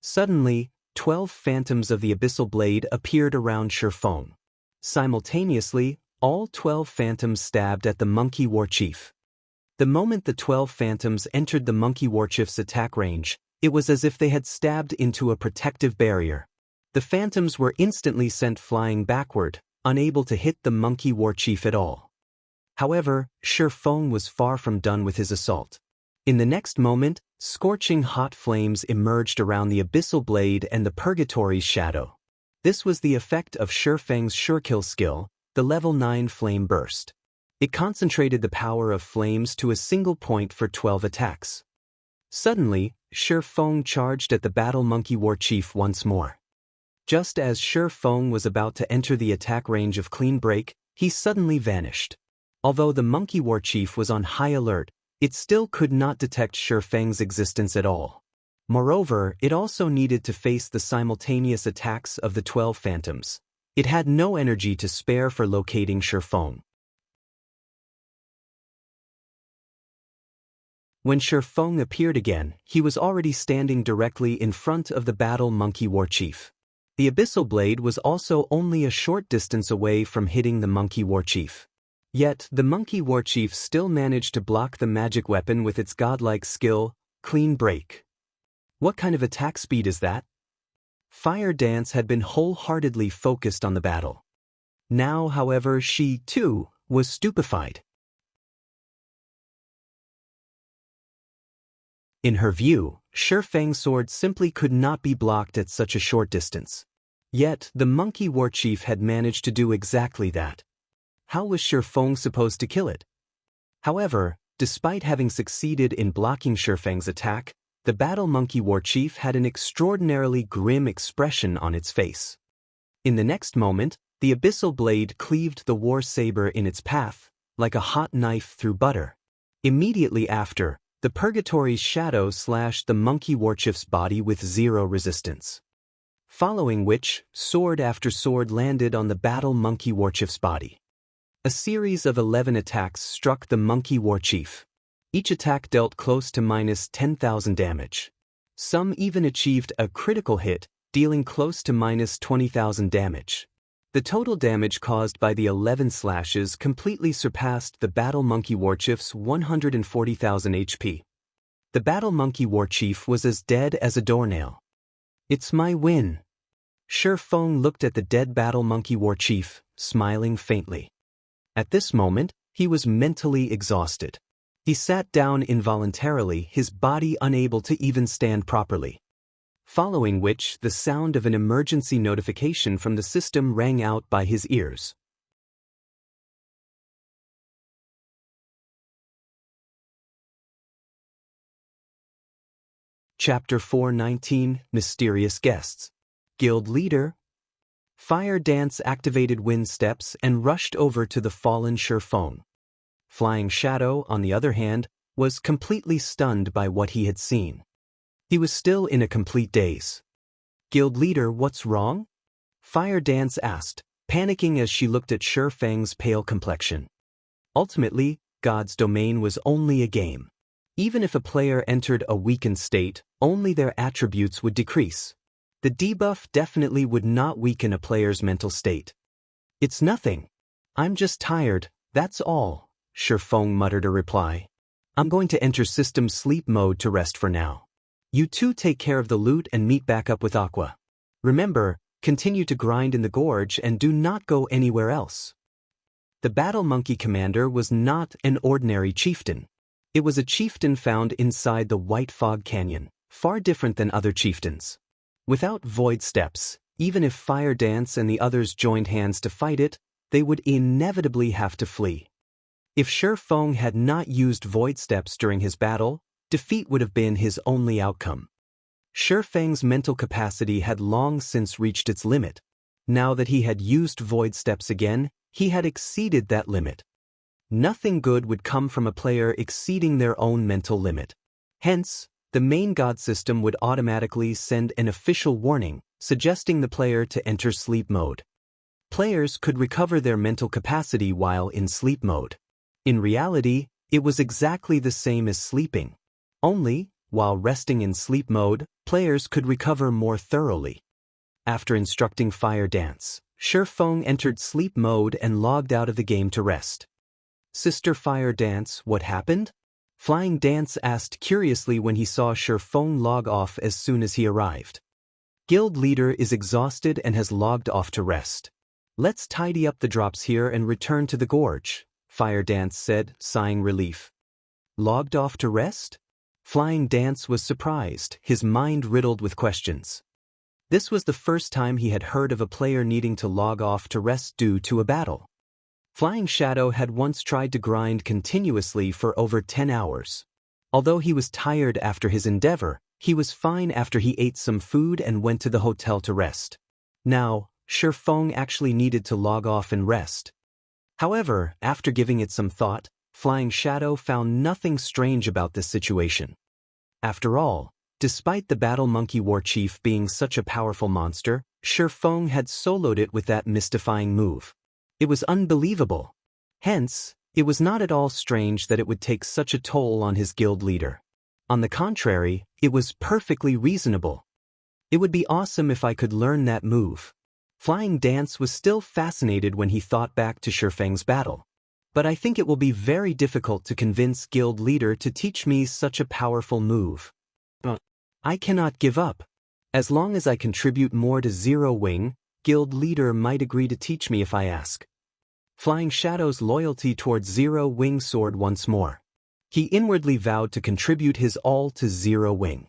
Suddenly, 12 phantoms of the abyssal blade appeared around Shifeng. Simultaneously, all 12 phantoms stabbed at the monkey war chief. The moment the 12 phantoms entered the monkey war chief's attack range, it was as if they had stabbed into a protective barrier. The phantoms were instantly sent flying backward, unable to hit the monkey war chief at all. However, Shifeng was far from done with his assault. In the next moment, scorching hot flames emerged around the abyssal blade and the purgatory's shadow. This was the effect of Shifeng's surekill skill, the level 9 flame burst. It concentrated the power of flames to a single point for 12 attacks. Suddenly, Shifeng charged at the battle monkey war chief once more. Just as Shifeng was about to enter the attack range of clean break, he suddenly vanished. Although the monkey war chief was on high alert, it still could not detect Shifeng's existence at all. Moreover, it also needed to face the simultaneous attacks of the 12 phantoms. It had no energy to spare for locating Shifeng. When Shifeng appeared again, he was already standing directly in front of the battle monkey war chief. The abyssal blade was also only a short distance away from hitting the monkey war chief. Yet, the monkey war chief still managed to block the magic weapon with its godlike skill, clean break. What kind of attack speed is that? Fire Dance had been wholeheartedly focused on the battle. Now, however, she, too, was stupefied. In her view, Shifeng's sword simply could not be blocked at such a short distance. Yet, the monkey war chief had managed to do exactly that. How was Shifeng supposed to kill it? However, despite having succeeded in blocking Shifeng's attack, the battle monkey war chief had an extraordinarily grim expression on its face. In the next moment, the abyssal blade cleaved the war saber in its path, like a hot knife through butter. Immediately after, the purgatory's shadow slashed the monkey war chief's body with 0 resistance. Following which, sword after sword landed on the battle monkey war chief's body. A series of 11 attacks struck the monkey war chief. Each attack dealt close to -10,000 damage. Some even achieved a critical hit, dealing close to minus 20,000 damage. The total damage caused by the 11 slashes completely surpassed the Battle Monkey Warchief's 140,000 HP. The Battle Monkey Warchief was as dead as a doornail. It's my win. Shi Feng looked at the dead Battle Monkey Warchief, smiling faintly. At this moment, he was mentally exhausted. He sat down involuntarily, his body unable to even stand properly. Following which, the sound of an emergency notification from the system rang out by his ears. Chapter 419, Mysterious Guests. Guild Leader. Fire Dance activated wind steps and rushed over to the fallen Shi Feng. Flying Shadow, on the other hand, was completely stunned by what he had seen. He was still in a complete daze. Guild Leader, what's wrong? Fire Dance asked, panicking as she looked at Shi Feng's pale complexion. Ultimately, God's domain was only a game. Even if a player entered a weakened state, only their attributes would decrease. The debuff definitely would not weaken a player's mental state. It's nothing. I'm just tired, that's all, Shi Feng muttered a reply. I'm going to enter system sleep mode to rest for now. You two take care of the loot and meet back up with Aqua. Remember, continue to grind in the gorge and do not go anywhere else. The Battle Monkey Commander was not an ordinary chieftain. It was a chieftain found inside the White Fog Canyon, far different than other chieftains. Without void steps, even if Fire Dance and the others joined hands to fight it, they would inevitably have to flee. If Shi Feng had not used void steps during his battle, defeat would have been his only outcome. Shi Feng's mental capacity had long since reached its limit. Now that he had used void steps again, he had exceeded that limit. Nothing good would come from a player exceeding their own mental limit. Hence, the main god system would automatically send an official warning, suggesting the player to enter sleep mode. Players could recover their mental capacity while in sleep mode. In reality, it was exactly the same as sleeping. Only, while resting in sleep mode, players could recover more thoroughly. After instructing Fire Dance, Shi Feng entered sleep mode and logged out of the game to rest. Sister Fire Dance, what happened? Flying Dance asked curiously when he saw Shi Feng log off as soon as he arrived. Guild Leader is exhausted and has logged off to rest. Let's tidy up the drops here and return to the gorge, Fire Dance said, sighing relief. Logged off to rest? Flying Dance was surprised, his mind riddled with questions. This was the first time he had heard of a player needing to log off to rest due to a battle. Flying Shadow had once tried to grind continuously for over 10 hours. Although he was tired after his endeavor, he was fine after he ate some food and went to the hotel to rest. Now, Shi Feng actually needed to log off and rest. However, after giving it some thought, Flying Shadow found nothing strange about this situation. After all, despite the Battle Monkey Warchief being such a powerful monster, Shi Feng had soloed it with that mystifying move. It was unbelievable. Hence, it was not at all strange that it would take such a toll on his guild leader. On the contrary, it was perfectly reasonable. It would be awesome if I could learn that move. Flying Dance was still fascinated when he thought back to Shi Feng's battle. But I think it will be very difficult to convince guild leader to teach me such a powerful move. I cannot give up. As long as I contribute more to Zero Wing, guild leader might agree to teach me if I ask. Flying Shadow's loyalty towards Zero Wing soared once more. He inwardly vowed to contribute his all to Zero Wing.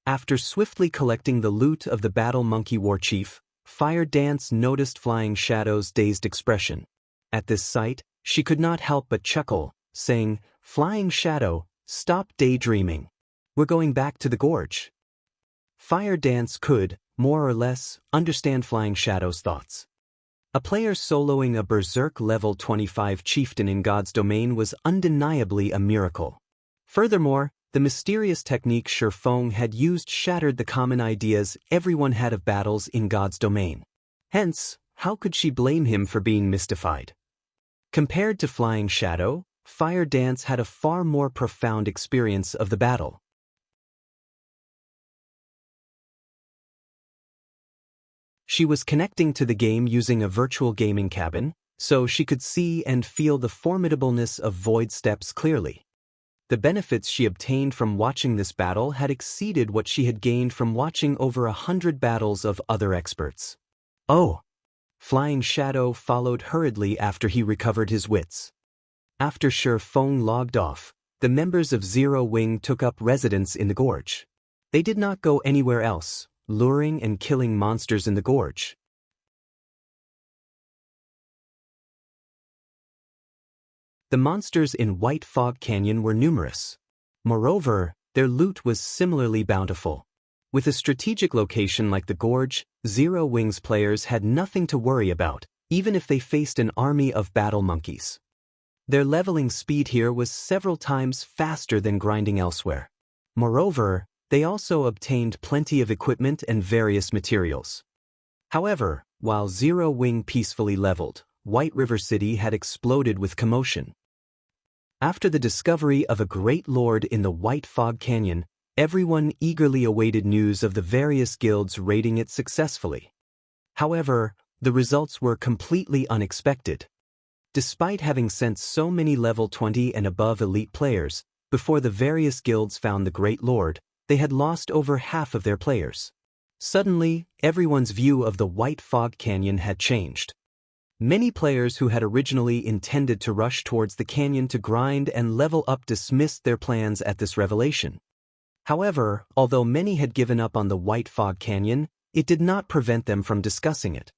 After swiftly collecting the loot of the Battle Monkey Warchief, Fire Dance noticed Flying Shadow's dazed expression. At this sight, she could not help but chuckle, saying, "Flying Shadow, stop daydreaming. We're going back to the gorge." Fire Dance could, more or less, understand Flying Shadow's thoughts. A player soloing a Berserk level 25 chieftain in God's domain was undeniably a miracle. Furthermore, the mysterious technique Shi Feng had used shattered the common ideas everyone had of battles in God's domain. Hence, how could she blame him for being mystified? Compared to Flying Shadow, Fire Dance had a far more profound experience of the battle. She was connecting to the game using a virtual gaming cabin, so she could see and feel the formidableness of void steps clearly. The benefits she obtained from watching this battle had exceeded what she had gained from watching over 100 battles of other experts. Oh! Flying Shadow followed hurriedly after he recovered his wits. After Shi Feng logged off, the members of Zero Wing took up residence in the gorge. They did not go anywhere else, luring and killing monsters in the gorge. The monsters in White Fog Canyon were numerous. Moreover, their loot was similarly bountiful. With a strategic location like the gorge, Zero Wing's players had nothing to worry about, even if they faced an army of battle monkeys. Their leveling speed here was several times faster than grinding elsewhere. Moreover, they also obtained plenty of equipment and various materials. However, while Zero Wing peacefully leveled, White River City had exploded with commotion. After the discovery of a great lord in the White Fog Canyon, everyone eagerly awaited news of the various guilds raiding it successfully. However, the results were completely unexpected. Despite having sent so many level 20 and above elite players, before the various guilds found the Great Lord, they had lost over half of their players. Suddenly, everyone's view of the White Fog Canyon had changed. Many players who had originally intended to rush towards the canyon to grind and level up dismissed their plans at this revelation. However, although many had given up on the White Fog Canyon, it did not prevent them from discussing it.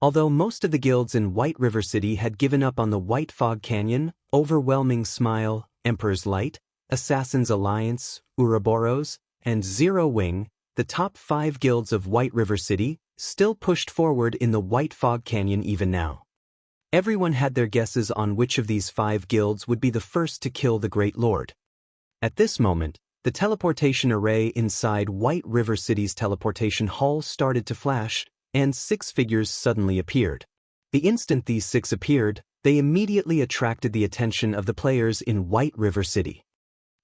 Although most of the guilds in White River City had given up on the White Fog Canyon, Overwhelming Smile, Emperor's Light, Assassin's Alliance, Ouroboros, and Zero Wing, the top 5 guilds of White River City, still pushed forward in the White Fog Canyon even now. Everyone had their guesses on which of these 5 guilds would be the first to kill the Great Lord. At this moment, the teleportation array inside White River City's teleportation hall started to flash, and 6 figures suddenly appeared. The instant these 6 appeared, they immediately attracted the attention of the players in White River City.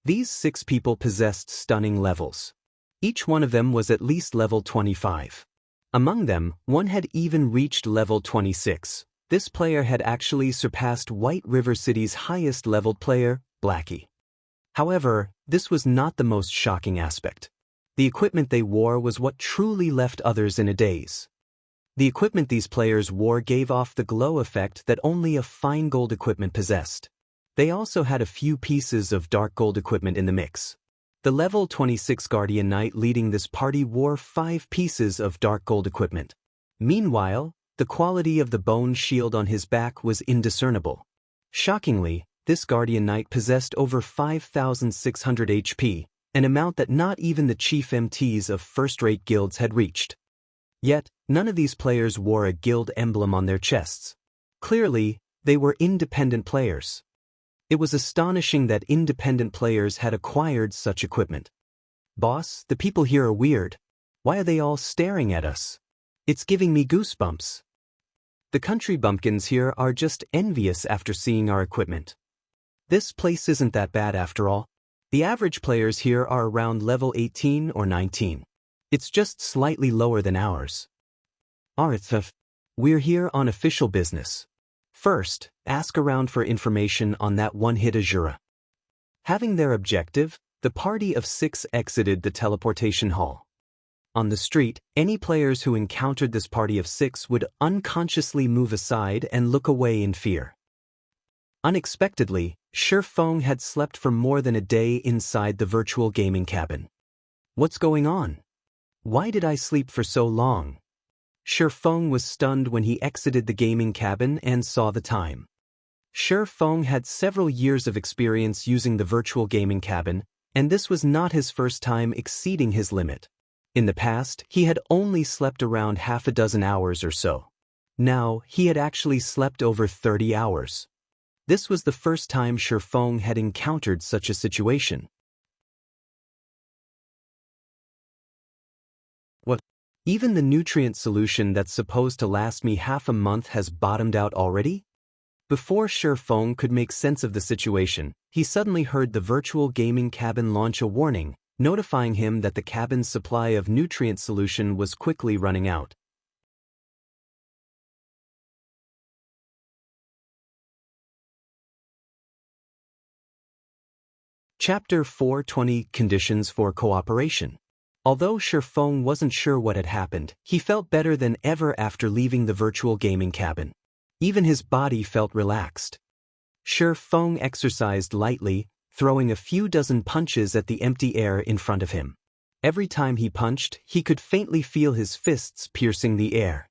These 6 people possessed stunning levels. Each one of them was at least level 25. Among them, one had even reached level 26. This player had actually surpassed White River City's highest leveled player, Blackie. However, this was not the most shocking aspect. The equipment they wore was what truly left others in a daze. The equipment these players wore gave off the glow effect that only a fine gold equipment possessed. They also had a few pieces of dark gold equipment in the mix. The level 26 Guardian Knight leading this party wore 5 pieces of dark gold equipment. Meanwhile, the quality of the bone shield on his back was indiscernible. Shockingly, this Guardian Knight possessed over 5,600 HP, an amount that not even the chief MTs of first-rate guilds had reached. Yet, none of these players wore a guild emblem on their chests. Clearly, they were independent players. It was astonishing that independent players had acquired such equipment. Boss, the people here are weird. Why are they all staring at us? It's giving me goosebumps. The country bumpkins here are just envious after seeing our equipment. This place isn't that bad after all. The average players here are around level 18 or 19. It's just slightly lower than ours. Arthur, we're here on official business. First, ask around for information on that one-hit Azura. Having their objective, the party of 6 exited the teleportation hall. On the street, any players who encountered this party of 6 would unconsciously move aside and look away in fear. Unexpectedly, Shi Feng had slept for more than a day inside the virtual gaming cabin. What's going on? Why did I sleep for so long? Shi Feng was stunned when he exited the gaming cabin and saw the time. Shi Feng had several years of experience using the virtual gaming cabin, and this was not his first time exceeding his limit. In the past, he had only slept around half a dozen hours or so. Now, he had actually slept over 30 hours. This was the first time Shi Feng had encountered such a situation. What? Even the nutrient solution that's supposed to last me half a month has bottomed out already? Before Shi Feng could make sense of the situation, he suddenly heard the virtual gaming cabin launch a warning, notifying him that the cabin's supply of nutrient solution was quickly running out. Chapter 420 Conditions for Cooperation. Although Shi Feng wasn't sure what had happened, he felt better than ever after leaving the virtual gaming cabin. Even his body felt relaxed. Shi Feng exercised lightly, throwing a few dozen punches at the empty air in front of him. Every time he punched, he could faintly feel his fists piercing the air.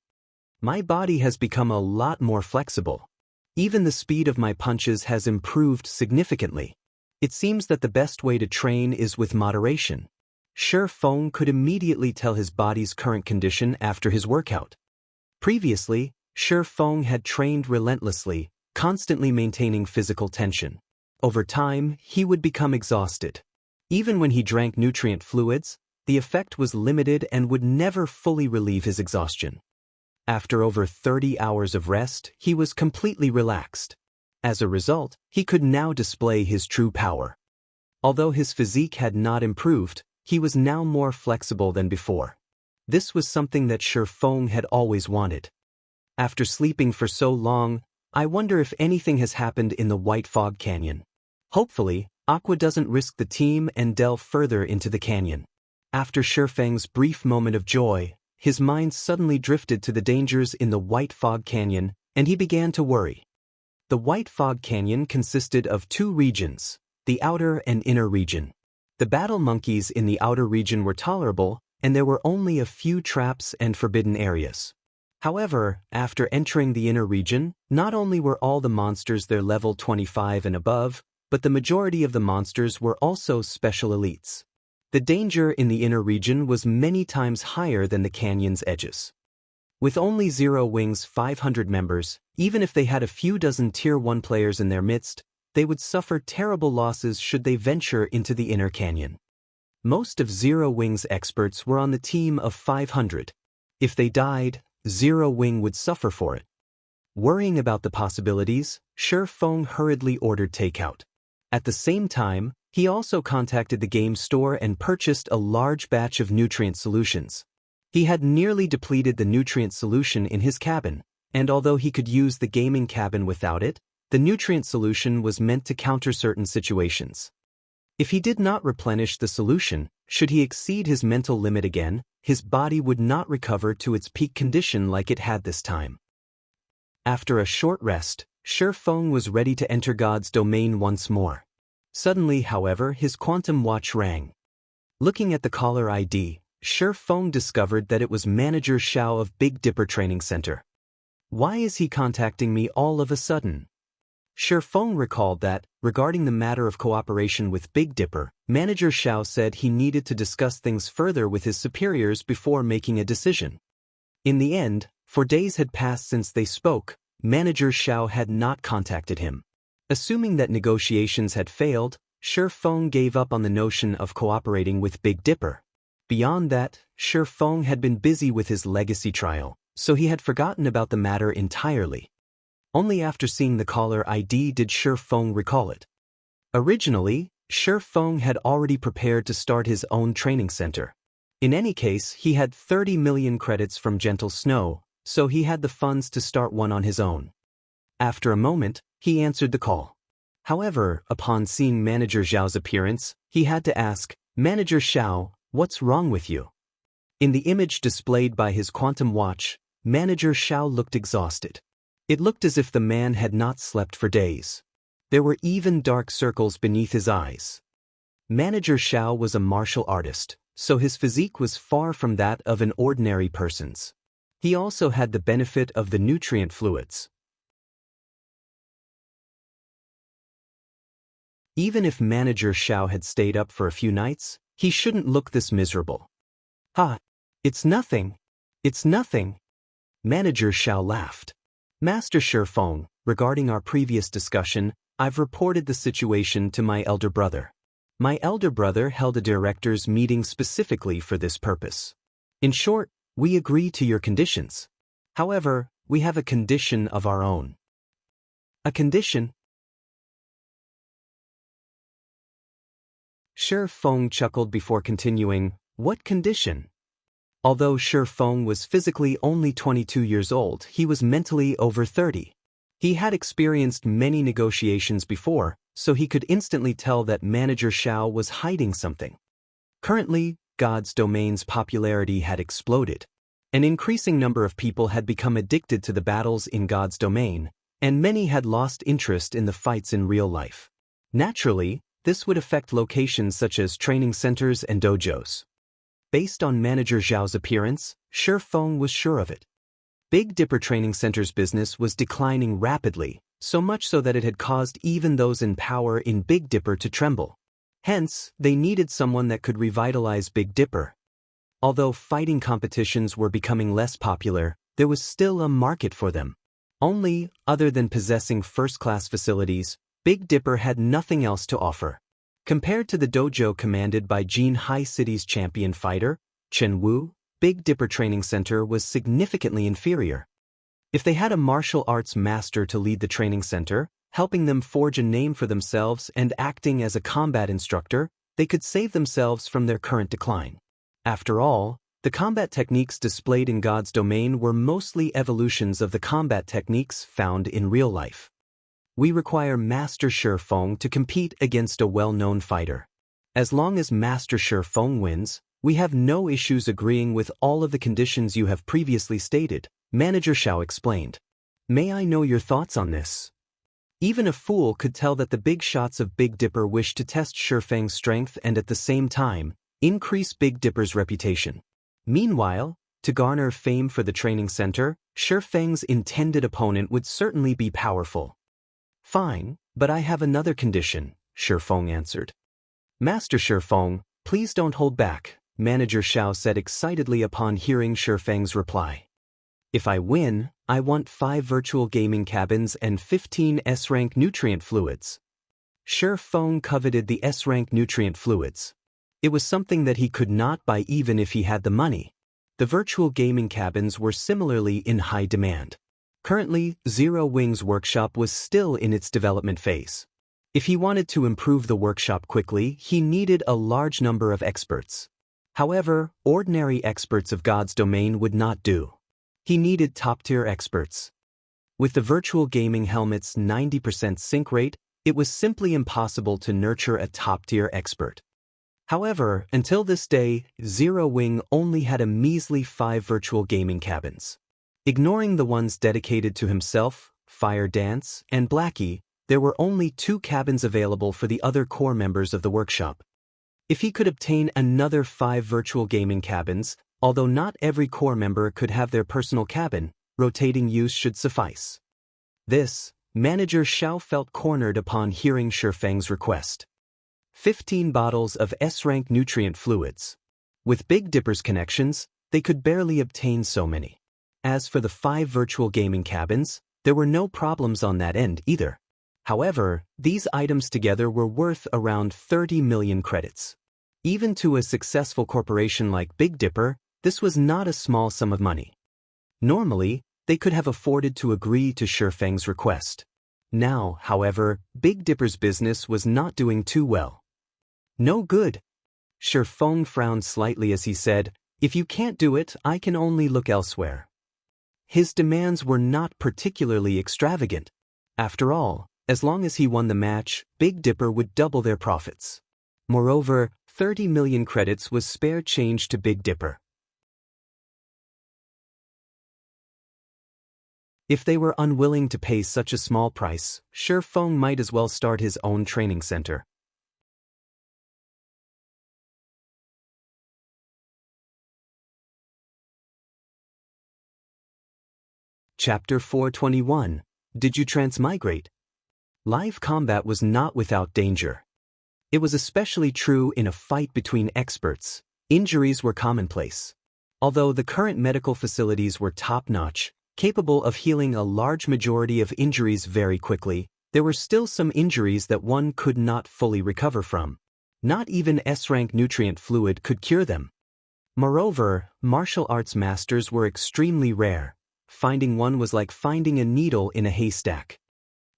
My body has become a lot more flexible. Even the speed of my punches has improved significantly. It seems that the best way to train is with moderation. Shi Feng could immediately tell his body's current condition after his workout. Previously, Shi Feng had trained relentlessly, constantly maintaining physical tension. Over time, he would become exhausted. Even when he drank nutrient fluids, the effect was limited and would never fully relieve his exhaustion. After over 30 hours of rest, he was completely relaxed. As a result, he could now display his true power. Although his physique had not improved, he was now more flexible than before. This was something that Shi Feng had always wanted. After sleeping for so long, I wonder if anything has happened in the White Fog Canyon. Hopefully, Aqua doesn't risk the team and delve further into the canyon. After Shi Feng's brief moment of joy, his mind suddenly drifted to the dangers in the White Fog Canyon, and he began to worry. The White Fog Canyon consisted of two regions, the outer and inner region. The battle monkeys in the outer region were tolerable, and there were only a few traps and forbidden areas. However, after entering the inner region, not only were all the monsters there level 25 and above, but the majority of the monsters were also special elites. The danger in the inner region was many times higher than the canyon's edges. With only Zero Wing's 500 members, even if they had a few dozen Tier 1 players in their midst, they would suffer terrible losses should they venture into the inner canyon. Most of Zero Wing's experts were on the team of 500. If they died, Zero Wing would suffer for it. Worrying about the possibilities, Shi Feng hurriedly ordered takeout. At the same time, he also contacted the game store and purchased a large batch of nutrient solutions. He had nearly depleted the nutrient solution in his cabin, and although he could use the gaming cabin without it, the nutrient solution was meant to counter certain situations. If he did not replenish the solution, should he exceed his mental limit again, his body would not recover to its peak condition like it had this time. After a short rest, Shi Feng was ready to enter God's domain once more. Suddenly, however, his quantum watch rang. Looking at the caller ID, Shi Feng discovered that it was Manager Xiao of Big Dipper Training Center. Why is he contacting me all of a sudden? Shi Feng recalled that, regarding the matter of cooperation with Big Dipper, Manager Xiao said he needed to discuss things further with his superiors before making a decision. In the end, for days had passed since they spoke, Manager Xiao had not contacted him. Assuming that negotiations had failed, Shi Feng gave up on the notion of cooperating with Big Dipper. Beyond that, Shi Feng had been busy with his legacy trial, so he had forgotten about the matter entirely. Only after seeing the caller ID did Shi Feng recall it. Originally, Shi Feng had already prepared to start his own training center. In any case, he had 30 million credits from Gentle Snow, so he had the funds to start one on his own. After a moment, he answered the call. However, upon seeing Manager Xiao's appearance, he had to ask, "Manager Xiao, what's wrong with you?" In the image displayed by his quantum watch, Manager Xiao looked exhausted. It looked as if the man had not slept for days. There were even dark circles beneath his eyes. Manager Xiao was a martial artist, so his physique was far from that of an ordinary person's. He also had the benefit of the nutrient fluids. Even if Manager Xiao had stayed up for a few nights, he shouldn't look this miserable. "Ha! It's nothing. It's nothing." Manager Xiao laughed. "Master Shi Feng, regarding our previous discussion, I've reported the situation to my elder brother. My elder brother held a directors' meeting specifically for this purpose. In short, we agree to your conditions. However, we have a condition of our own." "A condition?" Shi Feng chuckled before continuing, "What condition?" Although Shi Feng was physically only 22 years old, he was mentally over 30. He had experienced many negotiations before, so he could instantly tell that Manager Xiao was hiding something. Currently, God's Domain's popularity had exploded. An increasing number of people had become addicted to the battles in God's Domain, and many had lost interest in the fights in real life. Naturally, this would affect locations such as training centers and dojos. Based on Manager Zhao's appearance, Shi Feng was sure of it. Big Dipper Training Center's business was declining rapidly, so much so that it had caused even those in power in Big Dipper to tremble. Hence, they needed someone that could revitalize Big Dipper. Although fighting competitions were becoming less popular, there was still a market for them. Only, other than possessing first-class facilities, Big Dipper had nothing else to offer. Compared to the dojo commanded by Jin High City's champion fighter, Chen Wu, Big Dipper Training Center was significantly inferior. If they had a martial arts master to lead the training center, helping them forge a name for themselves and acting as a combat instructor, they could save themselves from their current decline. After all, the combat techniques displayed in God's Domain were mostly evolutions of the combat techniques found in real life. We require Master Shi Feng to compete against a well-known fighter. As long as Master Shi Feng wins, we have no issues agreeing with all of the conditions you have previously stated, Manager Xiao explained. May I know your thoughts on this? Even a fool could tell that the big shots of Big Dipper wished to test Shi Feng's strength and at the same time, increase Big Dipper's reputation. Meanwhile, to garner fame for the training center, Shi Feng's intended opponent would certainly be powerful. Fine, but I have another condition, Shi Feng answered. Master Shi Feng, please don't hold back, Manager Xiao said excitedly upon hearing Shi Feng's reply. If I win, I want 5 virtual gaming cabins and 15 S-rank nutrient fluids. Shi Feng coveted the S-rank nutrient fluids. It was something that he could not buy even if he had the money. The virtual gaming cabins were similarly in high demand. Currently, Zero Wing's workshop was still in its development phase. If he wanted to improve the workshop quickly, he needed a large number of experts. However, ordinary experts of God's Domain would not do. He needed top-tier experts. With the virtual gaming helmet's 90% sync rate, it was simply impossible to nurture a top-tier expert. However, until this day, Zero Wing only had a measly 5 virtual gaming cabins. Ignoring the ones dedicated to himself, Fire Dance, and Blackie, there were only 2 cabins available for the other core members of the workshop. If he could obtain another 5 virtual gaming cabins, although not every core member could have their personal cabin, rotating use should suffice. This, Manager Xiao felt cornered upon hearing Shi Feng's request. 15 bottles of S-rank nutrient fluids. With Big Dipper's connections, they could barely obtain so many. As for the 5 virtual gaming cabins, there were no problems on that end either. However, these items together were worth around 30 million credits. Even to a successful corporation like Big Dipper, this was not a small sum of money. Normally, they could have afforded to agree to Shi Feng's request. Now, however, Big Dipper's business was not doing too well. No good. Shi Feng frowned slightly as he said, if you can't do it, I can only look elsewhere. His demands were not particularly extravagant. After all, as long as he won the match, Big Dipper would double their profits. Moreover, 30 million credits was spare change to Big Dipper. If they were unwilling to pay such a small price, Shi Feng might as well start his own training center. Chapter 421. Did you transmigrate? Live combat was not without danger. It was especially true in a fight between experts. Injuries were commonplace. Although the current medical facilities were top-notch, capable of healing a large majority of injuries very quickly, there were still some injuries that one could not fully recover from. Not even S-rank nutrient fluid could cure them. Moreover, martial arts masters were extremely rare. Finding one was like finding a needle in a haystack.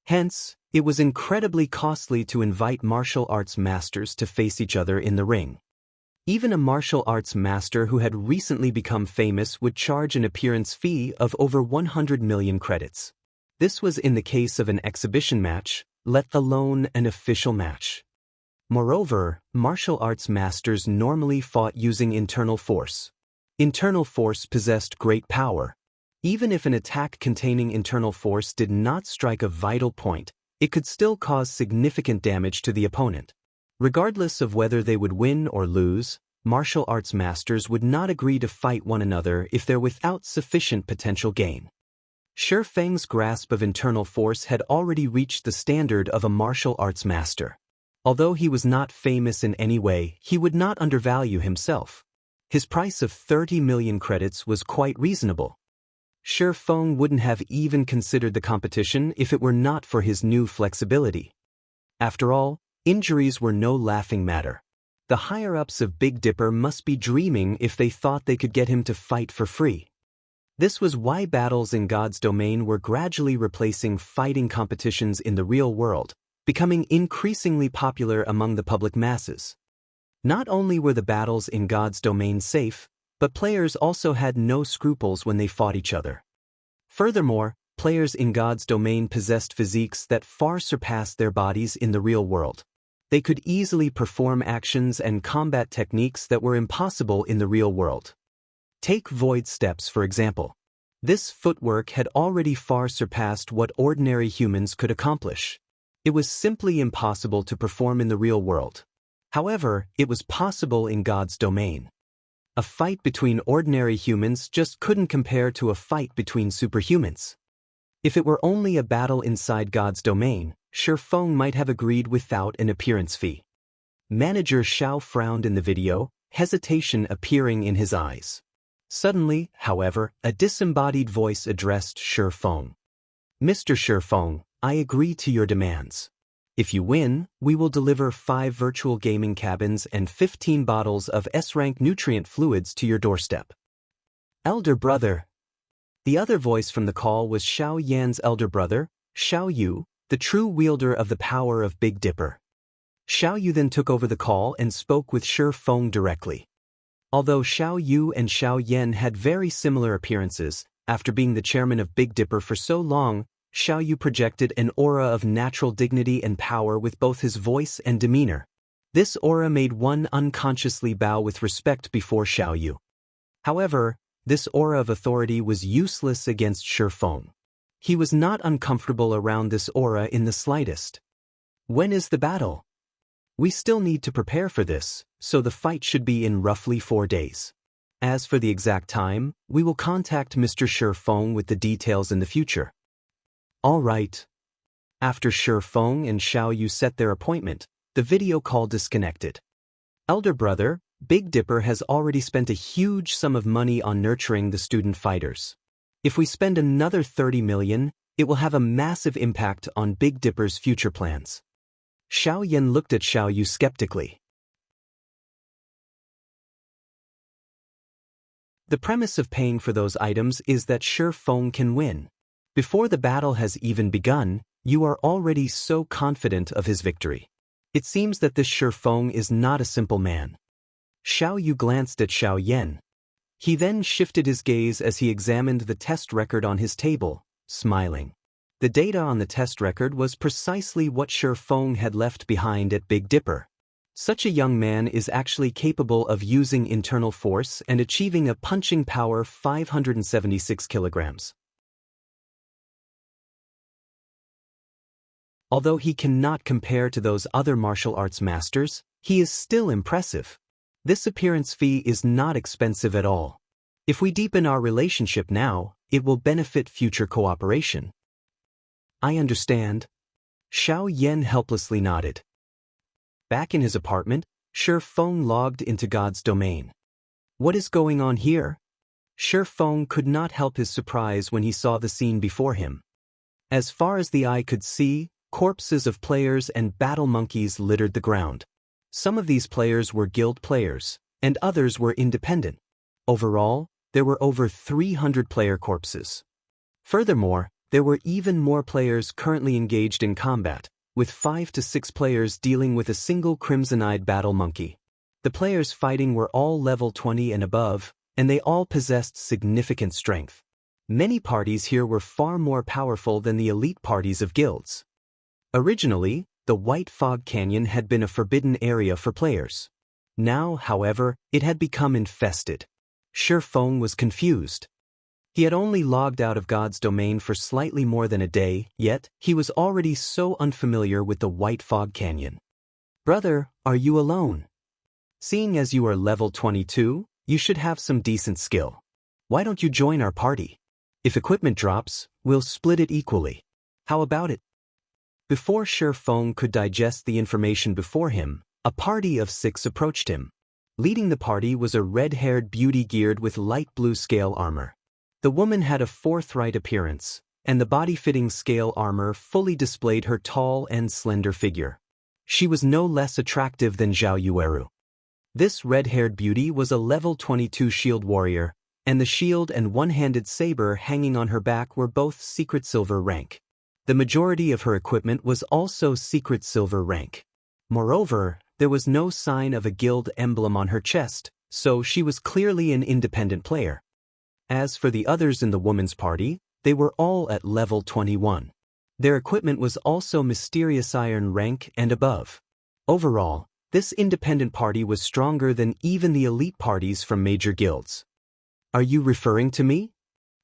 Hence, it was incredibly costly to invite martial arts masters to face each other in the ring. Even a martial arts master who had recently become famous would charge an appearance fee of over 100 million credits. This was in the case of an exhibition match, let alone an official match. Moreover, martial arts masters normally fought using internal force. Internal force possessed great power. Even if an attack containing internal force did not strike a vital point, it could still cause significant damage to the opponent. Regardless of whether they would win or lose, martial arts masters would not agree to fight one another if they're without sufficient potential gain. Shi Feng's grasp of internal force had already reached the standard of a martial arts master. Although he was not famous in any way, he would not undervalue himself. His price of 30 million credits was quite reasonable. Shi Feng wouldn't have even considered the competition if it were not for his new flexibility. After all, injuries were no laughing matter. The higher-ups of Big Dipper must be dreaming if they thought they could get him to fight for free. This was why battles in God's domain were gradually replacing fighting competitions in the real world, becoming increasingly popular among the public masses. Not only were the battles in God's domain safe, but players also had no scruples when they fought each other. Furthermore, players in God's domain possessed physiques that far surpassed their bodies in the real world. They could easily perform actions and combat techniques that were impossible in the real world. Take void steps, for example. This footwork had already far surpassed what ordinary humans could accomplish. It was simply impossible to perform in the real world. However, it was possible in God's domain. A fight between ordinary humans just couldn't compare to a fight between superhumans. If it were only a battle inside God's domain, Shi Feng might have agreed without an appearance fee. Manager Xiao frowned in the video, hesitation appearing in his eyes. Suddenly, however, a disembodied voice addressed Shi Feng. Mr. Shi Feng, I agree to your demands. If you win, we will deliver 5 virtual gaming cabins and 15 bottles of S-rank nutrient fluids to your doorstep. Elder brother. The other voice from the call was Xiao Yan's elder brother, Xiao Yu, the true wielder of the power of Big Dipper. Xiao Yu then took over the call and spoke with Shi Feng directly. Although Xiao Yu and Xiao Yan had very similar appearances, after being the chairman of Big Dipper for so long, Xiao Yu projected an aura of natural dignity and power with both his voice and demeanor. This aura made one unconsciously bow with respect before Xiao Yu. However, this aura of authority was useless against Shi Feng. He was not uncomfortable around this aura in the slightest. When is the battle? We still need to prepare for this, so the fight should be in roughly 4 days. As for the exact time, we will contact Mr. Shi Feng with the details in the future. All right. After Shi Feng and Xiao Yu set their appointment, the video call disconnected. Elder brother, Big Dipper has already spent a huge sum of money on nurturing the student fighters. If we spend another 30 million, it will have a massive impact on Big Dipper's future plans. Xiao Yan looked at Xiao Yu skeptically. The premise of paying for those items is that Shi Feng can win. Before the battle has even begun, you are already so confident of his victory. It seems that this Shi Feng is not a simple man. Xiao Yu glanced at Xiao Yan. He then shifted his gaze as he examined the test record on his table, smiling. The data on the test record was precisely what Shi Feng had left behind at Big Dipper. Such a young man is actually capable of using internal force and achieving a punching power 576 kilograms. Although he cannot compare to those other martial arts masters, he is still impressive. This appearance fee is not expensive at all. If we deepen our relationship now, it will benefit future cooperation. I understand. Xiao Yan helplessly nodded. Back in his apartment, Shi Feng logged into God's domain. What is going on here? Shi Feng could not help his surprise when he saw the scene before him. As far as the eye could see, corpses of players and battle monkeys littered the ground. Some of these players were guild players, and others were independent. Overall, there were over 300 player corpses. Furthermore, there were even more players currently engaged in combat, with 5 to 6 players dealing with a single crimson-eyed battle monkey. The players fighting were all level 20 and above, and they all possessed significant strength. Many parties here were far more powerful than the elite parties of guilds. Originally, the White Fog Canyon had been a forbidden area for players. Now, however, it had become infested. Shifeng was confused. He had only logged out of God's domain for slightly more than a day, yet he was already so unfamiliar with the White Fog Canyon. Brother, are you alone? Seeing as you are level 22, you should have some decent skill. Why don't you join our party? If equipment drops, we'll split it equally. How about it? Before Shifeng could digest the information before him, a party of 6 approached him. Leading the party was a red-haired beauty geared with light blue scale armor. The woman had a forthright appearance, and the body-fitting scale armor fully displayed her tall and slender figure. She was no less attractive than Zhao Yueru. This red-haired beauty was a level 22 shield warrior, and the shield and one-handed saber hanging on her back were both secret silver rank. The majority of her equipment was also secret silver rank. Moreover, there was no sign of a guild emblem on her chest, so she was clearly an independent player. As for the others in the woman's party, they were all at level 21. Their equipment was also mysterious iron rank and above. Overall, this independent party was stronger than even the elite parties from major guilds. Are you referring to me?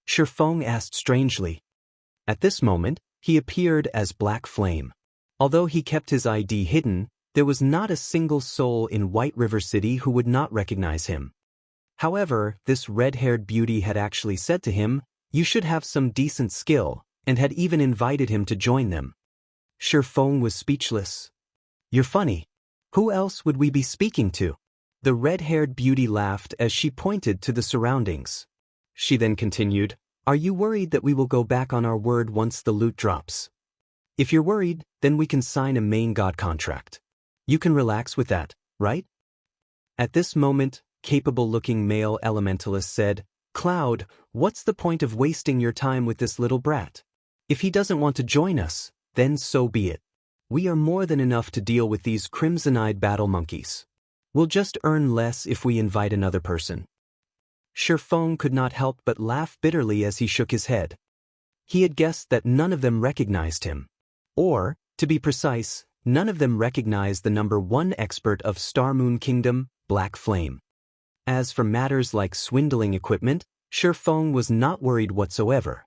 Shifeng asked strangely. At this moment, he appeared as Black Flame. Although he kept his ID hidden, there was not a single soul in White River City who would not recognize him. However, this red-haired beauty had actually said to him, "You should have some decent skill," and had even invited him to join them. Shifeng was speechless. You're funny. Who else would we be speaking to? The red-haired beauty laughed as she pointed to the surroundings. She then continued, Are you worried that we will go back on our word once the loot drops? If you're worried, then we can sign a main god contract. You can relax with that, right? At this moment, capable-looking male elementalist said, Cloud, what's the point of wasting your time with this little brat? If he doesn't want to join us, then so be it. We are more than enough to deal with these crimson-eyed battle monkeys. We'll just earn less if we invite another person. Shifeng could not help but laugh bitterly as he shook his head. He had guessed that none of them recognized him. Or, to be precise, none of them recognized the #1 expert of Star Moon Kingdom, Black Flame. As for matters like swindling equipment, Shifeng was not worried whatsoever.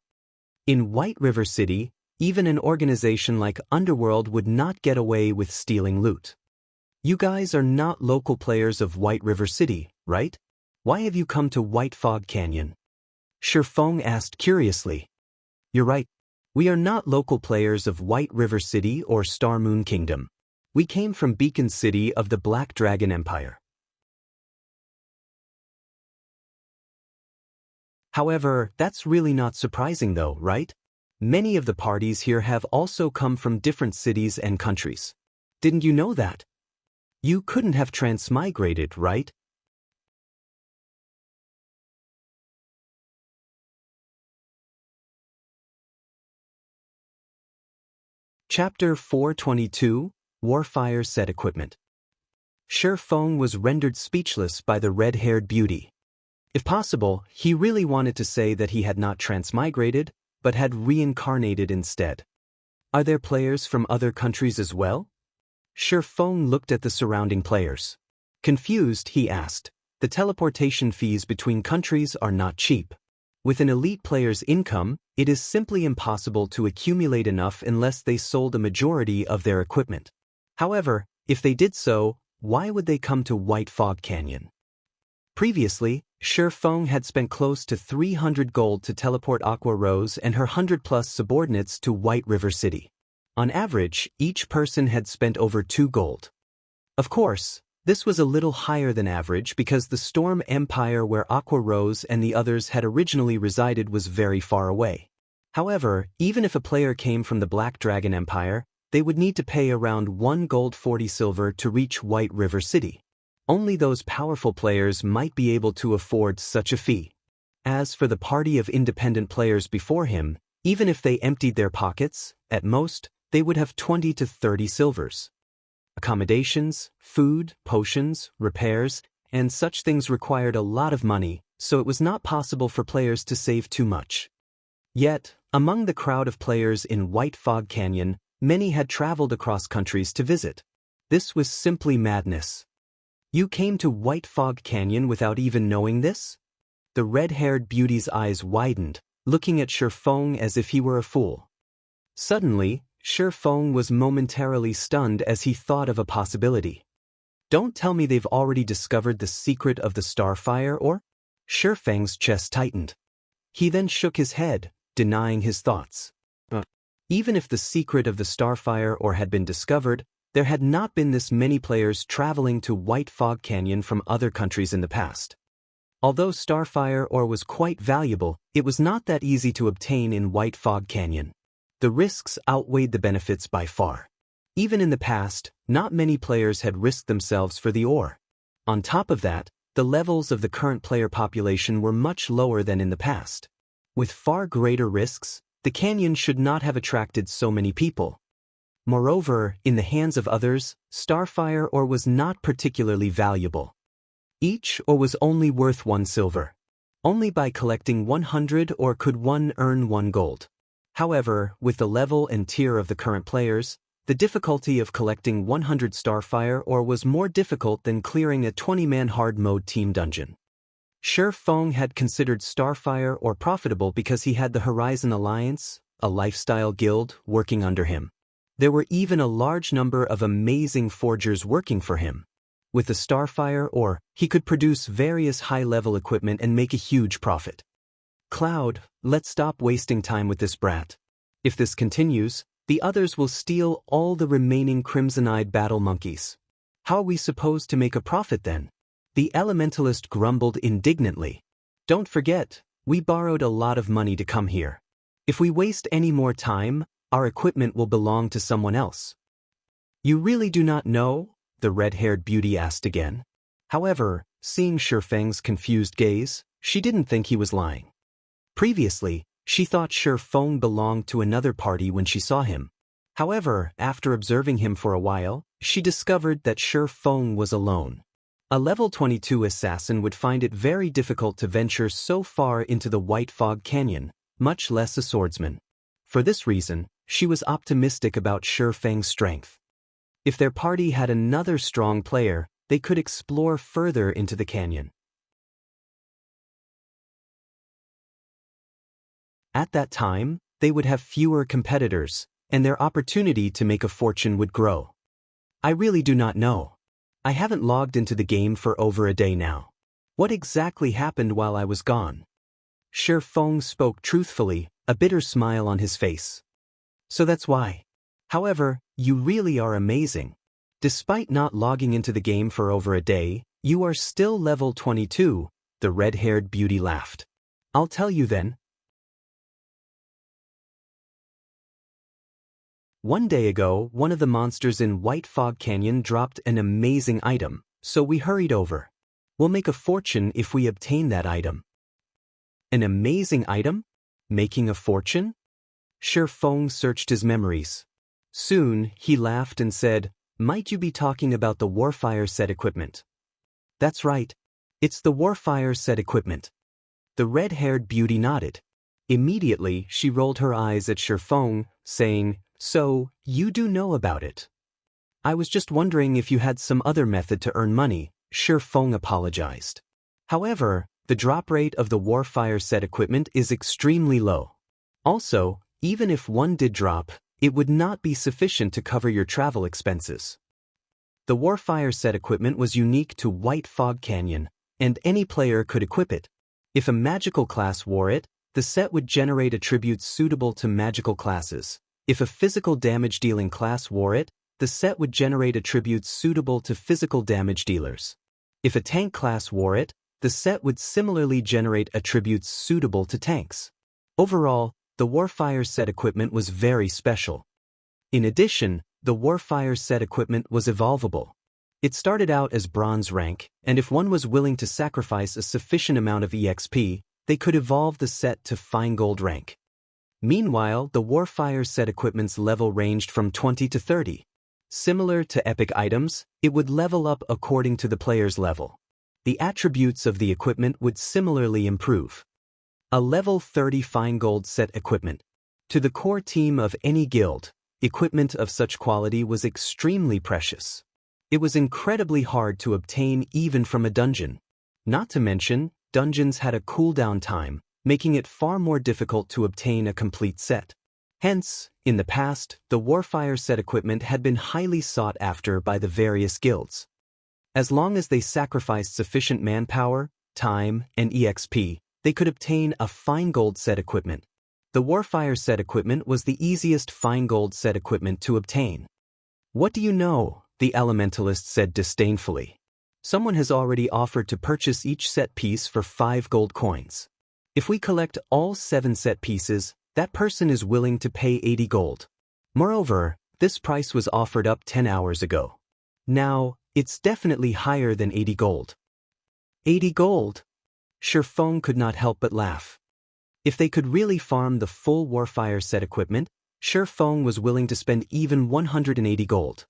In White River City, even an organization like Underworld would not get away with stealing loot. You guys are not local players of White River City, right? Why have you come to White Fog Canyon? Shifeng asked curiously. You're right. We are not local players of White River City or Star Moon Kingdom. We came from Beacon City of the Black Dragon Empire. However, that's really not surprising though, right? Many of the parties here have also come from different cities and countries. Didn't you know that? You couldn't have transmigrated, right? Chapter 422, Warfire Set Equipment. Shifeng was rendered speechless by the red-haired beauty. If possible, he really wanted to say that he had not transmigrated, but had reincarnated instead. Are there players from other countries as well? Shifeng looked at the surrounding players. Confused, he asked, the teleportation fees between countries are not cheap. With an elite player's income, it is simply impossible to accumulate enough unless they sold a majority of their equipment. However, if they did so, why would they come to White Fog Canyon? Previously, Shifeng had spent close to 300 gold to teleport Aqua Rose and her 100-plus subordinates to White River City. On average, each person had spent over 2 gold. Of course, this was a little higher than average because the Storm Empire where Aqua Rose and the others had originally resided was very far away. However, even if a player came from the Black Dragon Empire, they would need to pay around 1 gold 40 silver to reach White River City. Only those powerful players might be able to afford such a fee. As for the party of independent players before him, even if they emptied their pockets, at most, they would have 20 to 30 silvers. Accommodations, food, potions, repairs, and such things required a lot of money, so it was not possible for players to save too much. Yet, among the crowd of players in White Fog Canyon, many had traveled across countries to visit. This was simply madness. You came to White Fog Canyon without even knowing this? The red-haired beauty's eyes widened, looking at Shifeng as if he were a fool. Suddenly, Shifeng was momentarily stunned as he thought of a possibility. Don't tell me they've already discovered the secret of the Starfire Ore? Shifeng's chest tightened. He then shook his head, denying his thoughts. Even if the secret of the Starfire Ore had been discovered, there had not been this many players traveling to White Fog Canyon from other countries in the past. Although Starfire Ore was quite valuable, it was not that easy to obtain in White Fog Canyon. The risks outweighed the benefits by far. Even in the past, not many players had risked themselves for the ore. On top of that, the levels of the current player population were much lower than in the past. With far greater risks, the canyon should not have attracted so many people. Moreover, in the hands of others, Starfire Ore was not particularly valuable. Each ore was only worth 1 silver. Only by collecting 100 ore could one earn 1 gold. However, with the level and tier of the current players, the difficulty of collecting 100 Starfire Ore was more difficult than clearing a 20-man hard mode team dungeon. Shifeng had considered Starfire Ore profitable because he had the Horizon Alliance, a lifestyle guild, working under him. There were even a large number of amazing forgers working for him. With the Starfire Ore, he could produce various high-level equipment and make a huge profit. Cloud, let's stop wasting time with this brat. If this continues, the others will steal all the remaining crimson-eyed battle monkeys. How are we supposed to make a profit then? The elementalist grumbled indignantly. Don't forget, we borrowed a lot of money to come here. If we waste any more time, our equipment will belong to someone else. You really do not know? The red-haired beauty asked again. However, seeing Shifeng's confused gaze, she didn't think he was lying. Previously, she thought Shifeng belonged to another party when she saw him. However, after observing him for a while, she discovered that Shifeng was alone. A level 22 assassin would find it very difficult to venture so far into the White Fog Canyon, much less a swordsman. For this reason, she was optimistic about Shifeng's strength. If their party had another strong player, they could explore further into the canyon. At that time, they would have fewer competitors, and their opportunity to make a fortune would grow. I really do not know. I haven't logged into the game for over a day now. What exactly happened while I was gone? Shifeng spoke truthfully, a bitter smile on his face. So that's why. However, you really are amazing. Despite not logging into the game for over a day, you are still level 22, the red-haired beauty laughed. I'll tell you then. One day ago, one of the monsters in White Fog Canyon dropped an amazing item, so we hurried over. We'll make a fortune if we obtain that item. An amazing item? Making a fortune? Shifeng searched his memories. Soon, he laughed and said, "Might you be talking about the Warfire set equipment?" That's right. It's the Warfire set equipment. The red-haired beauty nodded. Immediately, she rolled her eyes at Shifeng, saying, "So, you do know about it." I was just wondering if you had some other method to earn money, Shifeng apologized. However, the drop rate of the Warfire set equipment is extremely low. Also, even if one did drop, it would not be sufficient to cover your travel expenses. The Warfire set equipment was unique to White Fog Canyon, and any player could equip it. If a magical class wore it, the set would generate attributes suitable to magical classes. If a physical damage-dealing class wore it, the set would generate attributes suitable to physical damage dealers. If a tank class wore it, the set would similarly generate attributes suitable to tanks. Overall, the Warfire set equipment was very special. In addition, the Warfire set equipment was evolvable. It started out as bronze rank, and if one was willing to sacrifice a sufficient amount of EXP, they could evolve the set to fine gold rank. Meanwhile, the Warfire set equipment's level ranged from 20 to 30. Similar to epic items, it would level up according to the player's level. The attributes of the equipment would similarly improve. A level 30 fine gold set equipment. To the core team of any guild, equipment of such quality was extremely precious. It was incredibly hard to obtain even from a dungeon. Not to mention, dungeons had a cooldown time, making it far more difficult to obtain a complete set. Hence, in the past, the Warfire set equipment had been highly sought after by the various guilds. As long as they sacrificed sufficient manpower, time, and EXP, they could obtain a fine gold set equipment. The Warfire set equipment was the easiest fine gold set equipment to obtain. "What do you know?" the Elementalist said disdainfully. "Someone has already offered to purchase each set piece for 5 gold coins. If we collect all 7 set pieces, that person is willing to pay 80 gold. Moreover, this price was offered up 10 hours ago. Now, it's definitely higher than 80 gold. 80 gold? Shifeng could not help but laugh. If they could really farm the full Warfire set equipment, Shifeng was willing to spend even 180 gold.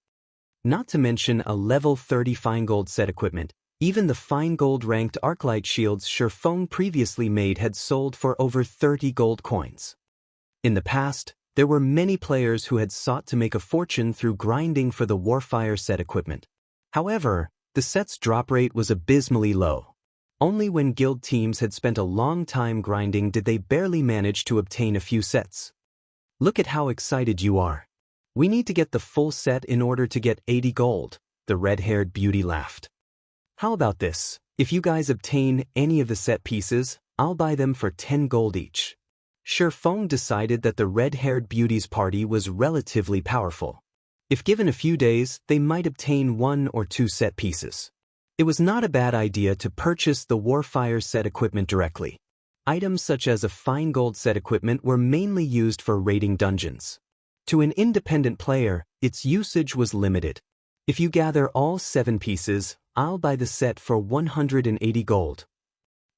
Not to mention a level 30 fine gold set equipment, even the fine gold ranked arclight shields Shifeng previously made had sold for over 30 gold coins. In the past, there were many players who had sought to make a fortune through grinding for the Warfire set equipment. However, the set's drop rate was abysmally low. Only when guild teams had spent a long time grinding did they barely manage to obtain a few sets. "Look at how excited you are. We need to get the full set in order to get 80 gold, the red-haired beauty laughed. "How about this? If you guys obtain any of the set pieces, I'll buy them for 10 gold each." Shifeng decided that the red-haired beauty's party was relatively powerful. If given a few days, they might obtain 1 or 2 set pieces. It was not a bad idea to purchase the Warfire set equipment directly. Items such as a fine gold set equipment were mainly used for raiding dungeons. To an independent player, its usage was limited. "If you gather all 7 pieces, I'll buy the set for 180 gold.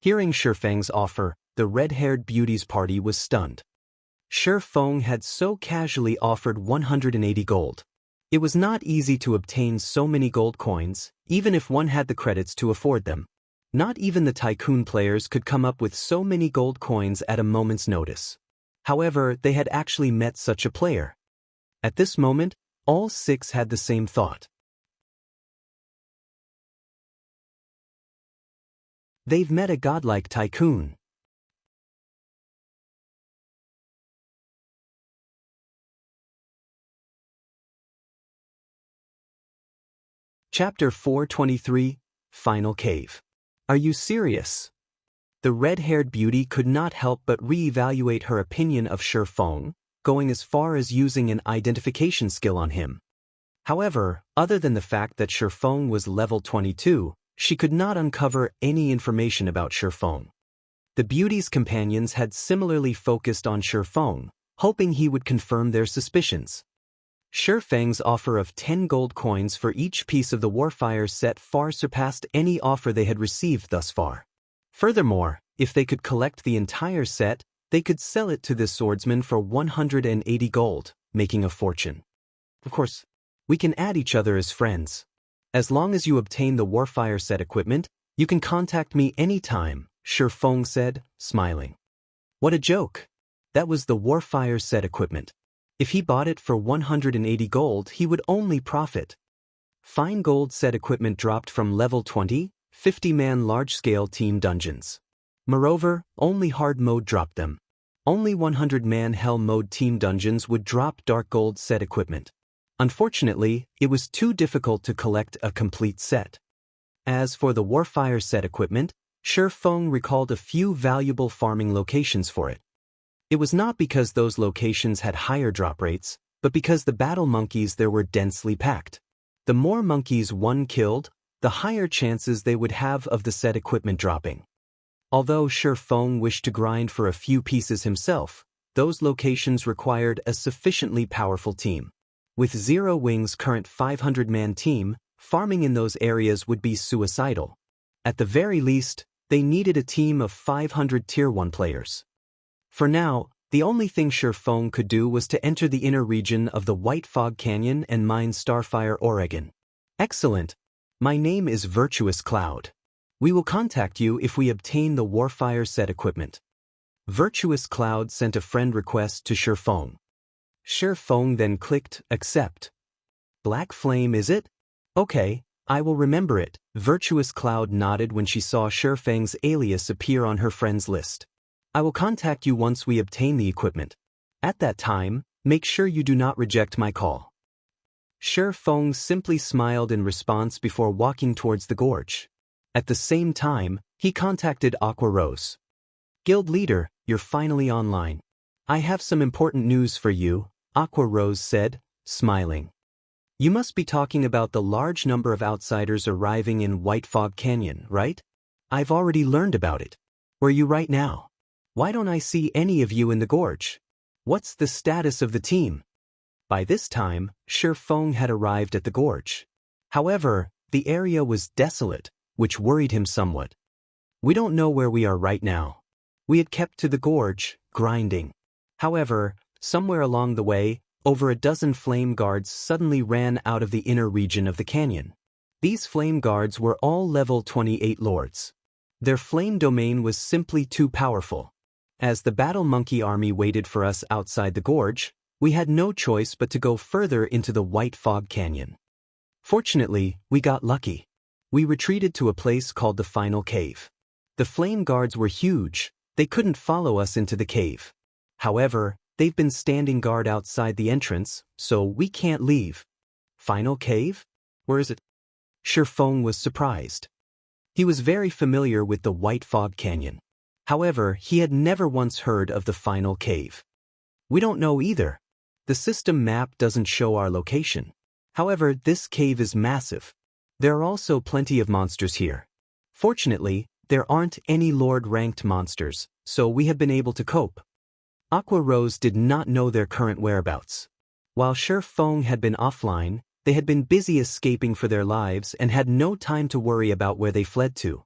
Hearing Shifeng's offer, the red-haired beauty's party was stunned. Shifeng had so casually offered 180 gold. It was not easy to obtain so many gold coins, even if one had the credits to afford them. Not even the tycoon players could come up with so many gold coins at a moment's notice. However, they had actually met such a player. At this moment, all 6 had the same thought. They've met a godlike tycoon. Chapter 423, Final Cave. Are you serious? The red-haired beauty could not help but re-evaluate her opinion of Shifeng, going as far as using an identification skill on him. However, other than the fact that Shifeng was level 22, she could not uncover any information about Shifeng. The beauty's companions had similarly focused on Shifeng, hoping he would confirm their suspicions. Shifeng's offer of 10 gold coins for each piece of the Warfire set far surpassed any offer they had received thus far. Furthermore, if they could collect the entire set, they could sell it to this swordsman for 180 gold, making a fortune. "Of course, we can add each other as friends. As long as you obtain the Warfire set equipment, you can contact me anytime," Shifeng said, smiling. What a joke! That was the Warfire set equipment. If he bought it for 180 gold, he would only profit. Fine gold set equipment dropped from level 20, 50-man large-scale team dungeons. Moreover, only hard mode dropped them. Only 100-man hell mode team dungeons would drop dark gold set equipment. Unfortunately, it was too difficult to collect a complete set. As for the Warfire set equipment, Shifeng recalled a few valuable farming locations for it. It was not because those locations had higher drop rates, but because the battle monkeys there were densely packed. The more monkeys one killed, the higher chances they would have of the set equipment dropping. Although Shifeng wished to grind for a few pieces himself, those locations required a sufficiently powerful team. With Zero Wing's current 500-man team, farming in those areas would be suicidal. At the very least, they needed a team of 500 Tier 1 players. For now, the only thing Shifeng could do was to enter the inner region of the White Fog Canyon and mine Starfire Oregon. "Excellent. My name is Virtuous Cloud. We will contact you if we obtain the Warfire set equipment." Virtuous Cloud sent a friend request to Shifeng. Shifeng then clicked accept. Black Flame, is it? Okay, I will remember it. Virtuous Cloud nodded when she saw Shifeng's alias appear on her friends list. I will contact you once we obtain the equipment. At that time, make sure you do not reject my call. Shifeng simply smiled in response before walking towards the gorge. At the same time, he contacted Aqua Rose. Guild leader, you're finally online. I have some important news for you, Aqua Rose said, smiling. You must be talking about the large number of outsiders arriving in White Fog Canyon, right? I've already learned about it. Where are you right now? Why don't I see any of you in the gorge? What's the status of the team? By this time, Shifeng had arrived at the gorge. However, the area was desolate, which worried him somewhat. We don't know where we are right now. We had kept to the gorge, grinding. However, somewhere along the way, over a dozen flame guards suddenly ran out of the inner region of the canyon. These flame guards were all level 28 lords. Their flame domain was simply too powerful. As the battle monkey army waited for us outside the gorge, we had no choice but to go further into the White Fog Canyon. Fortunately, we got lucky. We retreated to a place called the Final Cave. The flame guards were huge, they couldn't follow us into the cave. However, they've been standing guard outside the entrance, so we can't leave. Final Cave? Where is it? Shifeng was surprised. He was very familiar with the White Fog Canyon. However, he had never once heard of the Final Cave. We don't know either. The system map doesn't show our location. However, this cave is massive. There are also plenty of monsters here. Fortunately, there aren't any Lord-ranked monsters, so we have been able to cope. Aqua Rose did not know their current whereabouts. While Shifeng had been offline, they had been busy escaping for their lives and had no time to worry about where they fled to.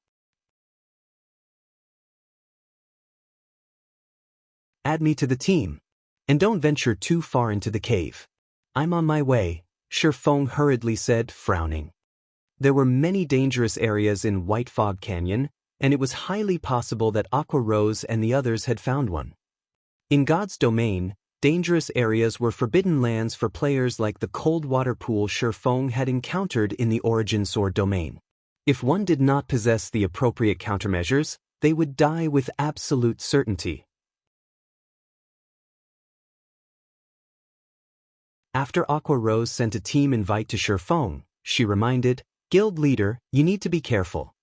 Add me to the team. And don't venture too far into the cave. I'm on my way, Shifeng hurriedly said, frowning. There were many dangerous areas in White Fog Canyon, and it was highly possible that Aqua Rose and the others had found one. In God's domain, dangerous areas were forbidden lands for players like the cold water pool Shifeng had encountered in the Origin Sword domain. If one did not possess the appropriate countermeasures, they would die with absolute certainty. After Aqua Rose sent a team invite to Shifeng, she reminded, Guild leader, you need to be careful.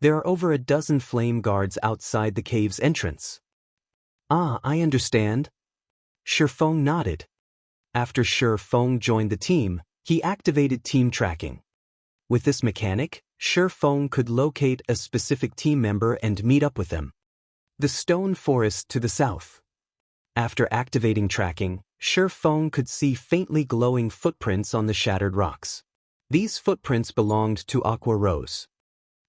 There are over a dozen flame guards outside the cave's entrance. Ah, I understand. Shifeng nodded. After Shifeng joined the team, he activated team tracking. With this mechanic, Shifeng could locate a specific team member and meet up with them. The stone forest to the south. After activating tracking, Shifeng could see faintly glowing footprints on the shattered rocks. These footprints belonged to Aqua Rose.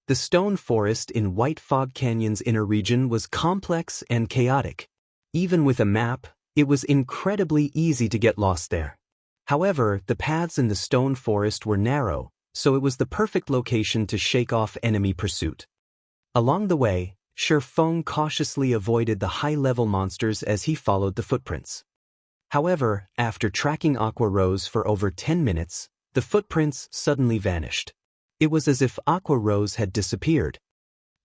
The stone forest in White Fog Canyon's inner region was complex and chaotic. Even with a map, it was incredibly easy to get lost there. However, the paths in the stone forest were narrow, so it was the perfect location to shake off enemy pursuit. Along the way, Shifeng cautiously avoided the high-level monsters as he followed the footprints. However, after tracking Aqua Rose for over 10 minutes, the footprints suddenly vanished. It was as if Aqua Rose had disappeared.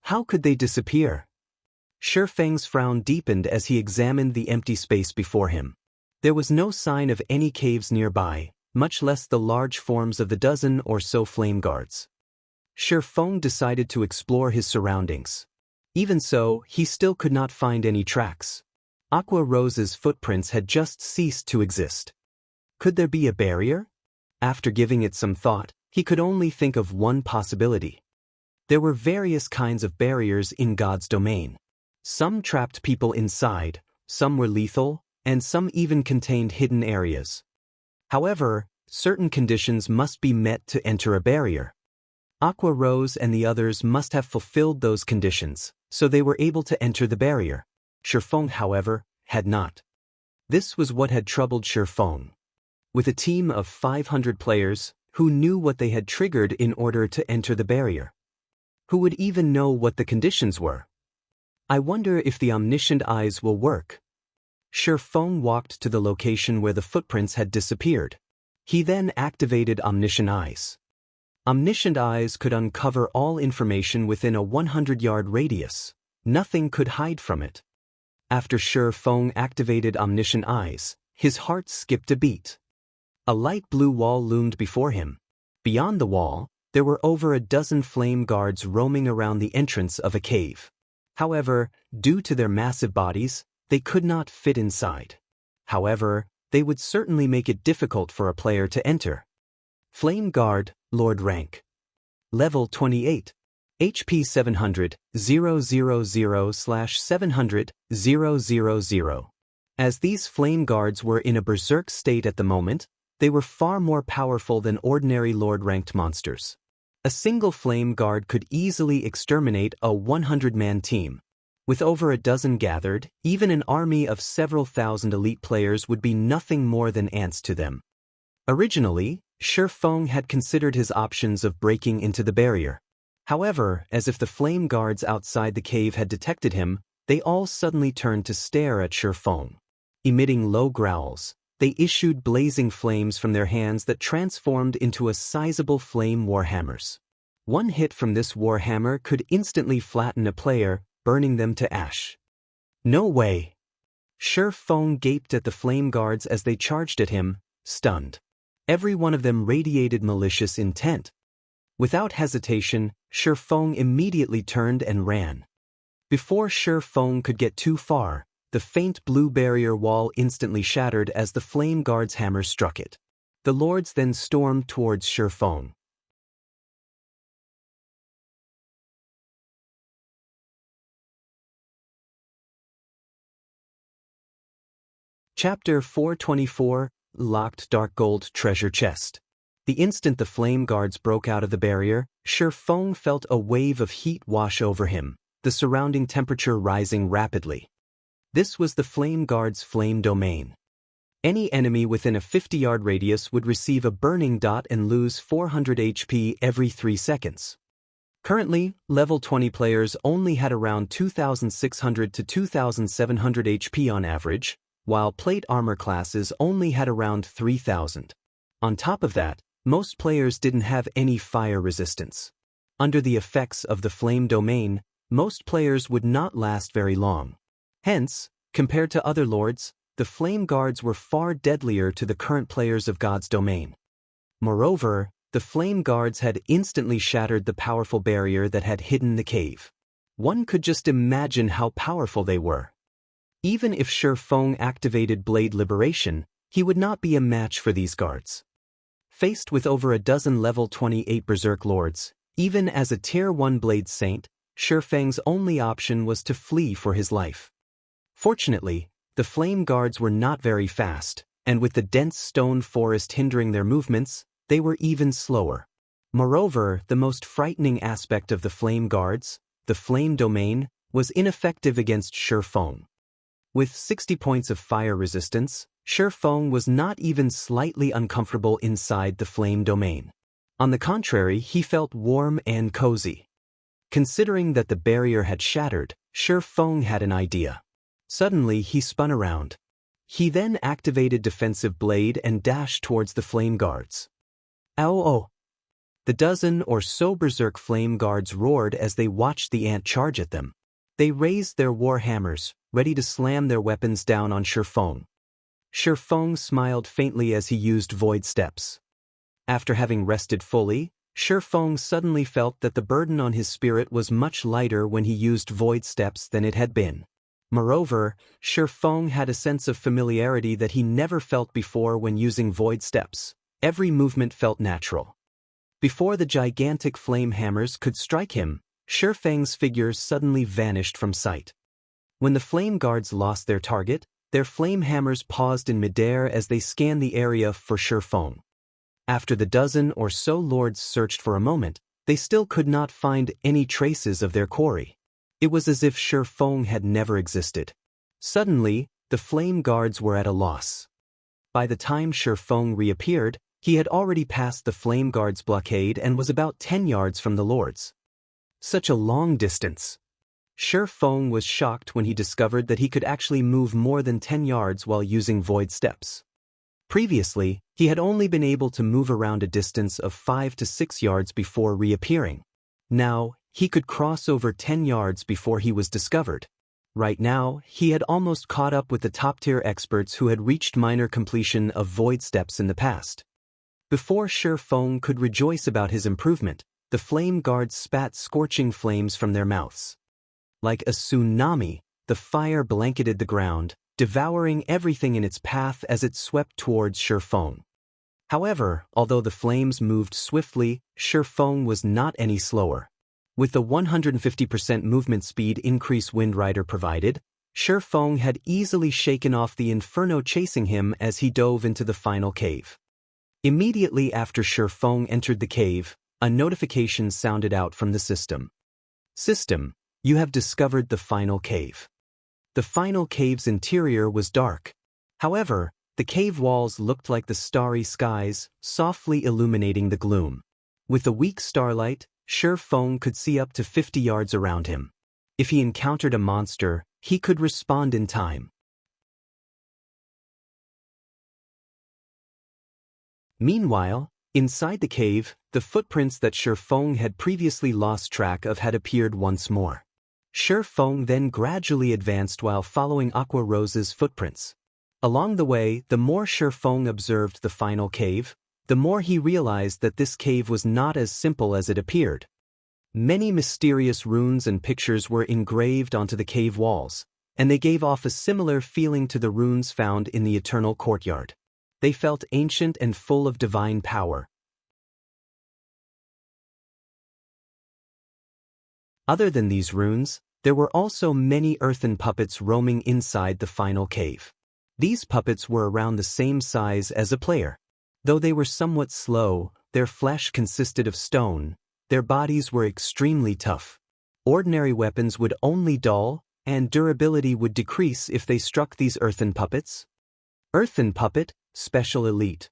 How could they disappear? Shifeng's frown deepened as he examined the empty space before him. There was no sign of any caves nearby, much less the large forms of the dozen or so flame guards. Shifeng decided to explore his surroundings. Even so, he still could not find any tracks. Aqua Rose's footprints had just ceased to exist. Could there be a barrier? After giving it some thought, he could only think of one possibility. There were various kinds of barriers in God's domain. Some trapped people inside, some were lethal, and some even contained hidden areas. However, certain conditions must be met to enter a barrier. Aqua Rose and the others must have fulfilled those conditions, so they were able to enter the barrier. Shifeng, however, had not. This was what had troubled Shifeng. With a team of 500 players, who knew what they had triggered in order to enter the barrier? Who would even know what the conditions were? I wonder if the omniscient eyes will work. Shi Feng walked to the location where the footprints had disappeared. He then activated Omniscient Eyes. Omniscient Eyes could uncover all information within a 100-yard radius. Nothing could hide from it. After Shi Feng activated Omniscient Eyes, his heart skipped a beat. A light blue wall loomed before him. Beyond the wall, there were over a dozen flame guards roaming around the entrance of a cave. However, due to their massive bodies, they could not fit inside. However, they would certainly make it difficult for a player to enter. Flame Guard, Lord Rank. Level 28. HP 700, 000/700, 000. As these flame guards were in a berserk state at the moment, they were far more powerful than ordinary Lord-ranked monsters. A single flame guard could easily exterminate a 100-man team. With over a dozen gathered, even an army of several thousand elite players would be nothing more than ants to them. Originally, Shi Feng had considered his options of breaking into the barrier. However, as if the flame guards outside the cave had detected him, they all suddenly turned to stare at Shi Feng. Emitting low growls, they issued blazing flames from their hands that transformed into a sizable flame warhammers. One hit from this warhammer could instantly flatten a player, burning them to ash. No way! Shi Feng gaped at the flame guards as they charged at him, stunned. Every one of them radiated malicious intent. Without hesitation, Shi Feng immediately turned and ran. Before Shi Feng could get too far, the faint blue barrier wall instantly shattered as the flame guard's hammer struck it. The lords then stormed towards Shi Feng. Chapter 424, Locked Dark Gold Treasure Chest. The instant the flame guards broke out of the barrier, Shi Feng felt a wave of heat wash over him, the surrounding temperature rising rapidly. This was the flame guard's flame domain. Any enemy within a 50-yard radius would receive a burning dot and lose 400 HP every 3 seconds. Currently, level 20 players only had around 2,600 to 2,700 HP on average, while plate armor classes only had around 3,000. On top of that, most players didn't have any fire resistance. Under the effects of the flame domain, most players would not last very long. Hence, compared to other lords, the flame guards were far deadlier to the current players of God's domain. Moreover, the flame guards had instantly shattered the powerful barrier that had hidden the cave. One could just imagine how powerful they were. Even if Shi Feng activated Blade Liberation, he would not be a match for these guards. Faced with over a dozen level 28 Berserk Lords, even as a Tier 1 Blade Saint, Shi Feng's only option was to flee for his life. Fortunately, the flame guards were not very fast, and with the dense stone forest hindering their movements, they were even slower. Moreover, the most frightening aspect of the flame guards, the flame domain, was ineffective against Shi Feng. With 60 points of fire resistance, Shi Feng was not even slightly uncomfortable inside the flame domain. On the contrary, he felt warm and cozy. Considering that the barrier had shattered, Shi Feng had an idea. Suddenly, he spun around. He then activated Defensive Blade and dashed towards the flame guards. Ow! The dozen or so berserk flame guards roared as they watched the ant charge at them. They raised their war hammers, ready to slam their weapons down on Shi Feng. Shi Feng smiled faintly as he used Void Steps. After having rested fully, Shi Feng suddenly felt that the burden on his spirit was much lighter when he used Void Steps than it had been. Moreover, Shi Feng had a sense of familiarity that he never felt before when using Void Steps. Every movement felt natural. Before the gigantic flame hammers could strike him, Shi Feng's figure suddenly vanished from sight. When the flame guards lost their target, their flame hammers paused in midair as they scanned the area for Shi Feng. After the dozen or so lords searched for a moment, they still could not find any traces of their quarry. It was as if Shi Feng had never existed. Suddenly, the flame guards were at a loss. By the time Shi Feng reappeared, he had already passed the flame guards' blockade and was about 10 yards from the lords. Such a long distance. Shi Feng was shocked when he discovered that he could actually move more than 10 yards while using void steps. Previously, he had only been able to move around a distance of 5 to 6 yards before reappearing. Now, he could cross over 10 yards before he was discovered. Right now, he had almost caught up with the top-tier experts who had reached minor completion of void steps in the past. Before Shi Feng could rejoice about his improvement, the flame guards spat scorching flames from their mouths. Like a tsunami, the fire blanketed the ground, devouring everything in its path as it swept towards Shi Feng. However, although the flames moved swiftly, Shi Feng was not any slower. With the 150% movement speed increase Wind Rider provided, Shi Feng had easily shaken off the inferno chasing him as he dove into the final cave. Immediately after Shi Feng entered the cave, a notification sounded out from the system. System, you have discovered the final cave. The final cave's interior was dark. However, the cave walls looked like the starry skies, softly illuminating the gloom. With the weak starlight, Shi Feng could see up to 50 yards around him. If he encountered a monster, he could respond in time. Meanwhile, inside the cave, the footprints that Shi Feng had previously lost track of had appeared once more. Shi Feng then gradually advanced while following Aqua Rose's footprints. Along the way, the more Shi Feng observed the final cave, the more he realized that this cave was not as simple as it appeared. Many mysterious runes and pictures were engraved onto the cave walls, and they gave off a similar feeling to the runes found in the Eternal Courtyard. They felt ancient and full of divine power. Other than these runes, there were also many earthen puppets roaming inside the final cave. These puppets were around the same size as a player. Though they were somewhat slow, their flesh consisted of stone, their bodies were extremely tough. Ordinary weapons would only dull, and durability would decrease if they struck these earthen puppets. Earthen Puppet, Special Elite.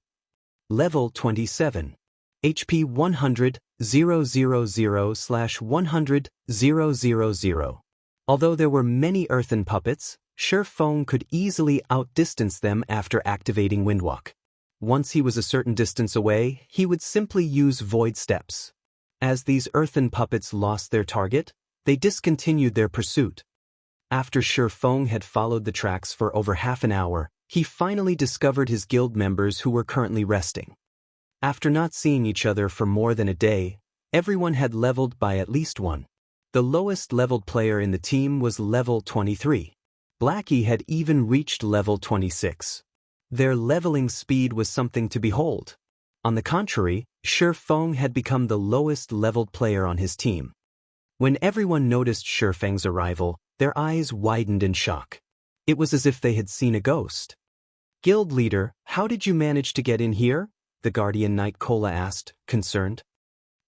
Level 27. HP 100, 000/100, 000. Although there were many earthen puppets, Shi Feng could easily outdistance them after activating Windwalk. Once he was a certain distance away, he would simply use void steps. As these earthen puppets lost their target, they discontinued their pursuit. After Shi Feng had followed the tracks for over half an hour, he finally discovered his guild members who were currently resting. After not seeing each other for more than a day, everyone had leveled by at least one. The lowest leveled player in the team was level 23. Blackie had even reached level 26. Their leveling speed was something to behold. On the contrary, Shi Feng had become the lowest leveled player on his team. When everyone noticed Shi Feng's arrival, their eyes widened in shock. It was as if they had seen a ghost. "Guild leader, how did you manage to get in here?" the Guardian Knight Kola asked, concerned.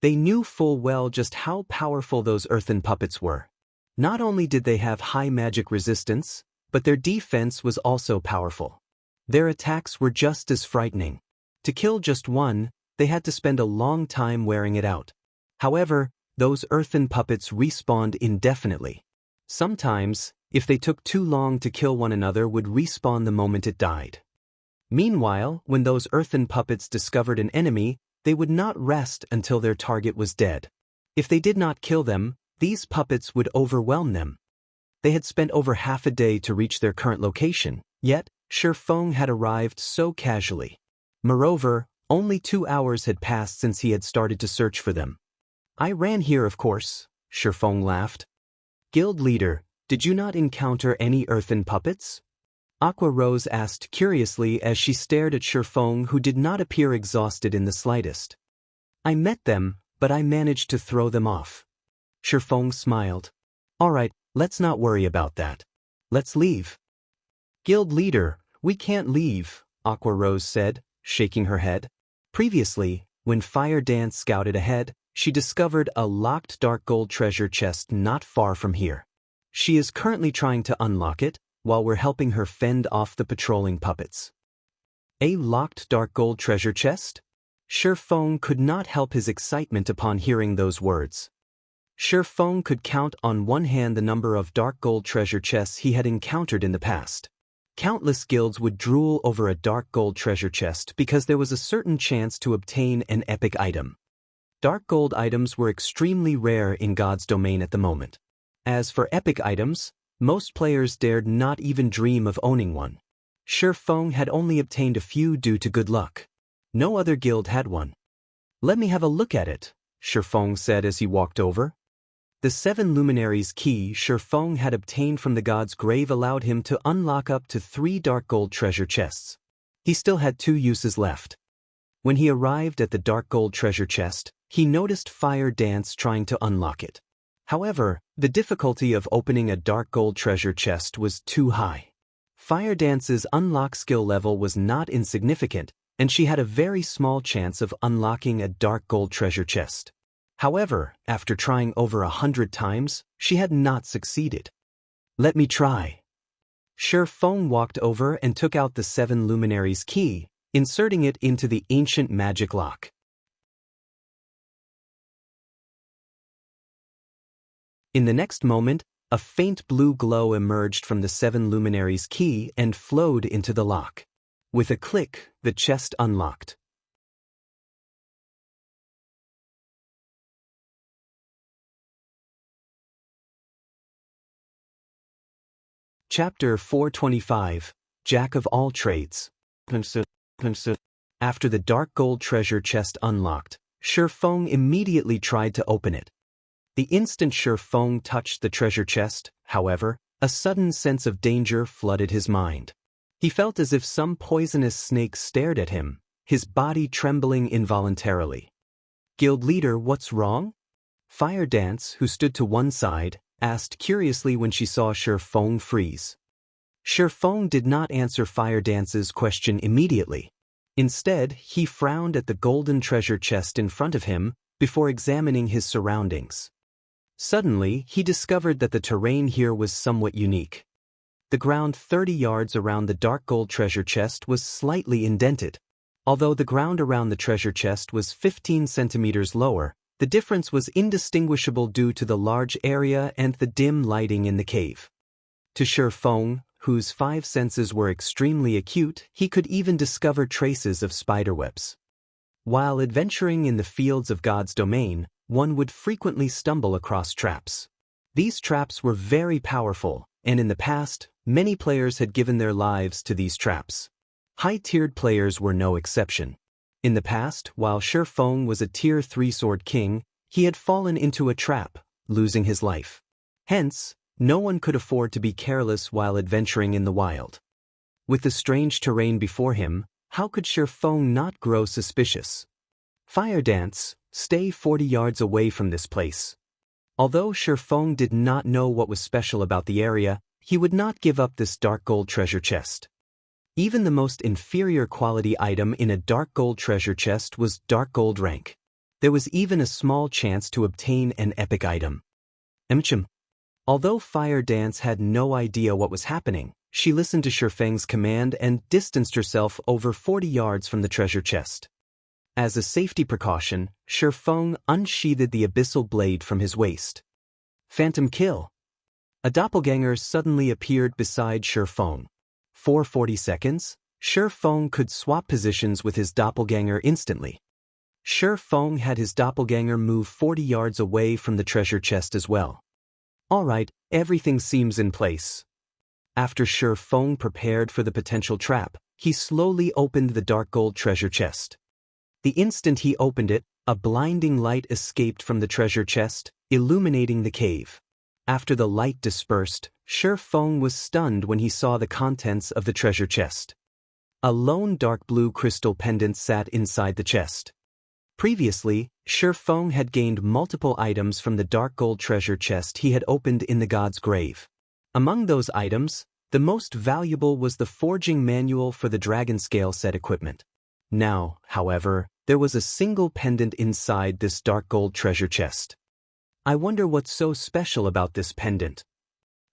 They knew full well just how powerful those earthen puppets were. Not only did they have high magic resistance, but their defense was also powerful. Their attacks were just as frightening. To kill just one, they had to spend a long time wearing it out. However, those earthen puppets respawned indefinitely. Sometimes, if they took too long to kill one another, would respawn the moment it died. Meanwhile, when those earthen puppets discovered an enemy, they would not rest until their target was dead. If they did not kill them, these puppets would overwhelm them. They had spent over half a day to reach their current location, yet Shi Feng had arrived so casually. Moreover, only 2 hours had passed since he had started to search for them. "I ran here, of course," Shi Feng laughed. "Guild leader, did you not encounter any earthen puppets?" Aqua Rose asked curiously as she stared at Shi Feng, who did not appear exhausted in the slightest. "I met them, but I managed to throw them off." Shi Feng smiled. "All right, let's not worry about that. Let's leave." "Guild leader, we can't leave," Aqua Rose said, shaking her head. Previously, when Fire Dance scouted ahead, she discovered a locked dark gold treasure chest not far from here. She is currently trying to unlock it, while we're helping her fend off the patrolling puppets. A locked dark gold treasure chest? Shi Feng could not help his excitement upon hearing those words. Feng could count on one hand the number of dark gold treasure chests he had encountered in the past. Countless guilds would drool over a dark gold treasure chest because there was a certain chance to obtain an epic item. Dark gold items were extremely rare in God's domain at the moment. As for epic items, most players dared not even dream of owning one. Feng had only obtained a few due to good luck. No other guild had one. "Let me have a look at it," Feng said as he walked over. The 7 luminaries key Feng had obtained from the god's grave allowed him to unlock up to 3 dark gold treasure chests. He still had 2 uses left. When he arrived at the dark gold treasure chest, he noticed Fire Dance trying to unlock it. However, the difficulty of opening a dark gold treasure chest was too high. Fire Dance's unlock skill level was not insignificant, and she had a very small chance of unlocking a dark gold treasure chest. However, after trying over 100 times, she had not succeeded. "Let me try." Feng walked over and took out the 7 luminaries key, inserting it into the ancient magic lock. In the next moment, a faint blue glow emerged from the 7 luminaries key and flowed into the lock. With a click, the chest unlocked. Chapter 425, Jack of All Trades. After the dark gold treasure chest unlocked, Feng immediately tried to open it. The instant Feng touched the treasure chest, however, a sudden sense of danger flooded his mind. He felt as if some poisonous snake stared at him, his body trembling involuntarily. "Guild leader, what's wrong?" Fire Dance, who stood to one side, asked curiously when she saw Feng freeze. Feng did not answer Fire Dance's question immediately. Instead, he frowned at the golden treasure chest in front of him before examining his surroundings. Suddenly, he discovered that the terrain here was somewhat unique. The ground 30 yards around the dark gold treasure chest was slightly indented. Although the ground around the treasure chest was 15 centimeters lower, the difference was indistinguishable due to the large area and the dim lighting in the cave. To Feng, whose 5 senses were extremely acute, he could even discover traces of spiderwebs. While adventuring in the fields of God's domain, one would frequently stumble across traps. These traps were very powerful, and in the past, many players had given their lives to these traps. High-tiered players were no exception. In the past, while Feng was a Tier 3 Sword King, he had fallen into a trap, losing his life. Hence, no one could afford to be careless while adventuring in the wild. With the strange terrain before him, how could Feng not grow suspicious? "Fire Dance, stay 40 yards away from this place." Although Feng did not know what was special about the area, he would not give up this dark gold treasure chest. Even the most inferior quality item in a dark gold treasure chest was dark gold rank. There was even a small chance to obtain an epic item. Although Fire Dance had no idea what was happening, she listened to Feng's command and distanced herself over 40 yards from the treasure chest. As a safety precaution, Feng unsheathed the abyssal blade from his waist. Phantom kill. A doppelganger suddenly appeared beside Feng. For 40 seconds, Feng could swap positions with his doppelganger instantly. Feng had his doppelganger move 40 yards away from the treasure chest as well. "Alright, everything seems in place." After Feng prepared for the potential trap, he slowly opened the dark gold treasure chest. The instant he opened it, a blinding light escaped from the treasure chest, illuminating the cave. After the light dispersed, Feng was stunned when he saw the contents of the treasure chest. A lone dark blue crystal pendant sat inside the chest. Previously, Feng had gained multiple items from the dark gold treasure chest he had opened in the god's grave. Among those items, the most valuable was the forging manual for the dragon scale set equipment. Now, however, there was a single pendant inside this dark gold treasure chest. I wonder what's so special about this pendant.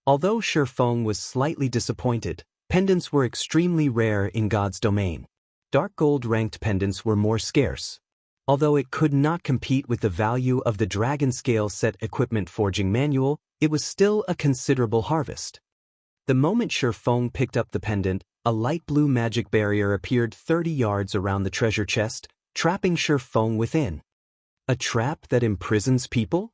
Although Feng was slightly disappointed, pendants were extremely rare in God's domain. Dark gold ranked pendants were more scarce. Although it could not compete with the value of the Dragon Scale Set Equipment Forging Manual, it was still a considerable harvest. The moment Shifeng picked up the pendant, a light blue magic barrier appeared 30 yards around the treasure chest, trapping Shifeng within. A trap that imprisons people?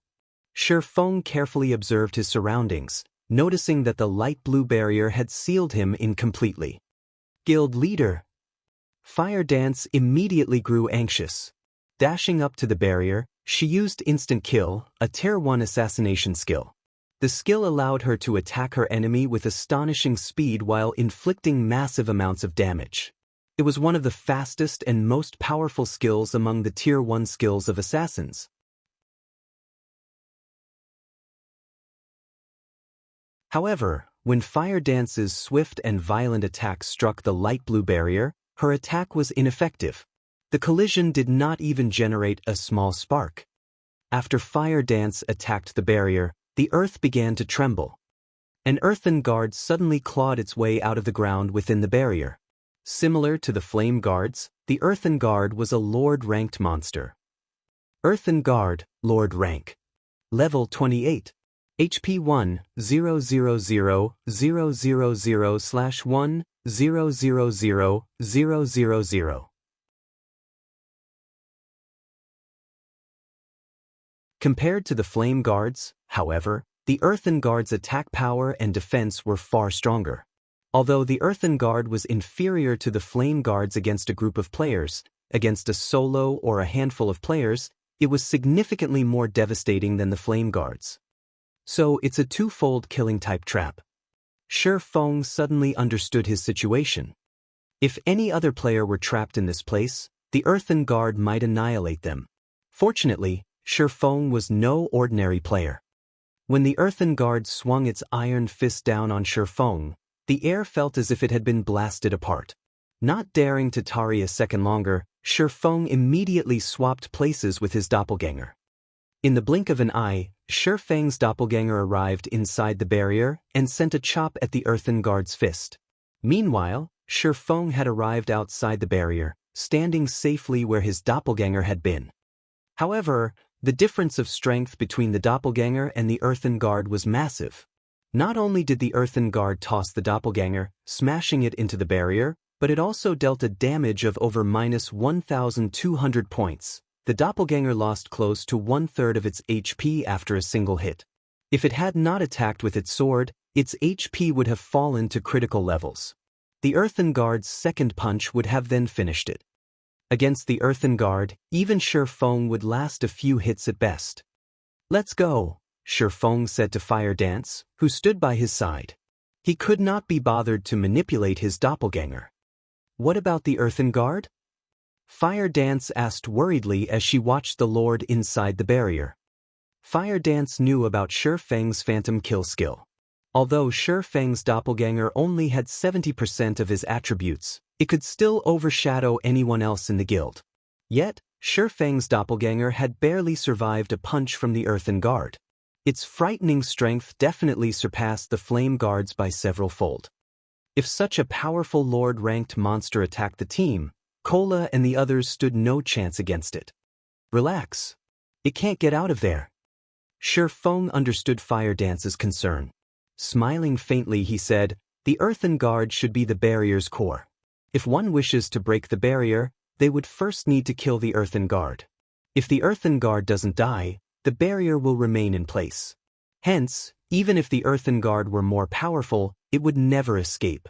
Shifeng carefully observed his surroundings, noticing that the light blue barrier had sealed him in completely. Guild leader. Fire Dance immediately grew anxious. Dashing up to the barrier, she used Instant Kill, a Tier 1 assassination skill. The skill allowed her to attack her enemy with astonishing speed while inflicting massive amounts of damage. It was one of the fastest and most powerful skills among the Tier 1 skills of assassins. However, when Fire Dance's swift and violent attack struck the light blue barrier, her attack was ineffective. The collision did not even generate a small spark. After Fire Dance attacked the barrier, the earth began to tremble. An earthen guard suddenly clawed its way out of the ground within the barrier. Similar to the flame guards, the earthen guard was a Lord-ranked monster. Earthen Guard, Lord rank. Level 28. HP 1-000/1-000-000. Compared to the Flame Guards, however, the Earthen Guard's attack power and defense were far stronger. Although the Earthen Guard was inferior to the Flame Guards against a group of players, against a solo or a handful of players, it was significantly more devastating than the Flame Guards. So it's a twofold killing type trap. Shifeng suddenly understood his situation. If any other player were trapped in this place, the Earthen Guard might annihilate them. Fortunately, Shifeng was no ordinary player. When the Earthen Guard swung its iron fist down on Shifeng, the air felt as if it had been blasted apart. Not daring to tarry a second longer, Shifeng immediately swapped places with his doppelganger. In the blink of an eye, Shifeng's doppelganger arrived inside the barrier and sent a chop at the Earthen Guard's fist. Meanwhile, Shifeng had arrived outside the barrier, standing safely where his doppelganger had been. However, the difference of strength between the doppelganger and the Earthen Guard was massive. Not only did the Earthen Guard toss the doppelganger, smashing it into the barrier, but it also dealt a damage of over -1,200 points. The doppelganger lost close to 1/3 of its HP after a single hit. If it had not attacked with its sword, its HP would have fallen to critical levels. The Earthen Guard's second punch would have then finished it. Against the Earthen Guard, even Shifeng would last a few hits at best. "Let's go," Shifeng said to Fire Dance, who stood by his side. He could not be bothered to manipulate his doppelganger. "What about the Earthen Guard?" Fire Dance asked worriedly as she watched the Lord inside the barrier. Fire Dance knew about Shifeng's Phantom Kill skill. Although Shifeng's doppelganger only had 70% of his attributes, it could still overshadow anyone else in the guild. Yet, Shifeng's doppelganger had barely survived a punch from the Earthen Guard. Its frightening strength definitely surpassed the Flame Guards by several fold. If such a powerful Lord-ranked monster attacked the team, Cola and the others stood no chance against it. "Relax. It can't get out of there." Shifeng understood Fire Dance's concern. Smiling faintly, he said, "The Earthen Guard should be the barrier's core. If one wishes to break the barrier, they would first need to kill the Earthen Guard. If the Earthen Guard doesn't die, the barrier will remain in place. Hence, even if the Earthen Guard were more powerful, it would never escape."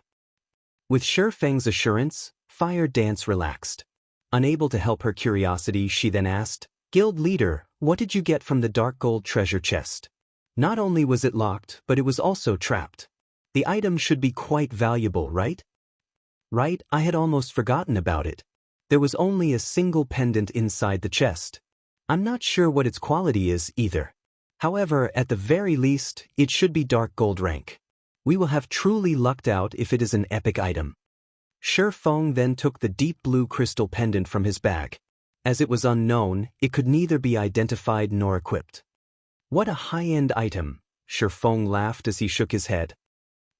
With Shifeng's assurance, Fire Dance relaxed. Unable to help her curiosity, she then asked, "Guild leader, what did you get from the dark gold treasure chest? Not only was it locked, but it was also trapped. The item should be quite valuable, right?" "Right, I had almost forgotten about it. There was only a single pendant inside the chest. I'm not sure what its quality is either. However, at the very least, it should be dark gold rank. We will have truly lucked out if it is an epic item." Shifeng then took the deep blue crystal pendant from his bag. As it was unknown, it could neither be identified nor equipped. "What a high-end item," Shifeng laughed as he shook his head.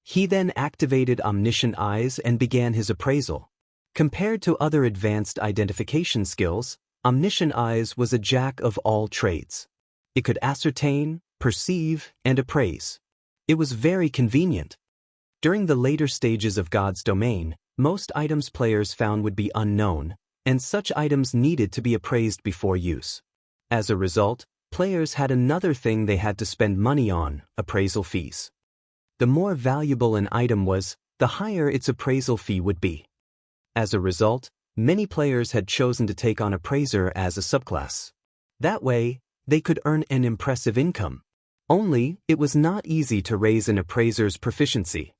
He then activated Omniscient Eyes and began his appraisal. Compared to other advanced identification skills, Omniscient Eyes was a jack of all trades. It could ascertain, perceive, and appraise. It was very convenient. During the later stages of God's domain, most items players found would be unknown, and such items needed to be appraised before use. As a result, players had another thing they had to spend money on: appraisal fees. The more valuable an item was, the higher its appraisal fee would be. As a result, many players had chosen to take on Appraiser as a subclass. That way, they could earn an impressive income. Only, it was not easy to raise an Appraiser's proficiency.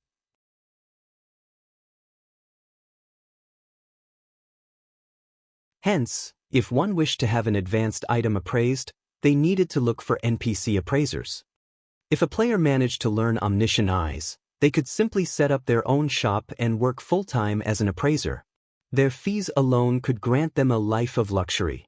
Hence, if one wished to have an advanced item appraised, they needed to look for NPC appraisers. If a player managed to learn Omniscient Eyes, they could simply set up their own shop and work full-time as an appraiser. Their fees alone could grant them a life of luxury.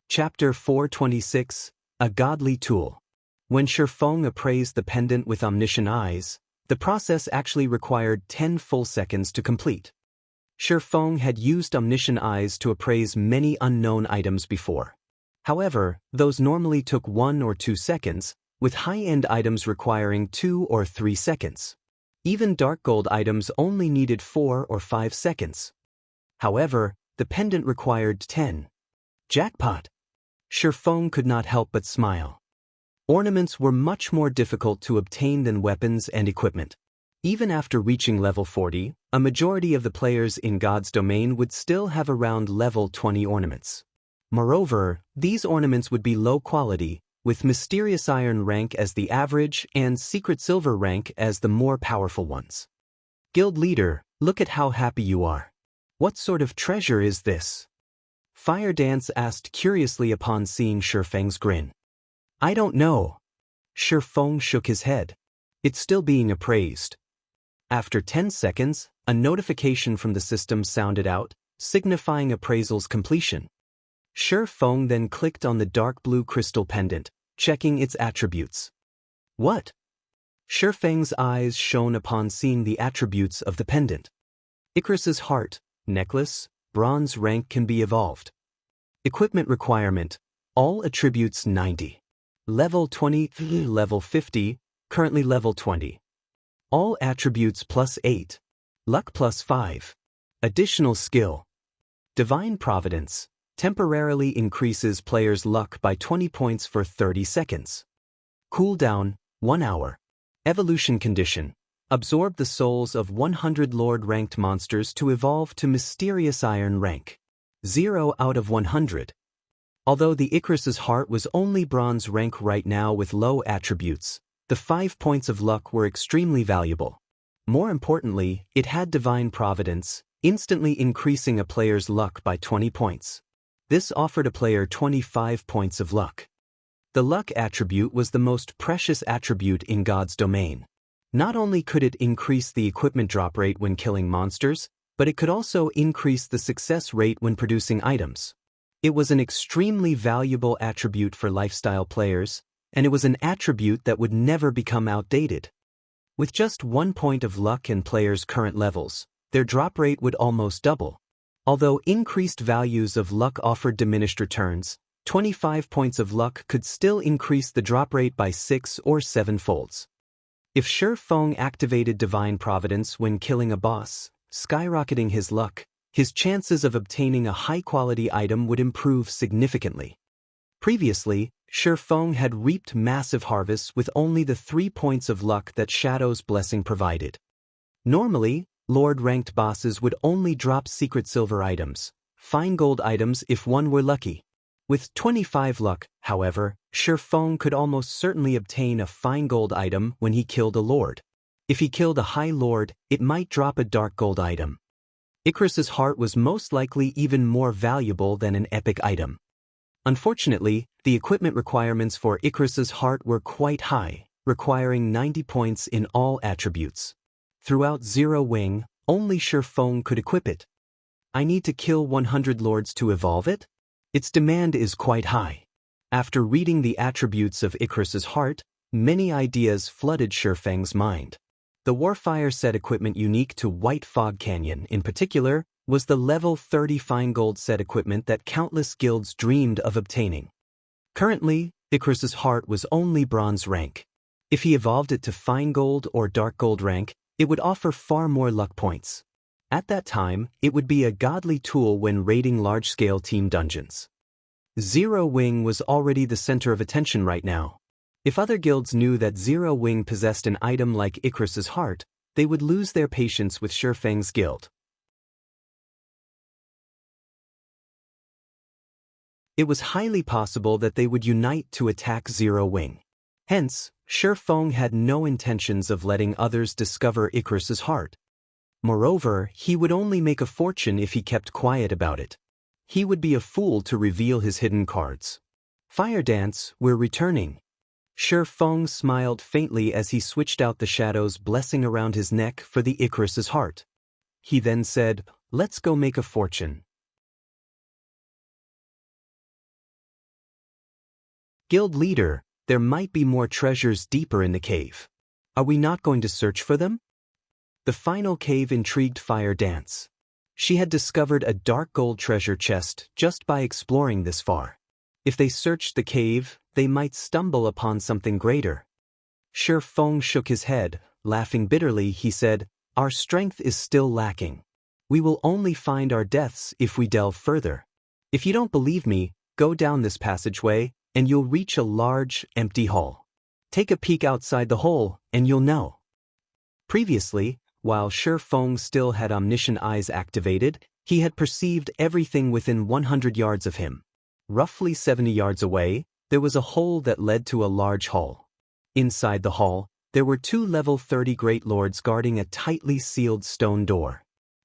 Chapter 426, A Godly Tool. When Shifeng appraised the pendant with Omniscient Eyes, the process actually required 10 full seconds to complete. Shifeng had used Omniscient Eyes to appraise many unknown items before. However, those normally took 1 or 2 seconds, with high-end items requiring 2 or 3 seconds. Even dark gold items only needed 4 or 5 seconds. However, the pendant required 10. Jackpot! Shifeng could not help but smile. Ornaments were much more difficult to obtain than weapons and equipment. Even after reaching level 40, a majority of the players in God's domain would still have around level 20 ornaments. Moreover, these ornaments would be low quality, with Mysterious Iron rank as the average and Secret Silver rank as the more powerful ones. Guild leader, look at how happy you are. What sort of treasure is this? Fire Dance asked curiously upon seeing Shifeng's grin. I don't know. Shifeng shook his head. It's still being appraised. After 10 seconds, a notification from the system sounded out, signifying appraisal's completion. Shifeng then clicked on the dark blue crystal pendant, checking its attributes. What? Shifeng's eyes shone upon seeing the attributes of the pendant. Icarus's heart, necklace, bronze rank can be evolved. Equipment requirement, all attributes 90. Level 20, level 50, currently level 20. All attributes plus 8. Luck plus 5. Additional skill. Divine Providence, temporarily increases players' luck by 20 points for 30 seconds. Cooldown, 1 hour. Evolution condition. Absorb the souls of 100 Lord-ranked monsters to evolve to Mysterious Iron rank. 0 out of 100. Although the Icarus's heart was only bronze rank right now with low attributes, the 5 points of luck were extremely valuable. More importantly, it had Divine Providence, instantly increasing a player's luck by 20 points. This offered a player 25 points of luck. The luck attribute was the most precious attribute in God's domain. Not only could it increase the equipment drop rate when killing monsters, but it could also increase the success rate when producing items. It was an extremely valuable attribute for lifestyle players, and it was an attribute that would never become outdated. With just 1 point of luck in players' current levels, their drop rate would almost double. Although increased values of luck offered diminished returns, 25 points of luck could still increase the drop rate by 6 or 7 folds. If Shifeng activated Divine Providence when killing a boss, skyrocketing his luck, his chances of obtaining a high-quality item would improve significantly. Previously, Shifeng had reaped massive harvests with only the 3 points of luck that Shadow's blessing provided. Normally, Lord-ranked bosses would only drop Secret Silver items, fine gold items if one were lucky. With 25 luck, however, Shifeng could almost certainly obtain a fine gold item when he killed a Lord. If he killed a High Lord, it might drop a dark gold item. Icarus's heart was most likely even more valuable than an epic item. Unfortunately, the equipment requirements for Icarus's heart were quite high, requiring 90 points in all attributes. Throughout Zero Wing, only Shifeng could equip it. I need to kill 100 lords to evolve it? Its demand is quite high. After reading the attributes of Icarus's heart, Many ideas flooded Shifeng's mind. The Warfire set equipment unique to White Fog Canyon, in particular, was the level 30 fine gold set equipment that countless guilds dreamed of obtaining. Currently, Icarus's heart was only bronze rank. If he evolved it to fine gold or dark gold rank, it would offer far more luck points. At that time, it would be a godly tool when raiding large-scale team dungeons. Zero Wing was already the center of attention right now. If other guilds knew that Zero Wing possessed an item like Icarus's heart, they would lose their patience with Shifeng's guild. It was highly possible that they would unite to attack Zero Wing. Hence, Shifeng had no intentions of letting others discover Icarus's heart. Moreover, he would only make a fortune if he kept quiet about it. He would be a fool to reveal his hidden cards. Fire Dance, we're returning. Shifeng smiled faintly as he switched out the shadow's blessing around his neck for the Icarus's heart. He then said, let's go make a fortune. Guild leader, there might be more treasures deeper in the cave. Are we not going to search for them? The final cave intrigued Fire Dance. She had discovered a dark gold treasure chest just by exploring this far. If they searched the cave, they might stumble upon something greater. Shifeng shook his head. Laughing bitterly, he said, our strength is still lacking. We will only find our deaths if we delve further. If you don't believe me, go down this passageway, and you'll reach a large, empty hall. Take a peek outside the hole, and you'll know. Previously, while Shifeng still had omniscient eyes activated, he had perceived everything within 100 yards of him. Roughly 70 yards away, there was a hole that led to a large hall. Inside the hall, there were 2 level 30 Great Lords guarding a tightly sealed stone door.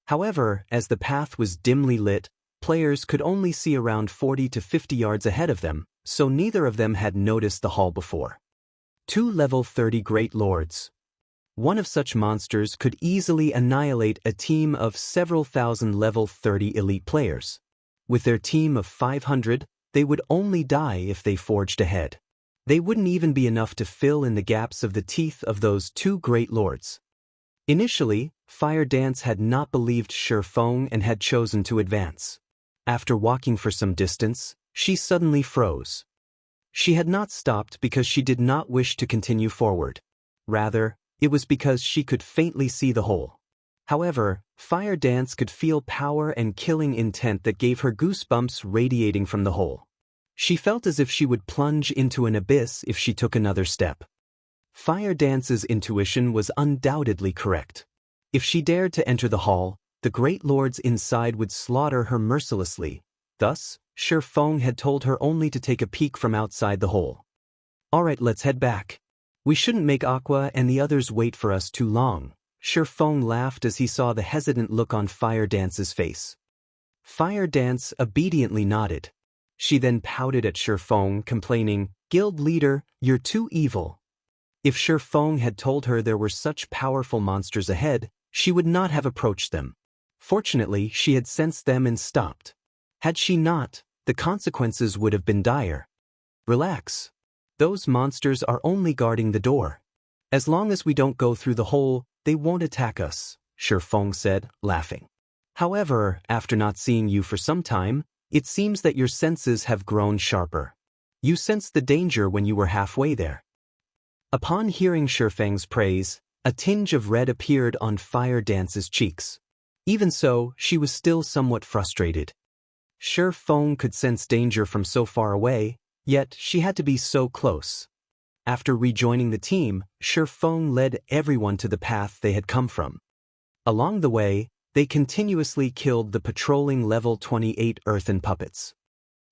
However, as the path was dimly lit, players could only see around 40 to 50 yards ahead of them, so neither of them had noticed the hall before. 2 level 30 Great Lords. One of such monsters could easily annihilate a team of several thousand level 30 elite players. With their team of 500, they would only die if they forged ahead. They wouldn't even be enough to fill in the gaps of the teeth of those 2 Great Lords. Initially, Fire Dance had not believed Shifeng and had chosen to advance. After walking for some distance, she suddenly froze. She had not stopped because she did not wish to continue forward. Rather, it was because she could faintly see the hole. However, Fire Dance could feel power and killing intent that gave her goosebumps radiating from the hole. She felt as if she would plunge into an abyss if she took another step. Fire Dance's intuition was undoubtedly correct. If she dared to enter the hall, the Great Lords inside would slaughter her mercilessly. Thus, Shifeng had told her only to take a peek from outside the hole. Alright, let's head back. We shouldn't make Aqua and the others wait for us too long. Shifeng laughed as he saw the hesitant look on Fire Dance's face. Fire Dance obediently nodded. She then pouted at Shifeng, complaining, Guild leader, you're too evil. If Shifeng had told her there were such powerful monsters ahead, she would not have approached them. Fortunately, she had sensed them and stopped. Had she not, the consequences would have been dire. Relax. Those monsters are only guarding the door. As long as we don't go through the hole, they won't attack us, Shifeng said, laughing. However, after not seeing you for some time, it seems that your senses have grown sharper. You sensed the danger when you were halfway there. Upon hearing Shifeng's praise, a tinge of red appeared on Fire Dance's cheeks. Even so, she was still somewhat frustrated. Shifeng could sense danger from so far away, yet she had to be so close. After rejoining the team, Shifeng led everyone to the path they had come from. Along the way, they continuously killed the patrolling level 28 earthen puppets.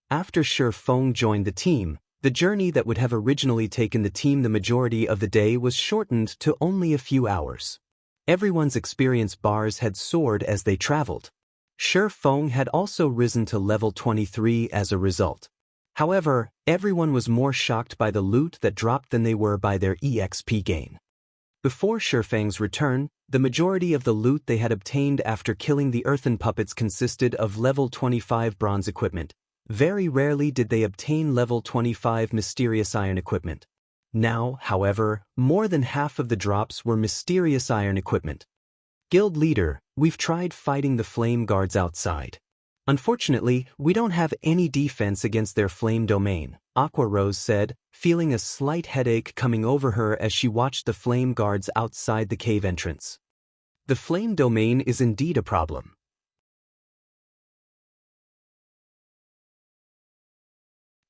After Shifeng joined the team, the journey that would have originally taken the team the majority of the day was shortened to only a few hours. Everyone's experience bars had soared as they traveled. Shifeng had also risen to level 23 as a result. However, everyone was more shocked by the loot that dropped than they were by their EXP gain. Before Shifeng's return, the majority of the loot they had obtained after killing the earthen puppets consisted of level 25 bronze equipment. Very rarely did they obtain level 25 mysterious iron equipment. Now, however, more than half of the drops were mysterious iron equipment. Guild leader, we've tried fighting the flame guards outside. Unfortunately, we don't have any defense against their flame domain, Aqua Rose said, feeling a slight headache coming over her as she watched the flame guards outside the cave entrance. The flame domain is indeed a problem.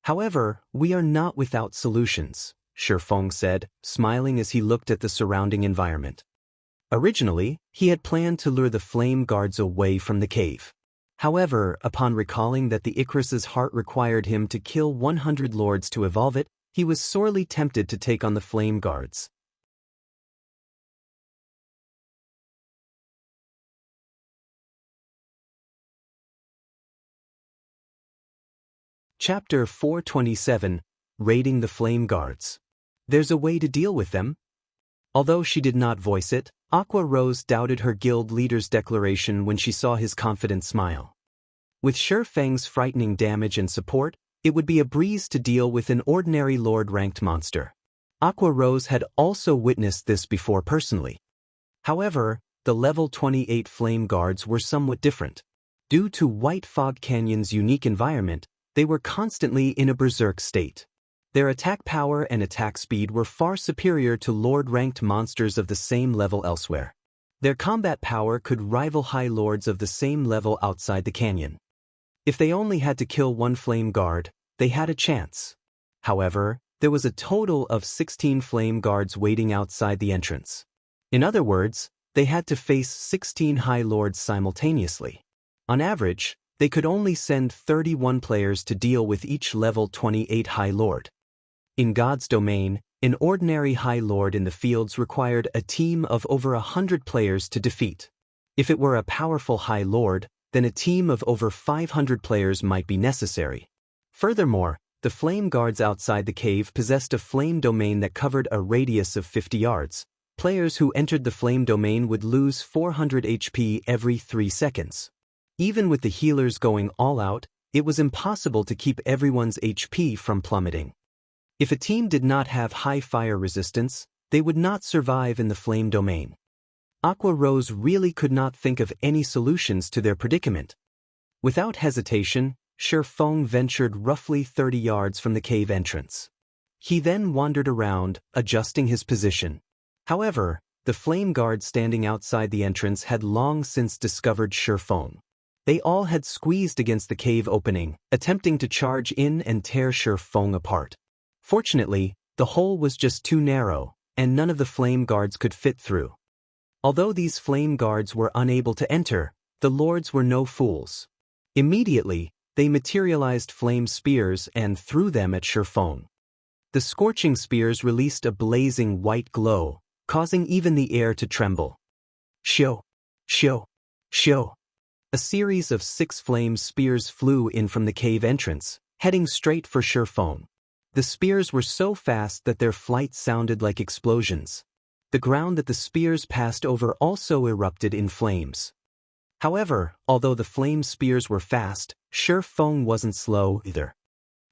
However, we are not without solutions, Shifeng said, smiling as he looked at the surrounding environment. Originally, he had planned to lure the flame guards away from the cave. However, upon recalling that the Icarus's heart required him to kill 100 lords to evolve it, he was sorely tempted to take on the flame guards. Chapter 427, Raiding the Flame Guards. There's a way to deal with them? Although she did not voice it, Aqua Rose doubted her guild leader's declaration when she saw his confident smile. With Shifeng's frightening damage and support, it would be a breeze to deal with an ordinary Lord-ranked monster. Aqua Rose had also witnessed this before personally. However, the level 28 flame guards were somewhat different. Due to White Fog Canyon's unique environment, they were constantly in a berserk state. Their attack power and attack speed were far superior to Lord-ranked monsters of the same level elsewhere. Their combat power could rival high lords of the same level outside the canyon. If they only had to kill one flame guard, they had a chance. However, there was a total of 16 flame guards waiting outside the entrance. In other words, they had to face 16 high lords simultaneously. On average, they could only send 31 players to deal with each level 28 high lord. In God's domain, an ordinary high lord in the fields required a team of over 100 players to defeat. If it were a powerful high lord, then a team of over 500 players might be necessary. Furthermore, the flame guards outside the cave possessed a flame domain that covered a radius of 50 yards. Players who entered the flame domain would lose 400 HP every 3 seconds. Even with the healers going all out, it was impossible to keep everyone's HP from plummeting. If a team did not have high fire resistance, they would not survive in the flame domain. Aqua Rose really could not think of any solutions to their predicament. Without hesitation, Shifeng ventured roughly 30 yards from the cave entrance. He then wandered around, adjusting his position. However, the flame guards standing outside the entrance had long since discovered Shifeng. They all had squeezed against the cave opening, attempting to charge in and tear Shifeng apart. Fortunately, the hole was just too narrow, and none of the flame guards could fit through. Although these flame guards were unable to enter, the lords were no fools. Immediately, they materialized flame spears and threw them at Shifeng. The scorching spears released a blazing white glow, causing even the air to tremble. Show! Show! Show! A series of 6 flame spears flew in from the cave entrance, heading straight for Shifeng. The spears were so fast that their flight sounded like explosions. The ground that the spears passed over also erupted in flames. However, although the flame spears were fast, Shifeng wasn't slow either.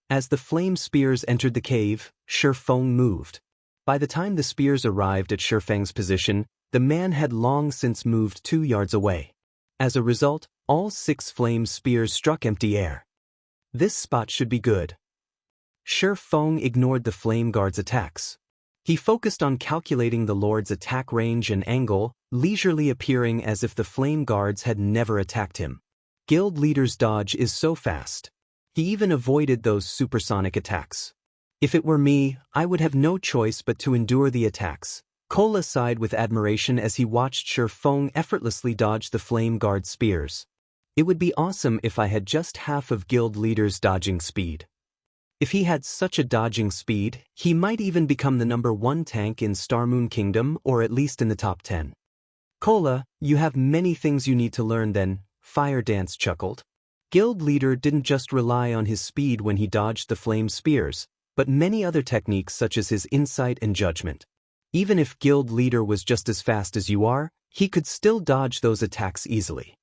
As the flame spears entered the cave, Shifeng moved. By the time the spears arrived at Shifeng's position, the man had long since moved 2 yards away. As a result, all 6 flame spears struck empty air. This spot should be good. Shifeng ignored the flame guard's attacks. He focused on calculating the lord's attack range and angle, leisurely appearing as if the flame guards had never attacked him. Guild leader's dodge is so fast. He even avoided those supersonic attacks. If it were me, I would have no choice but to endure the attacks. Cola sighed with admiration as he watched Shifeng effortlessly dodge the flame guard spears. It would be awesome if I had just half of guild leader's dodging speed. If he had such a dodging speed, he might even become the #1 tank in Starmoon Kingdom, or at least in the top 10. Cola, you have many things you need to learn then, Fire Dance chuckled. Guild leader didn't just rely on his speed when he dodged the flame spears, but many other techniques such as his insight and judgment. Even if guild leader was just as fast as you are, he could still dodge those attacks easily.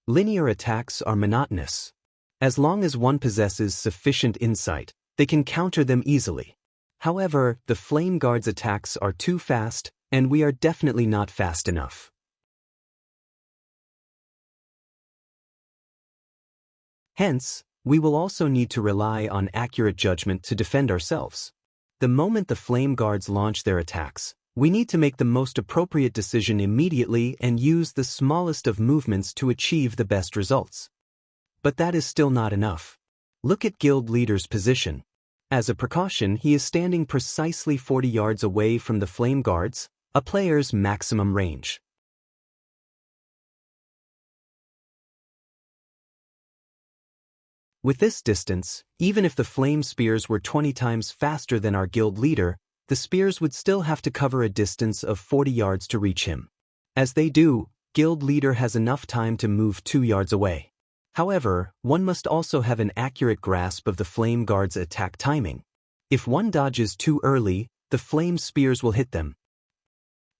Linear attacks are monotonous. As long as one possesses sufficient insight, they can counter them easily. However, the Flame Guard's attacks are too fast, and we are definitely not fast enough. Hence, we will also need to rely on accurate judgment to defend ourselves. The moment the Flame Guards launch their attacks, we need to make the most appropriate decision immediately and use the smallest of movements to achieve the best results. But that is still not enough. Look at Guild Leader's position. As a precaution, he is standing precisely 40 yards away from the Flame Guards, a player's maximum range. With this distance, even if the flame spears were 20 times faster than our guild leader, the spears would still have to cover a distance of 40 yards to reach him. As they do, guild leader has enough time to move 2 yards away. However, one must also have an accurate grasp of the flame guard's attack timing. If one dodges too early, the flame spears will hit them.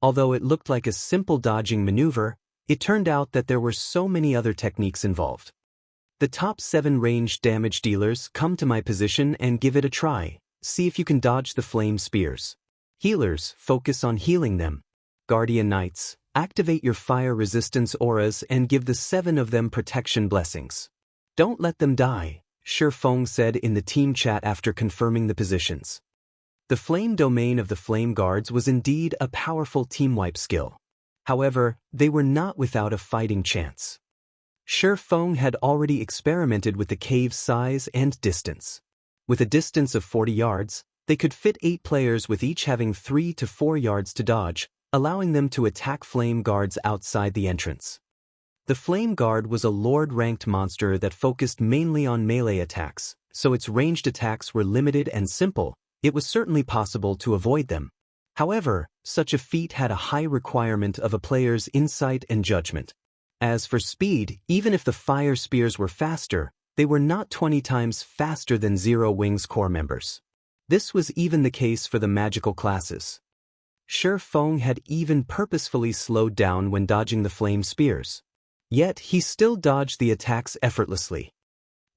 Although it looked like a simple dodging maneuver, it turned out that there were so many other techniques involved. The top 7 ranged damage dealers come to my position and give it a try. See if you can dodge the flame spears. Healers, focus on healing them. Guardian Knights, activate your fire resistance auras and give the 7 of them protection blessings. Don't let them die, Shi Feng said in the team chat after confirming the positions. The flame domain of the Flame Guards was indeed a powerful team wipe skill. However, they were not without a fighting chance. Shi Feng had already experimented with the cave's size and distance. With a distance of 40 yards, they could fit 8 players with each having 3 to 4 yards to dodge, allowing them to attack Flame Guards outside the entrance. The Flame Guard was a Lord-ranked monster that focused mainly on melee attacks, so its ranged attacks were limited and simple. It was certainly possible to avoid them. However, such a feat had a high requirement of a player's insight and judgment. As for speed, even if the fire spears were faster, they were not 20 times faster than Zero Wing's core members. This was even the case for the magical classes. Shi Feng had even purposefully slowed down when dodging the flame spears. Yet he still dodged the attacks effortlessly.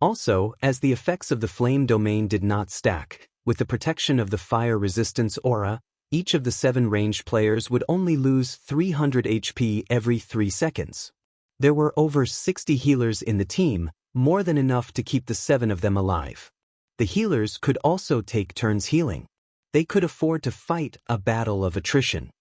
Also, as the effects of the flame domain did not stack, with the protection of the fire resistance aura, each of the 7 ranged players would only lose 300 HP every 3 seconds. There were over 60 healers in the team, more than enough to keep the 7 of them alive. The healers could also take turns healing. They could afford to fight a battle of attrition.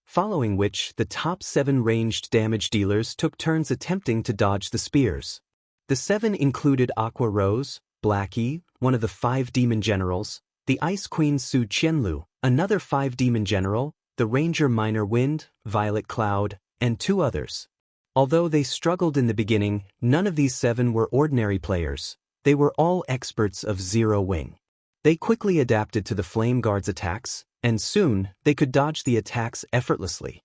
Following which, the top 7 ranged damage dealers took turns attempting to dodge the spears. The 7 included Aqua Rose, Blackie, one of the 5 demon generals, the Ice Queen Su Qianlu, another 5 demon general, the Ranger Minor Wind, Violet Cloud, and 2 others. Although they struggled in the beginning, none of these 7 were ordinary players. They were all experts of Zero Wing. They quickly adapted to the Flame Guard's attacks, and soon they could dodge the attacks effortlessly.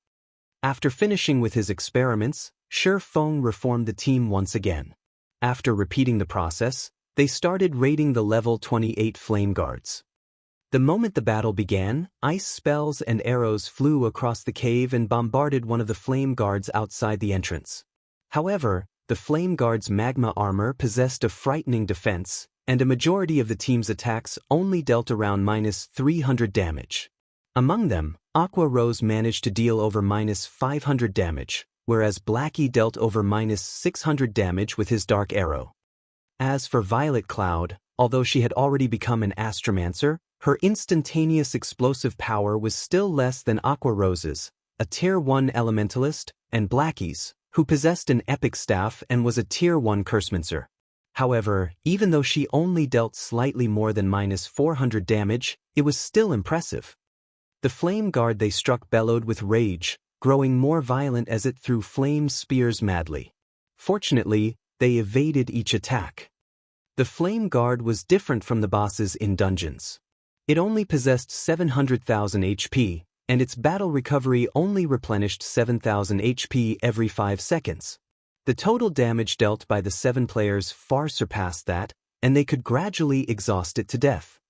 After finishing with his experiments, Shi Feng reformed the team once again. After repeating the process, they started raiding the level 28 Flame Guards. The moment the battle began, ice spells and arrows flew across the cave and bombarded one of the Flame Guards outside the entrance. However, the Flame Guard's magma armor possessed a frightening defense, and a majority of the team's attacks only dealt around -300 damage. Among them, Aqua Rose managed to deal over -500 damage, whereas Blackie dealt over -600 damage with his dark arrow. As for Violet Cloud, although she had already become an Astromancer, her instantaneous explosive power was still less than Aqua Rose's, a Tier 1 Elementalist, and Blackie's, who possessed an epic staff and was a Tier 1 Cursemancer. However, even though she only dealt slightly more than -400 damage, it was still impressive. The Flame Guard they struck bellowed with rage, growing more violent as it threw flame spears madly. Fortunately, they evaded each attack. The Flame Guard was different from the bosses in dungeons. It only possessed 700,000 HP, and its battle recovery only replenished 7,000 HP every 5 seconds. The total damage dealt by the 7 players far surpassed that, and they could gradually exhaust it to death.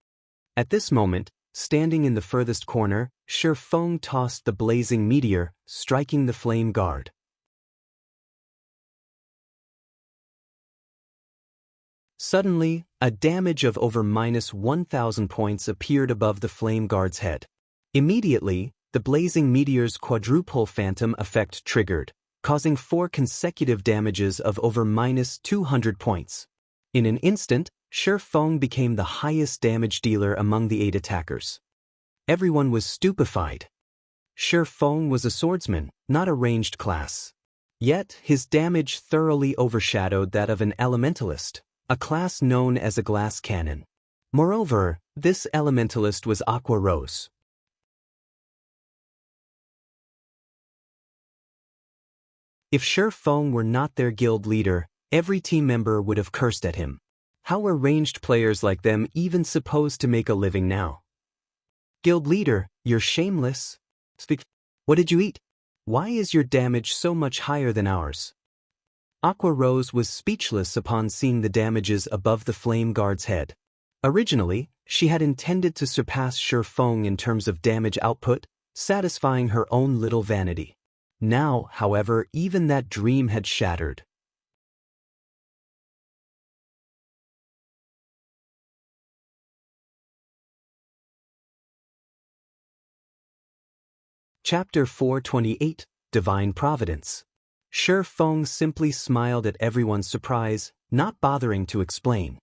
At this moment, standing in the furthest corner, Shi Feng tossed the blazing meteor, striking the Flame Guard. Suddenly, a damage of over -1,000 points appeared above the flame guard's head. Immediately, the blazing meteor's quadruple phantom effect triggered, causing 4 consecutive damages of over -200 points. In an instant, Shi Feng became the highest damage dealer among the 8 attackers. Everyone was stupefied. Shi Feng was a swordsman, not a ranged class. Yet, his damage thoroughly overshadowed that of an elementalist, a class known as a glass cannon. Moreover, this elementalist was Aqua Rose. If Shi Feng were not their guild leader, every team member would have cursed at him. How were ranged players like them even supposed to make a living now? Guild leader, you're shameless. Speak. What did you eat? Why is your damage so much higher than ours? Aqua Rose was speechless upon seeing the damages above the flame guard's head. Originally, she had intended to surpass Shi Feng in terms of damage output, satisfying her own little vanity. Now, however, even that dream had shattered. Chapter 428, Divine Providence. Shi Feng simply smiled at everyone's surprise, not bothering to explain.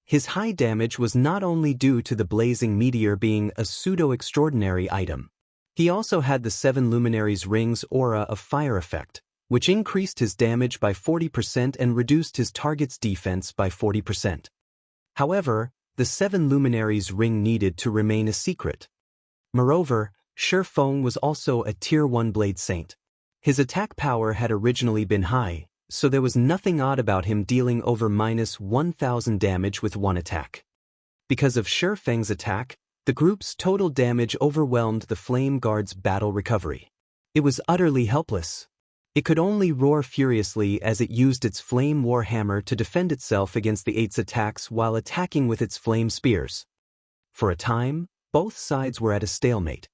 His high damage was not only due to the blazing meteor being a pseudo-extraordinary item. He also had the 7 Luminaries' Rings aura of fire effect, which increased his damage by 40% and reduced his target's defense by 40%. However, the 7 Luminaries' Ring needed to remain a secret. Moreover, Shi Feng was also a Tier 1 Blade Saint. His attack power had originally been high, so there was nothing odd about him dealing over -1,000 damage with one attack. Because of Shi Feng's attack, the group's total damage overwhelmed the Flame Guard's battle recovery. It was utterly helpless. It could only roar furiously as it used its Flame War Hammer to defend itself against the 8's attacks while attacking with its Flame Spears. For a time, both sides were at a stalemate.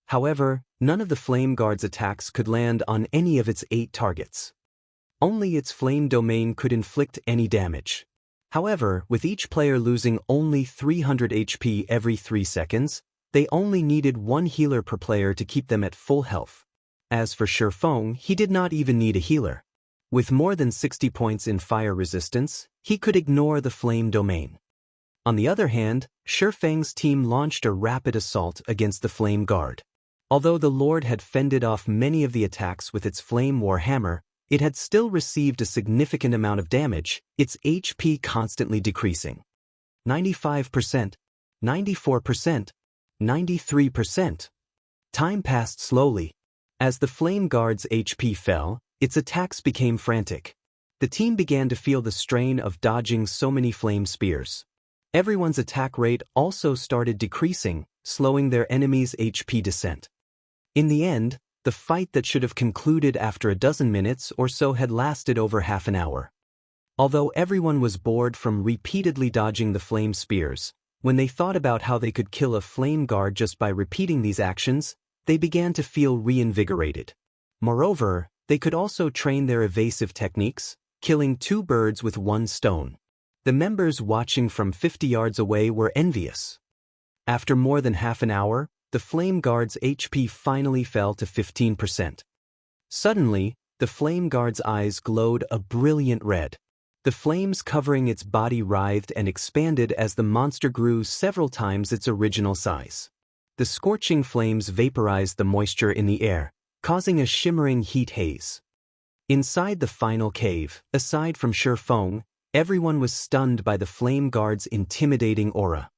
However, none of the Flame Guard's attacks could land on any of its 8 targets. Only its Flame Domain could inflict any damage. However, with each player losing only 300 HP every 3 seconds, they only needed 1 healer per player to keep them at full health. As for Shi Feng, he did not even need a healer. With more than 60 points in fire resistance, he could ignore the Flame Domain. On the other hand, Shi Feng's team launched a rapid assault against the Flame Guard. Although the Lord had fended off many of the attacks with its Flame War Hammer, it had still received a significant amount of damage, its HP constantly decreasing. 95%, 94%, 93%. Time passed slowly. As the Flame Guard's HP fell, its attacks became frantic. The team began to feel the strain of dodging so many flame spears. Everyone's attack rate also started decreasing, slowing their enemy's HP descent. In the end, the fight that should have concluded after a dozen minutes or so had lasted over half an hour. Although everyone was bored from repeatedly dodging the flame spears, when they thought about how they could kill a flame guard just by repeating these actions, they began to feel reinvigorated. Moreover, they could also train their evasive techniques, killing 2 birds with 1 stone. The members watching from 50 yards away were envious. After more than half an hour, the Flame Guard's HP finally fell to 15%. Suddenly, the Flame Guard's eyes glowed a brilliant red. The flames covering its body writhed and expanded as the monster grew several times its original size. The scorching flames vaporized the moisture in the air, causing a shimmering heat haze. Inside the final cave, aside from Shi Feng, everyone was stunned by the Flame Guard's intimidating aura.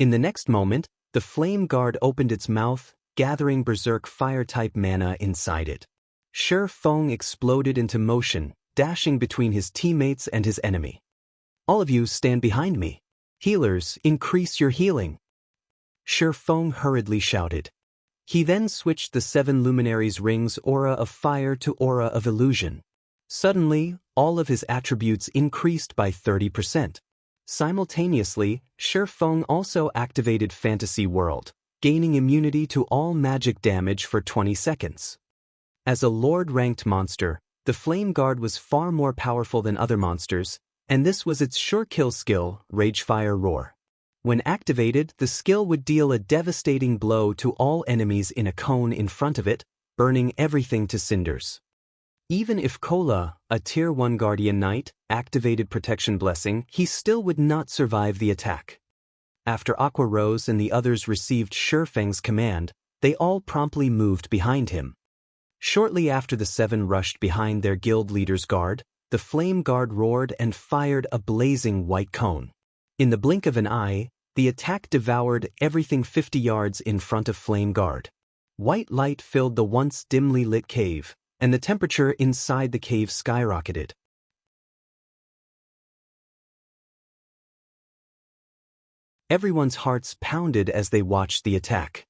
In the next moment, the Flame Guard opened its mouth, gathering berserk fire-type mana inside it. Shi Feng exploded into motion, dashing between his teammates and his enemy. All of you stand behind me. Healers, increase your healing. Shi Feng hurriedly shouted. He then switched the 7 Luminaries' Rings aura of fire to aura of illusion. Suddenly, all of his attributes increased by 30%. Simultaneously, Shi Feng also activated Fantasy World, gaining immunity to all magic damage for 20 seconds. As a Lord-ranked monster, the Flame Guard was far more powerful than other monsters, And this was its sure kill skill, Ragefire Roar. When activated, the skill would deal a devastating blow to all enemies in a cone in front of it, burning everything to cinders. Even if Kola, a Tier 1 Guardian Knight, activated Protection Blessing, he still would not survive the attack. After Aqua Rose and the others received Shifeng's command, they all promptly moved behind him. Shortly after the 7 rushed behind their guild leader's guard, the Flame Guard roared and fired a blazing white cone. In the blink of an eye, the attack devoured everything 50 yards in front of Flame Guard. White light filled the once dimly lit cave, and the temperature inside the cave skyrocketed. Everyone's hearts pounded as they watched the attack.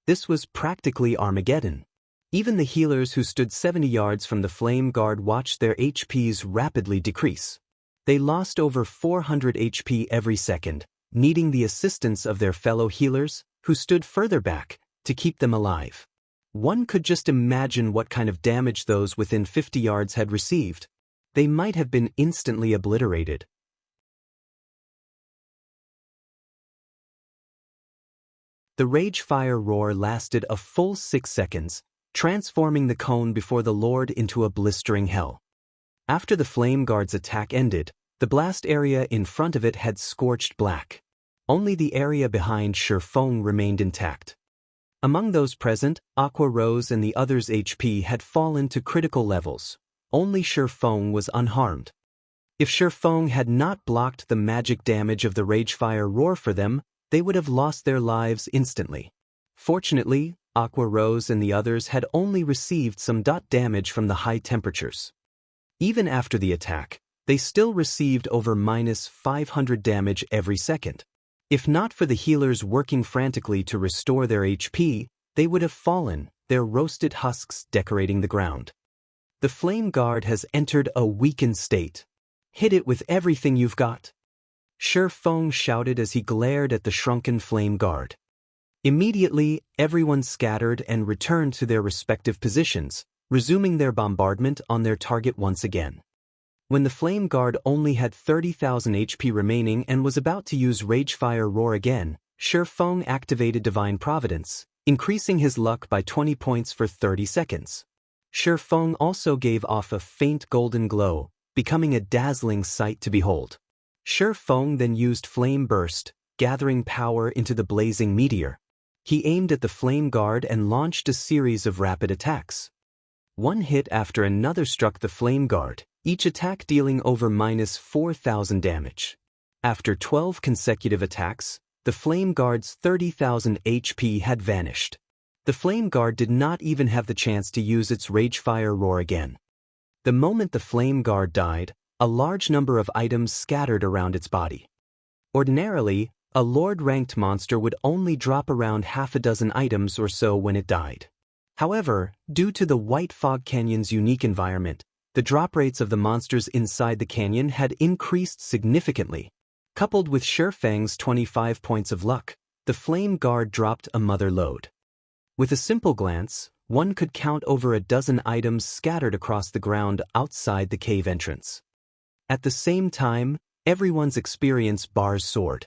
This was practically Armageddon. Even the healers who stood 70 yards from the Flame Guard watched their HPs rapidly decrease. They lost over 400 HP every second, needing the assistance of their fellow healers, who stood further back, to keep them alive. One could just imagine what kind of damage those within 50 yards had received. They might have been instantly obliterated. The Ragefire Roar lasted a full 6 seconds, transforming the cone before the Lord into a blistering hell. After the Flame Guard's attack ended, the blast area in front of it had scorched black. Only the area behind Shifeng remained intact. Among those present, Aqua Rose and the others' HP had fallen to critical levels. Only Shifeng was unharmed. If Shifeng had not blocked the magic damage of the Ragefire Roar for them, they would have lost their lives instantly. Fortunately, Aqua Rose and the others had only received some damage from the high temperatures. Even after the attack, they still received over -500 damage every second. If not for the healers working frantically to restore their HP, they would have fallen, their roasted husks decorating the ground. The Flame Guard has entered a weakened state. Hit it with everything you've got. Shifeng shouted as he glared at the shrunken Flame Guard. Immediately, everyone scattered and returned to their respective positions, resuming their bombardment on their target once again. When the Flame Guard only had 30,000 HP remaining and was about to use Ragefire Roar again, Shifeng activated Divine Providence, increasing his luck by 20 points for 30 seconds. Shifeng also gave off a faint golden glow, becoming a dazzling sight to behold. Shifeng then used Flame Burst, gathering power into the blazing meteor. He aimed at the Flame Guard and launched a series of rapid attacks. One hit after another struck the Flame Guard, each attack dealing over -4,000 damage. After 12 consecutive attacks, the Flame Guard's 30,000 HP had vanished. The Flame Guard did not even have the chance to use its Ragefire Roar again. The moment the Flame Guard died, a large number of items scattered around its body. Ordinarily, a Lord-ranked monster would only drop around half a dozen items or so when it died. However, due to the White Fog Canyon's unique environment, the drop rates of the monsters inside the canyon had increased significantly. Coupled with Shifeng's 25 points of luck, the Flame Guard dropped a mother load. With a simple glance, one could count over a dozen items scattered across the ground outside the cave entrance. At the same time, everyone's experience bars soared.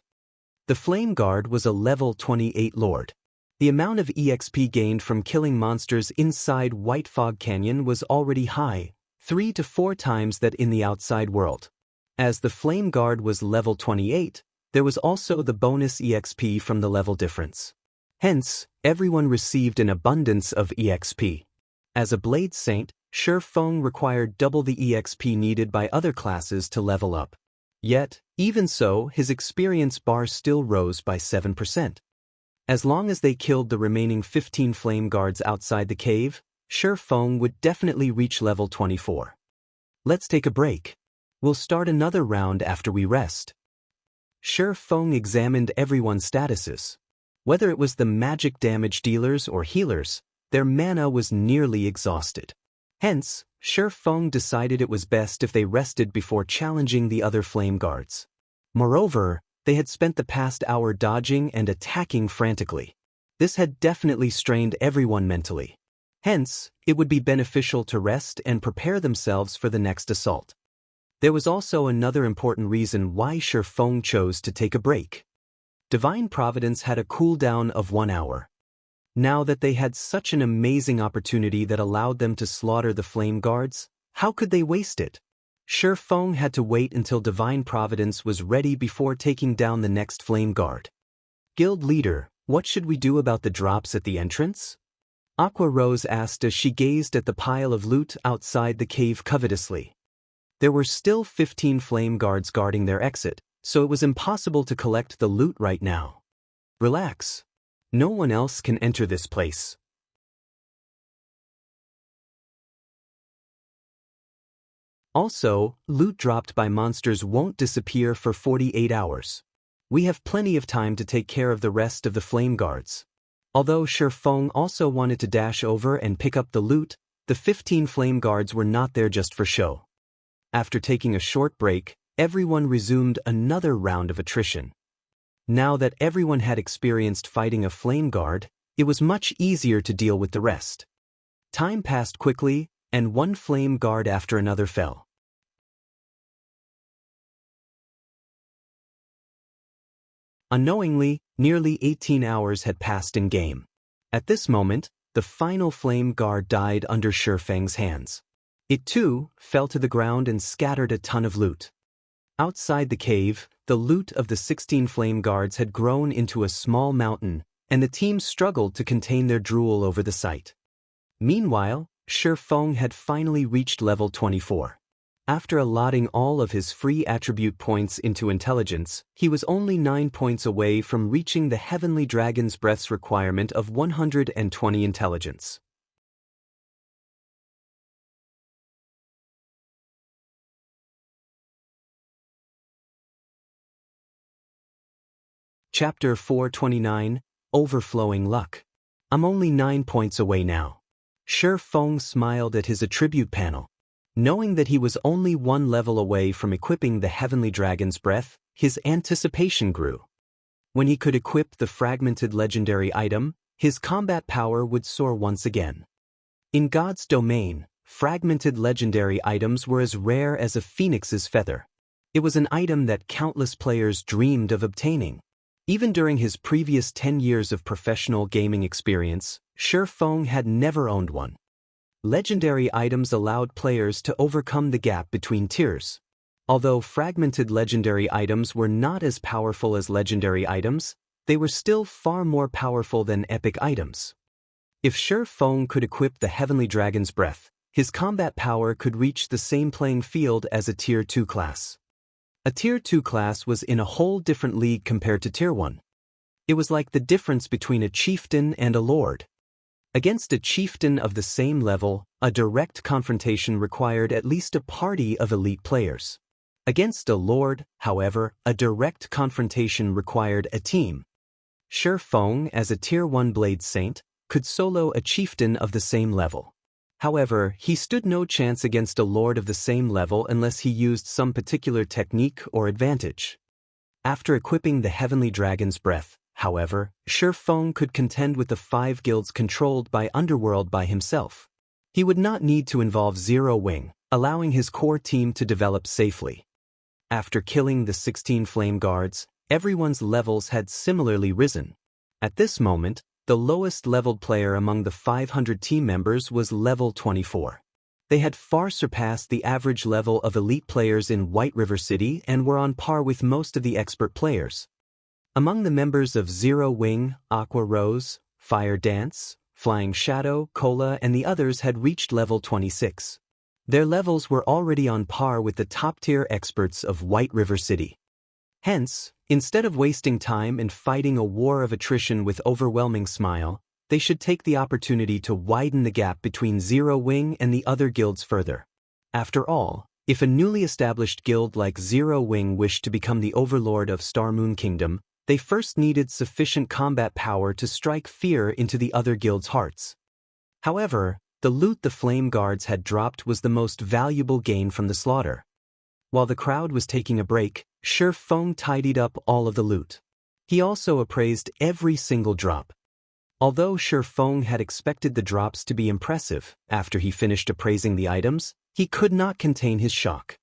The Flame Guard was a level 28 Lord. The amount of EXP gained from killing monsters inside White Fog Canyon was already high, 3 to 4 times that in the outside world. As the Flame Guard was level 28, there was also the bonus EXP from the level difference. Hence, everyone received an abundance of EXP. As a Blade Saint, Shifeng required double the EXP needed by other classes to level up. Yet, even so, his experience bar still rose by 7%. As long as they killed the remaining 15 Flame Guards outside the cave, Shifeng would definitely reach level 24. Let's take a break. We'll start another round after we rest. Shifeng examined everyone's statuses. Whether it was the magic damage dealers or healers, their mana was nearly exhausted. Hence, Shifeng decided it was best if they rested before challenging the other Flame Guards. Moreover, they had spent the past hour dodging and attacking frantically. This had definitely strained everyone mentally. Hence, it would be beneficial to rest and prepare themselves for the next assault. There was also another important reason why Shi Feng chose to take a break. Divine Providence had a cooldown of 1 hour. Now that they had such an amazing opportunity that allowed them to slaughter the Flame Guards, how could they waste it? Shi Feng had to wait until Divine Providence was ready before taking down the next Flame Guard. Guild leader, what should we do about the drops at the entrance? Aqua Rose asked as she gazed at the pile of loot outside the cave covetously. There were still 15 Flame Guards guarding their exit, so it was impossible to collect the loot right now. Relax. No one else can enter this place. Also, loot dropped by monsters won't disappear for 48 hours. We have plenty of time to take care of the rest of the Flame Guards. Although Shi Feng also wanted to dash over and pick up the loot, the 15 Flame Guards were not there just for show. After taking a short break, everyone resumed another round of attrition. Now that everyone had experienced fighting a Flame Guard, it was much easier to deal with the rest. Time passed quickly, and one Flame Guard after another fell. Unknowingly, nearly 18 hours had passed in game. At this moment, the final Flame Guard died under Shi Feng's hands. It too fell to the ground and scattered a ton of loot. Outside the cave, the loot of the 16 Flame Guards had grown into a small mountain, and the team struggled to contain their drool over the sight. Meanwhile, Shi Feng had finally reached level 24. After allotting all of his free attribute points into intelligence, he was only 9 points away from reaching the Heavenly Dragon's Breath's requirement of 120 intelligence. Chapter 429, Overflowing Luck. I'm only 9 points away now. Shi Feng smiled at his attribute panel. Knowing that he was only 1 level away from equipping the Heavenly Dragon's Breath, his anticipation grew. When he could equip the fragmented legendary item, his combat power would soar once again. In God's domain, fragmented legendary items were as rare as a phoenix's feather. It was an item that countless players dreamed of obtaining. Even during his previous 10 years of professional gaming experience, Shi Feng had never owned one. Legendary items allowed players to overcome the gap between tiers. Although fragmented legendary items were not as powerful as legendary items, they were still far more powerful than epic items. If Shi Feng could equip the Heavenly Dragon's Breath, his combat power could reach the same playing field as a Tier 2 class. A Tier 2 class was in a whole different league compared to Tier 1. It was like the difference between a chieftain and a lord. Against a chieftain of the same level, a direct confrontation required at least a party of elite players. Against a lord, however, a direct confrontation required a team. Shi Feng, as a Tier 1 Blade Saint, could solo a chieftain of the same level. However, he stood no chance against a lord of the same level unless he used some particular technique or advantage. After equipping the Heavenly Dragon's Breath, however, Shi Feng could contend with the 5 guilds controlled by Underworld by himself. He would not need to involve Zero Wing, allowing his core team to develop safely. After killing the 16 Flame Guards, everyone's levels had similarly risen. At this moment, the lowest leveled player among the 500 team members was level 24. They had far surpassed the average level of elite players in White River City and were on par with most of the expert players. Among the members of Zero Wing, Aqua Rose, Fire Dance, Flying Shadow, Cola and the others had reached level 26. Their levels were already on par with the top-tier experts of White River City. Hence, instead of wasting time and fighting a war of attrition with overwhelming smile, they should take the opportunity to widen the gap between Zero Wing and the other guilds further. After all, if a newly established guild like Zero Wing wished to become the overlord of Star Moon Kingdom, they first needed sufficient combat power to strike fear into the other guilds' hearts. However, the loot the Flame Guards had dropped was the most valuable gain from the slaughter. While the crowd was taking a break, Shi Feng tidied up all of the loot. He also appraised every single drop. Although Shi Feng had expected the drops to be impressive, after he finished appraising the items, he could not contain his shock.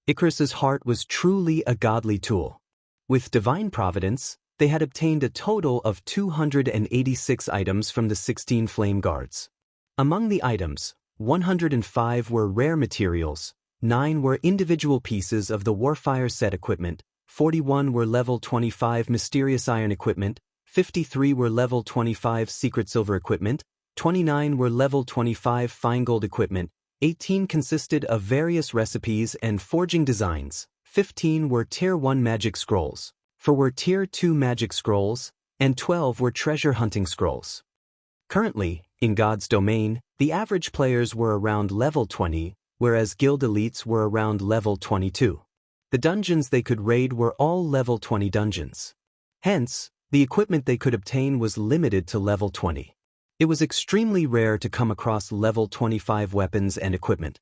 Icarus's heart was truly a godly tool. With divine providence, they had obtained a total of 286 items from the 16 flame guards. Among the items, 105 were rare materials, 9 were individual pieces of the Warfire set equipment, 41 were level 25 mysterious iron equipment, 53 were level 25 secret silver equipment, 29 were level 25 fine gold equipment, 18 consisted of various recipes and forging designs, 15 were Tier 1 magic scrolls, 4 were Tier 2 magic scrolls, and 12 were treasure hunting scrolls. Currently, in God's domain, the average players were around level 20, whereas guild elites were around level 22. The dungeons they could raid were all level 20 dungeons. Hence, the equipment they could obtain was limited to level 20. It was extremely rare to come across level 25 weapons and equipment.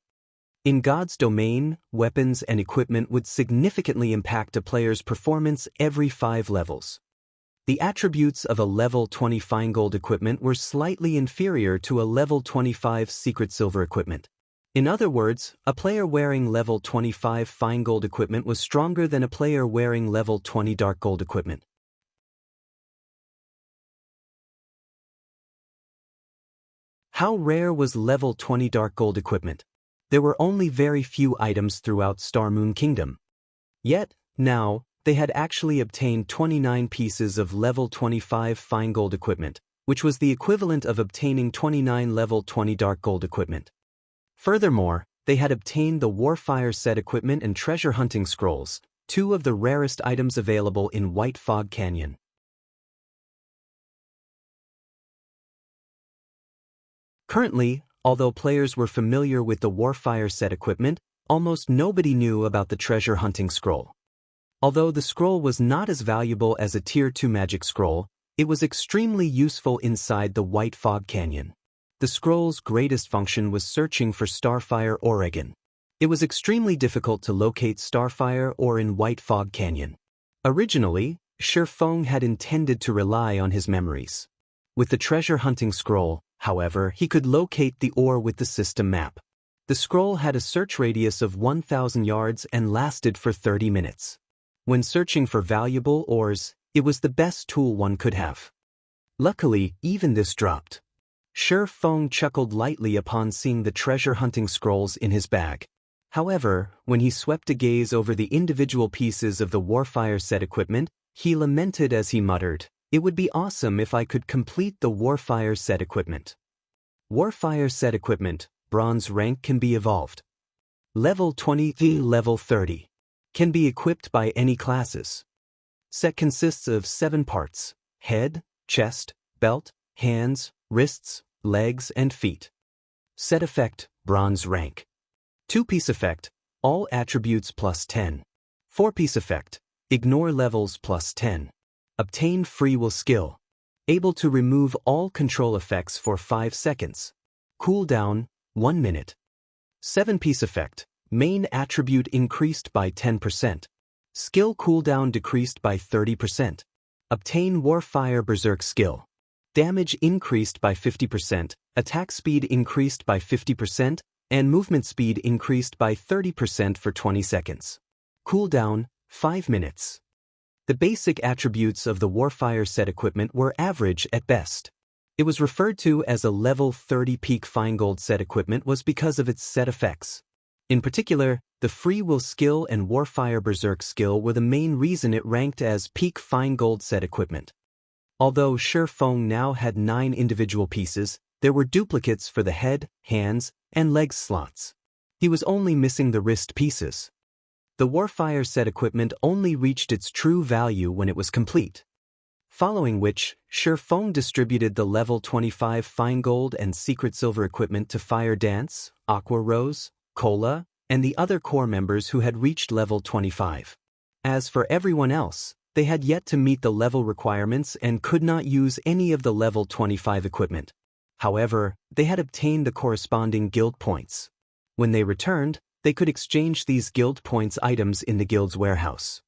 In God's domain, weapons and equipment would significantly impact a player's performance every 5 levels. The attributes of a level 20 fine gold equipment were slightly inferior to a level 25 secret silver equipment. In other words, a player wearing level 25 fine gold equipment was stronger than a player wearing level 20 dark gold equipment. How rare was level 20 dark gold equipment? There were only very few items throughout Star Moon Kingdom. Yet, now, they had actually obtained 29 pieces of level 25 fine gold equipment, which was the equivalent of obtaining 29 level 20 dark gold equipment. Furthermore, they had obtained the Warfire set equipment and treasure hunting scrolls, 2 of the rarest items available in White Fog Canyon. Currently, although players were familiar with the Warfire set equipment, almost nobody knew about the treasure hunting scroll. Although the scroll was not as valuable as a Tier 2 magic scroll, it was extremely useful inside the White Fog Canyon. The scroll's greatest function was searching for Starfire Oregon. It was extremely difficult to locate Starfire ore in White Fog Canyon. Originally, Shifeng had intended to rely on his memories. With the treasure hunting scroll, however, he could locate the ore with the system map. The scroll had a search radius of 1,000 yards and lasted for 30 minutes. When searching for valuable ores, it was the best tool one could have. Luckily, even this dropped. Shifeng chuckled lightly upon seeing the treasure hunting scrolls in his bag. However, when he swept a gaze over the individual pieces of the Warfire set equipment, he lamented as he muttered, "It would be awesome if I could complete the Warfire set equipment." Warfire set equipment, bronze rank, can be evolved. Level 20 to level 30. Can be equipped by any classes. Set consists of 7 parts: head, chest, belt, hands, wrists, legs, and feet. Set effect, bronze rank. 2-piece effect, all attributes plus 10. 4-piece effect, ignore levels plus 10. Obtain free will skill. Able to remove all control effects for 5 seconds. Cooldown, 1 minute. 7-piece effect, main attribute increased by 10%. Skill cooldown decreased by 30%. Obtain Warfire Berserk skill. Damage increased by 50%, attack speed increased by 50%, and movement speed increased by 30% for 20 seconds. Cooldown, 5 minutes. The basic attributes of the Warfire set equipment were average at best. It was referred to as a level 30 peak fine gold set equipment was because of its set effects. In particular, the Free Will skill and Warfire Berserk skill were the main reason it ranked as peak fine gold set equipment. Although Shifeng now had 9 individual pieces, there were duplicates for the head, hands, and legs slots. He was only missing the wrist pieces. The Warfire set equipment only reached its true value when it was complete. Following which, Shifeng distributed the level 25 fine gold and secret silver equipment to Fire Dance, Aqua Rose, Cola, and the other core members who had reached level 25. As for everyone else, they had yet to meet the level requirements and could not use any of the level 25 equipment. However, they had obtained the corresponding guild points. When they returned, they could exchange these guild points items in the guild's warehouse.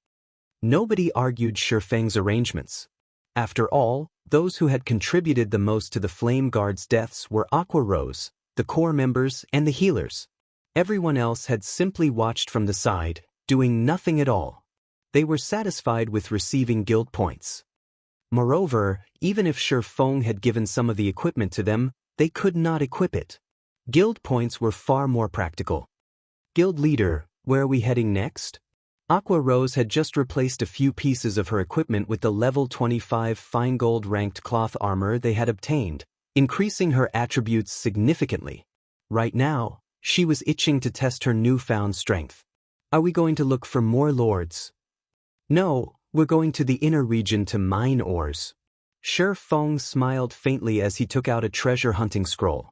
Nobody argued Shifeng's arrangements. After all, those who had contributed the most to the Flame Guard's deaths were Aqua Rose, the core members, and the healers. Everyone else had simply watched from the side, doing nothing at all. They were satisfied with receiving guild points. Moreover, even if Shi Feng had given some of the equipment to them, they could not equip it. Guild points were far more practical. Guild leader, where are we heading next? Aqua Rose had just replaced a few pieces of her equipment with the level 25 fine gold ranked cloth armor they had obtained, increasing her attributes significantly. Right now, she was itching to test her newfound strength. Are we going to look for more lords? No, we're going to the inner region to mine ores. Shi Feng smiled faintly as he took out a treasure hunting scroll.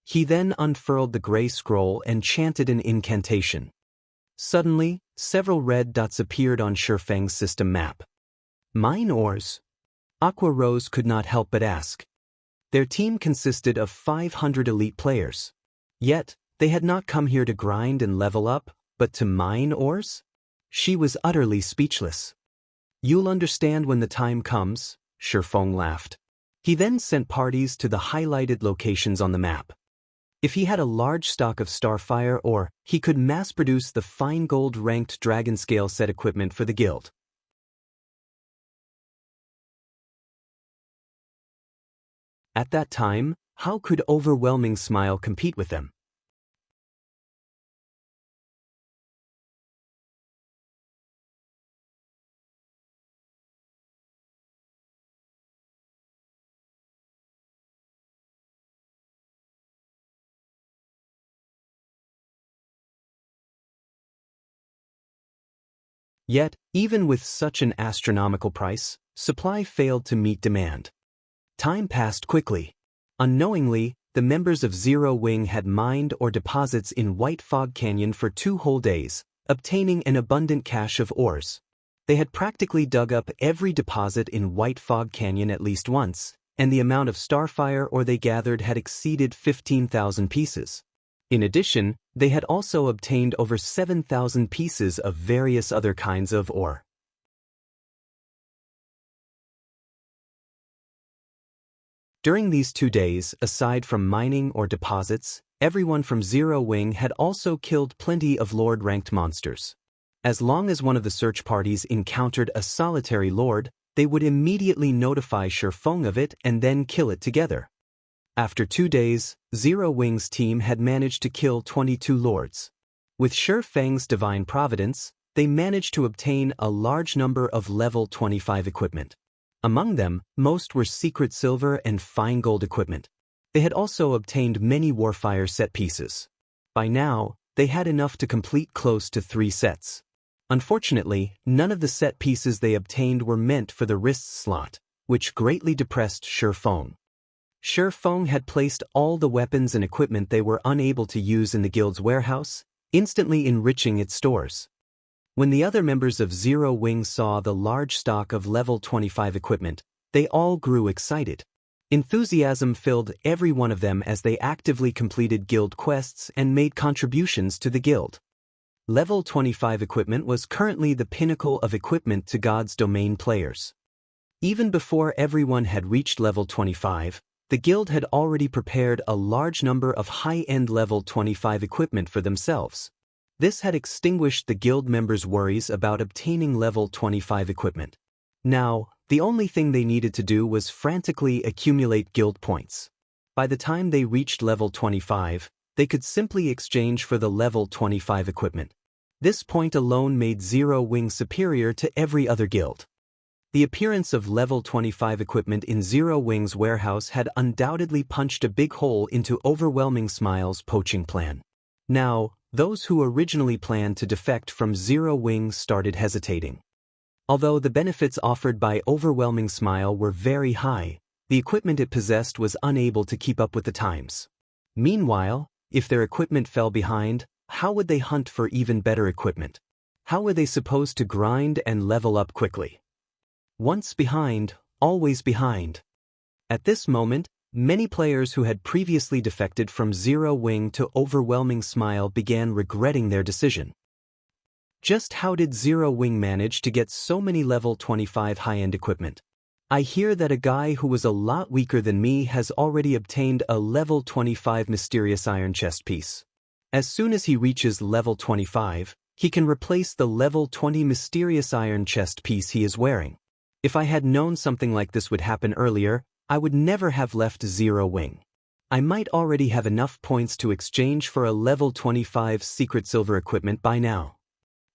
He then unfurled the gray scroll and chanted an incantation. Suddenly, several red dots appeared on Shi Feng's system map. Mine ores? Aqua Rose could not help but ask. Their team consisted of 500 elite players. Yet, they had not come here to grind and level up, but to mine ores? She was utterly speechless. You'll understand when the time comes, Shi Feng laughed. He then sent parties to the highlighted locations on the map. If he had a large stock of Starfire ore, he could mass-produce the fine gold-ranked dragon scale set equipment for the guild. At that time, how could Overwhelming Smile compete with them? Yet, even with such an astronomical price, supply failed to meet demand. Time passed quickly. Unknowingly, the members of Zero Wing had mined ore deposits in White Fog Canyon for 2 whole days, obtaining an abundant cache of ores. They had practically dug up every deposit in White Fog Canyon at least once, and the amount of Starfire ore they gathered had exceeded 15,000 pieces. In addition, they had also obtained over 7,000 pieces of various other kinds of ore. During these 2 days, aside from mining or deposits, everyone from Zero Wing had also killed plenty of Lord-ranked monsters. As long as one of the search parties encountered a solitary Lord, they would immediately notify Shi Feng of it and then kill it together. After 2 days, Zero Wing's team had managed to kill 22 lords. With Shi Feng's divine providence, they managed to obtain a large number of level 25 equipment. Among them, most were secret silver and fine gold equipment. They had also obtained many Warfire set pieces. By now, they had enough to complete close to 3 sets. Unfortunately, none of the set pieces they obtained were meant for the wrist slot, which greatly depressed Shi Feng. Shi Feng had placed all the weapons and equipment they were unable to use in the guild's warehouse, instantly enriching its stores. When the other members of Zero Wing saw the large stock of level 25 equipment, they all grew excited. Enthusiasm filled every one of them as they actively completed guild quests and made contributions to the guild. Level 25 equipment was currently the pinnacle of equipment to God's domain players. Even before everyone had reached level 25, the guild had already prepared a large number of high-end level 25 equipment for themselves. This had extinguished the guild members' worries about obtaining level 25 equipment. Now, the only thing they needed to do was frantically accumulate guild points. By the time they reached level 25, they could simply exchange for the level 25 equipment. This point alone made Zero Wing superior to every other guild. The appearance of level 25 equipment in Zero Wing's warehouse had undoubtedly punched a big hole into Overwhelming Smile's poaching plan. Now, those who originally planned to defect from Zero Wing started hesitating. Although the benefits offered by Overwhelming Smile were very high, the equipment it possessed was unable to keep up with the times. Meanwhile, if their equipment fell behind, how would they hunt for even better equipment? How were they supposed to grind and level up quickly? Once behind, always behind. At this moment, many players who had previously defected from Zero Wing to Overwhelming Smile began regretting their decision. Just how did Zero Wing manage to get so many level 25 high-end equipment? I hear that a guy who was a lot weaker than me has already obtained a level 25 mysterious iron chest piece. As soon as he reaches level 25, he can replace the level 20 mysterious iron chest piece he is wearing. If I had known something like this would happen earlier, I would never have left Zero Wing. I might already have enough points to exchange for a level 25 secret silver equipment by now.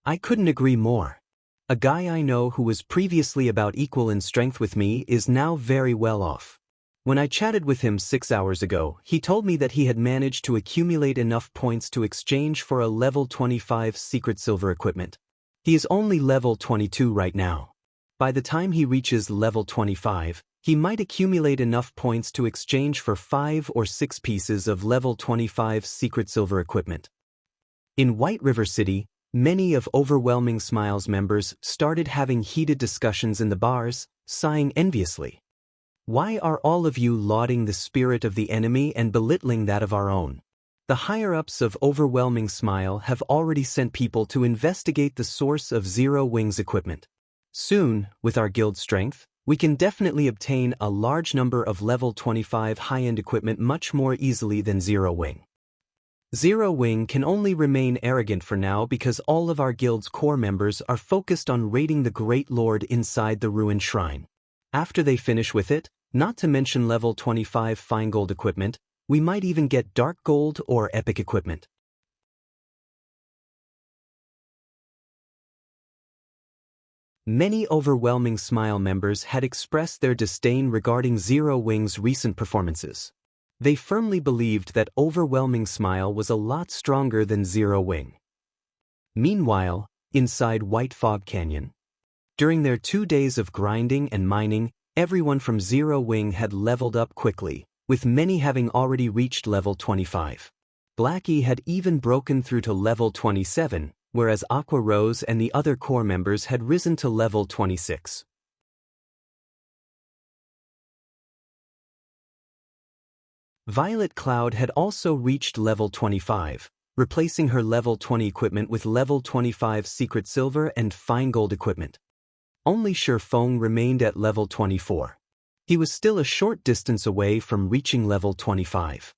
I couldn't agree more. A guy I know who was previously about equal in strength with me is now very well off. When I chatted with him 6 hours ago, he told me that he had managed to accumulate enough points to exchange for a level 25 secret silver equipment. He is only level 22 right now. By the time he reaches level 25, he might accumulate enough points to exchange for 5 or 6 pieces of level 25 secret silver equipment. In White River City, many of Overwhelming Smile's members started having heated discussions in the bars, sighing enviously. Why are all of you lauding the spirit of the enemy and belittling that of our own? The higher-ups of Overwhelming Smile have already sent people to investigate the source of Zero Wing's equipment. Soon, with our guild strength, we can definitely obtain a large number of level 25 high-end equipment much more easily than Zero Wing. Zero Wing can only remain arrogant for now because all of our guild's core members are focused on raiding the Great Lord inside the ruined shrine. After they finish with it, not to mention level 25 fine gold equipment, we might even get dark gold or epic equipment. Many Overwhelming Smile members had expressed their disdain regarding Zero Wing's recent performances. They firmly believed that Overwhelming Smile was a lot stronger than Zero Wing. Meanwhile, inside White Fog Canyon, during their 2 days of grinding and mining, everyone from Zero Wing had leveled up quickly, with many having already reached level 25. Blackie had even broken through to level 27, whereas Aqua Rose and the other core members had risen to level 26. Violet Cloud had also reached level 25, replacing her level 20 equipment with level 25 secret silver and fine gold equipment. Only Shi Feng remained at level 24. He was still a short distance away from reaching level 25.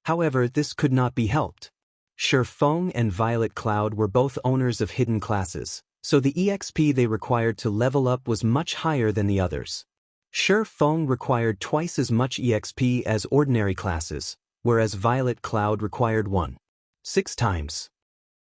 However, this could not be helped. Shi Feng and Violet Cloud were both owners of hidden classes, so the EXP they required to level up was much higher than the others. Shi Feng required twice as much EXP as ordinary classes, whereas Violet Cloud required 1.6 times.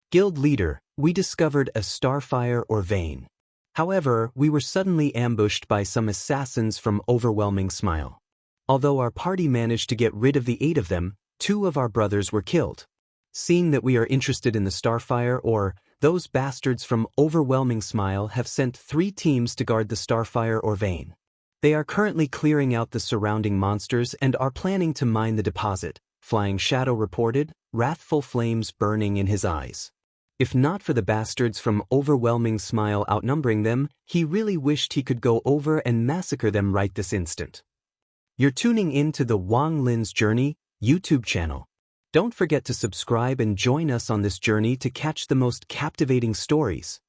Guild leader, we discovered a Starfire or Vane. However, we were suddenly ambushed by some assassins from Overwhelming Smile. Although our party managed to get rid of the 8 of them, 2 of our brothers were killed. Seeing that we are interested in the Starfire or those bastards from Overwhelming Smile have sent 3 teams to guard the Starfire or Vane. They are currently clearing out the surrounding monsters and are planning to mine the deposit, Flying Shadow reported, wrathful flames burning in his eyes. If not for the bastards from Overwhelming Smile outnumbering them, he really wished he could go over and massacre them right this instant. You're tuning in to the Wang Lin's Journey YouTube channel. Don't forget to subscribe and join us on this journey to catch the most captivating stories.